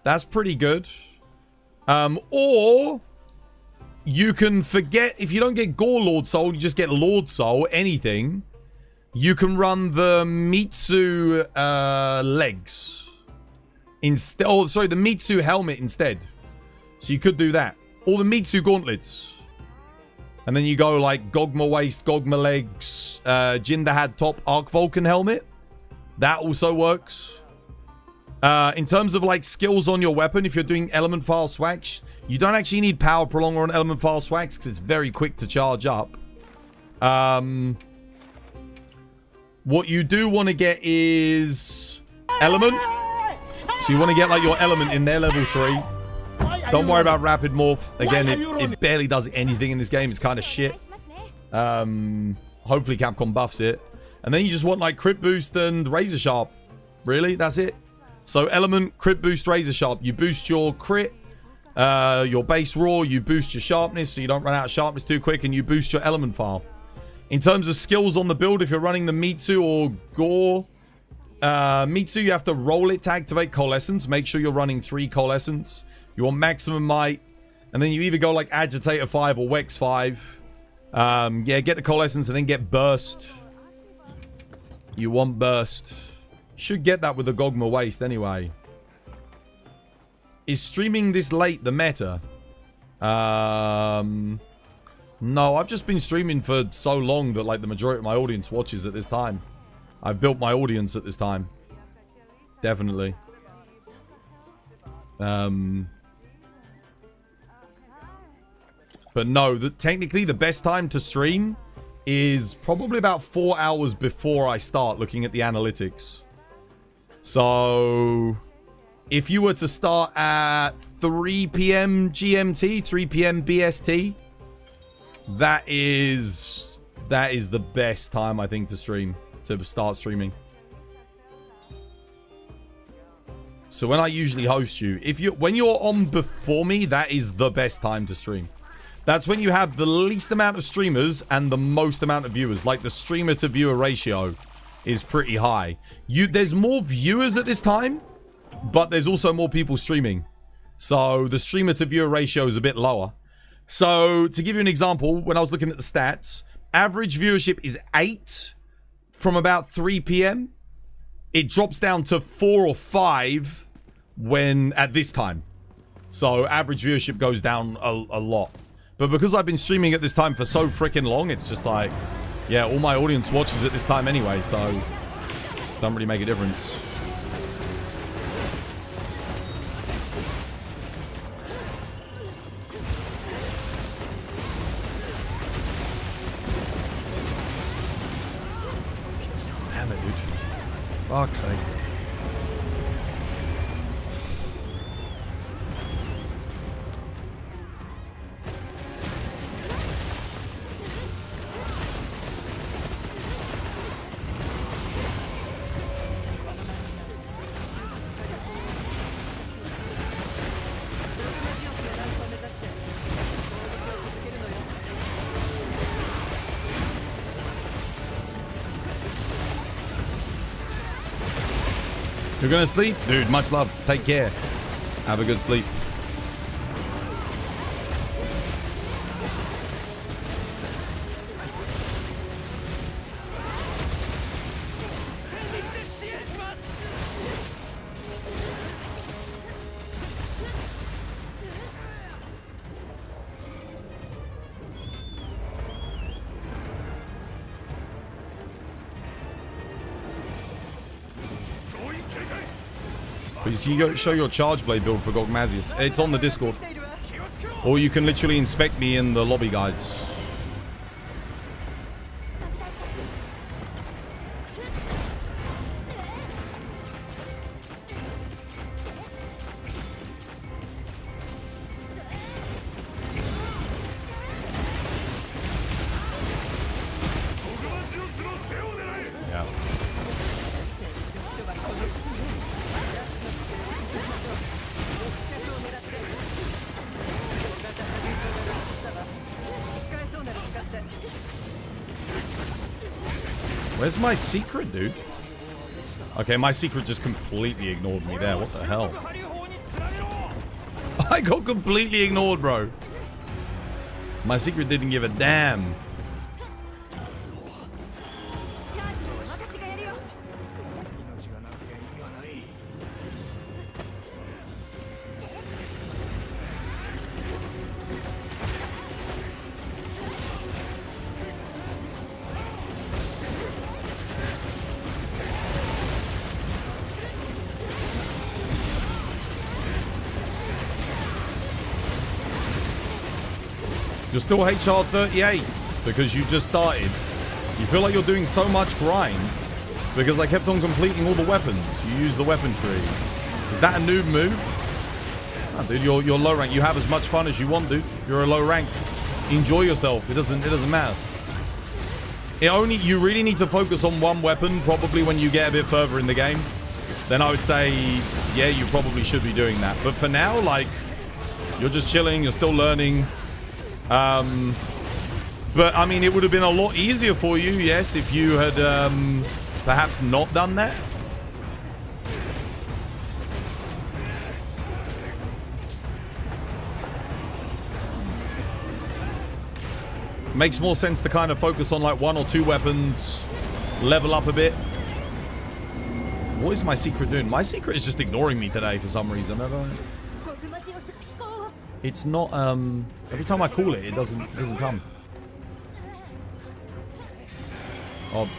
That's pretty good. Or... you can forget, if you don't get Gore Lord Soul, you just get Lord Soul, anything. You can run the Mitsu legs. Instead, oh, sorry, the Mitsu helmet instead. So you could do that. Or the Mitsu gauntlets. And then you go like Gogma waist, Gogma legs, Jindahad top, Arc Vulcan helmet. That also works. In terms of like skills on your weapon, if you're doing element file swags, you don't actually need power prolonger on element file swags because it's very quick to charge up. What you do want to get is element. So you want to get like your element in there, level 3. Don't worry about rapid morph. Again, it barely does anything in this game. It's kind of shit. Hopefully Capcom buffs it. And then you just want like crit boost and razor sharp. Really? That's it? So element, crit boost, razor sharp. You boost your crit, your base raw, you boost your sharpness so you don't run out of sharpness too quick, and you boost your element file. In terms of skills on the build, if you're running the Mitsu or Gore, Mitsu, you have to roll it to activate Coalescence. Make sure you're running 3 Coalescence. You want maximum might. And then you either go like Agitator 5 or Wex 5. Yeah, get the Coalescence and then get Burst. You want Burst. Should get that with the Gogma Waste anyway. Is streaming this late the meta? No, I've just been streaming for so long that like the majority of my audience watches at this time. I've built my audience at this time. Definitely. But no, technically the best time to stream is probably about 4 hours before I start looking at the analytics. So if you were to start at 3 p.m. GMT, 3 p.m. BST, that is the best time I think to stream, to start streaming. So when I usually host you, when you're on before me, that is the best time to stream. That's when you have the least amount of streamers and the most amount of viewers. Like the streamer to viewer ratio is pretty high. There's more viewers at this time, but there's also more people streaming. So the streamer to viewer ratio is a bit lower. So to give you an example, when I was looking at the stats, average viewership is 8 from about 3 p.m. It drops down to 4 or 5 when at this time. So average viewership goes down a lot. But because I've been streaming at this time for so freaking long, it's just like, yeah, all my audience watches at this time anyway, so don't really make a difference. Damn it, dude. Fuck's sake. You're gonna sleep? Dude, much love. Take care. Have a good sleep. Please, can you go show your charge blade build for Gogmazius? It's on the Discord. Or you can literally inspect me in the lobby, guys. Where's my secret, dude? Okay, my secret just completely ignored me there. What the hell? I got completely ignored, bro. My secret didn't give a damn. You're still HR 38 because you just started. You feel like you're doing so much grind because I kept on completing all the weapons. You use the weapon tree. Is that a noob move? Oh, dude, you're low rank. You have as much fun as you want, dude. You're a low rank. Enjoy yourself. It doesn't matter. You really need to focus on one weapon, probably when you get a bit further in the game. Then I would say, yeah, you probably should be doing that. But for now, like, you're just chilling, you're still learning. But, I mean, it would have been a lot easier for you, yes, if you had perhaps not done that. Makes more sense to kind of focus on like 1 or 2 weapons, level up a bit. What is my secret doing? My secret is just ignoring me today for some reason. I don't... It's not, every time I call it, it doesn't come. Oh.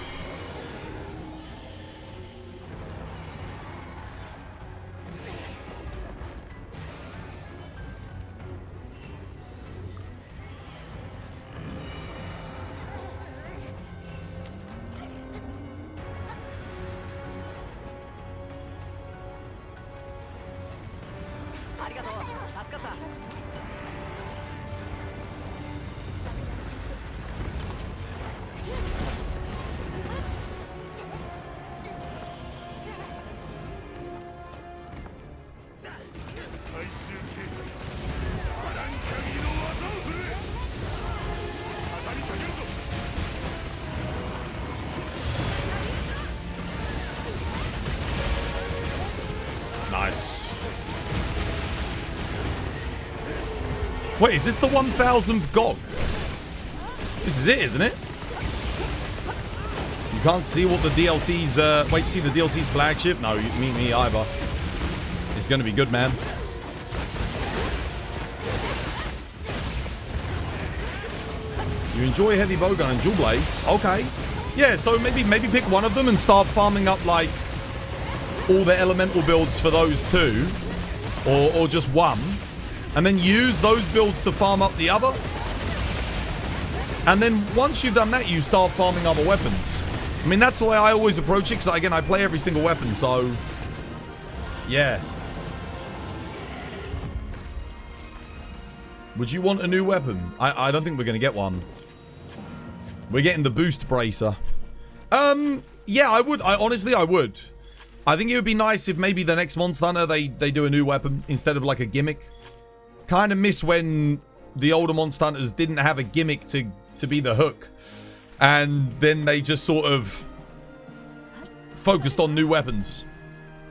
Wait, is this the 1000th GOG? This is it, isn't it? You can't see what the DLC's... wait, see the DLC's flagship? No, me either. It's gonna be good, man. You enjoy heavy bowgun and dual blades? Okay. Yeah, so maybe pick one of them and start farming up, like, all the elemental builds for those 2. Or just one. And then use those builds to farm up the other. And then once you've done that, you start farming other weapons. I mean, that's the way I always approach it. Because, again, I play every single weapon, so... Yeah. Would you want a new weapon? I don't think we're going to get one. We're getting the boost bracer. Yeah, I would. Honestly, I would. I think it would be nice if maybe the next Monster Hunter, they do a new weapon instead of, like, a gimmick. Kind of miss when the older Monster Hunters didn't have a gimmick to be the hook. And then they just sort of focused on new weapons.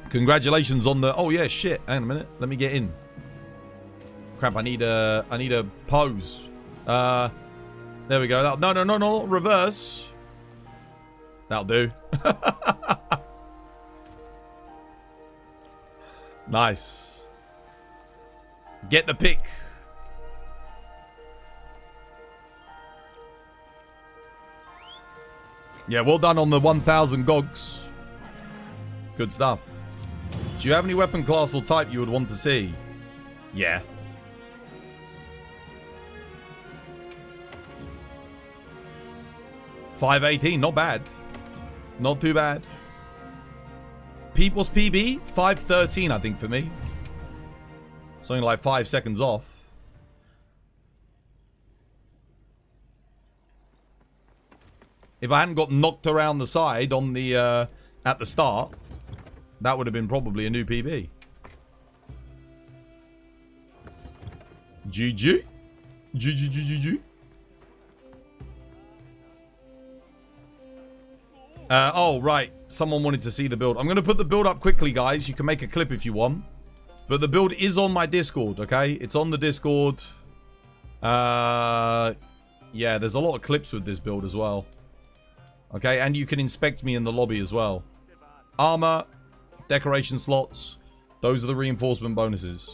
Congratulations on the... Oh, yeah, shit. Hang on a minute. Let me get in. Crap, I need a pose. There we go. No. Reverse. That'll do. Nice. Get the pick. Yeah, well done on the 1000 GOGs. Good stuff. Do you have any weapon class or type you would want to see? Yeah. $5.18, not bad. Not too bad. What's PB? 5.13, I think, for me. Something like 5 seconds off. If I hadn't got knocked around the side on the at the start, that would have been probably a new PB. GG. GG. Oh, right. Someone wanted to see the build. I'm going to put the build up quickly, guys. You can make a clip if you want. But the build is on my Discord, okay? It's on the Discord. Yeah, there's a lot of clips with this build as well. Okay, and you can inspect me in the lobby as well. Armor, decoration slots. Those are the reinforcement bonuses.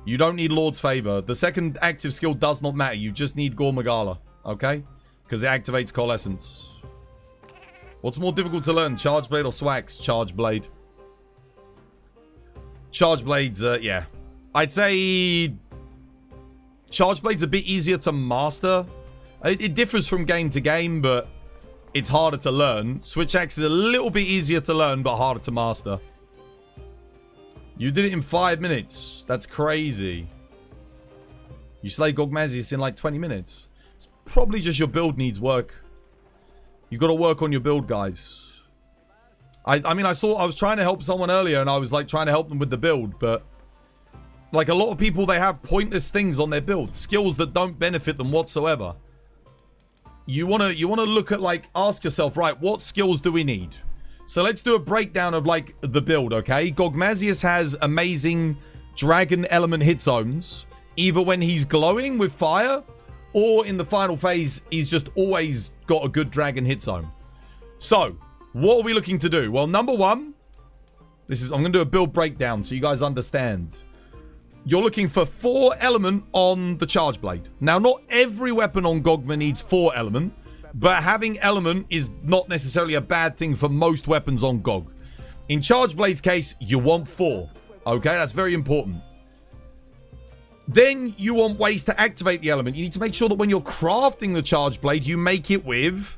You don't need Lord's Favor. The second active skill does not matter. You just need Gore Magala, okay? Because it activates Coalescence. What's more difficult to learn, Charge Blade or Swax? Charge Blade. Charge Blade's, yeah. I'd say Charge Blade's a bit easier to master. It differs from game to game, but it's harder to learn. Switch Axe is a little bit easier to learn, but harder to master. You did it in 5 minutes. That's crazy. You slay Gogmazius in like 20 minutes. It's probably just your build needs work. You got to work on your build, guys. I mean, I was trying to help someone earlier, and I was like trying to help them with the build, but like a lot of people, they have pointless things on their build, skills that don't benefit them whatsoever. You wanna look at, like, ask yourself, right, what skills do we need? So let's do a breakdown of like the build, okay? Gogmazius has amazing dragon element hit zones, either when he's glowing with fire, or in the final phase, he's just always got a good dragon hit zone. So, what are we looking to do? Well, number one, I'm going to do a build breakdown so you guys understand. You're looking for 4 element on the charge blade. Now, not every weapon on Gogma needs 4 element, but having element is not necessarily a bad thing for most weapons on Gog. In charge blade's case, you want 4. Okay, that's very important. Then you want ways to activate the element. You need to make sure that when you're crafting the charge blade, you make it with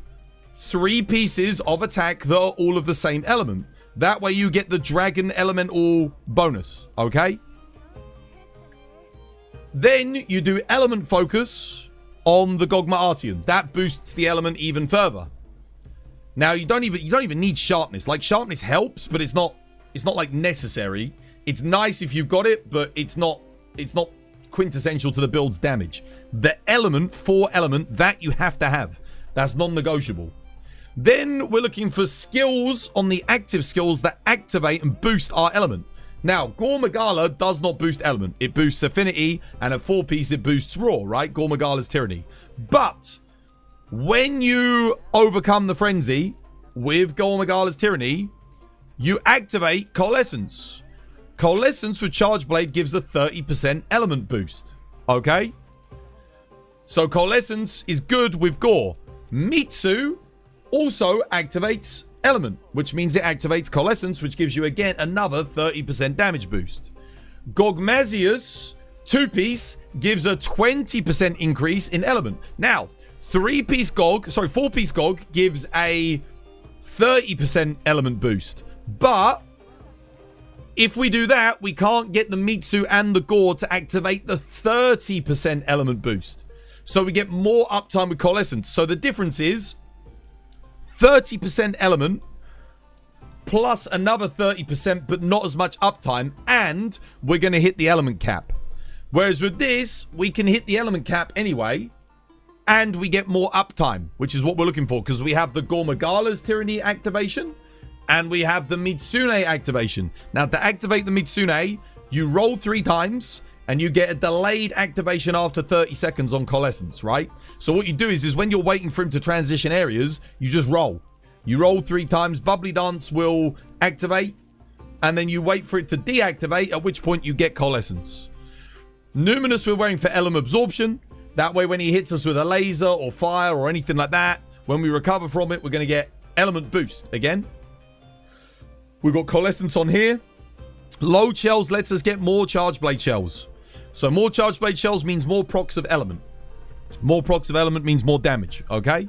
3 pieces of attack that are all of the same element. That way you get the dragon elemental bonus, okay? Then you do element focus on the Gogma Artian. That boosts the element even further. Now you don't even need sharpness. Like, sharpness helps, but it's not like necessary. It's nice if you've got it, but it's not quintessential to the build's damage. The element, 4 element, that you have to have. That's non-negotiable. Then we're looking for skills on the active skills that activate and boost our element. Now, Gore Magala does not boost element. It boosts affinity, and at 4 piece it boosts raw, right? Gore Magala's tyranny. But when you overcome the frenzy with Gore Magala's tyranny, you activate Coalescence. Coalescence with Charge Blade gives a 30% element boost. Okay? So Coalescence is good with Gore. Mitsu also activates element, which means it activates Coalescence, which gives you again another 30% damage boost. Gogmazius 2-piece gives a 20% increase in element. Now, 4-piece Gog gives a 30% element boost. But if we do that, we can't get the Mitsu and the Gore to activate the 30% element boost. So we get more uptime with Coalescence. So the difference is 30% element plus another 30%, but not as much uptime. And we're going to hit the element cap. Whereas with this, we can hit the element cap anyway. And we get more uptime, which is what we're looking for. Because we have the Gore Magala's Tyranny activation. And we have the Mitsune activation. Now, to activate the Mitsune, you roll 3 times, and you get a delayed activation after 30 seconds on Coalescence, right? So what you do is when you're waiting for him to transition areas, you just roll. You roll 3 times, Bubbly Dance will activate, and then you wait for it to deactivate, at which point you get Coalescence. Numinous we're waiting for Element Absorption. That way when he hits us with a laser or fire or anything like that, when we recover from it, we're going to get Element Boost again. We've got Coalescence on here. Load shells lets us get more Charge Blade shells. So more Charge Blade shells means more procs of element. More procs of element means more damage, okay?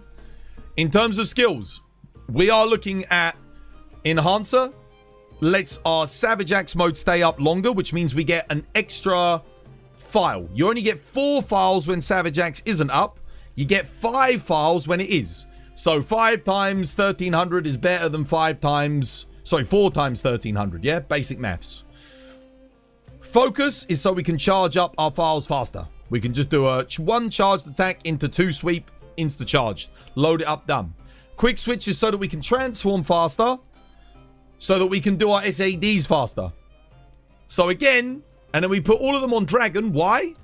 In terms of skills, we are looking at Enhancer. Lets our Savage Axe mode stay up longer, which means we get an extra file. You only get 4 files when Savage Axe isn't up. You get 5 files when it is. So 5 times 1300 is better than 4 times 1300, yeah? Basic maths. Focus is so we can charge up our files faster. We can just do a 1 charged attack into 2 sweep, insta-charged. Load it up, done. Quick switch is so that we can transform faster, so that we can do our SADs faster. So again, and then we put all of them on Dragon. Why?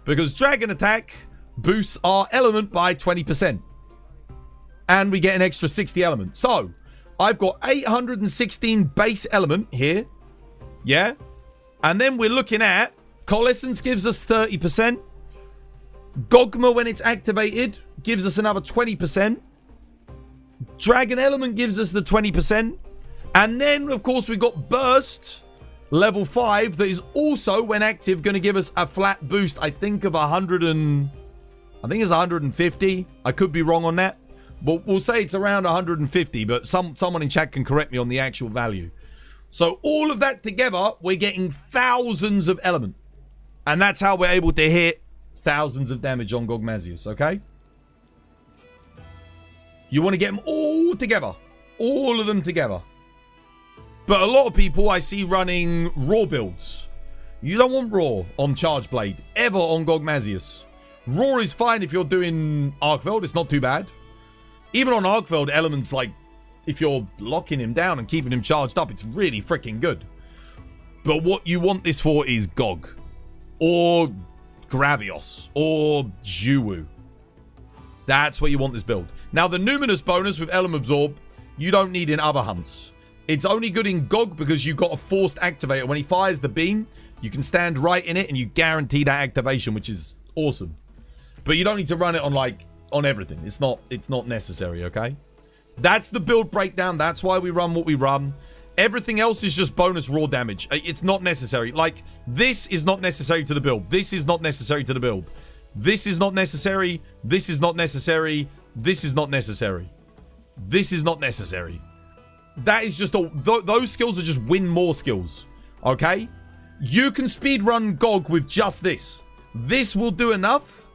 Because Dragon attack boosts our element by 20%. And we get an extra 60 element. So, I've got 816 base element here. Yeah? And then we're looking at Coalescence gives us 30%. Gogma, when it's activated, gives us another 20%. Dragon Element gives us the 20%. And then, of course, we've got Burst, level 5, that is also, when active, going to give us a flat boost, I think, of 150. I could be wrong on that. But we'll say it's around 150, but someone in chat can correct me on the actual value. So all of that together, we're getting thousands of element. And that's how we're able to hit thousands of damage on Gogmazius, okay? You want to get them all together. All of them together. But a lot of people I see running raw builds. You don't want raw on Charge Blade. Ever on Gogmazius. Raw is fine if you're doing Arkveld. It's not too bad. Even on Arkveld, elements like if you're locking him down and keeping him charged up, it's really freaking good. But what you want this for is Gog. Or Gravios. Or Juwu. That's what you want this build. Now, the Numinous bonus with Element Absorb, you don't need in other hunts. It's only good in Gog because you've got a forced activator. When he fires the beam, you can stand right in it and you guarantee that activation, which is awesome. But you don't need to run it on everything. It's not necessary, okay? That's the build breakdown. That's why we run what we run. Everything else is just bonus raw damage. It's not necessary. Like, this is not necessary to the build. This is not necessary to the build. This is not necessary. This is not necessary. This is not necessary. This is not necessary. That is just those skills are just win more skills. Okay? You can speedrun Gog with just this. This will do enough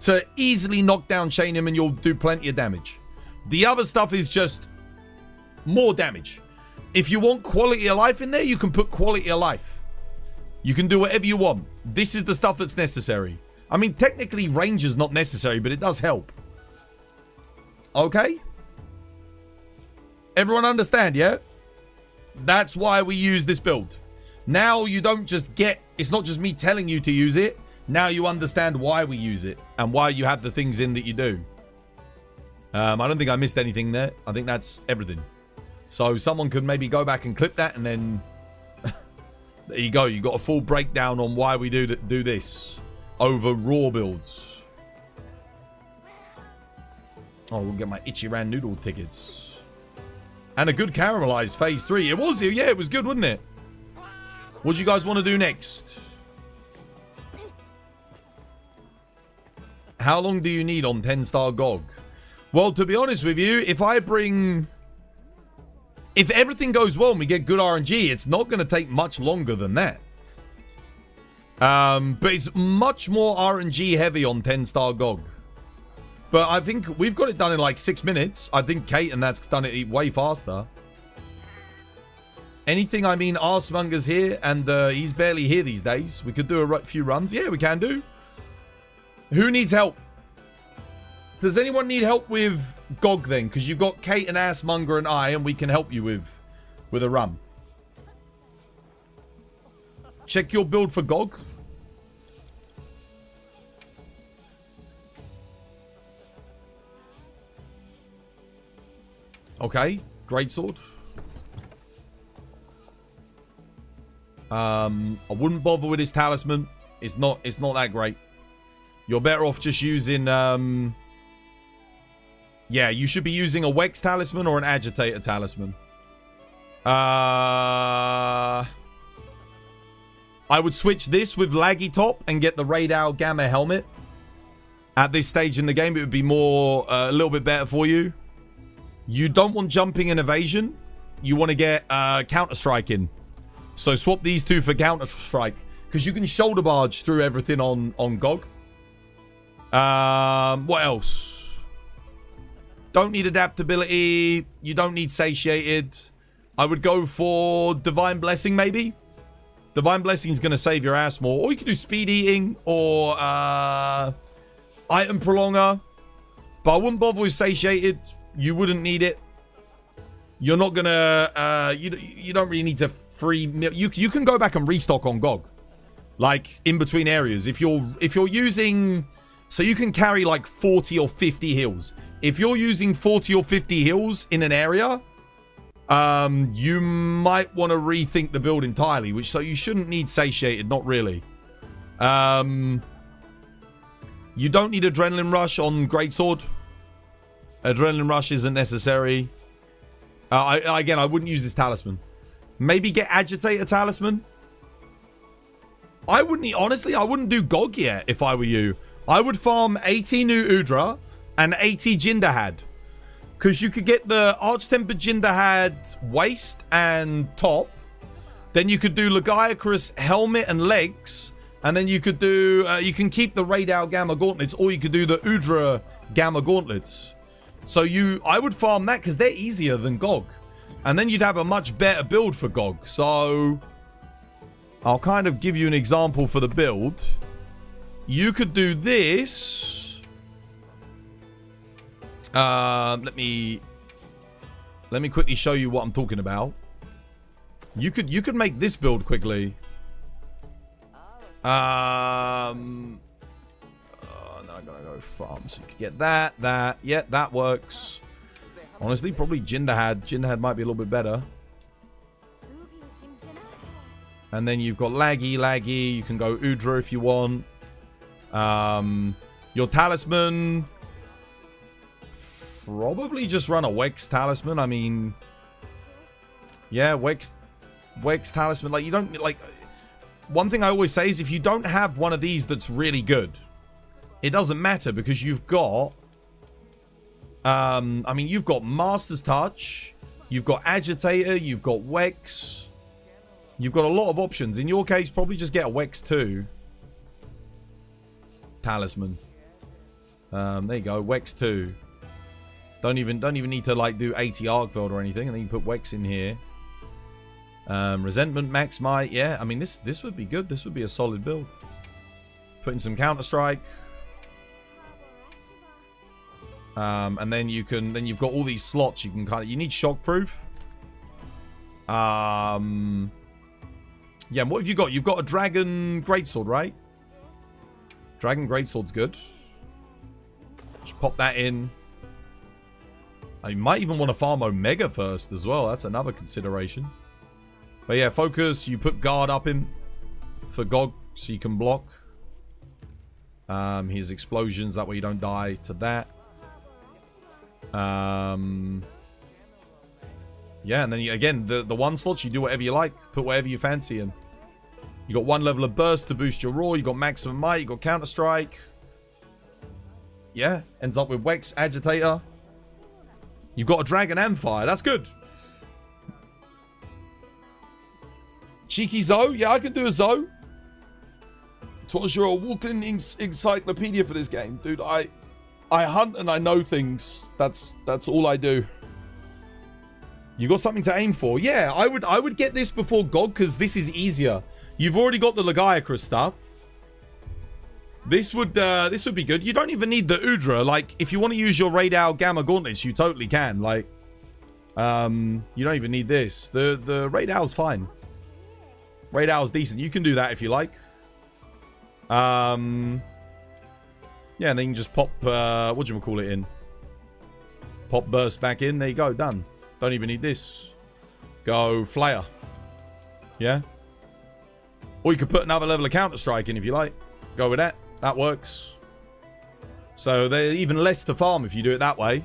to easily knock down chain him and you'll do plenty of damage. The other stuff is just more damage. If you want quality of life in there, you can put quality of life. You can do whatever you want. This is the stuff that's necessary. I mean, technically range is not necessary, but it does help. Okay? Everyone understand, yeah? That's why we use this build. Now you don't just get... It's not just me telling you to use it. Now you understand why we use it. And why you have the things in that you do. I don't think I missed anything there. I think that's everything. So someone could maybe go back and clip that and then... there you go. You got a full breakdown on why we do this. Over raw builds. Oh, we'll get my Ichiran noodle tickets. And a good caramelized phase 3. It was, yeah, it was good, wasn't it? What do you guys want to do next? How long do you need on 10-star GOG? Well, to be honest with you, if everything goes well and we get good RNG, it's not going to take much longer than that. But it's much more RNG heavy on 10-star GOG. But I think we've got it done in like 6 minutes. I think Kate and that's done it way faster. Anything, I mean, Arsemonger's here and he's barely here these days. We could do a few runs. Yeah, we can do. Who needs help? Does anyone need help with GOG then? Because you've got Kate and Assmonger and I, and we can help you with a run. Check your build for GOG. Okay, greatsword. I wouldn't bother with his talisman. It's not that great. You're better off just using yeah, you should be using a Wex talisman or an Agitator talisman. I would switch this with Laggy Top and get the Radar Gamma helmet. At this stage in the game, it would be more a little bit better for you. You don't want jumping and evasion. You want to get counter striking. So swap these two for counter strike because you can shoulder barge through everything on GOG. What else? Don't need adaptability. You don't need satiated. I would go for Divine Blessing, maybe. Divine Blessing is going to save your ass more. Or you could do Speed Eating or Item Prolonger. But I wouldn't bother with Satiated. You wouldn't need it. You're not going to... you don't really need to free... You can go back and restock on GOG. Like, in between areas. If you're using... So you can carry like 40 or 50 heals. If you're using 40 or 50 heals in an area, you might want to rethink the build entirely. So you shouldn't need Satiated, not really. You don't need Adrenaline Rush on Greatsword. Adrenaline Rush isn't necessary. Again, I wouldn't use this talisman. Maybe get Agitator talisman. Honestly, I wouldn't do GOG yet if I were you. I would farm 80 new Udra and 80 Jindahad. Because you could get the Arch-Tempered Jindahad waist and top. Then you could do Lagiacrus helmet and legs. And then you could do... you can keep the Radar Gamma Gauntlets. Or you could do the Udra Gamma Gauntlets. So I would farm that because they're easier than GOG. And then you'd have a much better build for GOG. So I'll kind of give you an example for the build. You could do this. Let me quickly show you what I'm talking about. You could make this build quickly. No, I'm gonna go farm. So you could get that. Yeah, that works. Honestly, probably Jinderhad. Jinderhad might be a little bit better. And then you've got Laggy. You can go Udra if you want. Your Talisman. Probably just run a Wex Talisman. I mean, yeah, Wex Talisman. Like, you don't, like, one thing I always say is if you don't have one of these that's really good, it doesn't matter because you've got, I mean, you've got Master's Touch, you've got Agitator, you've got Wex. You've got a lot of options. In your case, probably just get a Wex 2 Talisman. There you go, Wex 2. Don't even need to like do 80 Arcveld or anything, and then you put Wex in here. Resentment, Max Might, yeah. I mean, this would be good. This would be a solid build. Put in some Counter Strike. And then you've got all these slots. You can you need Shockproof. Yeah, and what have you got? You've got a Dragon Greatsword, right? Dragon Greatsword's good. Just pop that in. You might even want to farm Omega first as well. That's another consideration. But yeah, focus. You put guard up in for GOG so you can block. His explosions. That way you don't die to that. Yeah, and then again, the one slots, you do whatever you like. Put whatever you fancy in. You got 1 level of burst to boost your raw. You got maximum might. You got Counter Strike. Yeah, ends up with Wex, Agitator. You've got a Dragon and Fire. That's good. Cheeky Zoe. Yeah, I can do a Zoe. Twas you're a walking encyclopedia for this game. Dude, I hunt and I know things. That's all I do. You got something to aim for? Yeah, I would get this before GOG because this is easier. You've already got the Legiacrus stuff. This would be good. You don't even need the Udra. Like, if you want to use your Raidal Gamma Gauntlets, you totally can. Like, you don't even need this. The Raidal's fine. Raidal's decent. You can do that if you like. Yeah, and then you can just pop, whatchamacallit in. Pop Burst back in. There you go, done. Don't even need this. Go Flare. Yeah? Or you could put another level of Counter Strike in if you like. Go with that. That works. So they're even less to farm if you do it that way.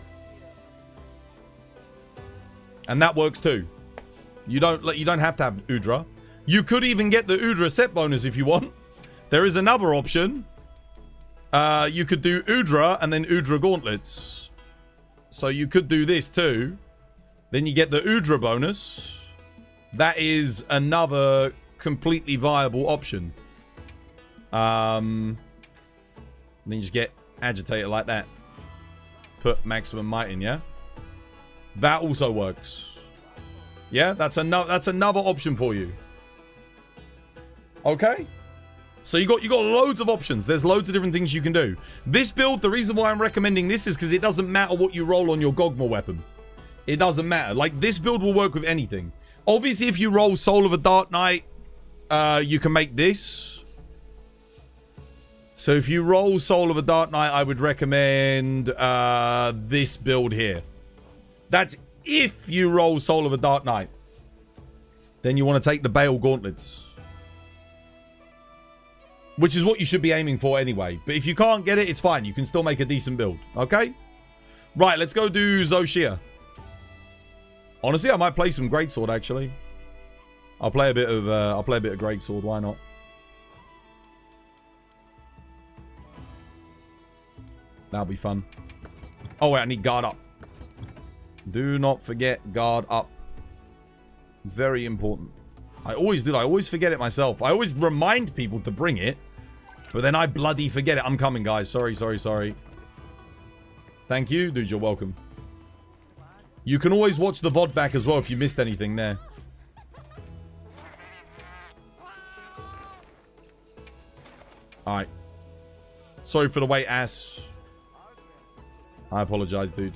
And that works too. You don't have to have Udra. You could even get the Udra set bonus if you want. There is another option. You could do Udra and then Udra Gauntlets. So you could do this too. Then you get the Udra bonus. That is another completely viable option. Then you just get Agitator like that. Put maximum might in, yeah? That also works. Yeah, that's another option for you. Okay? So you got loads of options. There's loads of different things you can do. This build, the reason why I'm recommending this is because it doesn't matter what you roll on your Gogma weapon. It doesn't matter. Like, this build will work with anything. Obviously, if you roll Soul of a Dark Knight, you can make this. So if you roll Soul of a Dark Knight, I would recommend this build here. That's if you roll Soul of a Dark Knight. Then you want to take the Bale Gauntlets. Which is what you should be aiming for anyway. But if you can't get it, it's fine. You can still make a decent build. Okay? Right, let's go do Zoshia. Honestly, I might play some Greatsword, actually. I'll play a bit of Greatsword. Why not? That'll be fun. Oh, wait, I need guard up. Do not forget guard up. Very important. I always do. I always forget it myself. I always remind people to bring it. But then I bloody forget it. I'm coming, guys. Sorry. Thank you. Dude, you're welcome. You can always watch the VOD back as well if you missed anything there. Alright. Sorry for the wait, ass. I apologize, dude.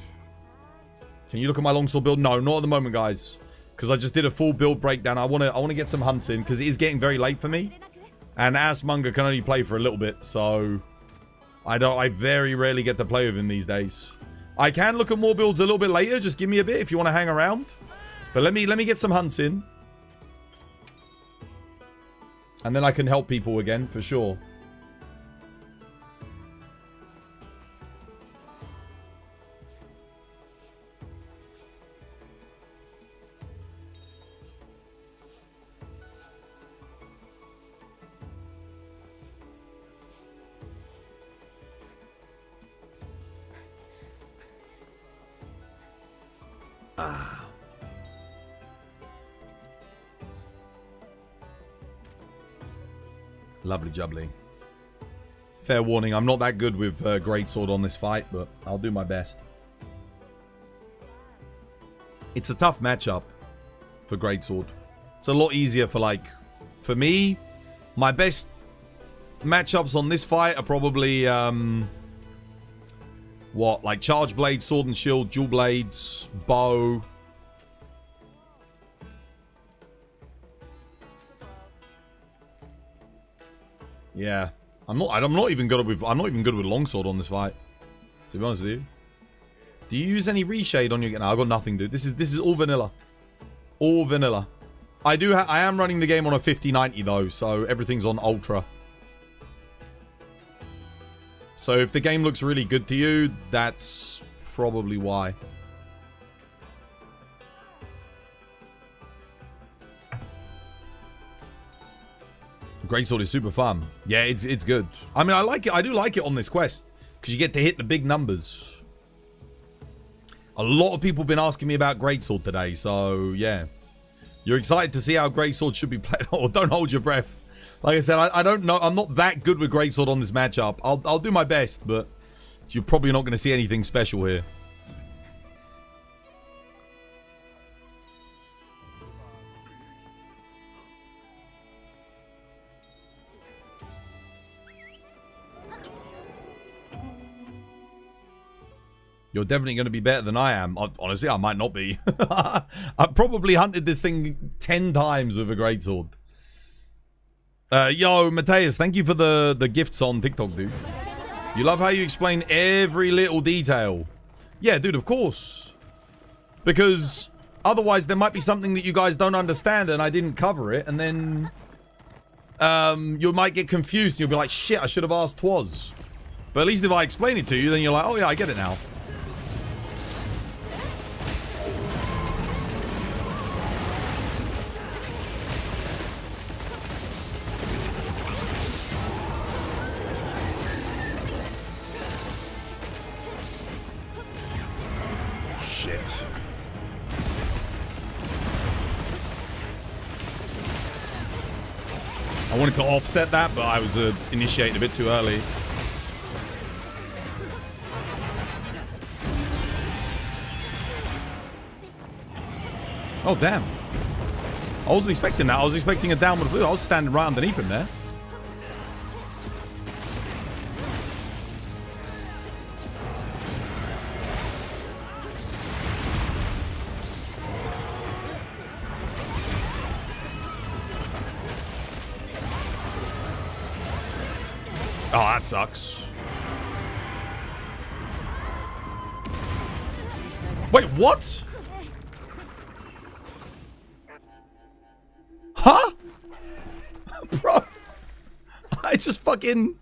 Can you look at my longsword build? No, not at the moment, guys. Because I just did a full build breakdown. I want to get some hunts in because it is getting very late for me. And Assmonger can only play for a little bit, so I very rarely get to play with him these days. I can look at more builds a little bit later. Just give me a bit if you want to hang around. But let me get some hunts in. And then I can help people again for sure. Ah. Lovely jubbly. Fair warning, I'm not that good with Greatsword on this fight, but I'll do my best. It's a tough matchup for Greatsword. It's a lot easier for, like, for me, my best matchups on this fight are probably, what, like Charge Blade, Sword and Shield, Dual Blades, Bow. Yeah. I'm not even good with Longsword on this fight. To be honest with you. Do you use any reshade on your... No, I've got nothing, dude. This is all vanilla. All vanilla. I am running the game on a 5090 though, so everything's on ultra. So if the game looks really good to you, that's probably why. Greatsword is super fun. Yeah, it's good. I mean, I like it. I do like it on this quest because you get to hit the big numbers. A lot of people have been asking me about Greatsword today, so yeah. You're excited to see how Greatsword should be played. Oh, don't hold your breath. Like I said, I don't know. I'm not that good with Greatsword on this matchup. I'll do my best, but you're probably not going to see anything special here. You're definitely going to be better than I am. Honestly, I might not be. I've probably hunted this thing 10 times with a Greatsword. Yo, Mateus, thank you for the gifts on TikTok, dude. You love how you explain every little detail. Yeah, dude, of course. Because otherwise there might be something that you guys don't understand and I didn't cover it. And then you might get confused. And you'll be like, shit, I should have asked Twas. But at least if I explain it to you, then you're like, oh yeah, I get it now. I wanted to offset that, but I was initiating a bit too early. Oh, damn. I wasn't expecting that. I was expecting a downward flip. I was standing right underneath him there. Oh, that sucks. Wait, what? Huh? Bro. I just fucking...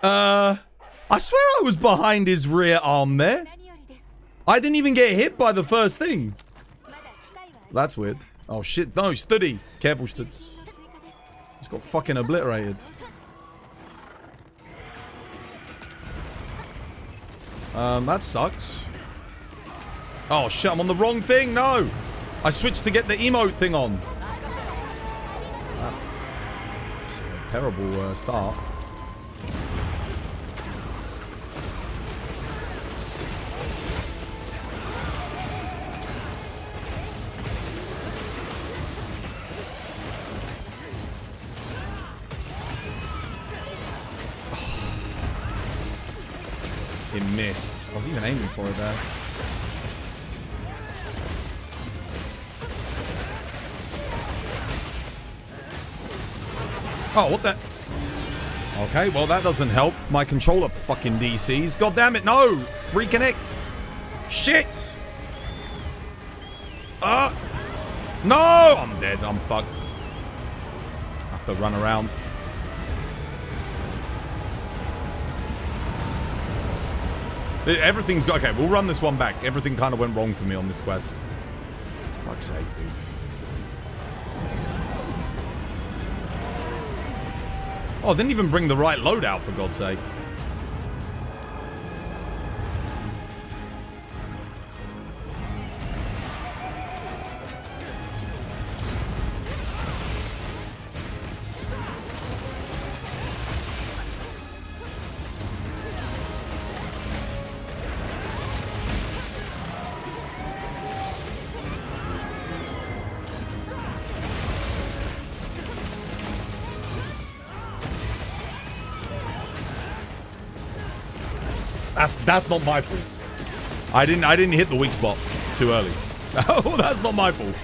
I swear I was behind his rear arm there. I didn't even get hit by the first thing. That's weird. Oh, shit. No, Studdy. Careful, Stud. He's got fucking obliterated. That sucks. Oh shit, I'm on the wrong thing. No, I switched to get the emote thing on. That's a terrible start. It missed. I was even aiming for it there. Oh, what the? Okay, well, that doesn't help. My controller fucking DCs. God damn it, no! Reconnect! Shit! No! I'm dead. I'm fucked. I have to run around. Everything's got... Okay, we'll run this one back. Everything kind of went wrong for me on this quest. Fuck's sake, dude. Oh, I didn't even bring the right loadout, for God's sake. That's not my fault. I didn't hit the weak spot too early. Oh, that's not my fault.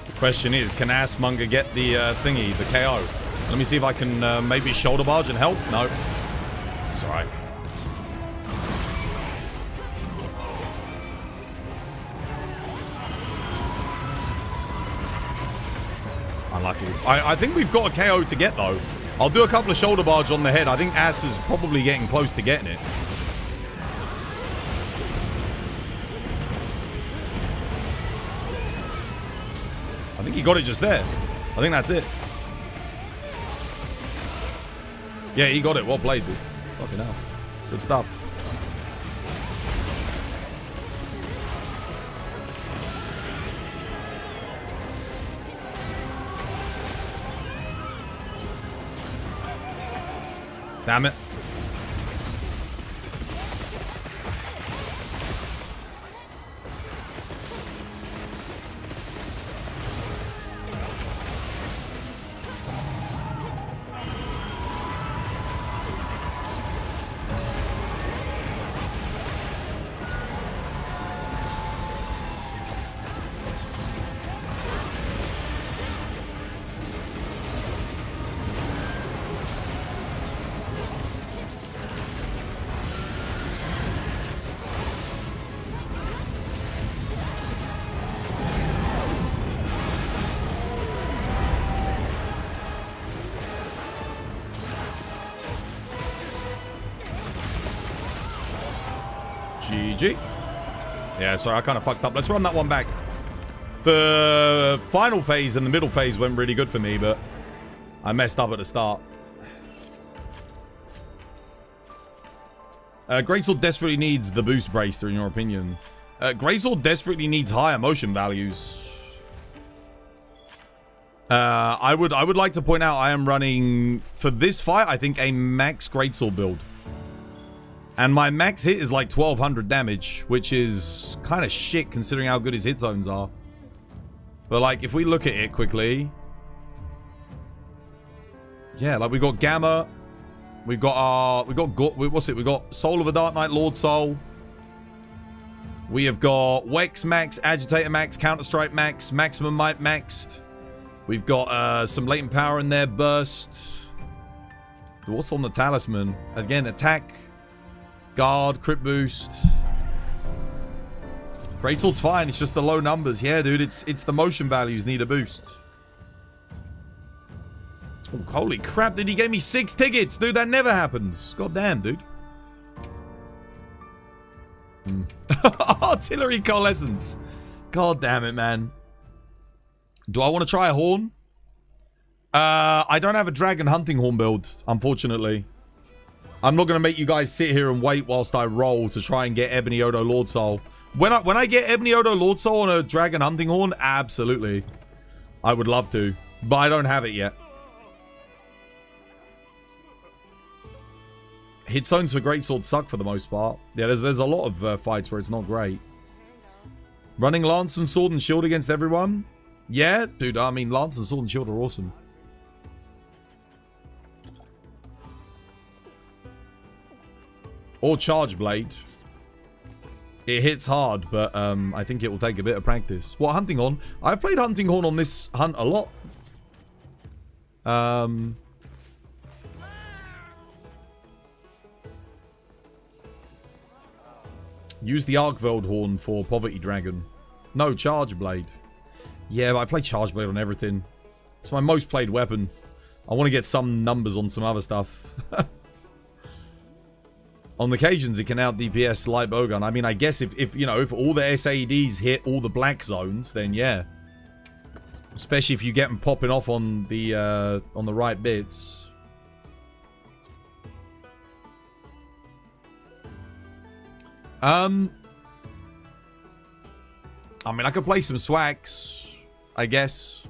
The question is, can Assmonger get the thingy, the KO? Let me see if I can maybe shoulder barge and help. No, it's all right. Unlucky. I think we've got a KO to get, though. I'll do a couple of shoulder barge on the head. I think Ass is probably getting close to getting it. I think he got it just there. I think that's it. Yeah, he got it. Well played, dude. Fucking hell. Good stuff. Damn it. GG. Yeah, sorry, I kind of fucked up. Let's run that one back. The final phase and the middle phase went really good for me, but I messed up at the start. Greatsword desperately needs the boost bracer, in your opinion. Greatsword desperately needs higher motion values. I would like to point out I am running, for this fight, I think a max Greatsword build. And my max hit is like 1200 damage, which is kind of shit considering how good his hit zones are. But like, if we look at it quickly... Yeah, like we got Gamma. We've got what's it? We got Soul of a Dark Knight, Lord Soul. We have got Wex max, Agitator max, Counter Strike max, Maximum Might maxed. We've got some latent power in there, Burst. What's on the Talisman? Again, attack, guard, crit boost. Greatsword's fine, it's just the low numbers. Yeah, dude, it's the motion values need a boost. Oh, holy crap, dude, he gave me 6 tickets. Dude, that never happens. God damn, dude. Artillery Coalescence. God damn it, man. Do I want to try a horn? I don't have a dragon hunting horn build, unfortunately. I'm not going to make you guys sit here and wait whilst I roll to try and get Ebony Odo Lord Soul. When I get Ebony Odo Lord Soul on a dragon hunting horn, absolutely. I would love to, but I don't have it yet. Hit zones for greatsword suck for the most part. Yeah, there's a lot of fights where it's not great. Running lance and sword and shield against everyone? Yeah, dude, I mean, lance and sword and shield are awesome. Or charge blade. It hits hard, but I think it will take a bit of practice. What, hunting horn? I've played hunting horn on this hunt a lot. Use the Arkveld horn for Poverty Dragon. No, Charge Blade. Yeah, but I play Charge Blade on everything. It's my most played weapon. I want to get some numbers on some other stuff. On occasions, it can out DPS light bowgun. I mean, I guess if you know, if all the SAEDs hit all the black zones, then yeah. Especially if you get them popping off on the right bits. I mean, I could play some swags, I guess.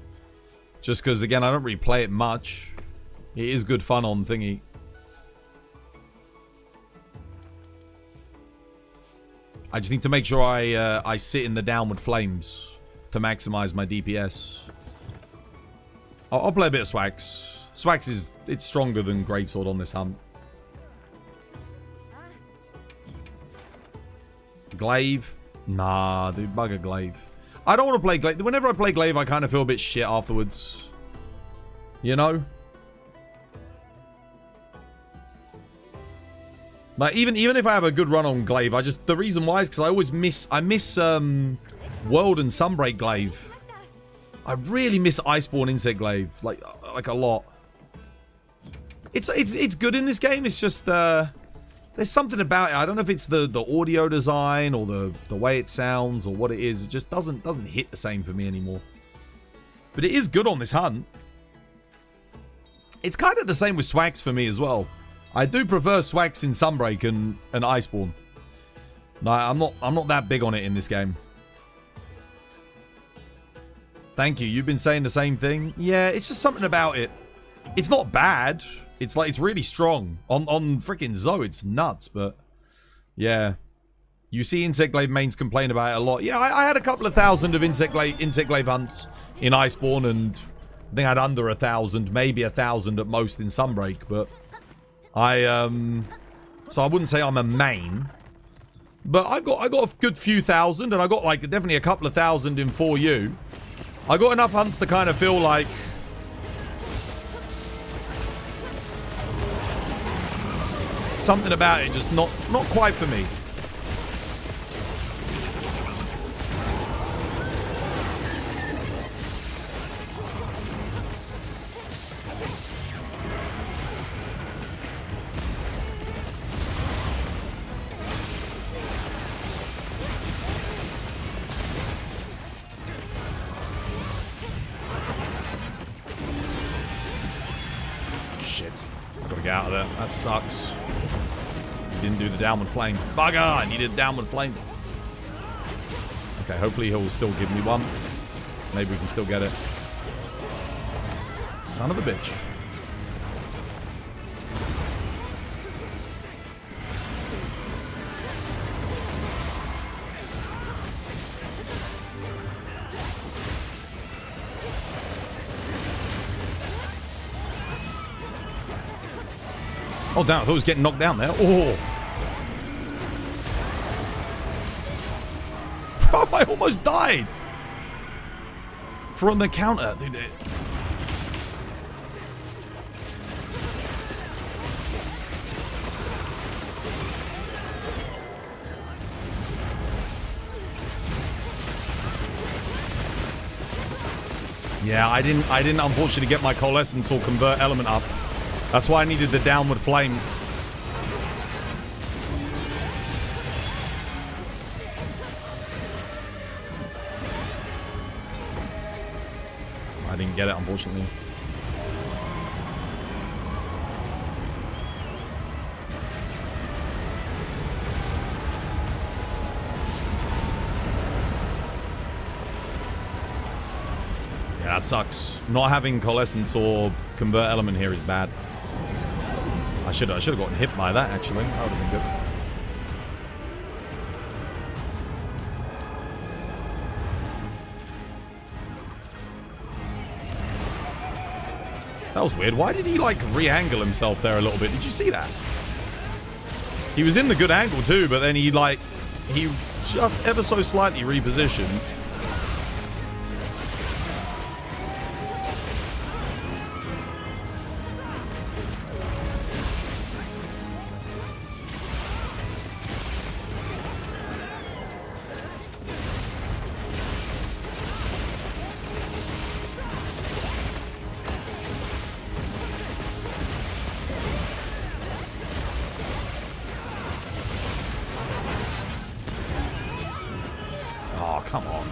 Just because, again, I don't really play it much. It is good fun on thingy. I just need to make sure I sit in the downward flames to maximize my DPS. I'll play a bit of swags. Swags it's stronger than greatsword on this hunt. Glaive? Nah, dude, bugger glaive. I don't want to play glaive. Whenever I play glaive, I kind of feel a bit shit afterwards. You know? Like, even if I have a good run on glaive, the reason why is because I always miss World and Sunbreak glaive. I really miss Iceborne insect glaive, like a lot. It's good in this game. It's just there's something about it. I don't know if it's the audio design or the way it sounds or what it is. It just doesn't hit the same for me anymore. But it is good on this hunt. It's kind of the same with swags for me as well. I do prefer swags in Sunbreak and Iceborne. No, I'm not that big on it in this game. Thank you. You've been saying the same thing. Yeah, it's just something about it. It's not bad. It's like it's really strong. On freaking Zoe, it's nuts, but yeah. You see Insect Glaive mains complain about it a lot. Yeah, I had a couple of thousand of Insect Glaive hunts in Iceborne, and I think I had under 1,000, maybe 1,000 at most in Sunbreak, but so I wouldn't say I'm a main, but I got a good few thousand, and I got like definitely a couple of thousand in 4U. I got enough hunts to kind of feel like something about it just not quite for me. Out of there. That sucks. Didn't do the downward flame. Bugger! I needed downward flame. Okay, hopefully he'll still give me one. Maybe we can still get it. Son of a bitch. Oh, damn, I thought it was getting knocked down there. Oh. Bro, I almost died. From the counter, dude. Yeah, I didn't unfortunately get my coalescence or convert element up. That's why I needed the downward flame. I didn't get it, unfortunately. Yeah, that sucks. Not having coalescence or convert element here is bad. I should have gotten hit by that, actually. That would have been good. That was weird. Why did he, like, re-angle himself there a little bit? Did you see that? He was in the good angle, too, but then he just ever so slightly repositioned. Come on.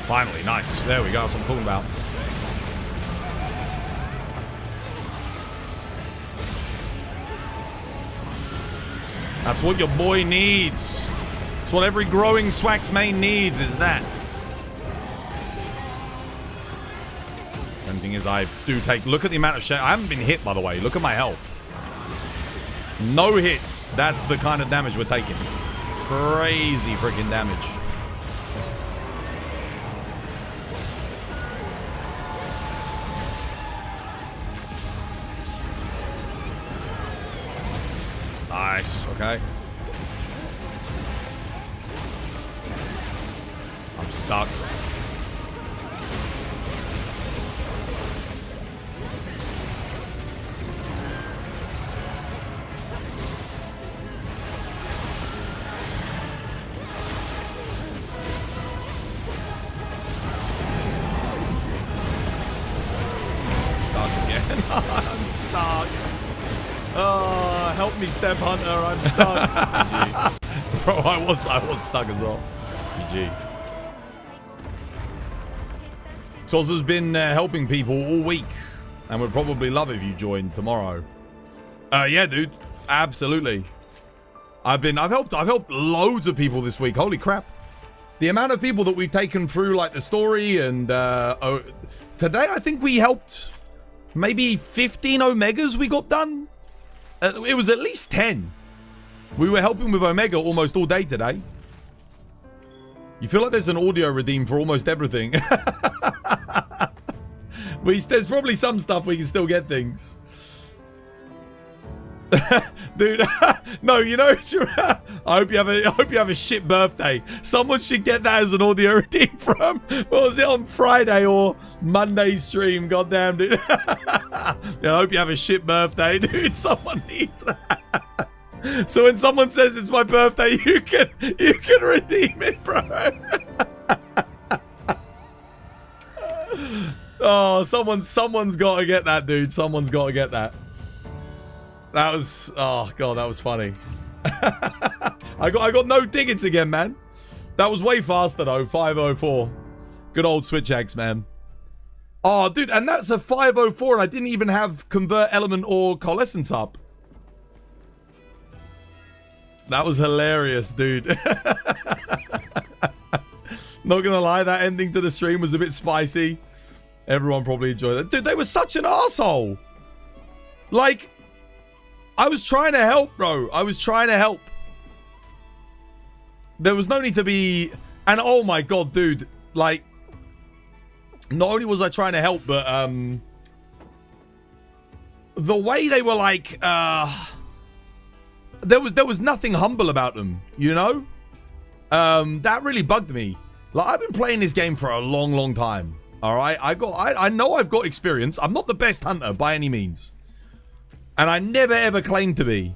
Finally, nice. There we go. That's what I'm talking about. That's what your boy needs. That's what every growing Swax main needs, is that. And the thing is, I do take... Look at the amount of shit. I haven't been hit, by the way. Look at my health. No hits. That's the kind of damage we're taking. Crazy freaking damage. Nice, okay. I'm stuck. Stuck again. I'm stuck. Oh, help me, Step Hunter. I'm stuck. GG. Bro, I was stuck as well. GG. Tozza's been helping people all week, and would probably love if you joined tomorrow. Yeah, dude. Absolutely. I've helped loads of people this week. Holy crap. The amount of people that we've taken through, like, the story, and today I think we helped maybe 15 Omegas we got done. It was at least 10. We were helping with Omega almost all day today. You feel like there's an audio redeem for almost everything. But there's probably some stuff we can still get things. Dude, no, you know, I hope you have a shit birthday. Someone should get that as an audio redeem from, what was it, on Friday or Monday's stream? Goddamn, dude. Yeah, I hope you have a shit birthday, dude. Someone needs that. So when someone says it's my birthday, you can redeem it, bro. Oh, someone's got to get that, dude. Someone's got to get that. That was, oh god, that was funny. I got no tickets again, man. That was way faster though. 504. Good old Switch X, man. Oh, dude, and that's a 504, and I didn't even have Convert Element or Coalescence up. That was hilarious, dude. Not gonna lie, that ending to the stream was a bit spicy. Everyone probably enjoyed it. Dude, they were such an asshole. Like, I was trying to help, bro. I was trying to help. There was no need to be... And oh my god, dude. Like, not only was I trying to help, but the way they were like... There was nothing humble about them, you know? That really bugged me. Like, I've been playing this game for a long, long time. All right? I know I've got experience. I'm not the best hunter by any means. And I never ever claimed to be.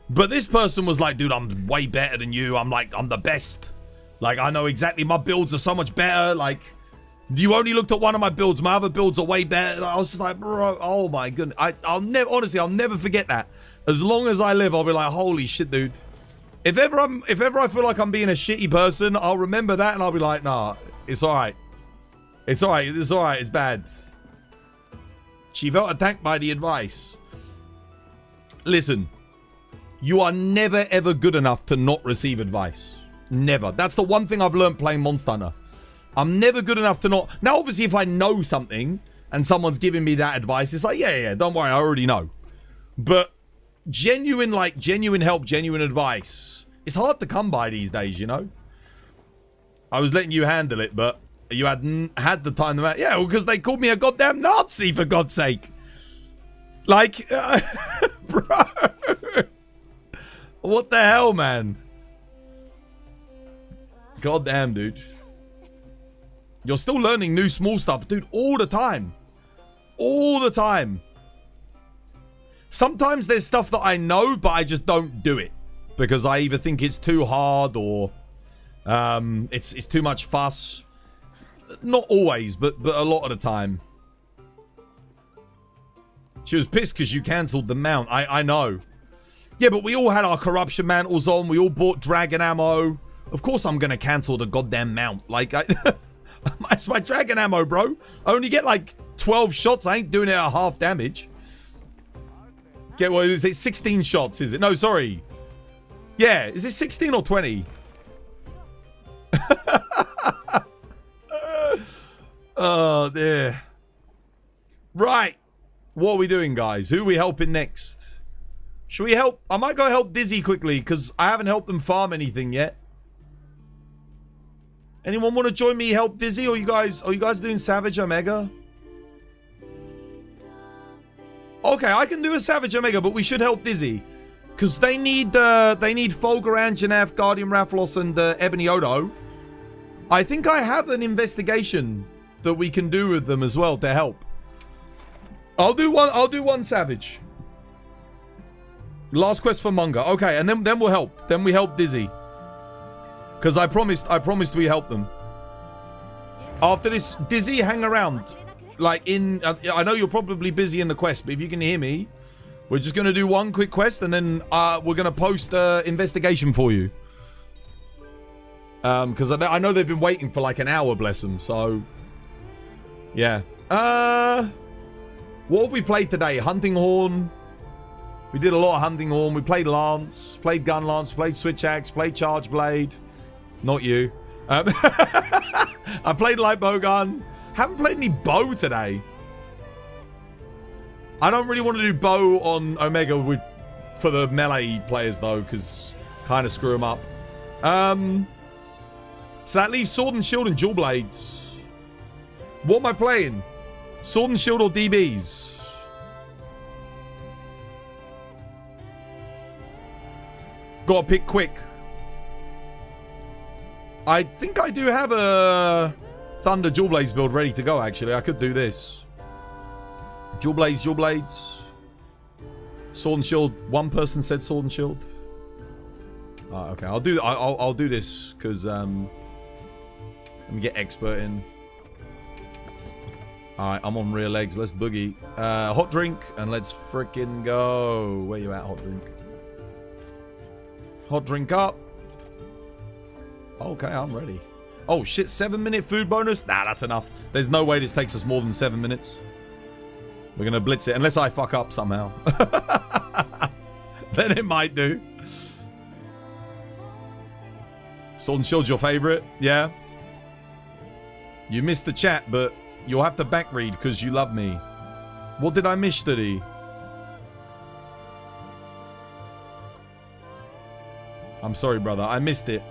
But this person was like, dude, I'm way better than you. I'm the best. Like, I know exactly, my builds are so much better. Like, You only looked at one of my builds. My other builds are way better. I was just like, bro, oh my goodness. I'll never forget that. As long as I live, I'll be like, holy shit, dude. If ever I feel like I'm being a shitty person, I'll remember that and I'll be like, nah, it's alright. It's alright. It's alright. It's bad. She felt attacked by the advice. Listen, you are never ever good enough to not receive advice. Never. That's the one thing I've learned playing Monster Hunter. I'm never good enough to not... Now, obviously, if I know something and someone's giving me that advice, it's like, yeah, don't worry, I already know. But genuine help, genuine advice, it's hard to come by these days, you know? I was letting you handle it, but you hadn't had the time to... Yeah, well, because they called me a goddamn Nazi, for God's sake. Like, bro. What the hell, man? Goddamn, dude. You're still learning new small stuff, dude, all the time. All the time. Sometimes there's stuff that I know, but I just don't do it. Because I either think it's too hard or it's too much fuss. Not always, but a lot of the time. She was pissed because you cancelled the mount. I know. Yeah, but we all had our corruption mantles on. We all bought dragon ammo. Of course I'm going to cancel the goddamn mount. Like, it's my dragon ammo, bro. I only get like 12 shots. I ain't doing it at half damage. Get what is it? 16 shots, is it? No, sorry. Yeah, is it 16 or 20? Oh, dear. Right. What are we doing, guys? Who are we helping next? Should we help? I might go help Dizzy quickly because I haven't helped them farm anything yet. Anyone want to join me help Dizzy? Or are you guys doing Savage Omega? Okay, I can do a Savage Omega, but we should help Dizzy. Because they need Fulguran, Janaf, Guardian Rafflos, and Ebony Odo. I think I have an investigation that we can do with them as well to help. I'll do one Savage. Last quest for Munga. Okay, and then we'll help. Then we help Dizzy. Because I promised we help them. After this, Dizzy, hang around. Like I know you're probably busy in the quest, but if you can hear me, we're just going to do one quick quest and then we're going to post investigation for you. Because I know they've been waiting for like an hour, bless them. So, yeah. What have we played today? Hunting Horn. We did a lot of Hunting Horn. We played Lance, played Gun Lance, played Switch Axe, played Charge Blade. Not you. I played Light Bowgun. Haven't played any bow today. I don't really want to do bow on Omega for the melee players though, because kind of screw them up. So that leaves Sword and Shield and Dual Blades. What am I playing? Sword and Shield or DBs? Gotta pick quick. I think I do have a Thunder Dual Blades build ready to go, actually. I could do this. Dual Blades, Dual Blades. Sword and Shield. One person said Sword and Shield. Okay, I'll do this because let me get expert in. Alright, I'm on rear legs. Let's boogie. Hot drink and let's frickin' go. Where you at, hot drink? Hot drink up. Okay, I'm ready. Oh shit, 7-minute food bonus? Nah, that's enough. There's no way this takes us more than 7 minutes. We're gonna blitz it, unless I fuck up somehow. Then it might do. Sword and Shield's your favorite? Yeah. You missed the chat, but you'll have to back read because you love me. What did I miss, Study? I'm sorry, brother. I missed it.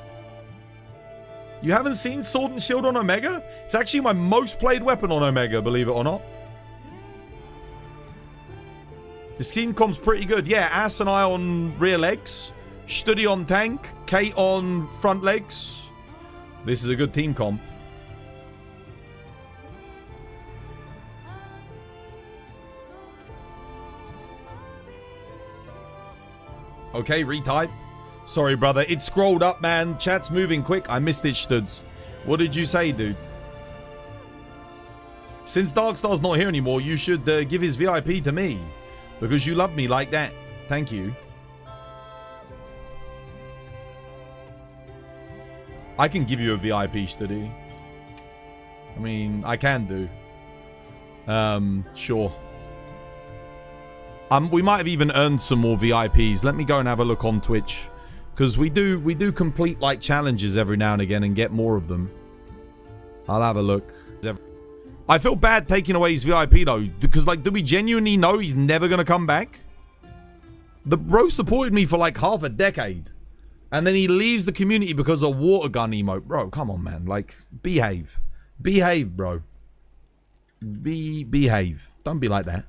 You haven't seen Sword and Shield on Omega? It's actually my most played weapon on Omega, believe it or not. The scheme comp's pretty good. Yeah, Ass and I on rear legs. Study on tank. Kate on front legs. This is a good team comp. Okay, retype. Sorry, brother. It scrolled up, man. Chat's moving quick. I missed it, Studs. What did you say, dude? Since Darkstar's not here anymore, you should give his VIP to me. Because you love me like that. Thank you. I can give you a VIP study. I mean, I can do. Sure. We might have even earned some more VIPs. Let me go and have a look on Twitch. Because we do complete, like, challenges every now and again and get more of them. I'll have a look. I feel bad taking away his VIP, though. Because, like, do we genuinely know he's never going to come back? The bro supported me for, like, half a decade. And then he leaves the community because of water gun emote. Bro, come on, man. Like, behave. Behave, bro. Behave. Don't be like that.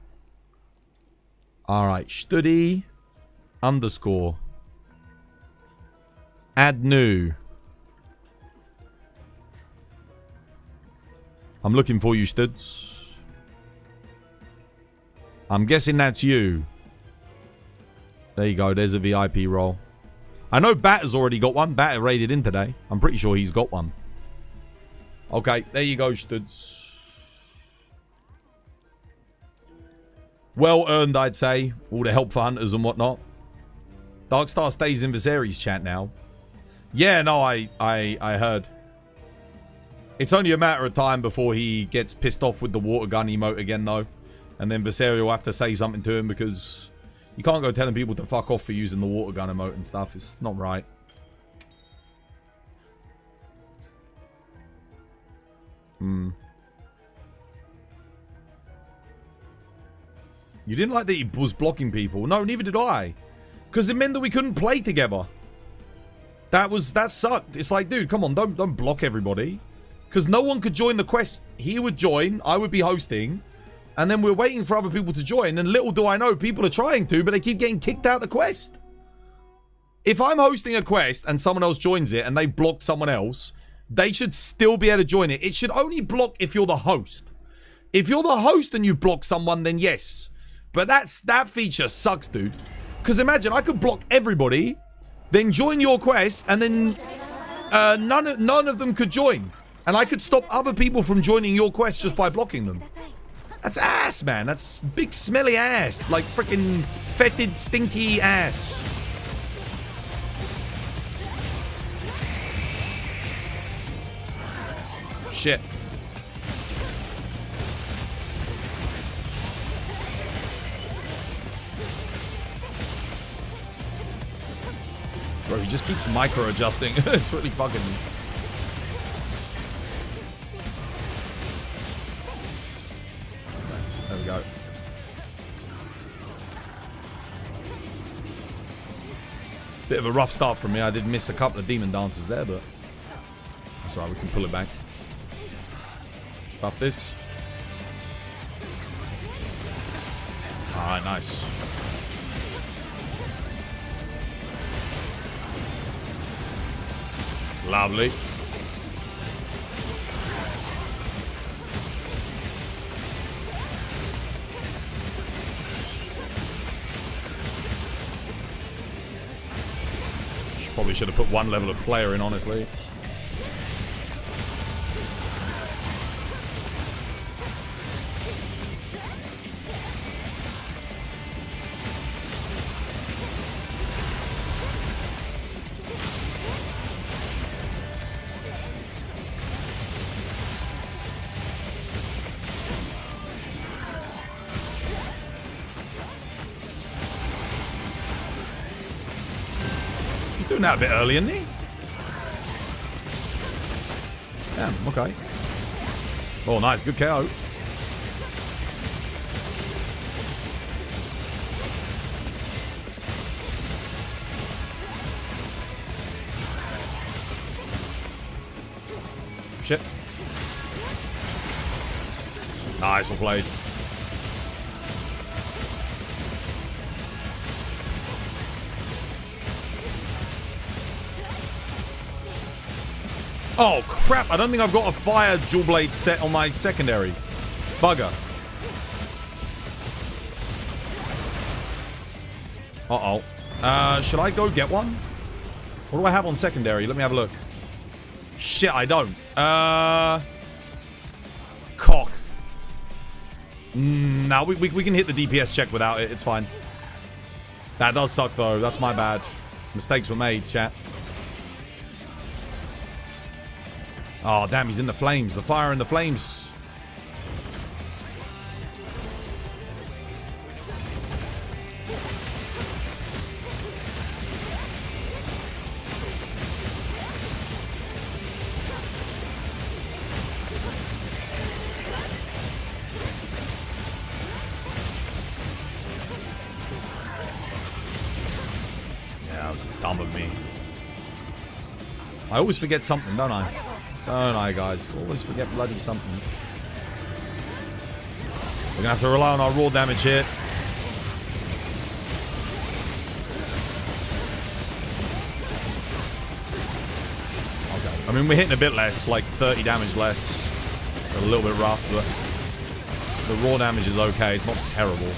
Alright, study _ add new. I'm looking for you, Studs. I'm guessing that's you. There you go, there's a VIP role. I know Batter's already got one. Batter raided in today. I'm pretty sure he's got one. Okay, there you go, Studs. Well earned, I'd say. All the help for hunters and whatnot. Darkstar stays in Viserys chat now. Yeah, no, I heard. It's only a matter of time before he gets pissed off with the water gun emote again, though. And then Viserys will have to say something to him because you can't go telling people to fuck off for using the water gun emote and stuff. It's not right. You didn't like that he was blocking people? No, neither did I. Because it meant that we couldn't play together. That sucked. It's like, dude, come on, don't block everybody. Because no one could join the quest. He would join, I would be hosting, and then we're waiting for other people to join, and little do I know, people are trying to, but they keep getting kicked out of the quest. If I'm hosting a quest and someone else joins it and they blocked someone else, they should still be able to join it. It should only block if you're the host. If you're the host and you block someone, then yes. But that feature sucks, dude. Because imagine, I could block everybody, then join your quest, and then none of them could join. And I could stop other people from joining your quest just by blocking them. That's ass, man. That's big smelly ass. Like freaking fetid, stinky ass. Shit. Bro, he just keeps micro-adjusting. It's really fucking... There we go. Bit of a rough start for me. I did miss a couple of demon dances there, but... That's alright, we can pull it back. Buff this. Alright, nice. Lovely. Probably should have put one level of flare in, honestly. Doing that a bit early, isn't he? Damn, okay. Oh, nice. Good KO. Shit. Nice, well played. Oh, crap. I don't think I've got a fire dual blade set on my secondary. Bugger. Uh-oh. Should I go get one? What do I have on secondary? Let me have a look. Shit, I don't. Cock. No, we can hit the DPS check without it. It's fine. That does suck, though. That's my bad. Mistakes were made, chat. Oh, damn. He's in the flames. The fire and the flames. Dumb of me. I always forget something, don't I? Don't I, guys? Always forget bloody something. We're gonna have to rely on our raw damage here. Okay. I mean, we're hitting a bit less, like 30 damage less. It's a little bit rough, but the raw damage is okay. It's not terrible.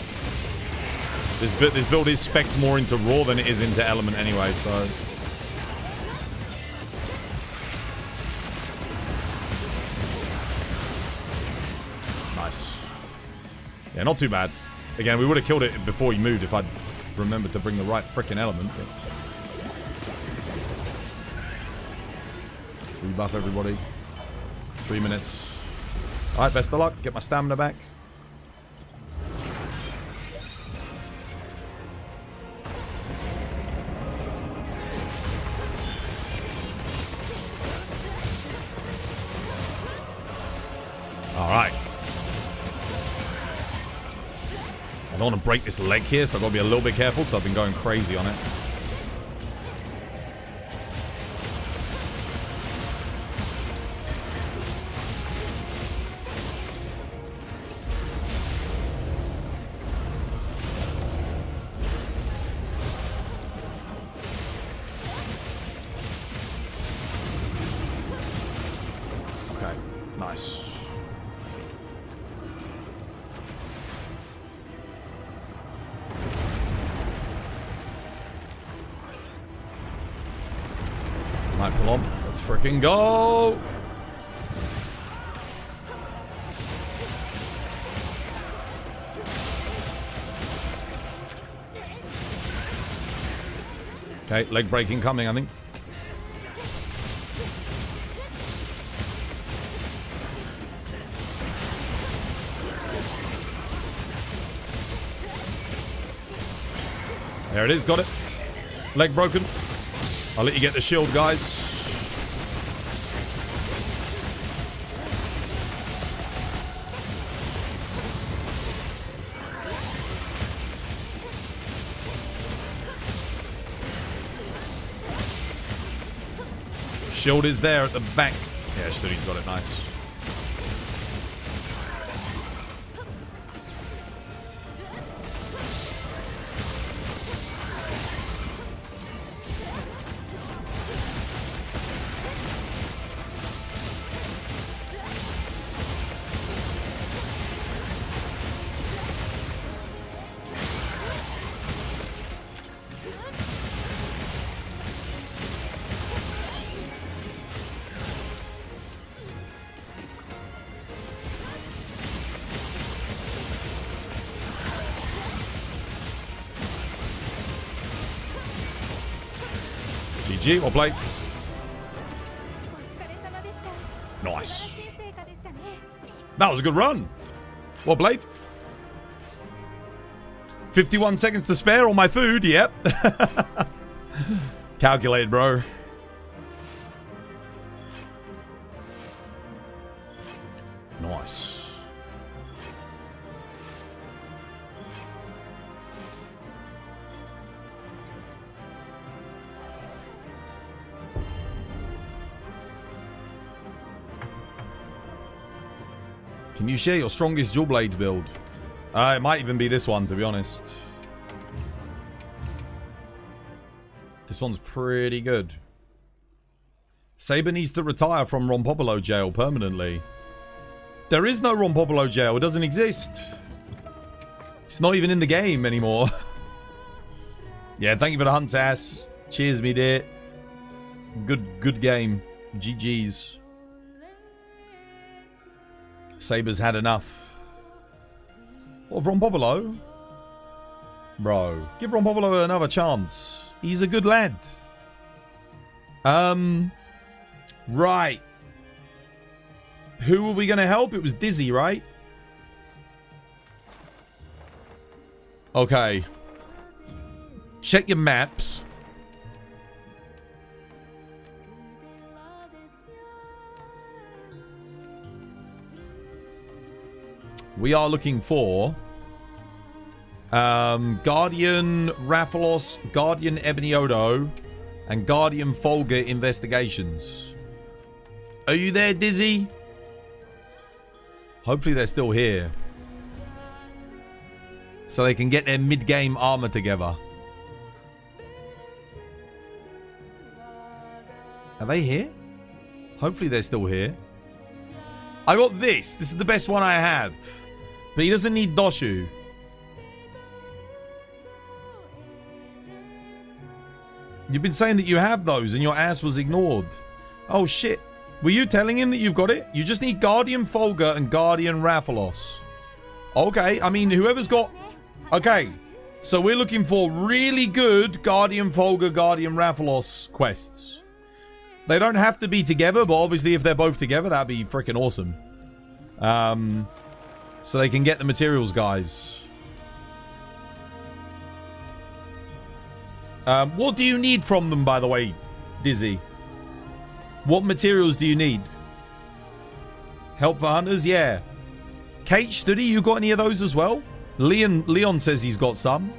This build is spec'd more into raw than it is into element anyway, so... Nice. Yeah, not too bad. Again, we would have killed it before he moved if I'd remembered to bring the right frickin' element. But... Rebuff everybody. 3 minutes. Alright, best of luck. Get my stamina back. Alright. I don't want to break this leg here, so I've got to be a little bit careful, so I've been going crazy on it. Okay, nice. Pull on. Let's freaking go! Okay, leg breaking coming, I think. There it is, got it. Leg broken. I'll let you get the shield, guys. Shield is there at the back. Yeah, Studi's got it, nice. GG, well played. Nice. That was a good run. Well played. 51 seconds to spare on my food, yep. Calculated, bro. Nice. Can you share your strongest dual blades build? It might even be this one, to be honest. This one's pretty good. Saber needs to retire from Rompopolo jail permanently. There is no Rompopolo jail. It doesn't exist. It's not even in the game anymore. Yeah, thank you for the hunt, ass. Cheers, me dear. Good game. GG's. Saber's had enough. What, Ron Popolo? Bro, give Ron Popolo another chance. He's a good lad. Right. Who were we going to help? It was Dizzy, right? Okay. Check your maps. We are looking for Guardian Rathalos, Guardian Ebony Odo, and Guardian Folga investigations. Are you there, Dizzy? Hopefully they're still here. So they can get their mid-game armor together. Are they here? Hopefully they're still here. I got this. This is the best one I have. But he doesn't need Doshu. You've been saying that you have those and your ass was ignored. Oh shit. Were you telling him that you've got it? You just need Guardian Folga and Guardian Rathalos. Okay, I mean, whoever's got... Okay, so we're looking for really good Guardian Folga, Guardian Rathalos quests. They don't have to be together, but obviously if they're both together, that'd be freaking awesome. So they can get the materials, guys. What do you need from them, by the way, Dizzy? What materials do you need? Help for hunters? Yeah. Kate, Studi, you got any of those as well? Leon says he's got some.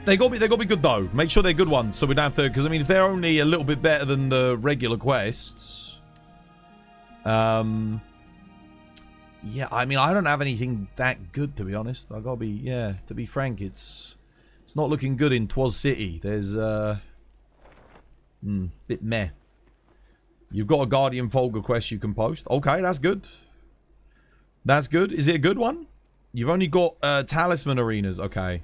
They got to be good though. Make sure they're good ones, so we don't have to. Because I mean, if they're only a little bit better than the regular quests, yeah. I mean, I don't have anything that good, to be honest. I gotta be, yeah. To be frank, it's not looking good in Twas City. There's bit meh. You've got a Guardian Folga quest you can post. Okay, that's good. That's good. Is it a good one? You've only got Talisman Arenas. Okay.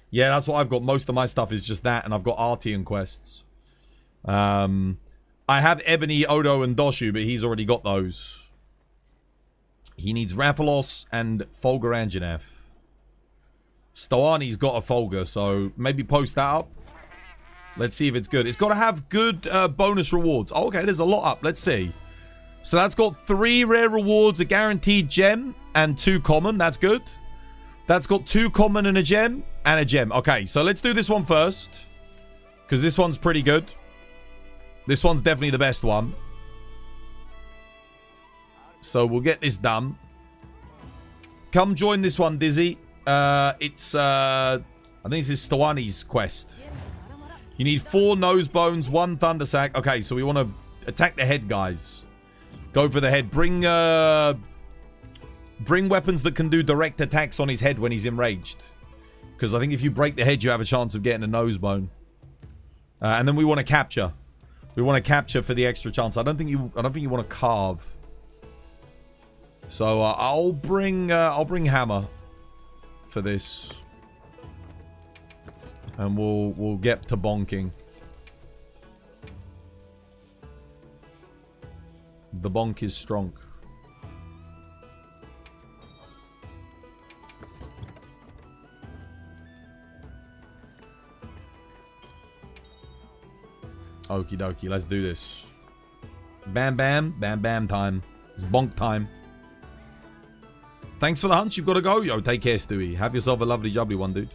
Yeah, that's what I've got. Most of my stuff is just that, and I've got Artian quests. I have Ebony, Odo, and Doshu, but he's already got those. He needs Rathalos and Folga Anjanath. Stoani's got a Folga, so maybe post that up. Let's see if it's good. It's got to have good bonus rewards. Oh, okay, there's a lot up. Let's see. So that's got 3 rare rewards, a guaranteed gem, and 2 common. That's good. That's got 2 common and a gem, and a gem. Okay, so let's do this one first. Because this one's pretty good. This one's definitely the best one. So we'll get this done. Come join this one, Dizzy. It's, I think this is Stoani's quest. You need 4 nose bones, 1 thunder sack. Okay, so we want to attack the head, guys. Go for the head. Bring weapons that can do direct attacks on his head when he's enraged. Because I think if you break the head, you have a chance of getting a nose bone. And then we want to capture. We want to capture for the extra chance. I don't think you want to carve. So I'll bring hammer for this. And we'll get to bonking. The bonk is strong. Okie dokie, let's do this. Bam bam, bam bam time. It's bonk time. Thanks for the hunch, you've got to go. Yo, take care, Stewie. Have yourself a lovely jubbly one, dude.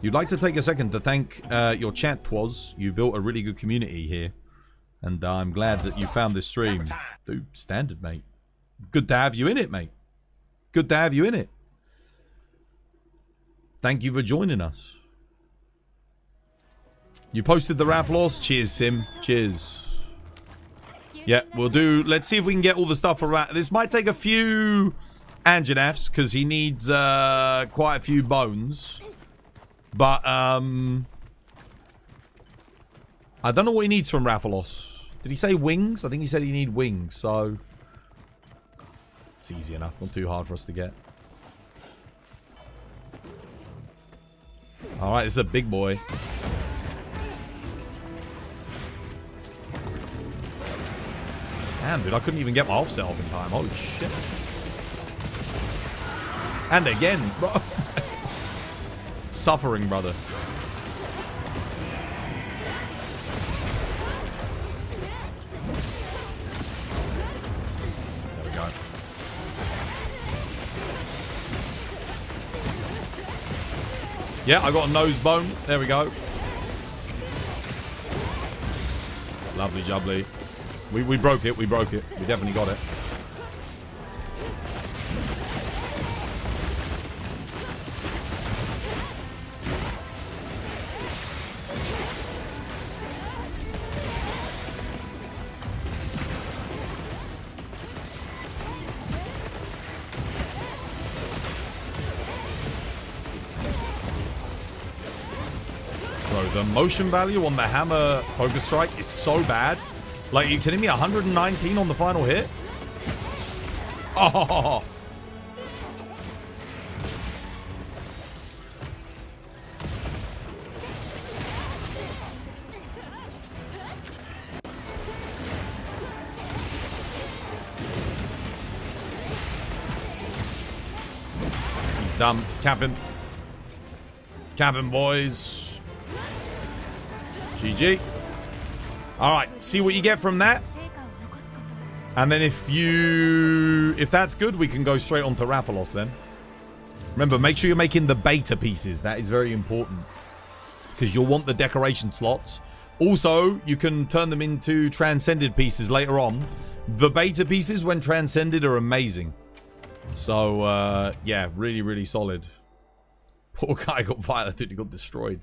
You'd like to take a second to thank your chat, Twas. You built a really good community here. And I'm glad that you found this stream. Dude, standard, mate. Good to have you in it, mate. Good to have you in it. Thank you for joining us. You posted the Rathalos. Cheers, Sim. Cheers. Yeah, we'll do... Let's see if we can get all the stuff for Rat. This might take a few Anjanaths, because he needs quite a few bones. But, I don't know what he needs from Rathalos. Did he say wings? I think he said he need wings, so... It's easy enough. Not too hard for us to get. Alright, this is a big boy. Damn, dude, I couldn't even get my offset off in time. Holy shit. And again, bro. Suffering, brother. There we go. Yeah, I got a nose bone. There we go. Lovely jubbly. We broke it. We broke it. We definitely got it. The motion value on the hammer focus strike is so bad. Like, are you kidding me? 119 on the final hit? Oh! He's dumb. Capping. Capping, boys. GG. Alright, see what you get from that. And then if that's good, we can go straight on to Rathalos then. Remember, make sure you're making the beta pieces. That is very important. Because you'll want the decoration slots. Also, you can turn them into transcended pieces later on. The beta pieces, when transcended, are amazing. So, yeah, really, really solid. Poor guy got violated. He got destroyed.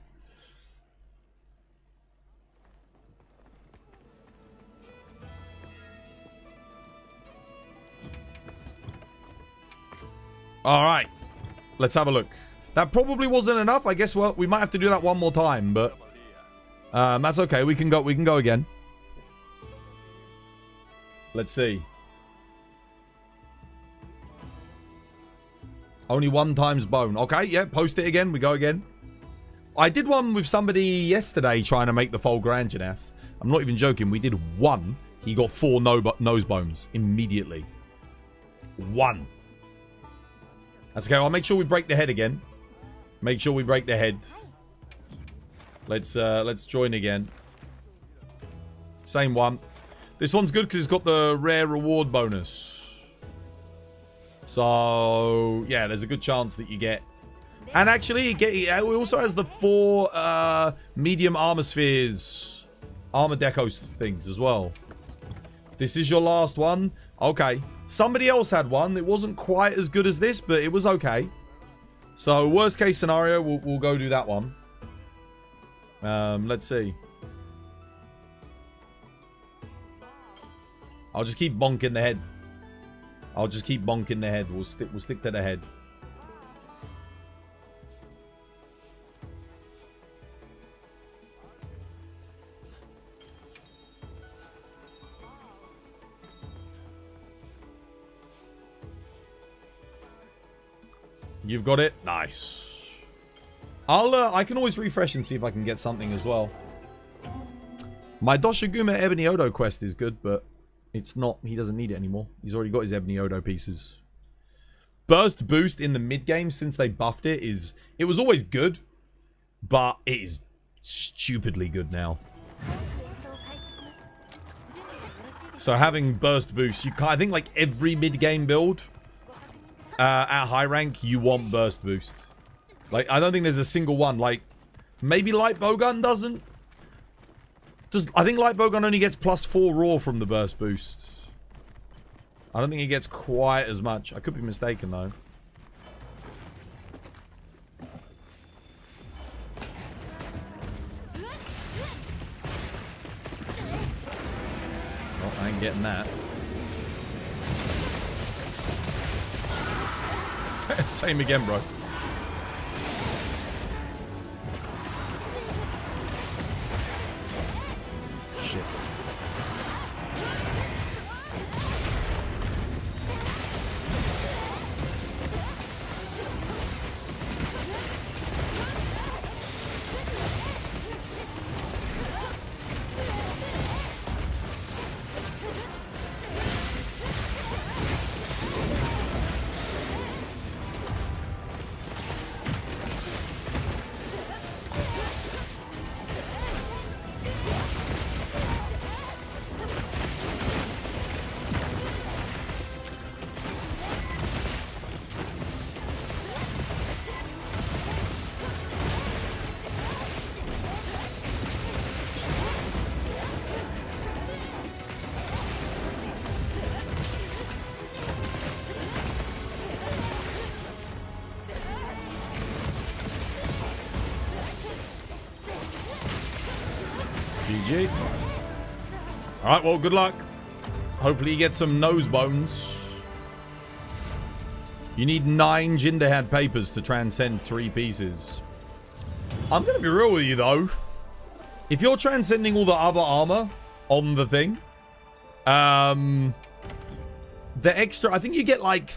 All right, let's have a look. That probably wasn't enough. I guess, well, we might have to do that one more time, but that's okay. We can go again. Let's see. Only 1 times bone. Okay, yeah, post it again. We go again. I did one with somebody yesterday trying to make the full Grand Janef. I'm not even joking. We did 1. He got 4 nose bones immediately. 1. That's okay. I'll make sure we break the head again. Make sure we break the head. Let's join again. Same one. This one's good because it's got the rare reward bonus. So yeah, there's a good chance that you get. And actually, it also has the 4 medium armor spheres, armor deco things as well. This is your last one. Okay. Somebody else had one. It wasn't quite as good as this, but it was okay. So, worst case scenario, we'll go do that one. Let's see. I'll just keep bonking the head. I'll just keep bonking the head. We'll stick to the head. You've got it? Nice. I can always refresh and see if I can get something as well. My Doshiguma Ebony Odo quest is good, but it's not. He doesn't need it anymore. He's already got his Ebony Odo pieces. Burst boost in the mid game since they buffed it is... It was always good, but it is stupidly good now. So having burst boost, I think like every mid game build at high rank, you want burst boost. Like, I don't think there's a single one. Like, maybe Light Bowgun doesn't. I think Light Bowgun only gets +4 raw from the burst boost. I don't think he gets quite as much. I could be mistaken, though. Oh, I ain't getting that. Same again, bro. Shit. GG. Alright, well, good luck. Hopefully you get some nose bones. You need 9 Jinderhad papers to transcend 3 pieces. I'm going to be real with you, though. If you're transcending all the other armor on the thing, the extra, I think you get like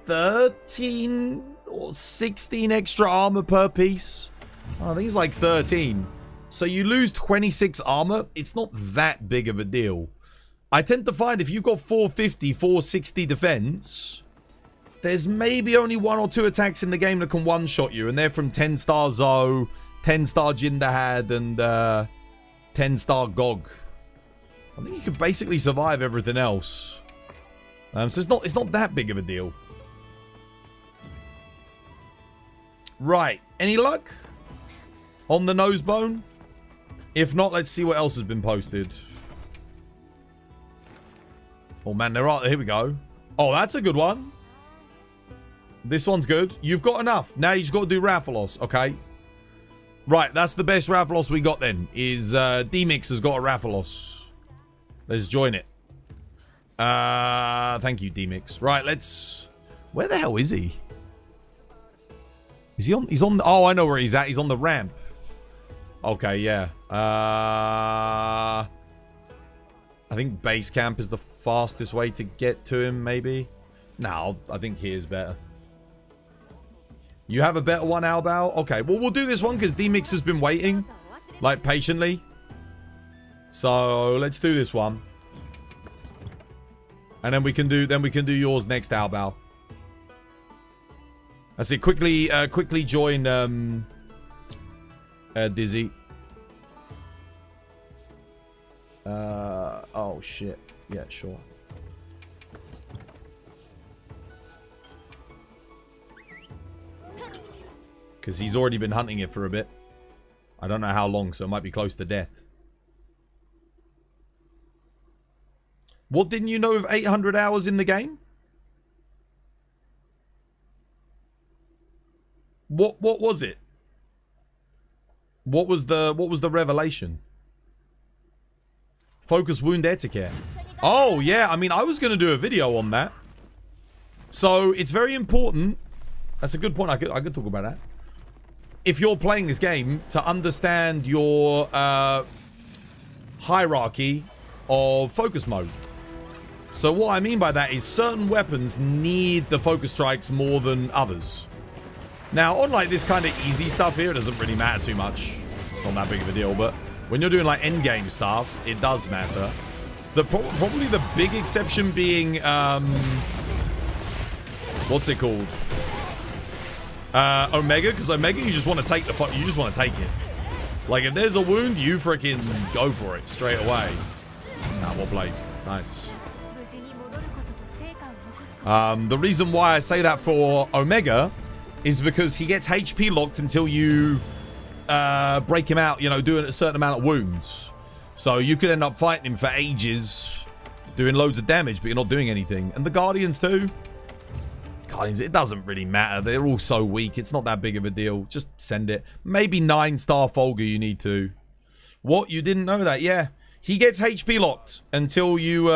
13 or 16 extra armor per piece. I think it's like 13. So you lose 26 armor. It's not that big of a deal. I tend to find if you've got 450, 460 defense, there's maybe only 1 or 2 attacks in the game that can one-shot you, and they're from 10-star Zo, 10-star Jinderhad, and 10-star Gog. I think you can basically survive everything else. So it's not that big of a deal. Right. Any luck on the nose bone? If not, let's see what else has been posted. Oh, man, there are... Here we go. Oh, that's a good one. This one's good. You've got enough. Now you just got to do Rathalos, okay? Right, that's the best Rathalos we got then. Is D-Mix has got a Rathalos. Let's join it. Thank you, D-Mix. Right, let's... Where the hell is he? Is he on... He's on... Oh, I know where he's at. He's on the ramp. Okay, yeah. I think base camp is the fastest way to get to him, maybe. No, I think he is better. You have a better one, Albao? Okay, well, we'll do this one because D-Mix has been waiting, like, patiently. So, let's do this one. And then we can do yours next, Albao. That's it. Quickly join Dizzy. Oh shit. Yeah, sure. Because he's already been hunting it for a bit. I don't know how long, so it might be close to death. What didn't you know of 800 hours in the game? What was it? What was the revelation? Focus wound etiquette. Oh, yeah. I mean, I was going to do a video on that. So, it's very important. That's a good point. I could talk about that. If you're playing this game, to understand your hierarchy of focus mode. So what I mean by that is certain weapons need the focus strikes more than others. Now, on like this kind of easy stuff here, it doesn't really matter too much. It's not that big of a deal, but when you're doing like endgame stuff, it does matter. Probably the big exception being, what's it called? Omega, because Omega, you just want to take you just want to take it. Like, if there's a wound, you freaking go for it straight away. Nah, well played. Nice. The reason why I say that for Omega is because he gets HP locked until you break him out, you know, doing a certain amount of wounds. So you could end up fighting him for ages, doing loads of damage, but you're not doing anything. And the Guardians too. Guardians, it doesn't really matter. They're all so weak. It's not that big of a deal. Just send it. Maybe 9-star Folger you need to. What? You didn't know that? Yeah. He gets HP locked until you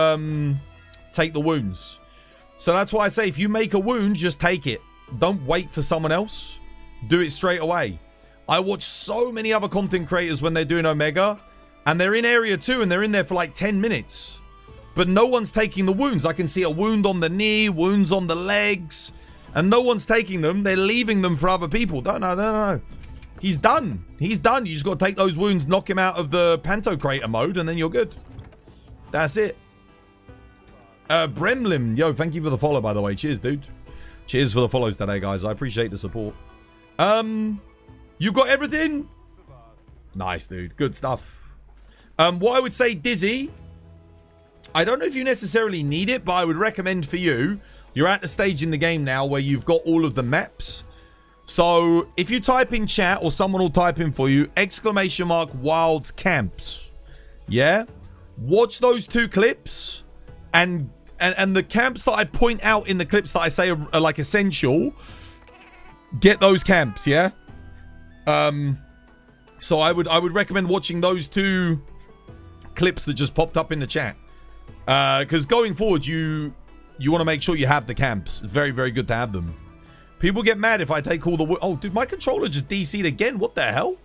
take the wounds. So that's why I say if you make a wound, just take it. Don't wait for someone else. Do it straight away. I watch so many other content creators when they're doing Omega, and they're in area 2 and they're in there for like 10 minutes. But no one's taking the wounds. I can see a wound on the knee, wounds on the legs, and no one's taking them. They're leaving them for other people. No. He's done. He's done. You just got to take those wounds, knock him out of the Pantocrator mode, and then you're good. That's it. Bremlim, yo, thank you for the follow, by the way. Cheers, dude. Cheers for the follows today, guys. I appreciate the support. You got everything? Nice, dude. Good stuff. What I would say, Dizzy, I don't know if you necessarily need it, but I would recommend for you, you're at the stage in the game now where you've got all of the maps. So, if you type in chat, or someone will type in for you, ! Wilds Camps. Yeah? Watch those 2 clips, and the camps that I point out in the clips that I say are like essential, get those camps, yeah? So I would recommend watching those 2 clips that just popped up in the chat. Because going forward, you want to make sure you have the camps. It's very, very good to have them. People get mad if I take all the... Oh, dude, my controller just DC'd again. What the hell?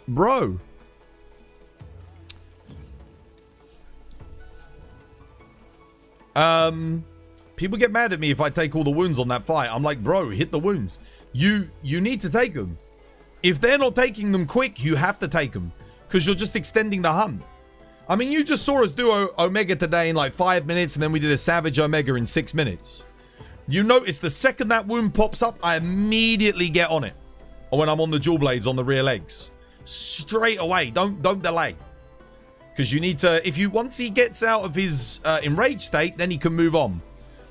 Bro. People get mad at me if I take all the wounds on that fight. I'm like, bro, hit the wounds. You need to take them. If they're not taking them quick, you have to take them. Because you're just extending the hunt. I mean, you just saw us do Omega today in like 5 minutes, and then we did a Savage Omega in 6 minutes. You notice the second that wound pops up, I immediately get on it. Or when I'm on the dual blades on the rear legs. Straight away. Don't delay. Because you need to... Once he gets out of his enraged state, then he can move on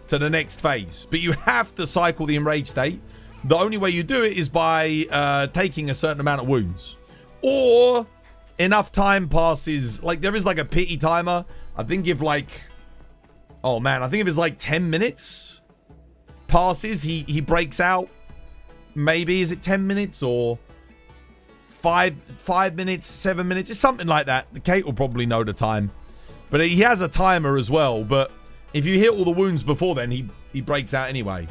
to the next phase. But you have to cycle the enraged state. The only way you do it is by taking a certain amount of wounds. Or enough time passes. Like, there is like a pity timer. I think if like... Oh, man. I think if it's like 10 minutes passes, he breaks out. Maybe. Is it 10 minutes or 5 minutes, 7 minutes? It's something like that. Kate will probably know the time. But he has a timer as well. But if you hit all the wounds before then, he breaks out anyway.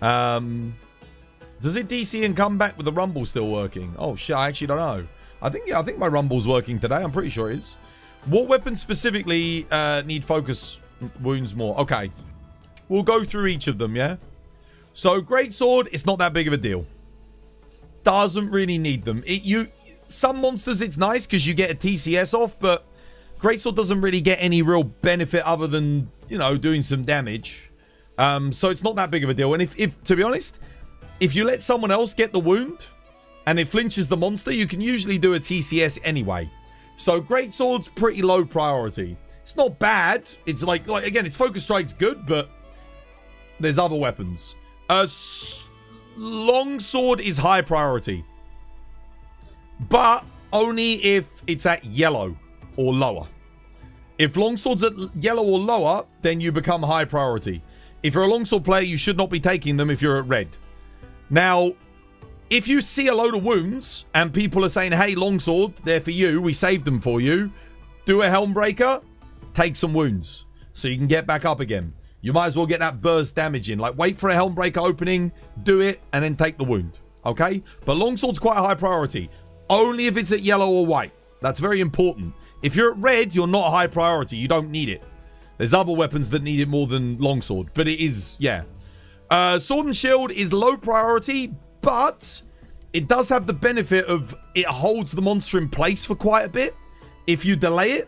Does it DC and come back with the rumble still working? Oh shit, I actually don't know. I think my rumble's working today. I'm pretty sure it is. What weapons specifically need focus wounds more? Okay. We'll go through each of them, yeah? So, Greatsword, it's not that big of a deal. Doesn't really need them. Some monsters, it's nice because you get a TCS off, but Greatsword doesn't really get any real benefit other than, you know, doing some damage. So it's not that big of a deal. And if to be honest, if you let someone else get the wound and it flinches the monster, you can usually do a TCS anyway. So Greatsword's pretty low priority. It's not bad. It's like again, its focus strike's good, but there's other weapons. Longsword is high priority, but only if it's at yellow or lower. If longsword's at yellow or lower, then you become high priority. If you're a longsword player, you should not be taking them if you're at red. Now, if you see a load of wounds and people are saying, hey, longsword, they're for you, we saved them for you, do a Helmbreaker, take some wounds so you can get back up again. You might as well get that burst damage in. Like, wait for a Helmbreaker opening, do it, and then take the wound. Okay? But longsword's quite a high priority. Only if it's at yellow or white. That's very important. If you're at red, you're not a high priority. You don't need it. There's other weapons that need it more than longsword. But it is, yeah. Sword and shield is low priority, but it does have the benefit of it holds the monster in place for quite a bit if you delay it.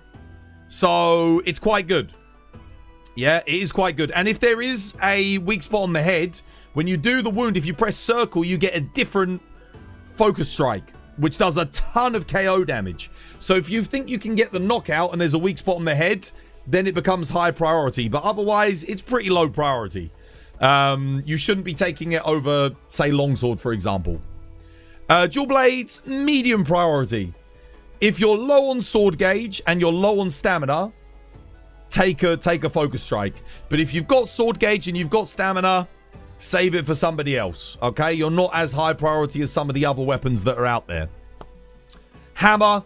So it's quite good. Yeah, it is quite good. And if there is a weak spot on the head, when you do the wound, if you press circle, you get a different focus strike, which does a ton of KO damage. So if you think you can get the knockout and there's a weak spot on the head, then it becomes high priority. But otherwise, it's pretty low priority. You shouldn't be taking it over, say, longsword, for example. Dual blades, medium priority. If you're low on sword gauge and you're low on stamina, take a focus strike. But if you've got sword gauge and you've got stamina, save it for somebody else. Okay, you're not as high priority as some of the other weapons that are out there. Hammer,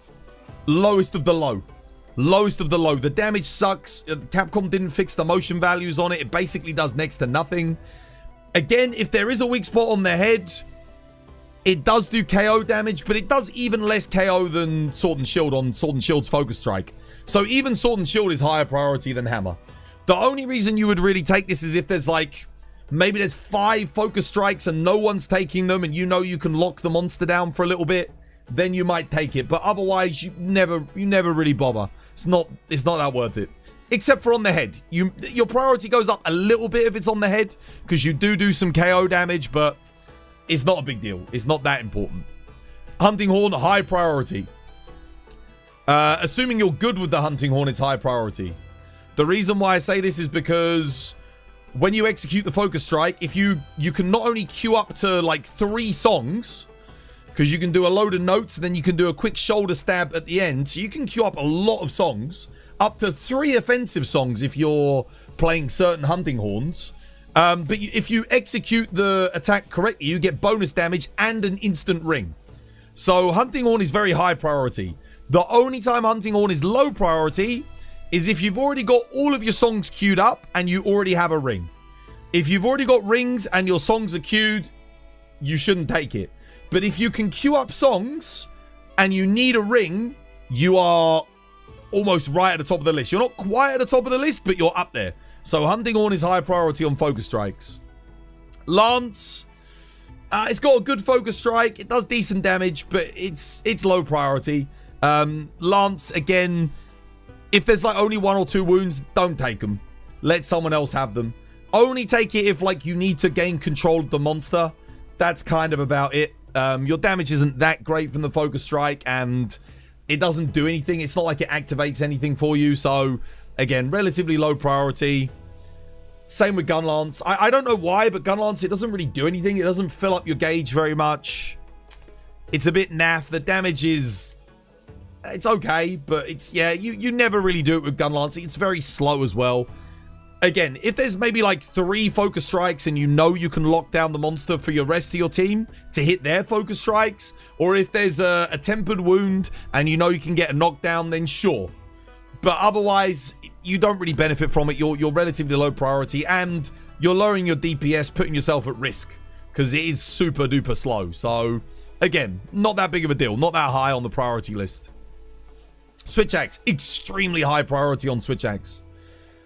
lowest of the low. Lowest of the low. The damage sucks. Capcom didn't fix the motion values on it. It basically does next to nothing. Again, if there is a weak spot on the head, it does do KO damage, but it does even less KO than Sword and Shield on Sword and Shield's focus strike. So even Sword and Shield is higher priority than Hammer. The only reason you would really take this is if there's like, maybe there's 5 focus strikes and no one's taking them and you know you can lock the monster down for a little bit, then you might take it. But otherwise, you never really bother. It's not that worth it. Except for on the head. Your priority goes up a little bit if it's on the head, because you do some KO damage, but it's not a big deal. It's not that important. Hunting Horn, high priority. Assuming you're good with the Hunting Horn, it's high priority. The reason why I say this is because when you execute the focus strike, if you can not only queue up to like 3 songs, because you can do a load of notes, and then you can do a quick shoulder stab at the end. So you can queue up a lot of songs, up to 3 offensive songs if you're playing certain Hunting Horns. But if you execute the attack correctly, you get bonus damage and an instant ring. So Hunting Horn is very high priority. The only time Hunting Horn is low priority is if you've already got all of your songs queued up and you already have a ring. If you've already got rings and your songs are queued, you shouldn't take it. But if you can queue up songs and you need a ring, you are almost right at the top of the list. You're not quite at the top of the list, but you're up there. So Hunting Horn is high priority on focus strikes. Lance, it's got a good focus strike. It does decent damage, but it's low priority. Lance, again, if there's like only 1 or 2 wounds, don't take them. Let someone else have them. Only take it if like you need to gain control of the monster. That's kind of about it. Your damage isn't that great from the focus strike, and it doesn't do anything. It's not like it activates anything for you. So again, relatively low priority. Same with Gun Lance. I don't know why, but Gun Lance, it doesn't really do anything. It doesn't fill up your gauge very much. It's a bit naff. The damage is... It's okay, but it's... Yeah, you never really do it with Gun Lance. It's very slow as well. Again, if there's maybe like 3 focus strikes and you know you can lock down the monster for your rest of your team to hit their focus strikes, or if there's a tempered wound and you know you can get a knockdown, then sure. But otherwise, you don't really benefit from it. You're relatively low priority, and you're lowering your DPS, putting yourself at risk, because it is super duper slow. So again, not that big of a deal. Not that high on the priority list. Switch Axe, extremely high priority on Switch Axe.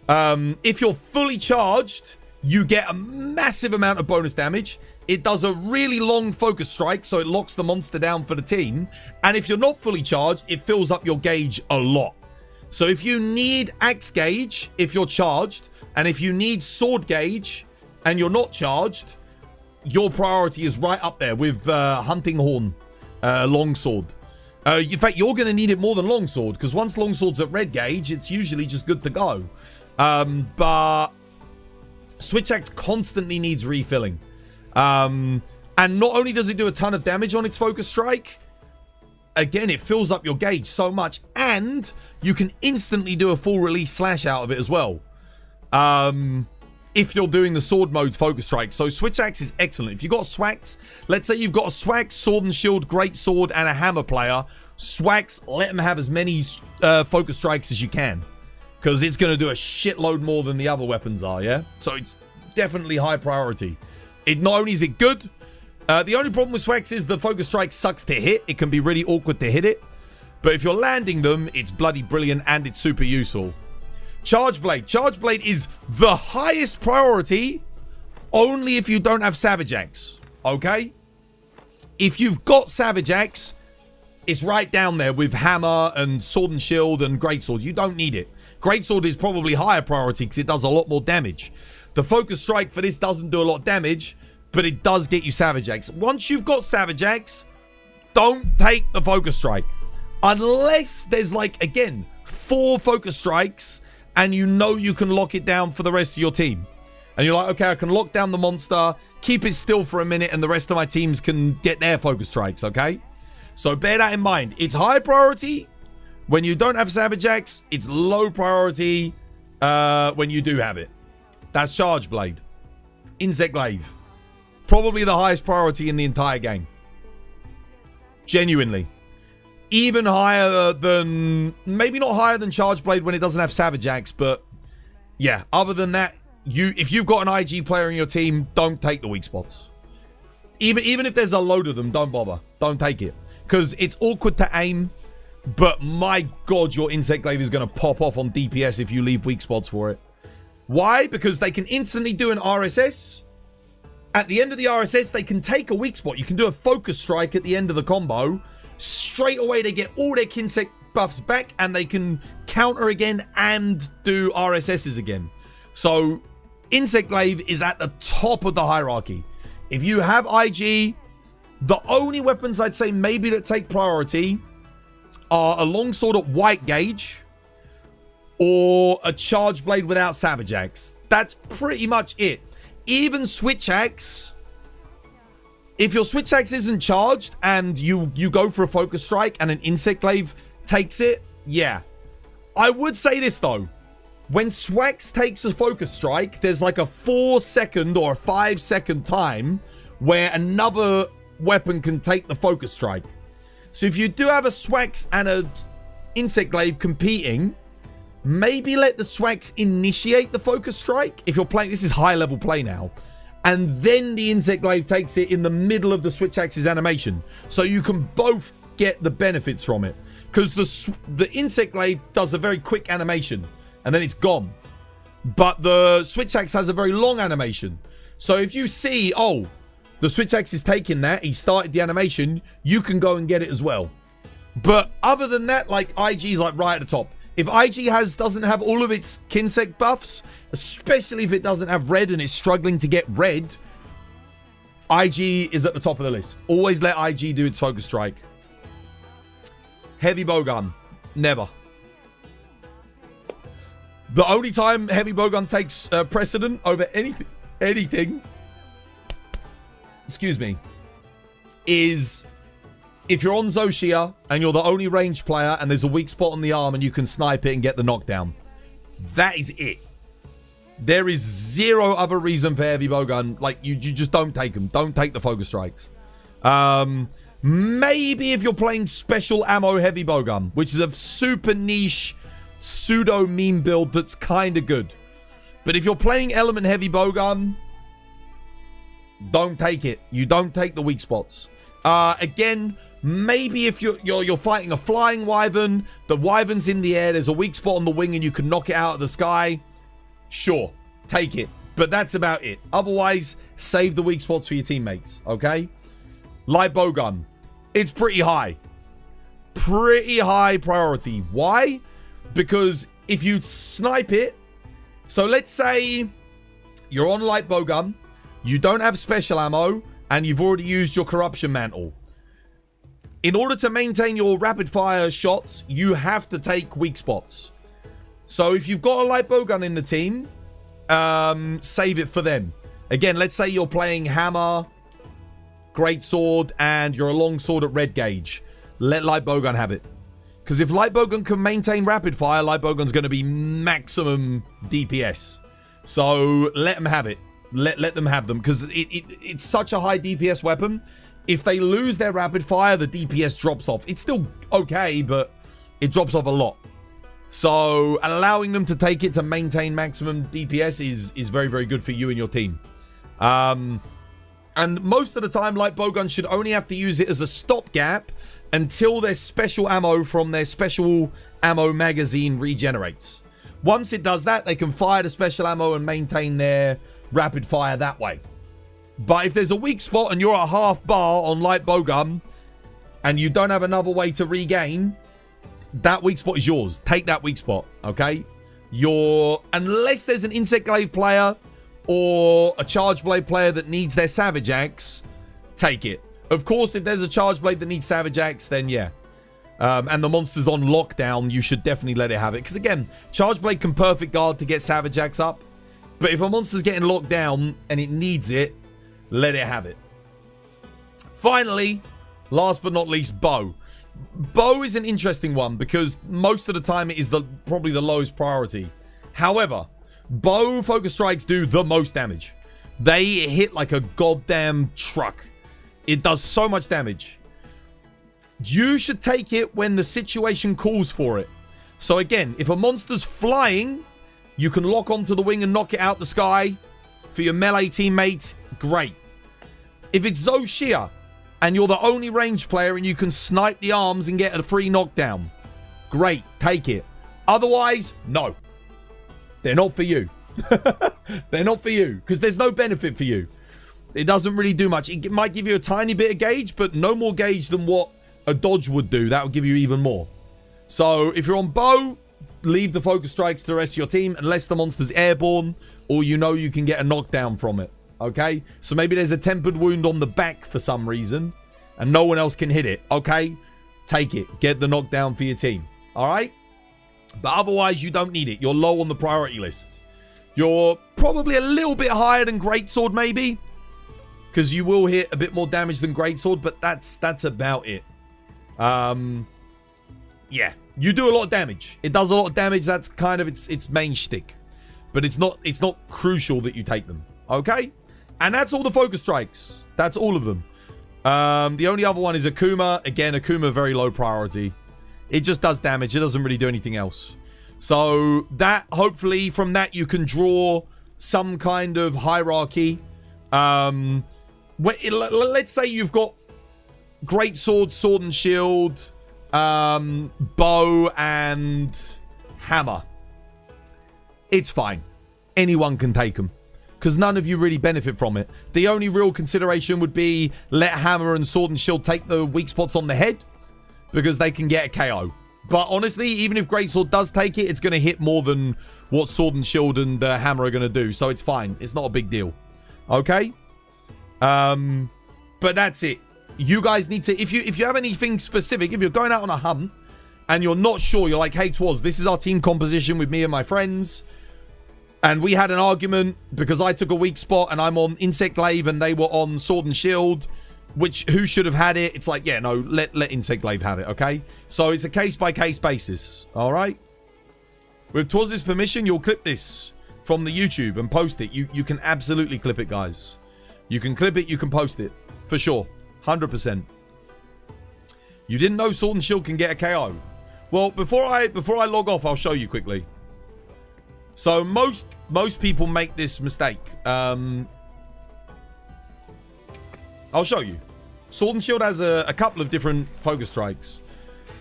If you're fully charged, you get a massive amount of bonus damage. It does a really long focus strike, so it locks the monster down for the team. And if you're not fully charged, it fills up your gauge a lot. So if you need axe gauge, if you're charged, and if you need sword gauge, and you're not charged, your priority is right up there with Hunting Horn, Longsword. In fact, you're going to need it more than Longsword, because once Longsword's at red gauge, it's usually just good to go. But Switch Axe constantly needs refilling. And not only does it do a ton of damage on its focus strike, again, it fills up your gauge so much, and you can instantly do a full release slash out of it as well. If you're doing the sword mode focus strike. So Switch Axe is excellent. If you've got Swax, let's say you've got a Swax, Sword and Shield, Great Sword, and a Hammer player. Swax, let them have as many focus strikes as you can, because it's going to do a shitload more than the other weapons are, yeah? So it's definitely high priority. It not only is it good, the only problem with Swax is the focus strike sucks to hit. It can be really awkward to hit it. But if you're landing them, it's bloody brilliant, and it's super useful. Charge Blade. Charge Blade is the highest priority only if you don't have Savage Axe, okay? If you've got Savage Axe, it's right down there with Hammer and Sword and Shield and Greatsword. You don't need it. Greatsword is probably higher priority because it does a lot more damage. The focus strike for this doesn't do a lot of damage, but it does get you Savage Axe. Once you've got Savage Axe, don't take the focus strike. Unless there's like, again, 4 focus strikes and you know you can lock it down for the rest of your team. And you're like, okay, I can lock down the monster, keep it still for a minute, and the rest of my teams can get their focus strikes, okay? So bear that in mind. It's high priority when you don't have Savage Axe. It's low priority when you do have it. That's Charge Blade. Insect Glaive. Probably the highest priority in the entire game. Genuinely. Even higher than... Maybe not higher than Charge Blade when it doesn't have Savage Axe, but... Yeah, other than that, if you've got an IG player in your team, don't take the weak spots. Even if there's a load of them, don't bother. Don't take it. Because it's awkward to aim, but my god, your Insect Glaive is going to pop off on DPS if you leave weak spots for it. Why? Because they can instantly do an RSS. At the end of the RSS, they can take a weak spot. You can do a focus strike at the end of the combo. Straight away, they get all their Kinsect buffs back, and they can counter again and do RSSs again. So, Insect Glaive is at the top of the hierarchy. If you have IG, the only weapons I'd say maybe that take priority are a longsword at white gauge or a Charge Blade without Savage Axe. That's pretty much it. Even Switch Axe, if your Switch Axe isn't charged and you go for a focus strike and an Insect Glaive takes it, yeah. I would say this though. When Swax takes a focus strike, there's like a 4-second or a 5-second time where another weapon can take the focus strike. So if you do have a Swax and a Insect Glaive competing, maybe let the Swax initiate the Focus Strike. If you're playing, this is high level play now. And then the Insect Glaive takes it in the middle of the Switch Axe's animation. So you can both get the benefits from it. Because the Insect Glaive does a very quick animation. And then it's gone. But the Switch Axe has a very long animation. So if you see, oh, the Switch Axe is taking that, he started the animation, you can go and get it as well. But other than that, like, IG is like right at the top. If IG doesn't have all of its Kinsect buffs, especially if it doesn't have red and it's struggling to get red, IG is at the top of the list. Always let IG do its Focus Strike. Heavy Bowgun. Never. The only time Heavy Bowgun takes precedent over anything, excuse me, is if you're on Zoshia and you're the only ranged player and there's a weak spot on the arm and you can snipe it and get the knockdown. That is it. There is zero other reason for Heavy Bowgun. Like, you just don't take them. Don't take the Focus Strikes. Maybe if you're playing special ammo Heavy Bowgun, which is a super niche pseudo meme build that's kind of good. But if you're playing element Heavy Bowgun, don't take it. You don't take the weak spots. Again, maybe if you're fighting a flying wyvern, the wyvern's in the air, there's a weak spot on the wing and you can knock it out of the sky, sure, take it. But that's about it. Otherwise, save the weak spots for your teammates, okay? Light bowgun. It's pretty high. Pretty high priority. Why? Because if you snipe it, so let's say you're on light bowgun, you don't have special ammo, and you've already used your corruption mantle. In order to maintain your rapid fire shots, you have to take weak spots. So if you've got a light bowgun in the team, save it for them. Again, let's say you're playing hammer, greatsword, and you're a longsword at red gauge. Let light bowgun have it. Because if light bowgun can maintain rapid fire, light bowgun's going to be maximum DPS. So let them have it. Let them have them, because it's such a high DPS weapon. If they lose their rapid fire, the DPS drops off. It's still okay, but it drops off a lot. So allowing them to take it to maintain maximum DPS is very, very good for you and your team. And most of the time, light bowgun should only have to use it as a stopgap until their special ammo from their special ammo magazine regenerates. Once it does that, they can fire the special ammo and maintain their rapid fire that way. But if there's a weak spot and you're a half bar on light bowgun and you don't have another way to regain, that weak spot is yours. Take that weak spot, okay? Unless there's an Insect Glaive player or a Charge Blade player that needs their Savage Axe, take it. Of course, if there's a Charge Blade that needs Savage Axe, then yeah. And the monster's on lockdown, you should definitely let it have it. Because again, Charge Blade can perfect guard to get Savage Axe up. But if a monster's getting locked down and it needs it, let it have it. Finally, last but not least, bow. Bow is an interesting one because most of the time it is probably the lowest priority. However, bow focus strikes do the most damage. They hit like a goddamn truck. It does so much damage. You should take it when the situation calls for it. So again, if a monster's flying, you can lock onto the wing and knock it out the sky. For your melee teammates, great. If it's Zoshia and you're the only ranged player and you can snipe the arms and get a free knockdown, great, take it. Otherwise, no. They're not for you. They're not for you because there's no benefit for you. It doesn't really do much. It might give you a tiny bit of gauge, but no more gauge than what a dodge would do. That would give you even more. So if you're on bow, leave the focus strikes to the rest of your team unless the monster's airborne or you know you can get a knockdown from it. Okay? So maybe there's a tempered wound on the back for some reason and no one else can hit it. Okay? Take it. Get the knockdown for your team. Alright? But otherwise, you don't need it. You're low on the priority list. You're probably a little bit higher than Greatsword, maybe. Because you will hit a bit more damage than Greatsword, but that's about it. Yeah. You do a lot of damage. It does a lot of damage. That's kind of its main shtick. But it's not crucial that you take them. Okay? And that's all the focus strikes. That's all of them. The only other one is Akuma. Again, Akuma, very low priority. It just does damage. It doesn't really do anything else. So that, hopefully, from that you can draw some kind of hierarchy. Let's say you've got great sword, sword and shield, bow and hammer. It's fine. Anyone can take them. Because none of you really benefit from it. The only real consideration would be let hammer and sword and shield take the weak spots on the head. Because they can get a KO. But honestly, even if greatsword does take it, it's going to hit more than what sword and shield and hammer are going to do. So it's fine. It's not a big deal. Okay? But that's it. You guys need to... If you have anything specific, if you're going out on a hunt and you're not sure, you're like, hey, Twas, this is our team composition with me and my friends. And we had an argument because I took a weak spot and I'm on Insect Glaive and they were on Sword and Shield. Who should have had it? It's like, yeah, no, let Insect Glaive have it, okay? So it's a case-by-case basis, all right? With Twaz's permission, you'll clip this from the YouTube and post it. You can absolutely clip it, guys. You can clip it, you can post it. For sure. 100%. You didn't know Sword and Shield can get a KO? Well, before I log off, I'll show you quickly. So most people make this mistake. I'll show you. Sword and Shield has a couple of different focus strikes.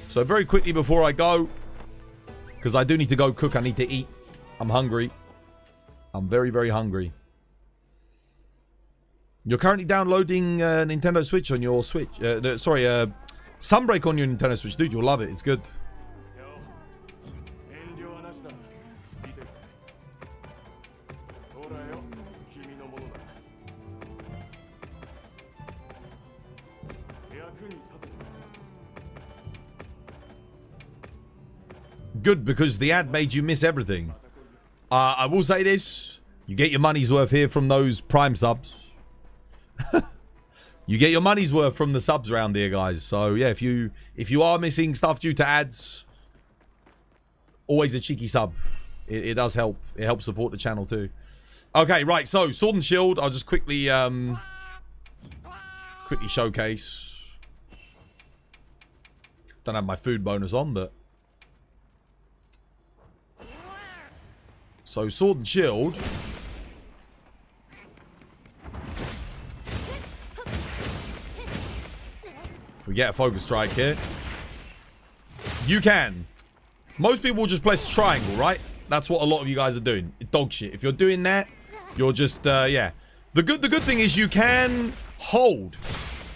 So very quickly before I go, because I do need to go cook, I need to eat. I'm hungry. I'm very, very hungry. You're currently downloading Nintendo Switch on your Switch. Sunbreak on your Nintendo Switch. Dude, you'll love it. It's good. Good, because the ad made you miss everything. I will say this. You get your money's worth here from those Prime subs. You get your money's worth from the subs around here, guys. So, yeah, if you are missing stuff due to ads, always a cheeky sub. It does help. It helps support the channel, too. Okay, right. So, Sword and Shield. I'll just quickly showcase. Don't have my food bonus on, but... So, Sword and Shield. We get a focus strike here. You can. Most people will just press triangle, right? That's what a lot of you guys are doing. Dog shit. If you're doing that, you're just, yeah. The good thing is you can hold.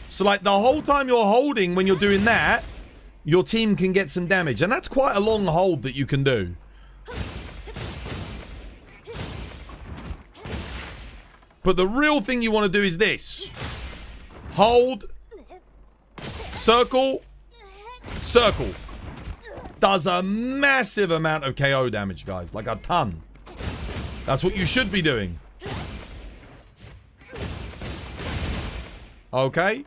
So, like, the whole time you're holding when you're doing that, your team can get some damage. And that's quite a long hold that you can do. But the real thing you want to do is this. Hold. Circle. Circle. Does a massive amount of KO damage, guys. Like a ton. That's what you should be doing. Okay.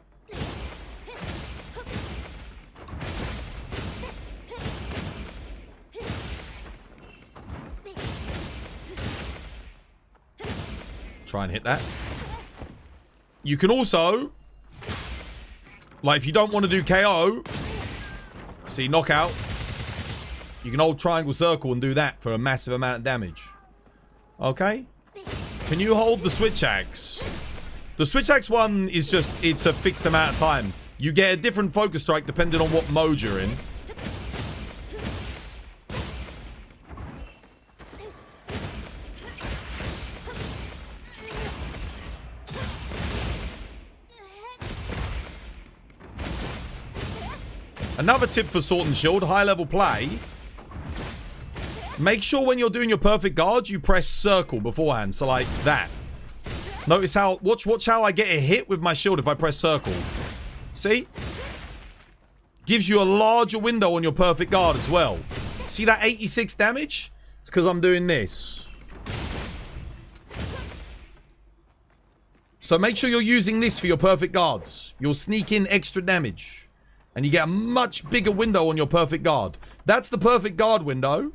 Try and hit that. You can also, like, if you don't want to do KO, see, knockout, you can hold triangle circle and do that for a massive amount of damage. Okay? Can you hold the switch axe? The switch axe one is just, it's a fixed amount of time. You get a different focus strike depending on what mode you're in. Another tip for Sword and Shield, high level play. Make sure when you're doing your perfect guard, you press circle beforehand. So like that. Notice how, watch how I get a hit with my shield if I press circle. See? Gives you a larger window on your perfect guard as well. See that 86 damage? It's because I'm doing this. So make sure you're using this for your perfect guards. You'll sneak in extra damage. And you get a much bigger window on your perfect guard. That's the perfect guard window.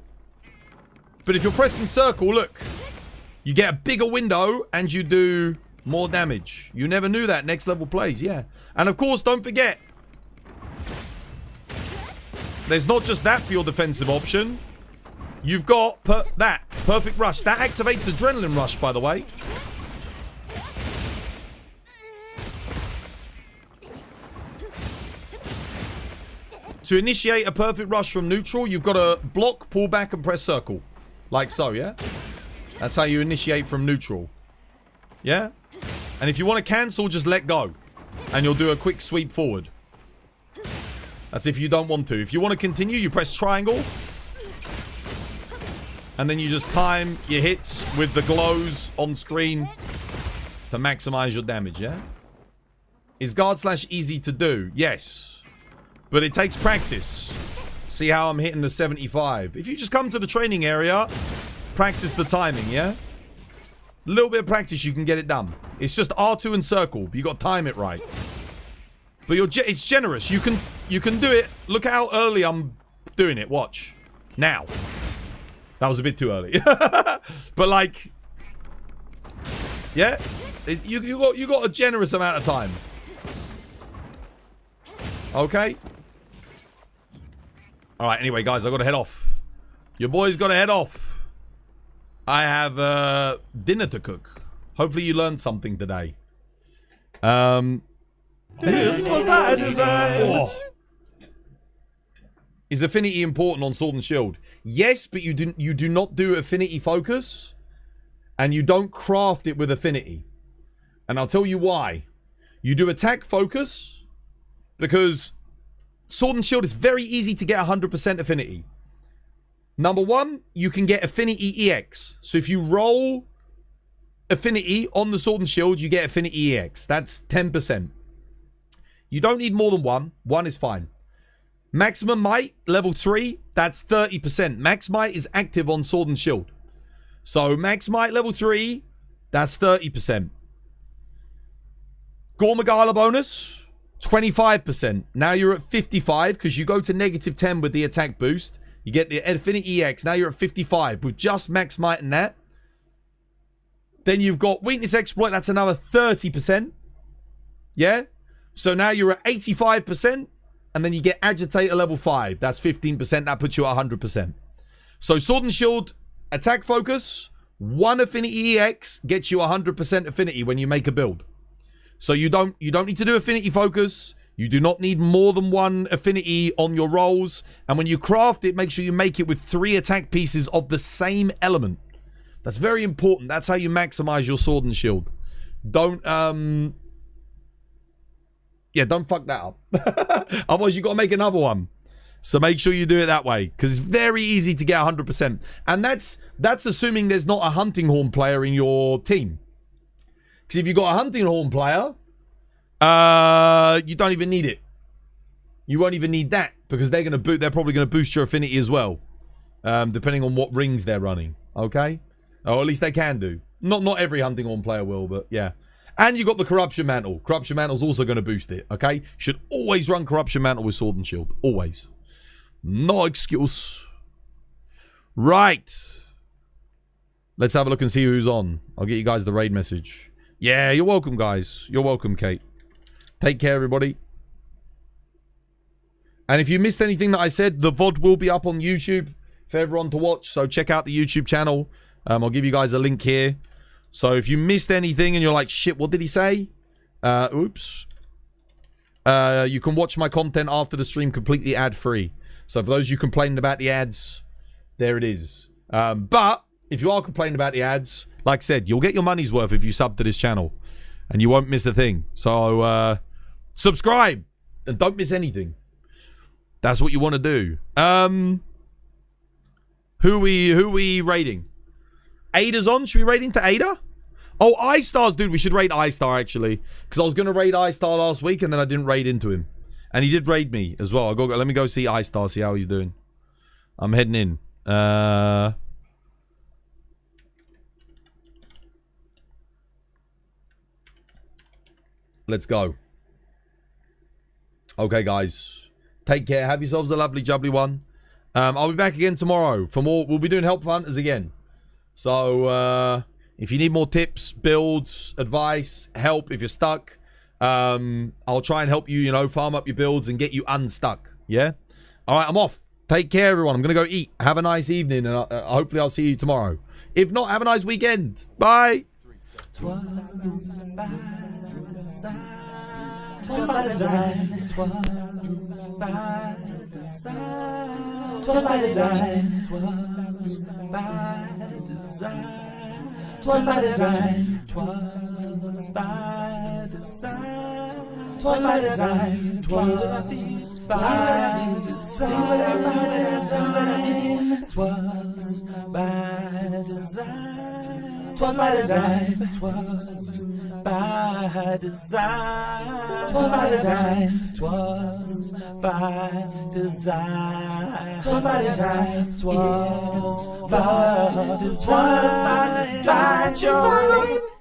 But if you're pressing circle, look. You get a bigger window and you do more damage. You never knew that. Next level plays, yeah. And of course, don't forget. there's not just that for your defensive option. You've got that perfect rush. That activates adrenaline rush, by the way. To initiate a perfect rush from neutral, you've got to block, pull back, and press circle. Like so, yeah? That's how you initiate from neutral. Yeah? And if you want to cancel, just let go. And you'll do a quick sweep forward. That's if you don't want to. If you want to continue, you press triangle. And then you just time your hits with the glows on screen to maximize your damage, yeah? Is guard slash easy to do? Yes. But it takes practice. See how I'm hitting the 75. If you just come to the training area, practice the timing, yeah? A little bit of practice, you can get it done. It's just R2 and circle. You got to time it right. But it's generous. You can do it. Look at how early I'm doing it. Watch. Now. That was a bit too early. But like, yeah, you got a generous amount of time. Okay. All right. Anyway, guys, I got to head off. Your boy's got to head off. I have dinner to cook. Hopefully, you learned something today. This was my design. Oh. Is affinity important on Sword and Shield? Yes, but you do not do affinity focus, and you don't craft it with affinity. And I'll tell you why. You do attack focus because Sword and Shield is very easy to get 100% affinity. Number one, you can get affinity EX. So if you roll affinity on the Sword and Shield, you get affinity EX. That's 10%. You don't need more than one. One is fine. Maximum might, level 3, that's 30%. Max might is active on Sword and Shield. So max might level 3, that's 30%. Gormagala bonus, 25%. Now you're at 55 because you go to negative 10 with the attack boost. You get the Affinity EX. Now you're at 55 with just max might and that. Then you've got weakness exploit. That's another 30%. Yeah? So now you're at 85%. And then you get agitator level 5. That's 15%. That puts you at 100%. So Sword and Shield attack focus. One Affinity EX gets you 100% affinity when you make a build. So you don't need to do affinity focus. You do not need more than one affinity on your rolls. And when you craft it, make sure you make it with 3 attack pieces of the same element. That's very important. That's how you maximize your Sword and Shield. Don't fuck that up. Otherwise, you got to make another one. So make sure you do it that way. Because it's very easy to get 100%. And that's assuming there's not a Hunting Horn player in your team. Because if you've got a Hunting Horn player, you don't even need it. You won't even need that. Because they're probably going to boost your affinity as well. Depending on what rings they're running. Okay? Or at least they can do. Not every Hunting Horn player will, but yeah. And you got the Corruption Mantle. Corruption Mantle's also going to boost it, okay? Should always run Corruption Mantle with Sword and Shield. Always. No excuse. Right. Let's have a look and see who's on. I'll get you guys the raid message. Yeah, you're welcome, guys. You're welcome, Kate. Take care, everybody. And if you missed anything that I said, the VOD will be up on YouTube for everyone to watch. So check out the YouTube channel. I'll give you guys a link here. So if you missed anything and you're like, shit, what did he say? Oops. You can watch my content after the stream completely ad-free. So for those of you complaining about the ads, there it is. But if you are complaining about the ads, like I said, you'll get your money's worth if you sub to this channel. And you won't miss a thing. So subscribe and don't miss anything. That's what you want to do. Who we raiding? Ada's on. Should we raid into Ada? Oh, iStars, dude. We should raid iStar, actually. Because I was going to raid iStar last week, and then I didn't raid into him. And he did raid me as well. Let me go see iStar, see how he's doing. I'm heading in. Let's go. Okay, guys. Take care. Have yourselves a lovely, jubbly one. I'll be back again tomorrow for more. We'll be doing Help Hunters again. So, if you need more tips, builds, advice, help, if you're stuck, I'll try and help you, farm up your builds and get you unstuck. Yeah? All right, I'm off. Take care, everyone. I'm going to go eat. Have a nice evening, and hopefully I'll see you tomorrow. If not, have a nice weekend. Bye. Twas by design, twas by design, twas by design, twas by design, twas by design, twas by design, twas by design, twas by design, twas by design. 'Twas by design, 'twas by design, 'twas by design, 'twas by design, 'twas by design, 'twas by design, 'twas by design.